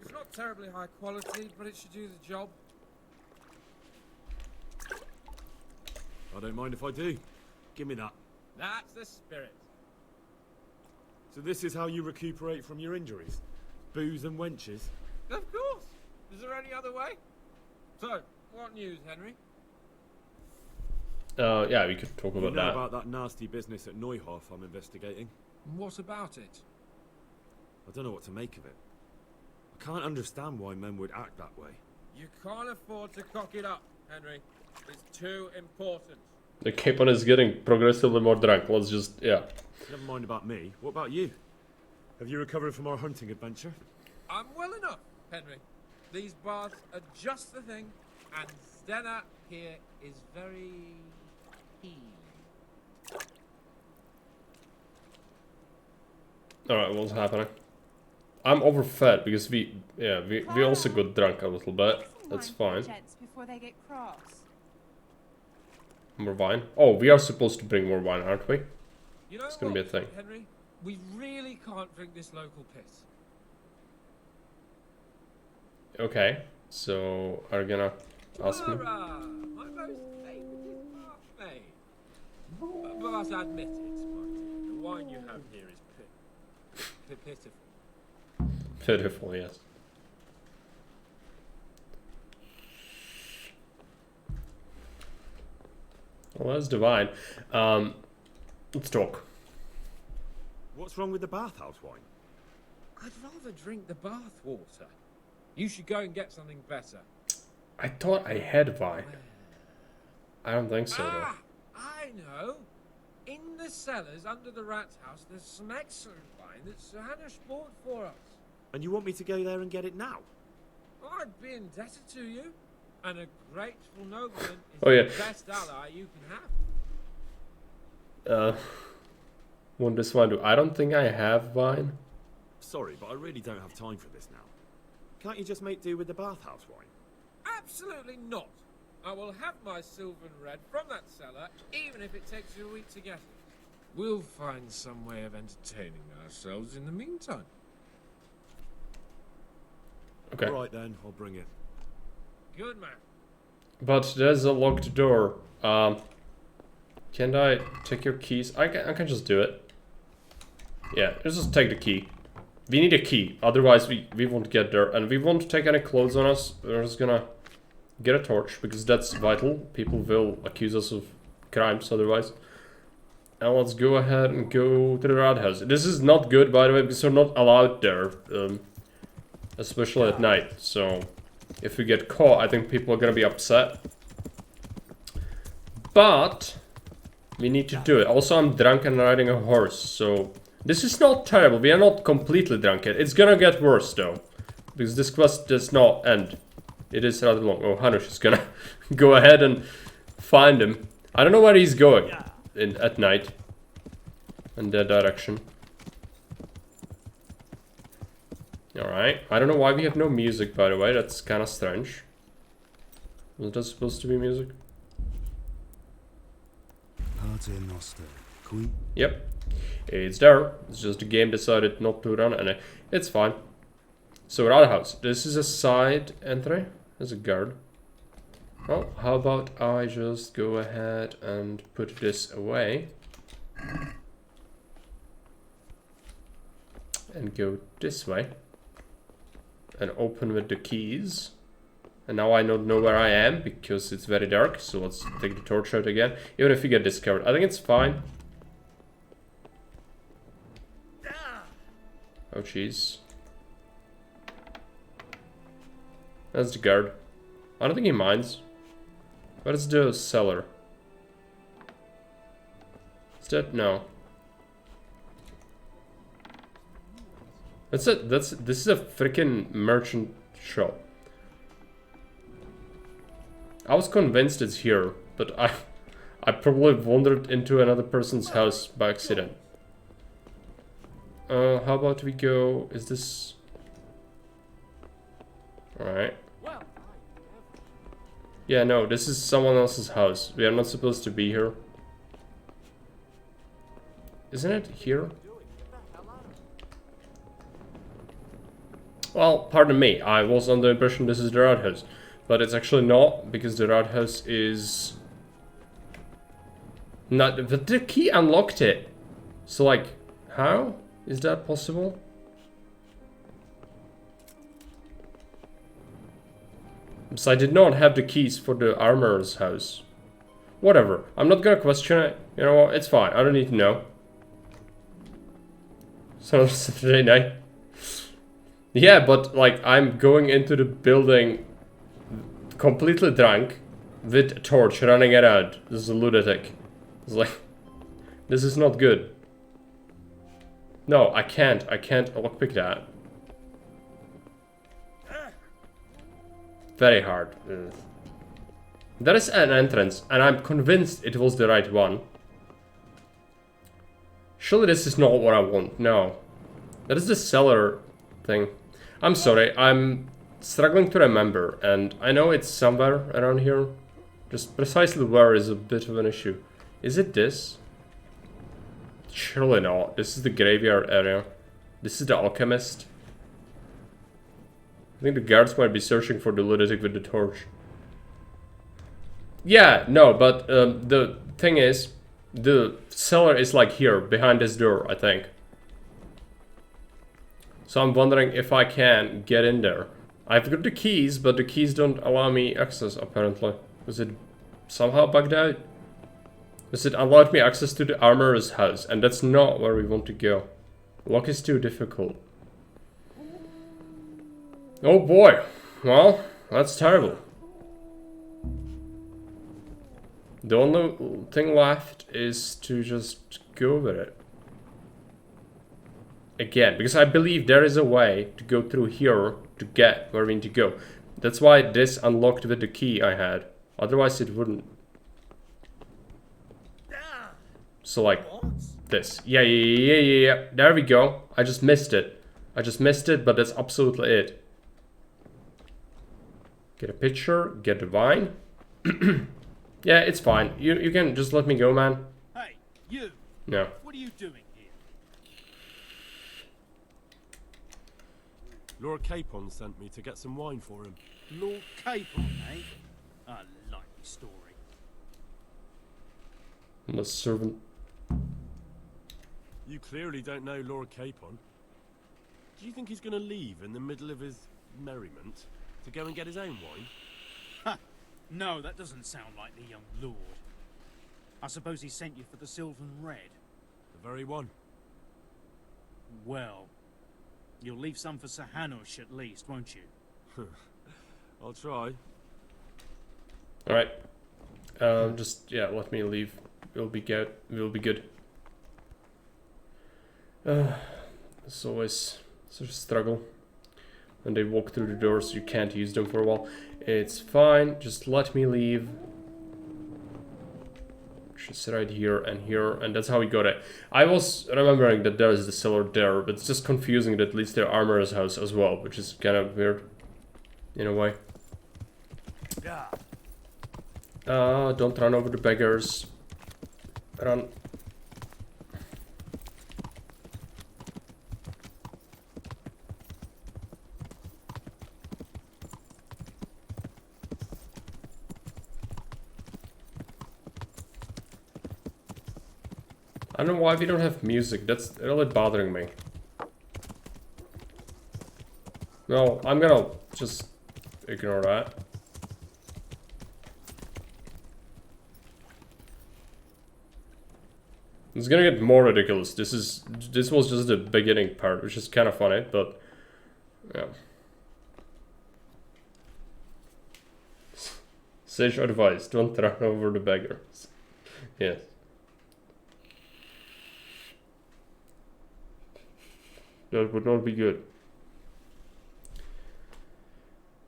It's not terribly high quality, but it should do the job. I don't mind if I do. Give me that. That's the spirit. So this is how you recuperate from your injuries? Booze and wenches? Of course. Is there any other way? So, what news, Henry? Yeah, we could talk about that. About that nasty business at Neuhof I'm investigating. What about it? I don't know what to make of it. I can't understand why men would act that way. You can't afford to cock it up, Henry. It's too important. The Capon is getting progressively more drunk. Let's just, yeah. Never mind about me. What about you? Have you recovered from our hunting adventure? I'm well enough, Henry. These baths are just the thing, and Stena here is very keen. Alright, what's happening? I'm overfed because we also got drunk a little bit. That's fine. Before they get cross. More wine? Oh, we are supposed to bring more wine, aren't we? You know it's gonna be a thing. Henry, we really can't drink this local piss. Okay, so are you gonna ask me? My most favourite parfait. But I admit it, the wine you have here is pitiful. Pitiful, yes. Well, that's divine. Let's talk. What's wrong with the bathhouse wine? I'd rather drink the bath water. You should go and get something better. I thought I had wine. I don't think so, though. Ah, I know. In the cellars under the rat house, there's some excellent wine that Sir Hanish bought for us. And you want me to go there and get it now? I'd be indebted to you, and a grateful nobleman is Oh, yeah. the best ally you can have. Won't this wine do? I don't think I have wine. Sorry, but I really don't have time for this now. Can't you just make do with the bathhouse wine? Absolutely not. I will have my silver and red from that cellar, even if it takes you a week to get it. We'll find some way of entertaining ourselves in the meantime. Okay. All right then, I'll bring it. Good man. But there's a locked door. Can I take your keys? I can just do it. Yeah, let's just take the key. We need a key, otherwise we won't get there. And we won't take any clothes on us. We're just gonna get a torch, because that's vital. People will accuse us of crimes otherwise. And let's go ahead and go to the roundhouse. This is not good, by the way, because we're not allowed there. Especially at night. So, if we get caught, I think people are gonna be upset. But we need to do it. Also, I'm drunk and riding a horse, so this is not terrible. We are not completely drunk yet. It's gonna get worse, though, because this quest does not end. It is rather long. Oh, Hanush is gonna go ahead and find him. I don't know where he's going at night. In that direction. Alright. I don't know why we have no music, by the way. That's kind of strange. Was that supposed to be music? Yep. It's there. It's just the game decided not to run, and it's fine. So, roundhouse. This is a side entry. There's a guard. Well, how about I just go ahead and put this away. And go this way. And open with the keys. And now I don't know where I am because it's very dark. So let's take the torch out again. Even if we get discovered. I think it's fine. Oh jeez. That's the guard. I don't think he minds. What is the cellar? Is that? No. That's it. This is a freaking merchant shop. I was convinced it's here, but I probably wandered into another person's house by accident. How about we go? Is this? Alright. Yeah, no, this is someone else's house. We are not supposed to be here. Isn't it here? Well, pardon me, I was under the impression this is the roundhouse. But it's actually not, because the roundhouse is... not... but the key unlocked it. So, like, how is that possible? So I did not have the keys for the armorer's house. Whatever, I'm not gonna question it. You know what, it's fine, I don't need to know. So, Saturday night. Yeah, but like I'm going into the building completely drunk with a torch running around. This is a lunatic. It's like, this is not good. No, I can't lockpick that. Very hard. There is an entrance, and I'm convinced it was the right one. Surely this is not what I want. No. That is the cellar thing. I'm sorry, I'm struggling to remember, and I know it's somewhere around here. Just precisely where is a bit of an issue. Is it this? Surely not. This is the graveyard area. This is the alchemist. I think the guards might be searching for the lunatic with the torch. Yeah, no, but the thing is, the cellar is like here, behind this door, I think. So I'm wondering if I can get in there. I've got the keys, but the keys don't allow me access, apparently. Was it somehow bugged out? Because it allowed me access to the armorer's house, and that's not where we want to go. Lock is too difficult. Oh boy. Well, that's terrible. The only thing left is to just go with it. Again, because I believe there is a way to go through here to get where we need to go. That's why this unlocked with the key I had. Otherwise it wouldn't. So like this. Yeah. There we go. I just missed it. But that's absolutely it. Get a picture, get the vine. Yeah, it's fine. You can just let me go, man. Hey, you! No. What are you doing here? Lord Capon sent me to get some wine for him. Lord Capon, eh? A likely story. I'm a servant. You clearly don't know Lord Capon. Do you think he's going to leave in the middle of his merriment to go and get his own wine? Ha! No, that doesn't sound like the young lord. I suppose he sent you for the Sylvan Red. The very one. Well, you'll leave some for Sir Hanush at least, won't you? I'll try. Alright. Just, yeah, let me leave. We'll be good. It's always such a struggle. When they walk through the doors, you can't use them for a while. It's fine. Just let me leave. Just right here, and that's how we got it. I was remembering that there is the cellar there, but it's just confusing that it leads to Armorer's house as well, which is kind of weird, in a way. Don't run over the beggars. Run. I don't know why we don't have music. That's really bothering me. No, I'm gonna just ignore that. It's gonna get more ridiculous. This was just the beginning part, which is kind of funny, but yeah. Sage advice: don't run over the beggars. Yes. That would not be good.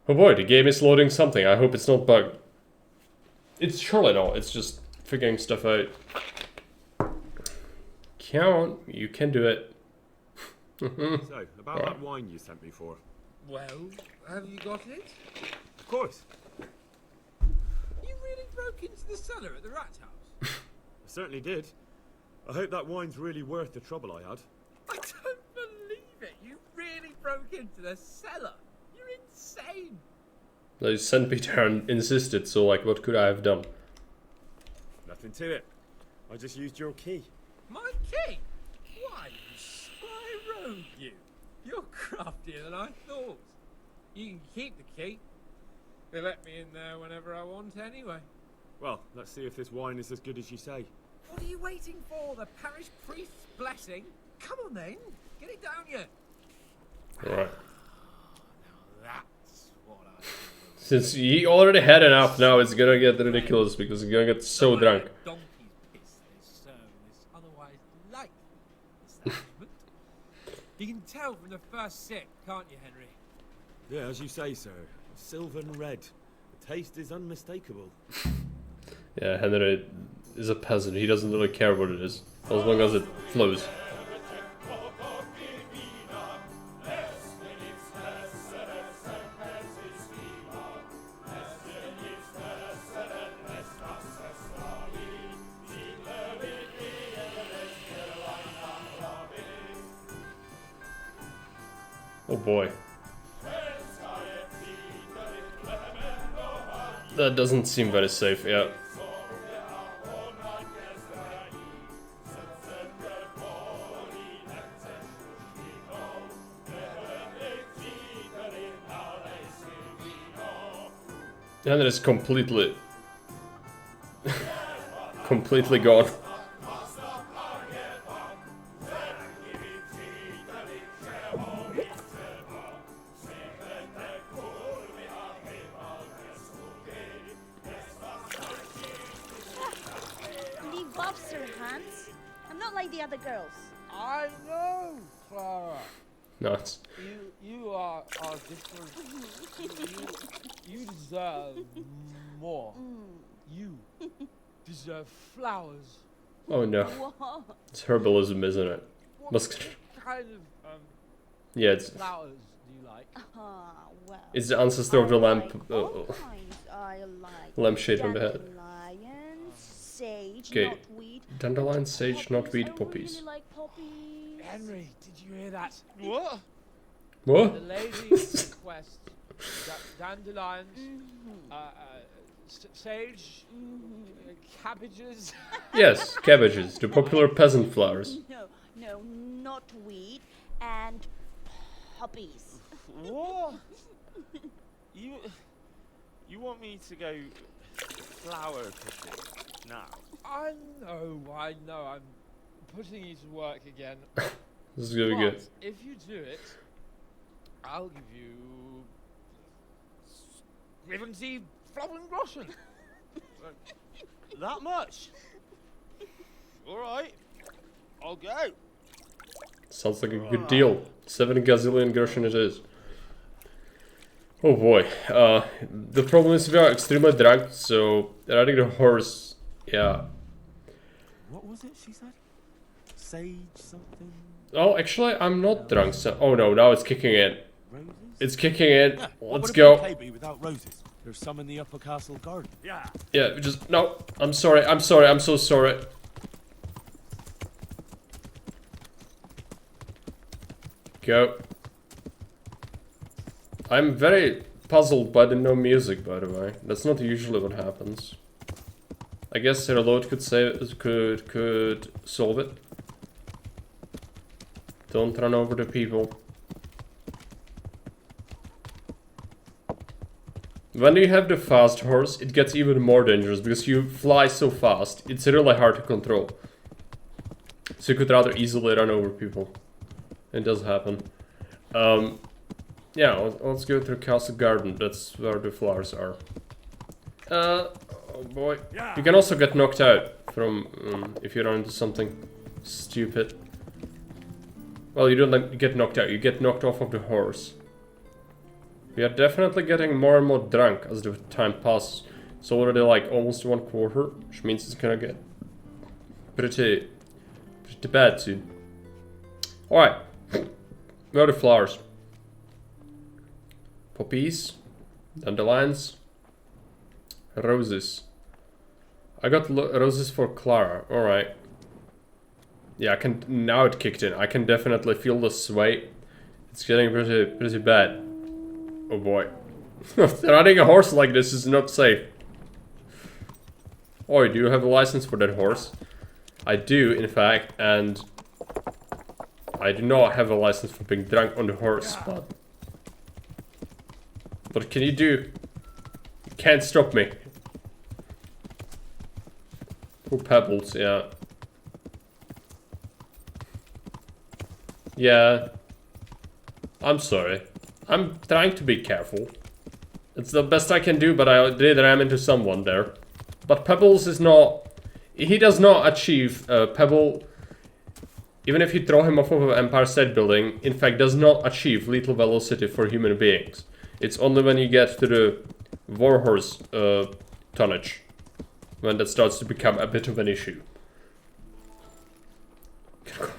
Oh boy, the game is loading something. I hope it's not bugged. It's surely not. It's just figuring stuff out. Count. You can do it. So, about that wine you sent me for. Well, have you got it? Of course. You really broke into the cellar at the rat house? I certainly did. I hope that wine's really worth the trouble I had. I don't believe it. You really broke into the cellar. You're insane. They sent me there and insisted, so like, what could I have done? Nothing to it. I just used your key. My key? Why, you sly rogue, you. You're craftier than I thought. You can keep the key. They let me in there whenever I want anyway. Well, let's see if this wine is as good as you say. What are you waiting for? The parish priest's blessing? Come on then. Get it down you. Alright. Now that's what I do. Since he already had enough, now it's gonna get ridiculous because he's gonna get so drunk. Donkey's piss they serve in this otherwise light establishment. You can tell from the first sip, can't you, Henry? Yeah, as you say, sir. Sylvan red. The taste is unmistakable. Yeah, Henry is a peasant. He doesn't really care what it is, as long as it flows. Oh boy. That doesn't seem very safe, yeah. And it is completely completely gone. the other girls. I know, Clara. Nuts. You are different. You deserve more. You deserve flowers. Oh no. Whoa. It's herbalism, isn't it? Must. Kind of Yeah, it's. flowers do you like? Well. It's the ancestor of the lamp. I like Lampshade on the head. dandelions, sage, Okay. knotweed. Dandelion, sage, knotweed, I poppies. really like poppies. Henry, did you hear that? What? What? The lady requests dandelions, sage, cabbages. Yes, cabbages, the popular peasant flowers. No, knotweed and poppies. What? You want me to go flower picking now? I know. I'm putting you to work again. This is gonna be good. If you do it, I'll give you 70 flowering groschen. That much? Alright. I'll go. Sounds like a good deal. 7 gazillion groschen it is. Oh boy. The problem is we are extremely drunk, so riding the horse, yeah. What was it she said? Sage something? Oh, actually, I'm not drunk, so... Oh no, now it's kicking in. Roses? It's kicking in. Yeah, Let's what go. would a bouquet be without roses? There's some in the upper castle garden. Yeah. Yeah, just... No, I'm sorry, I'm so sorry. Go. I'm very puzzled by the no music, by the way. That's not usually what happens. I guess a reload could solve it. Don't run over the people. When you have the fast horse, it gets even more dangerous because you fly so fast. It's really hard to control. So you could rather easily run over people. It does happen. Yeah, let's go through Castle Garden. That's where the flowers are. Oh boy. You can also get knocked out from if you run into something stupid. Well, you don't get knocked out. You get knocked off of the horse. We are definitely getting more and more drunk as the time passes. It's already like almost 1/4, which means it's gonna get pretty bad soon. Alright. Where are the flowers? Poppies, dandelions, roses. I got roses for Clara. Alright. Yeah, I can. Now it kicked in. I can definitely feel the sway. It's getting pretty bad. Oh boy. Riding a horse like this is not safe. Oh, do you have a license for that horse? I do, in fact, and I do not have a license for being drunk on the horse, but what can you do? You can't stop me. Poor Pebbles, yeah. Yeah. I'm sorry. I'm trying to be careful. It's the best I can do, but I did ram into someone there. But Pebbles is not... He does not achieve... Pebble... Even if you throw him off of an Empire State Building, in fact does not achieve lethal velocity for human beings. It's only when you get to the Warhorse tonnage when that starts to become a bit of an issue.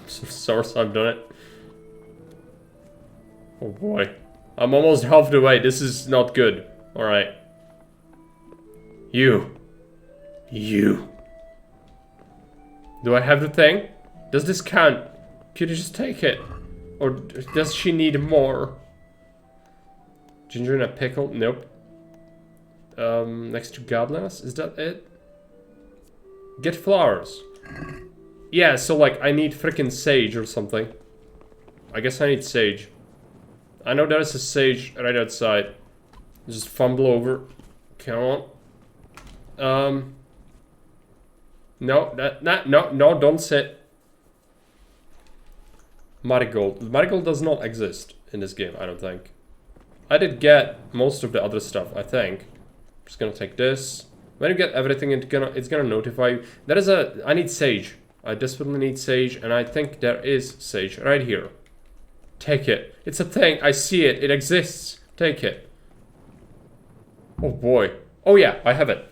Some source, I've done it. Oh boy. I'm almost half the way. This is not good. Alright. You. Do I have the thing? Does this count? Could you just take it? Or does she need more? Ginger and a pickle? Nope. Next to goblins? Is that it? Get flowers. Yeah, so like I need freaking sage or something. I guess I need sage. I know there is a sage right outside. Just fumble over. Come on. No, don't sit. Marigold. Marigold does not exist in this game, I don't think. I did get most of the other stuff, I think. Just gonna take this. When you get everything, it's gonna notify you. There is a... I need sage. I desperately need sage, and I think there is sage right here. Take it. It's a thing. I see it. It exists. Take it. Oh boy. Oh yeah, I have it.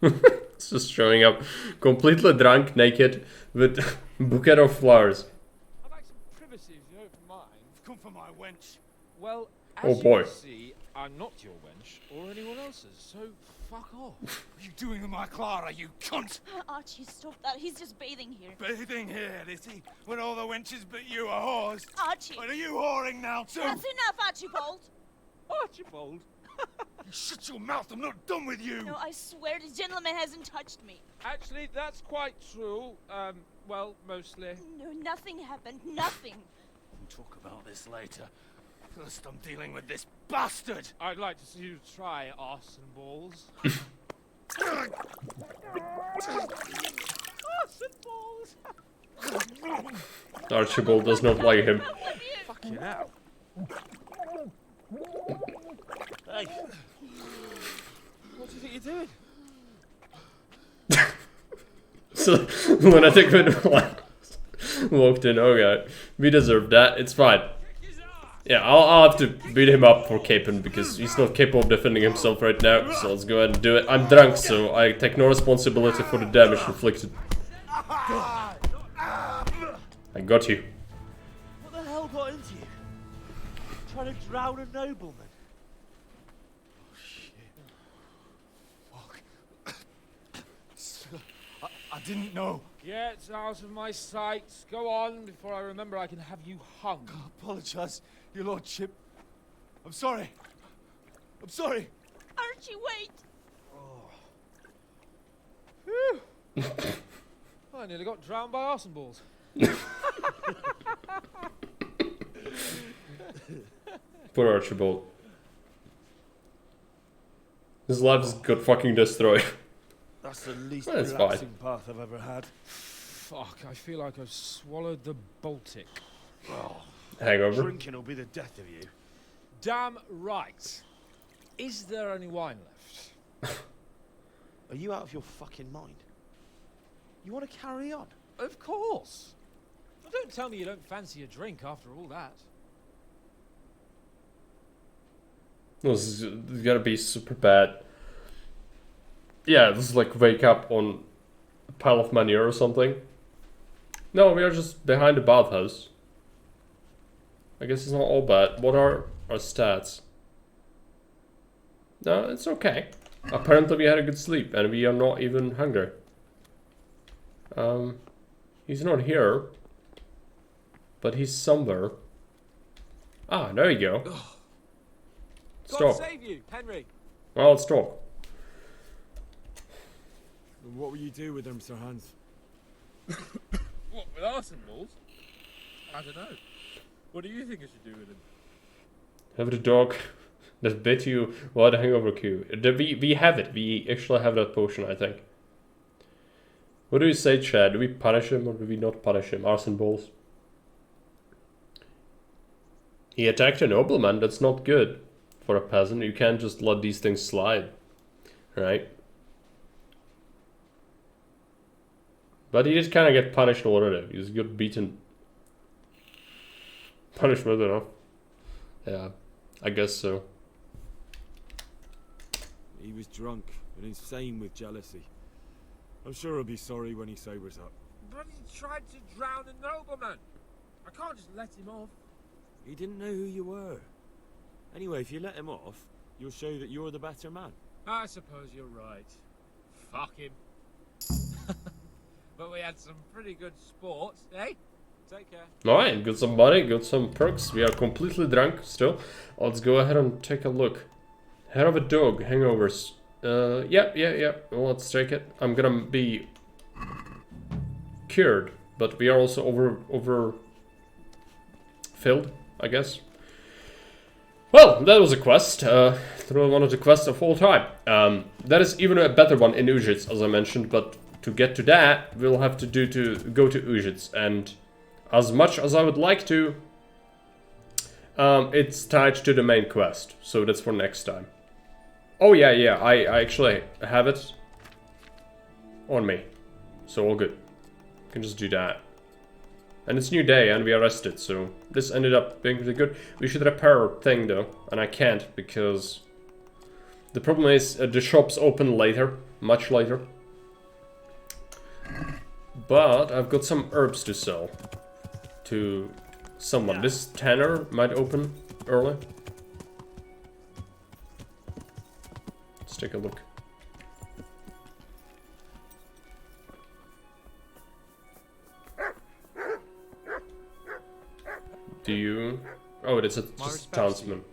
It's just showing up completely drunk, naked, with a bouquet of flowers. I'd like some privacy, if you don't mind. Come for my wench. Well, Oh, as boy. you can see, I'm not your wench or anyone else's, so fuck off. What are you doing with my Clara, you cunt? Archie, stop that. He's just bathing here. Bathing here, is he? When all the wenches but you are whores? Archie! But are you whoring now too? That's enough, Archibald! Archibald? You shut your mouth, I'm not done with you! No, I swear this gentleman hasn't touched me. Actually, that's quite true. Well, mostly. No, nothing happened. Nothing. We'll talk about this later. First, I'm dealing with this bastard! I'd like to see you try arse and balls. Arse and balls! Archibald does not like him. Fucking hell. Hey. What do you think you're doing? So, lunatic walked in. Oh god. We deserve that. It's fine. Yeah, I'll have to beat him up for Capon because he's not capable of defending himself right now. So let's go ahead and do it. I'm drunk, so I take no responsibility for the damage inflicted. I got you. What the hell got into you? Trying to drown a nobleman? I didn't know. Yeah, it's out of my sight. Go on, before I remember I can have you hung. I apologize, your lordship. I'm sorry. I'm sorry. Archie, wait! Whew. I nearly got drowned by arse and balls. Poor Archibald. His life got fucking destroyed. That's the least Well, that's relaxing fine. bath I've ever had. Fuck, I feel like I've swallowed the Baltic. Hangover. Drinking will be the death of you. Damn right. Is there any wine left? Are you out of your fucking mind? You want to carry on? Of course. Well, don't tell me you don't fancy a drink after all that. This is gonna be super bad. Yeah, this is like wake up on a pile of manure or something. No, we are just behind the bathhouse. I guess it's not all bad. What are our stats? No, it's okay. Apparently we had a good sleep and we are not even hungry. He's not here. But he's somewhere. Ah, there you go. Stop. God save you, Henry. Well, let's talk. What will you do with them, Sir Hans? What, with arse and balls? I don't know. What do you think I should do with him? Have the dog that bit you while the hangover queue. We have it. We actually have that potion, I think. What do you say, Chad? Do we punish him or do we not punish him? Arse and balls. He attacked a nobleman. That's not good for a peasant. You can't just let these things slide. Right? But he did kind of get punished already. He just got beaten. Punishment enough. Yeah, I guess so. He was drunk and insane with jealousy. I'm sure he'll be sorry when he sobers up. But he tried to drown a nobleman. I can't just let him off. He didn't know who you were. Anyway, if you let him off, you'll show that you're the better man. I suppose you're right. Fuck him. But we had some pretty good sport, eh? Take care. Alright, got some money, got some perks. We are completely drunk still. Let's go ahead and take a look. Hair of a dog, hangovers. Yeah. Well, let's take it. I'm gonna be cured, but we are also over filled, I guess. Well, that was a quest. Probably one of the quests of all time. That is even a better one in Ujits, as I mentioned, but to get to that, we'll have to go to Ujits, and as much as I would like to, it's tied to the main quest, so that's for next time. Oh yeah, yeah, I actually have it on me. So all good. Can just do that. And it's new day and we are rested, so this ended up being pretty good. We should repair our thing though, and I can't because the problem is the shops open later, much later. But I've got some herbs to sell to someone. This tanner might open early. Let's take a look. Do you? Oh, it's a just townsman.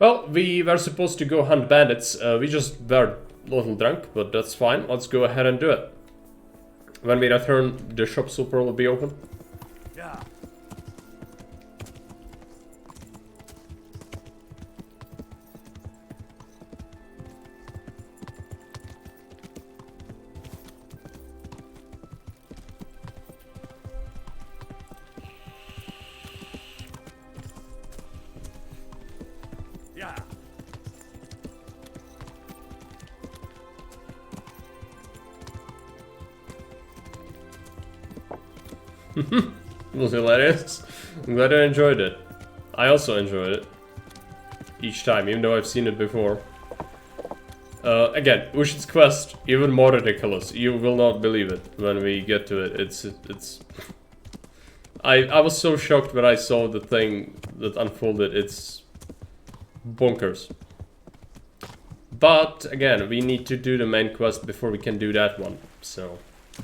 Well, we were supposed to go hunt bandits. We just were a little drunk, but that's fine. Let's go ahead and do it. When we return, the shops will probably be open. Yeah. It was hilarious. I'm glad I enjoyed it. I also enjoyed it. Each time, even though I've seen it before. Again, Ushin's quest, even more ridiculous. You will not believe it when we get to it. It's... I was so shocked when I saw the thing that unfolded. It's bonkers. But, again, we need to do the main quest before we can do that one. So,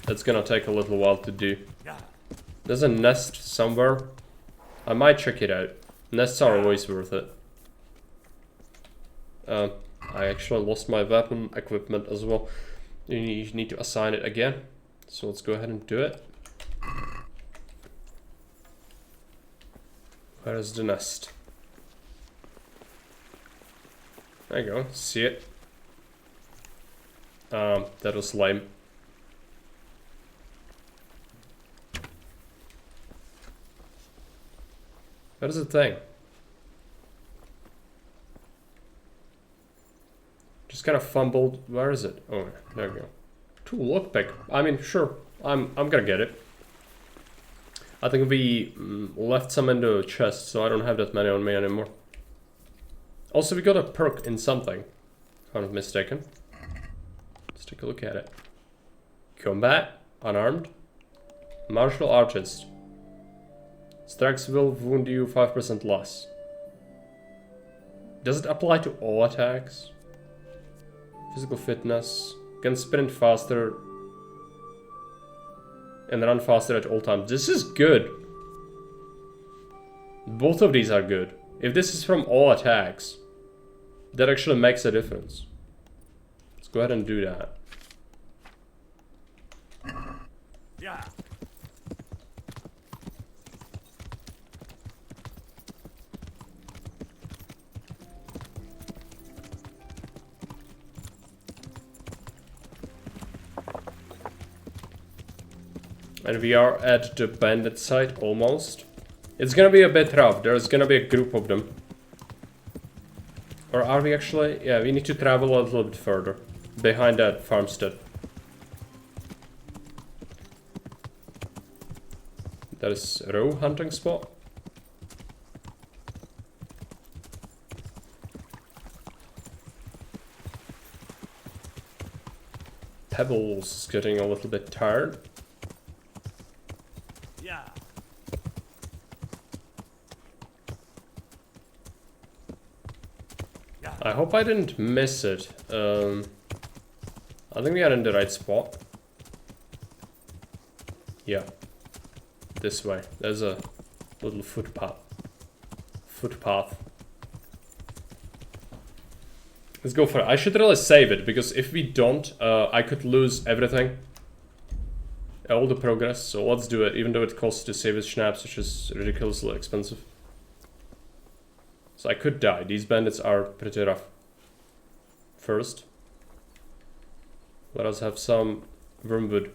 that's gonna take a little while to do. There's a nest somewhere. I might check it out. Nests are always worth it. I actually lost my weapon equipment as well. You need to assign it again. So let's go ahead and do it. Where is the nest? There you go. See it. That was lame. What is the thing? Just kind of fumbled. Where is it? Oh, there we go. Tool lockpick. I mean, sure. I'm gonna get it. I think we left some in the chest, so I don't have that many on me anymore. Also, we got a perk in something. If I'm not mistaken. Let's take a look at it. Combat. Unarmed. Martial artist. Strikes will wound you 5% less. Does it apply to all attacks? Physical fitness. Can sprint faster. And run faster at all times. This is good. Both of these are good. If this is from all attacks, that actually makes a difference. Let's go ahead and do that. Yeah. And we are at the bandit site almost. It's gonna be a bit rough. There's gonna be a group of them. Or are we actually? Yeah, we need to travel a little bit further. Behind that farmstead. That is a row hunting spot. Pebbles is getting a little bit tired. Yeah. I hope I didn't miss it. I think we are in the right spot. Yeah. This way. There's a little footpath. Let's go for it. I should really save it, because if we don't, I could lose everything. All the progress, so let's do it, even though it costs to save his schnapps, which is ridiculously expensive. So I could die. These bandits are pretty rough. First, let us have some wormwood.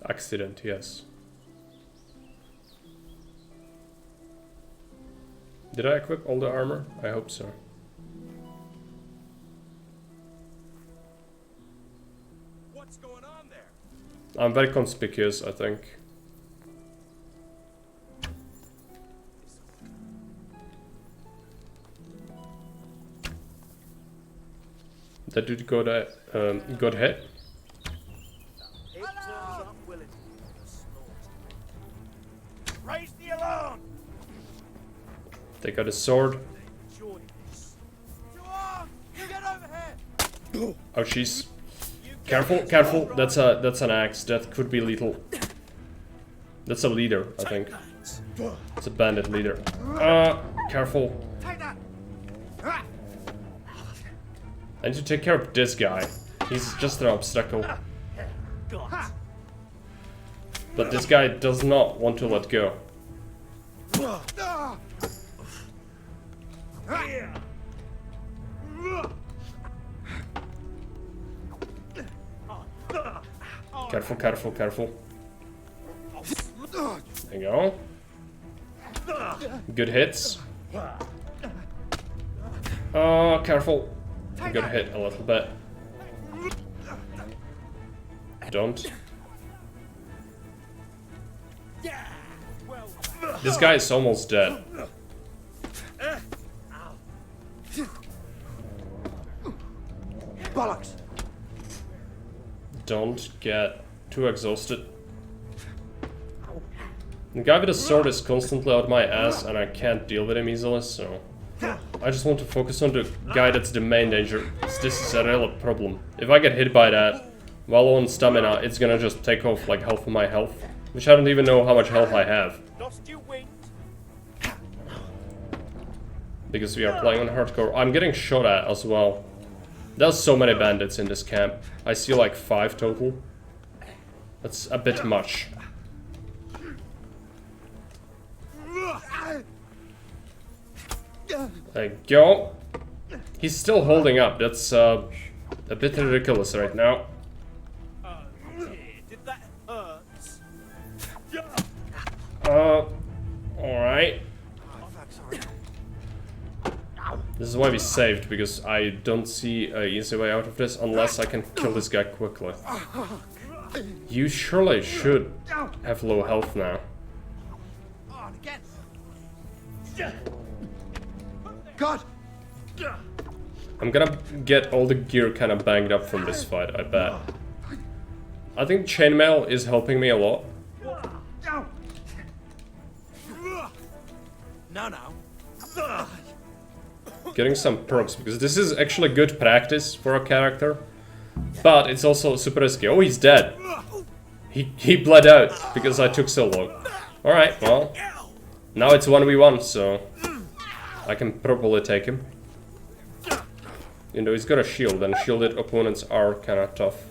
Accident, yes. Did I equip all the armor? I hope so. What's going on there? I'm very conspicuous, I think. That dude got hit. Raise the alarm! They got a sword. Get over here! Oh, jeez. Careful, careful. That's an axe. That could be lethal. That's a leader, I think. It's a bandit leader. Careful. I need to take care of this guy. He's just an obstacle. But this guy does not want to let go. Careful, careful, careful. There you go. Good hits. Oh, careful. Got hit a little bit. Don't. This guy is almost dead. Bollocks! Don't get too exhausted. The guy with the sword is constantly out my ass and I can't deal with him easily, so... I just want to focus on the guy that's the main danger. This is a real problem. If I get hit by that, while on stamina, it's gonna just take off like half of my health. Which I don't even know how much health I have. Because we are playing on hardcore. I'm getting shot at as well. There's so many bandits in this camp. I see like 5 total. That's a bit much. There you go. He's still holding up. That's a bit ridiculous right now. Alright. This is why we saved, because I don't see an easy way out of this unless I can kill this guy quickly. You surely should have low health now. God! I'm gonna get all the gear kind of banged up from this fight, I bet. I think chainmail is helping me a lot. No. Getting some perks, because this is actually good practice for a character. But it's also super risky. Oh, he's dead. He bled out because I took so long. Alright, well. Now it's 1v1, so I can probably take him. You know, he's got a shield, and shielded opponents are kinda tough.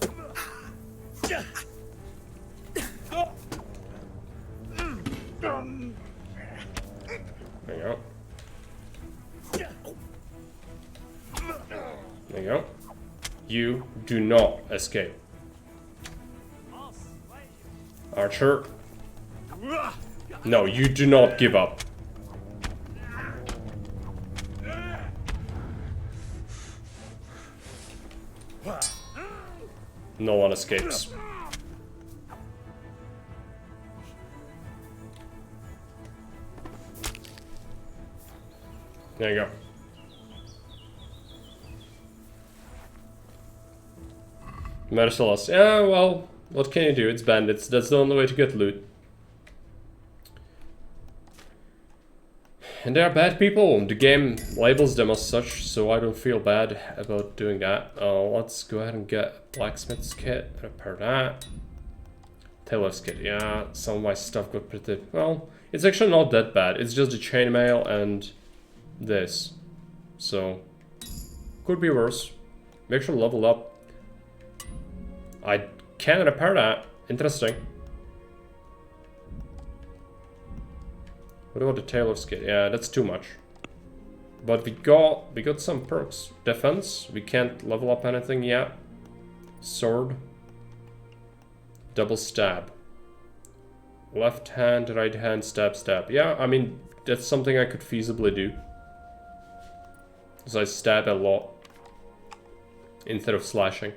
There you go. There you go. You do not escape. Archer. No, you do not give up. No one escapes. There you go. Merciless. Yeah, well, what can you do? It's bandits. That's the only way to get loot. And they are bad people. The game labels them as such, so I don't feel bad about doing that. Let's go ahead and get blacksmith's kit. Repair that. Tailor's kit. Yeah, some of my stuff got pretty... Well, it's actually not that bad. It's just the chainmail and this. So, could be worse. Make sure to level up. I can repair that. Interesting. What about the tailor's kit? Yeah, that's too much. But we got some perks. Defense. We can't level up anything yet. Sword. Double stab. Left hand, right hand, stab, stab. Yeah, I mean, that's something I could feasibly do. Because I stab a lot instead of slashing.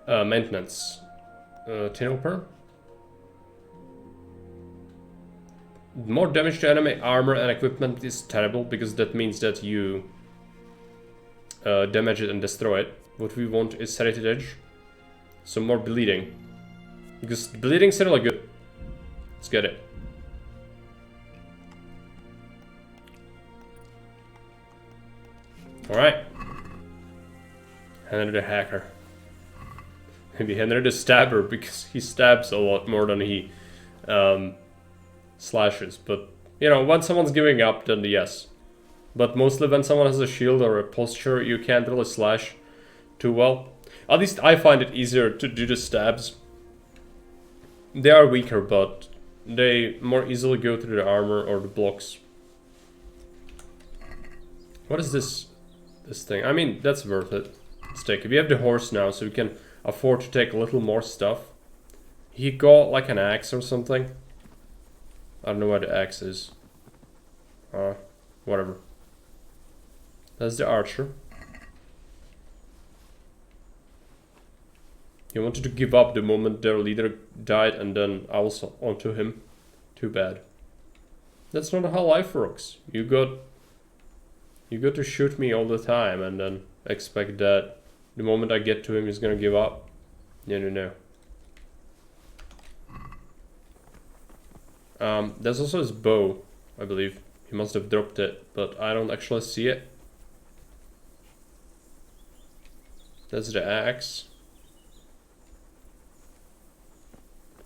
Maintenance. Tin opener. More damage to enemy armor and equipment is terrible because that means that you damage it and destroy it. What we want is serrated edge. So more bleeding. Because bleeding is really good. Let's get it. Alright. Henry the hacker. Maybe Henry the stabber because he stabs a lot more than he slashes. But, you know, when someone's giving up, then yes. But mostly when someone has a shield or a posture, you can't really slash too well. At least I find it easier to do the stabs. They are weaker, but they more easily go through the armor or the blocks. What is this thing? I mean, that's worth it. Let's take it. We have the horse now, so we can afford to take a little more stuff. He got like an axe or something. I don't know where the axe is. Whatever. That's the archer. He wanted to give up the moment their leader died, and then I was onto him. Too bad. That's not how life works. You got to shoot me all the time and then expect that the moment I get to him he's gonna give up. No. There's also his bow, I believe. He must have dropped it, but I don't actually see it. That's the axe.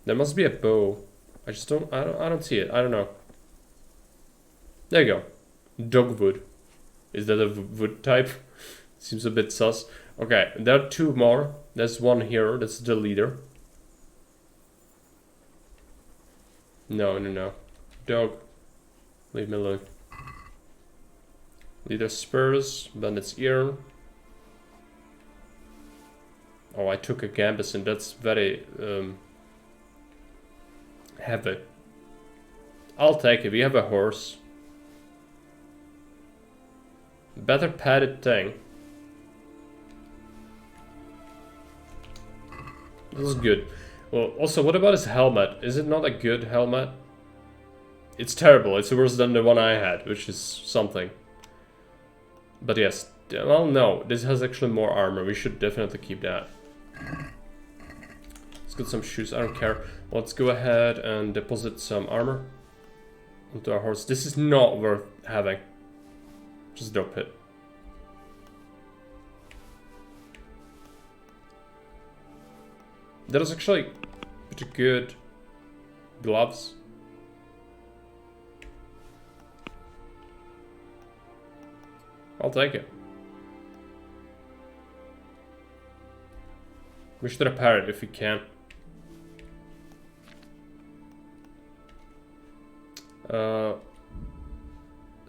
There must be a bow. I don't see it. I don't know. There you go. Dogwood. Is that a wood type? Seems a bit sus. Okay, there are two more. There's one here. That's the leader. No. Dog. Leave me alone. Leader spurs. Bandit's ear. Oh, I took a gambus and that's very heavy. I'll take it. We have a horse. Better padded thing. This is good. Well, also, what about his helmet? Is it not a good helmet? It's terrible. It's worse than the one I had, which is something. But yes. Well, no. This has actually more armor. We should definitely keep that. Let's get some shoes. I don't care. Let's go ahead and deposit some armor onto our horse. This is not worth having. Just drop it. That is actually pretty good gloves. I'll take it. We should repair it if we can.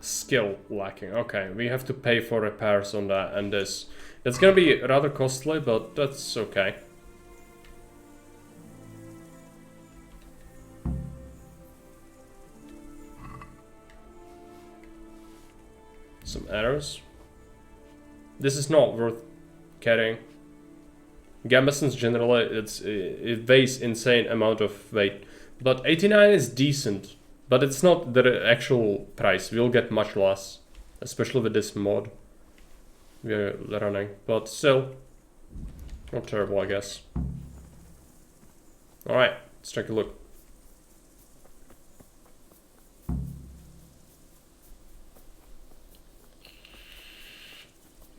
Skill lacking. Okay, we have to pay for repairs on that and this. It's gonna be rather costly, but that's okay. Some arrows. This is not worth carrying. Gambesons generally, it weighs insane amount of weight, but 89 is decent. But it's not the actual price. We'll get much less, especially with this mod we're running. But still, not terrible, I guess. All right, let's take a look.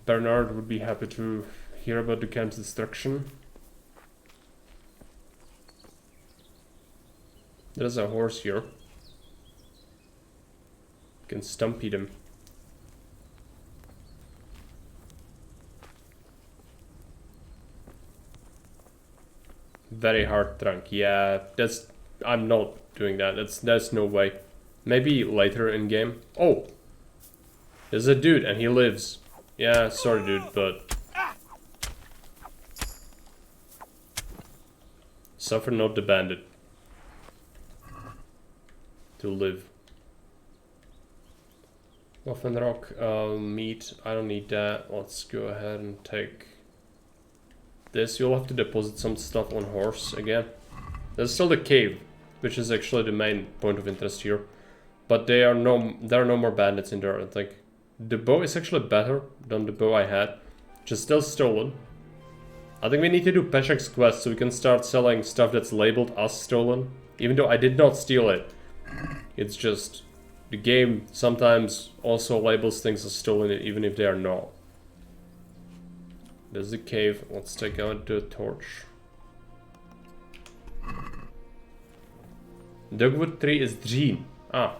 Bernard would be happy to hear about the camp's destruction. There's a horse here. Can stampede him. Very hard trunk. Yeah, that's. I'm not doing that. That's no way. Maybe later in game. Oh, there's a dude and he lives. Yeah, sorry, dude, but suffer not the bandit to live. Muffin rock, meat, I don't need that. Let's go ahead and take this. You'll have to deposit some stuff on horse again. There's still the cave, which is actually the main point of interest here. But there are no more bandits in there, I think. The bow is actually better than the bow I had, which is still stolen. I think we need to do Peshek's quest so we can start selling stuff that's labeled as stolen. Even though I did not steal it. It's just the game sometimes also labels things as stolen even if they are not. There's the cave. Let's take out the torch. Dogwood tree is green. Ah.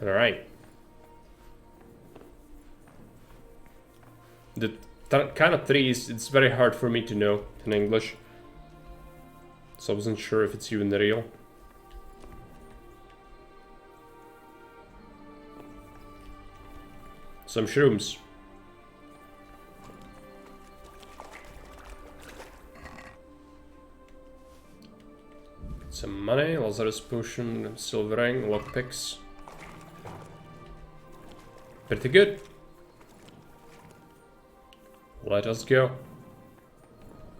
Alright. The kind of trees, it's very hard for me to know in English. So I wasn't sure if it's even real. Some shrooms. Some money, Lazarus potion, silver ring, lockpicks. Pretty good. Let us go.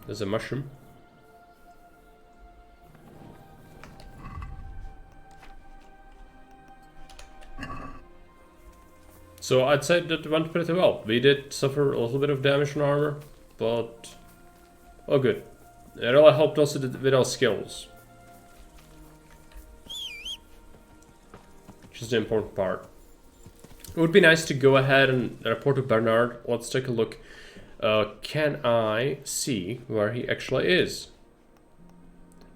There's a mushroom. So I'd say that went pretty well. We did suffer a little bit of damage on armor, but oh good. It really helped us with our skills. Which is the important part. It would be nice to go ahead and report to Bernard. Let's take a look. Can I see where he actually is?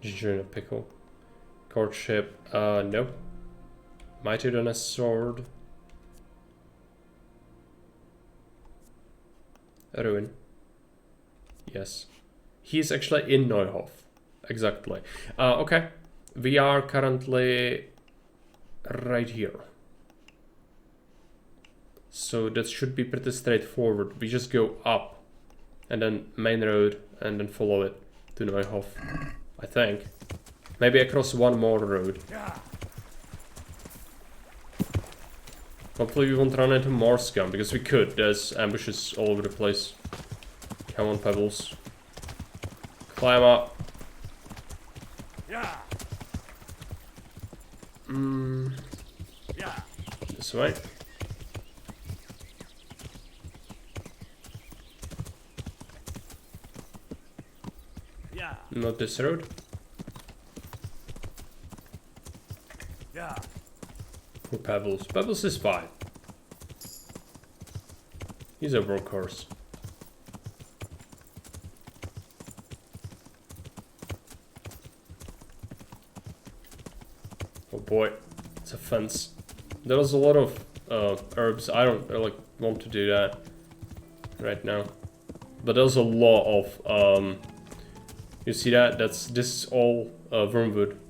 Ginger in a pickle. Courtship, no. Mightier than a sword. A ruin. Yes. He is actually in Neuhof. Exactly. Okay. We are currently right here. So that should be pretty straightforward. We just go up and then main road and then follow it to Neuhof. I think. Maybe across one more road. Hopefully we won't run into more scum, because we could. There's ambushes all over the place. Come on, Pebbles. Climb up. This way. Not this road. Poor Pebbles. Pebbles is fine. He's a workhorse. Oh boy, it's a fence. There was a lot of herbs. I don't really want to do that right now. But there's a lot of you see that? This is all wormwood.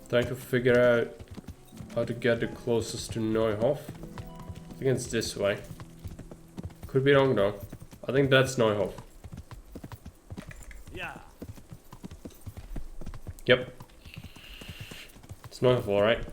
Trying to figure out how to get the closest to Neuhof. I think it's this way. Could be wrong though. I think that's Neuhof. Yep. It's Neuhof, alright.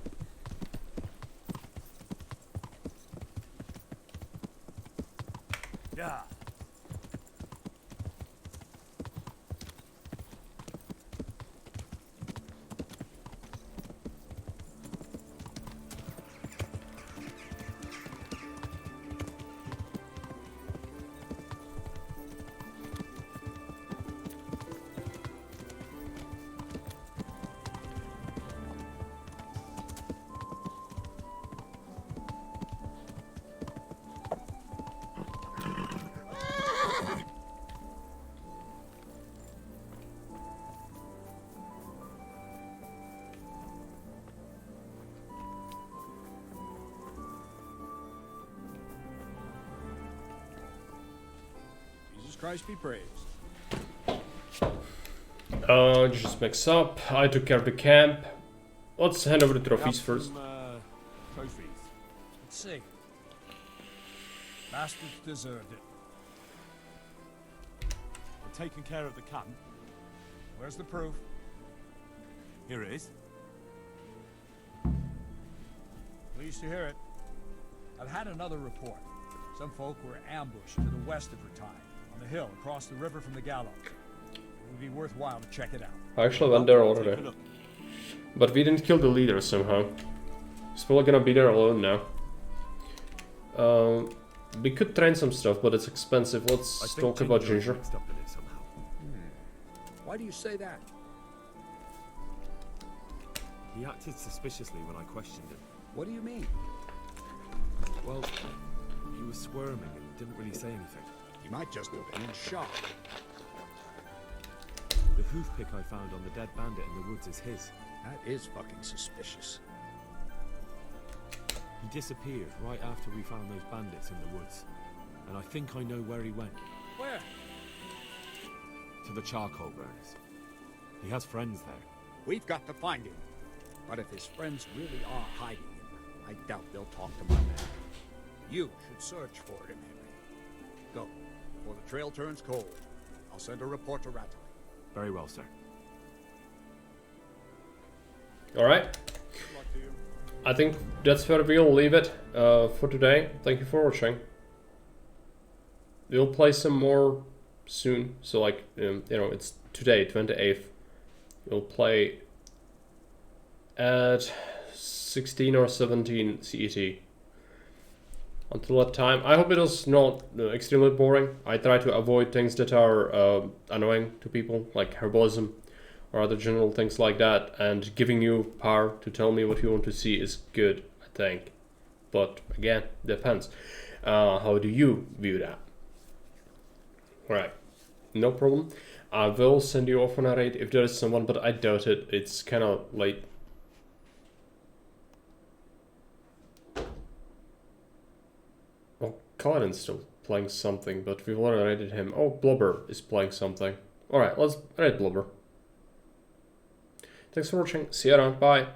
Christ be praised. Just mix up. I took care of the camp. Let's hand over the trophies first. Trophies. Let's see. Bastards deserved it. We're taking care of the camp. Where's the proof? Here it is. Pleased to hear it. I've had another report. Some folk were ambushed to the west of Rattay, on the hill across the river from the gallows. It would be worthwhile to check it out. I actually went there already. But we didn't kill the leader somehow. He's probably gonna be there alone now. We could train some stuff, but it's expensive. Let's talk about Ginger. Why do you say that? He acted suspiciously when I questioned him. What do you mean? Well, he was squirming and didn't really say anything. He might just have been in shock. The hoof pick I found on the dead bandit in the woods is his. That is fucking suspicious. He disappeared right after we found those bandits in the woods. And I think I know where he went. Where? To the charcoal burners. He has friends there. We've got to find him. But if his friends really are hiding him, I doubt they'll talk to my man. You should search for him, Henry. Go, before the trail turns cold. I'll send a report to Rattay. Very well, sir. Alright. I think that's where we'll leave it for today. Thank you for watching. We'll play some more soon. So like, you know, it's today, 28th. We'll play at 16 or 17 CET. Until that time, I hope it is not extremely boring. I try to avoid things that are annoying to people, like herbalism or other general things like that, and giving you power to tell me what you want to see is good, I think. But again, depends. How do you view that? Alright, no problem. I will send you off on a raid if there is someone, but I doubt it. It's kind of late. Well, Kaladin's still playing something, but we've already raided him. Oh, Blubber is playing something. Alright, let's raid Blubber. Thanks for watching. See you around. Bye.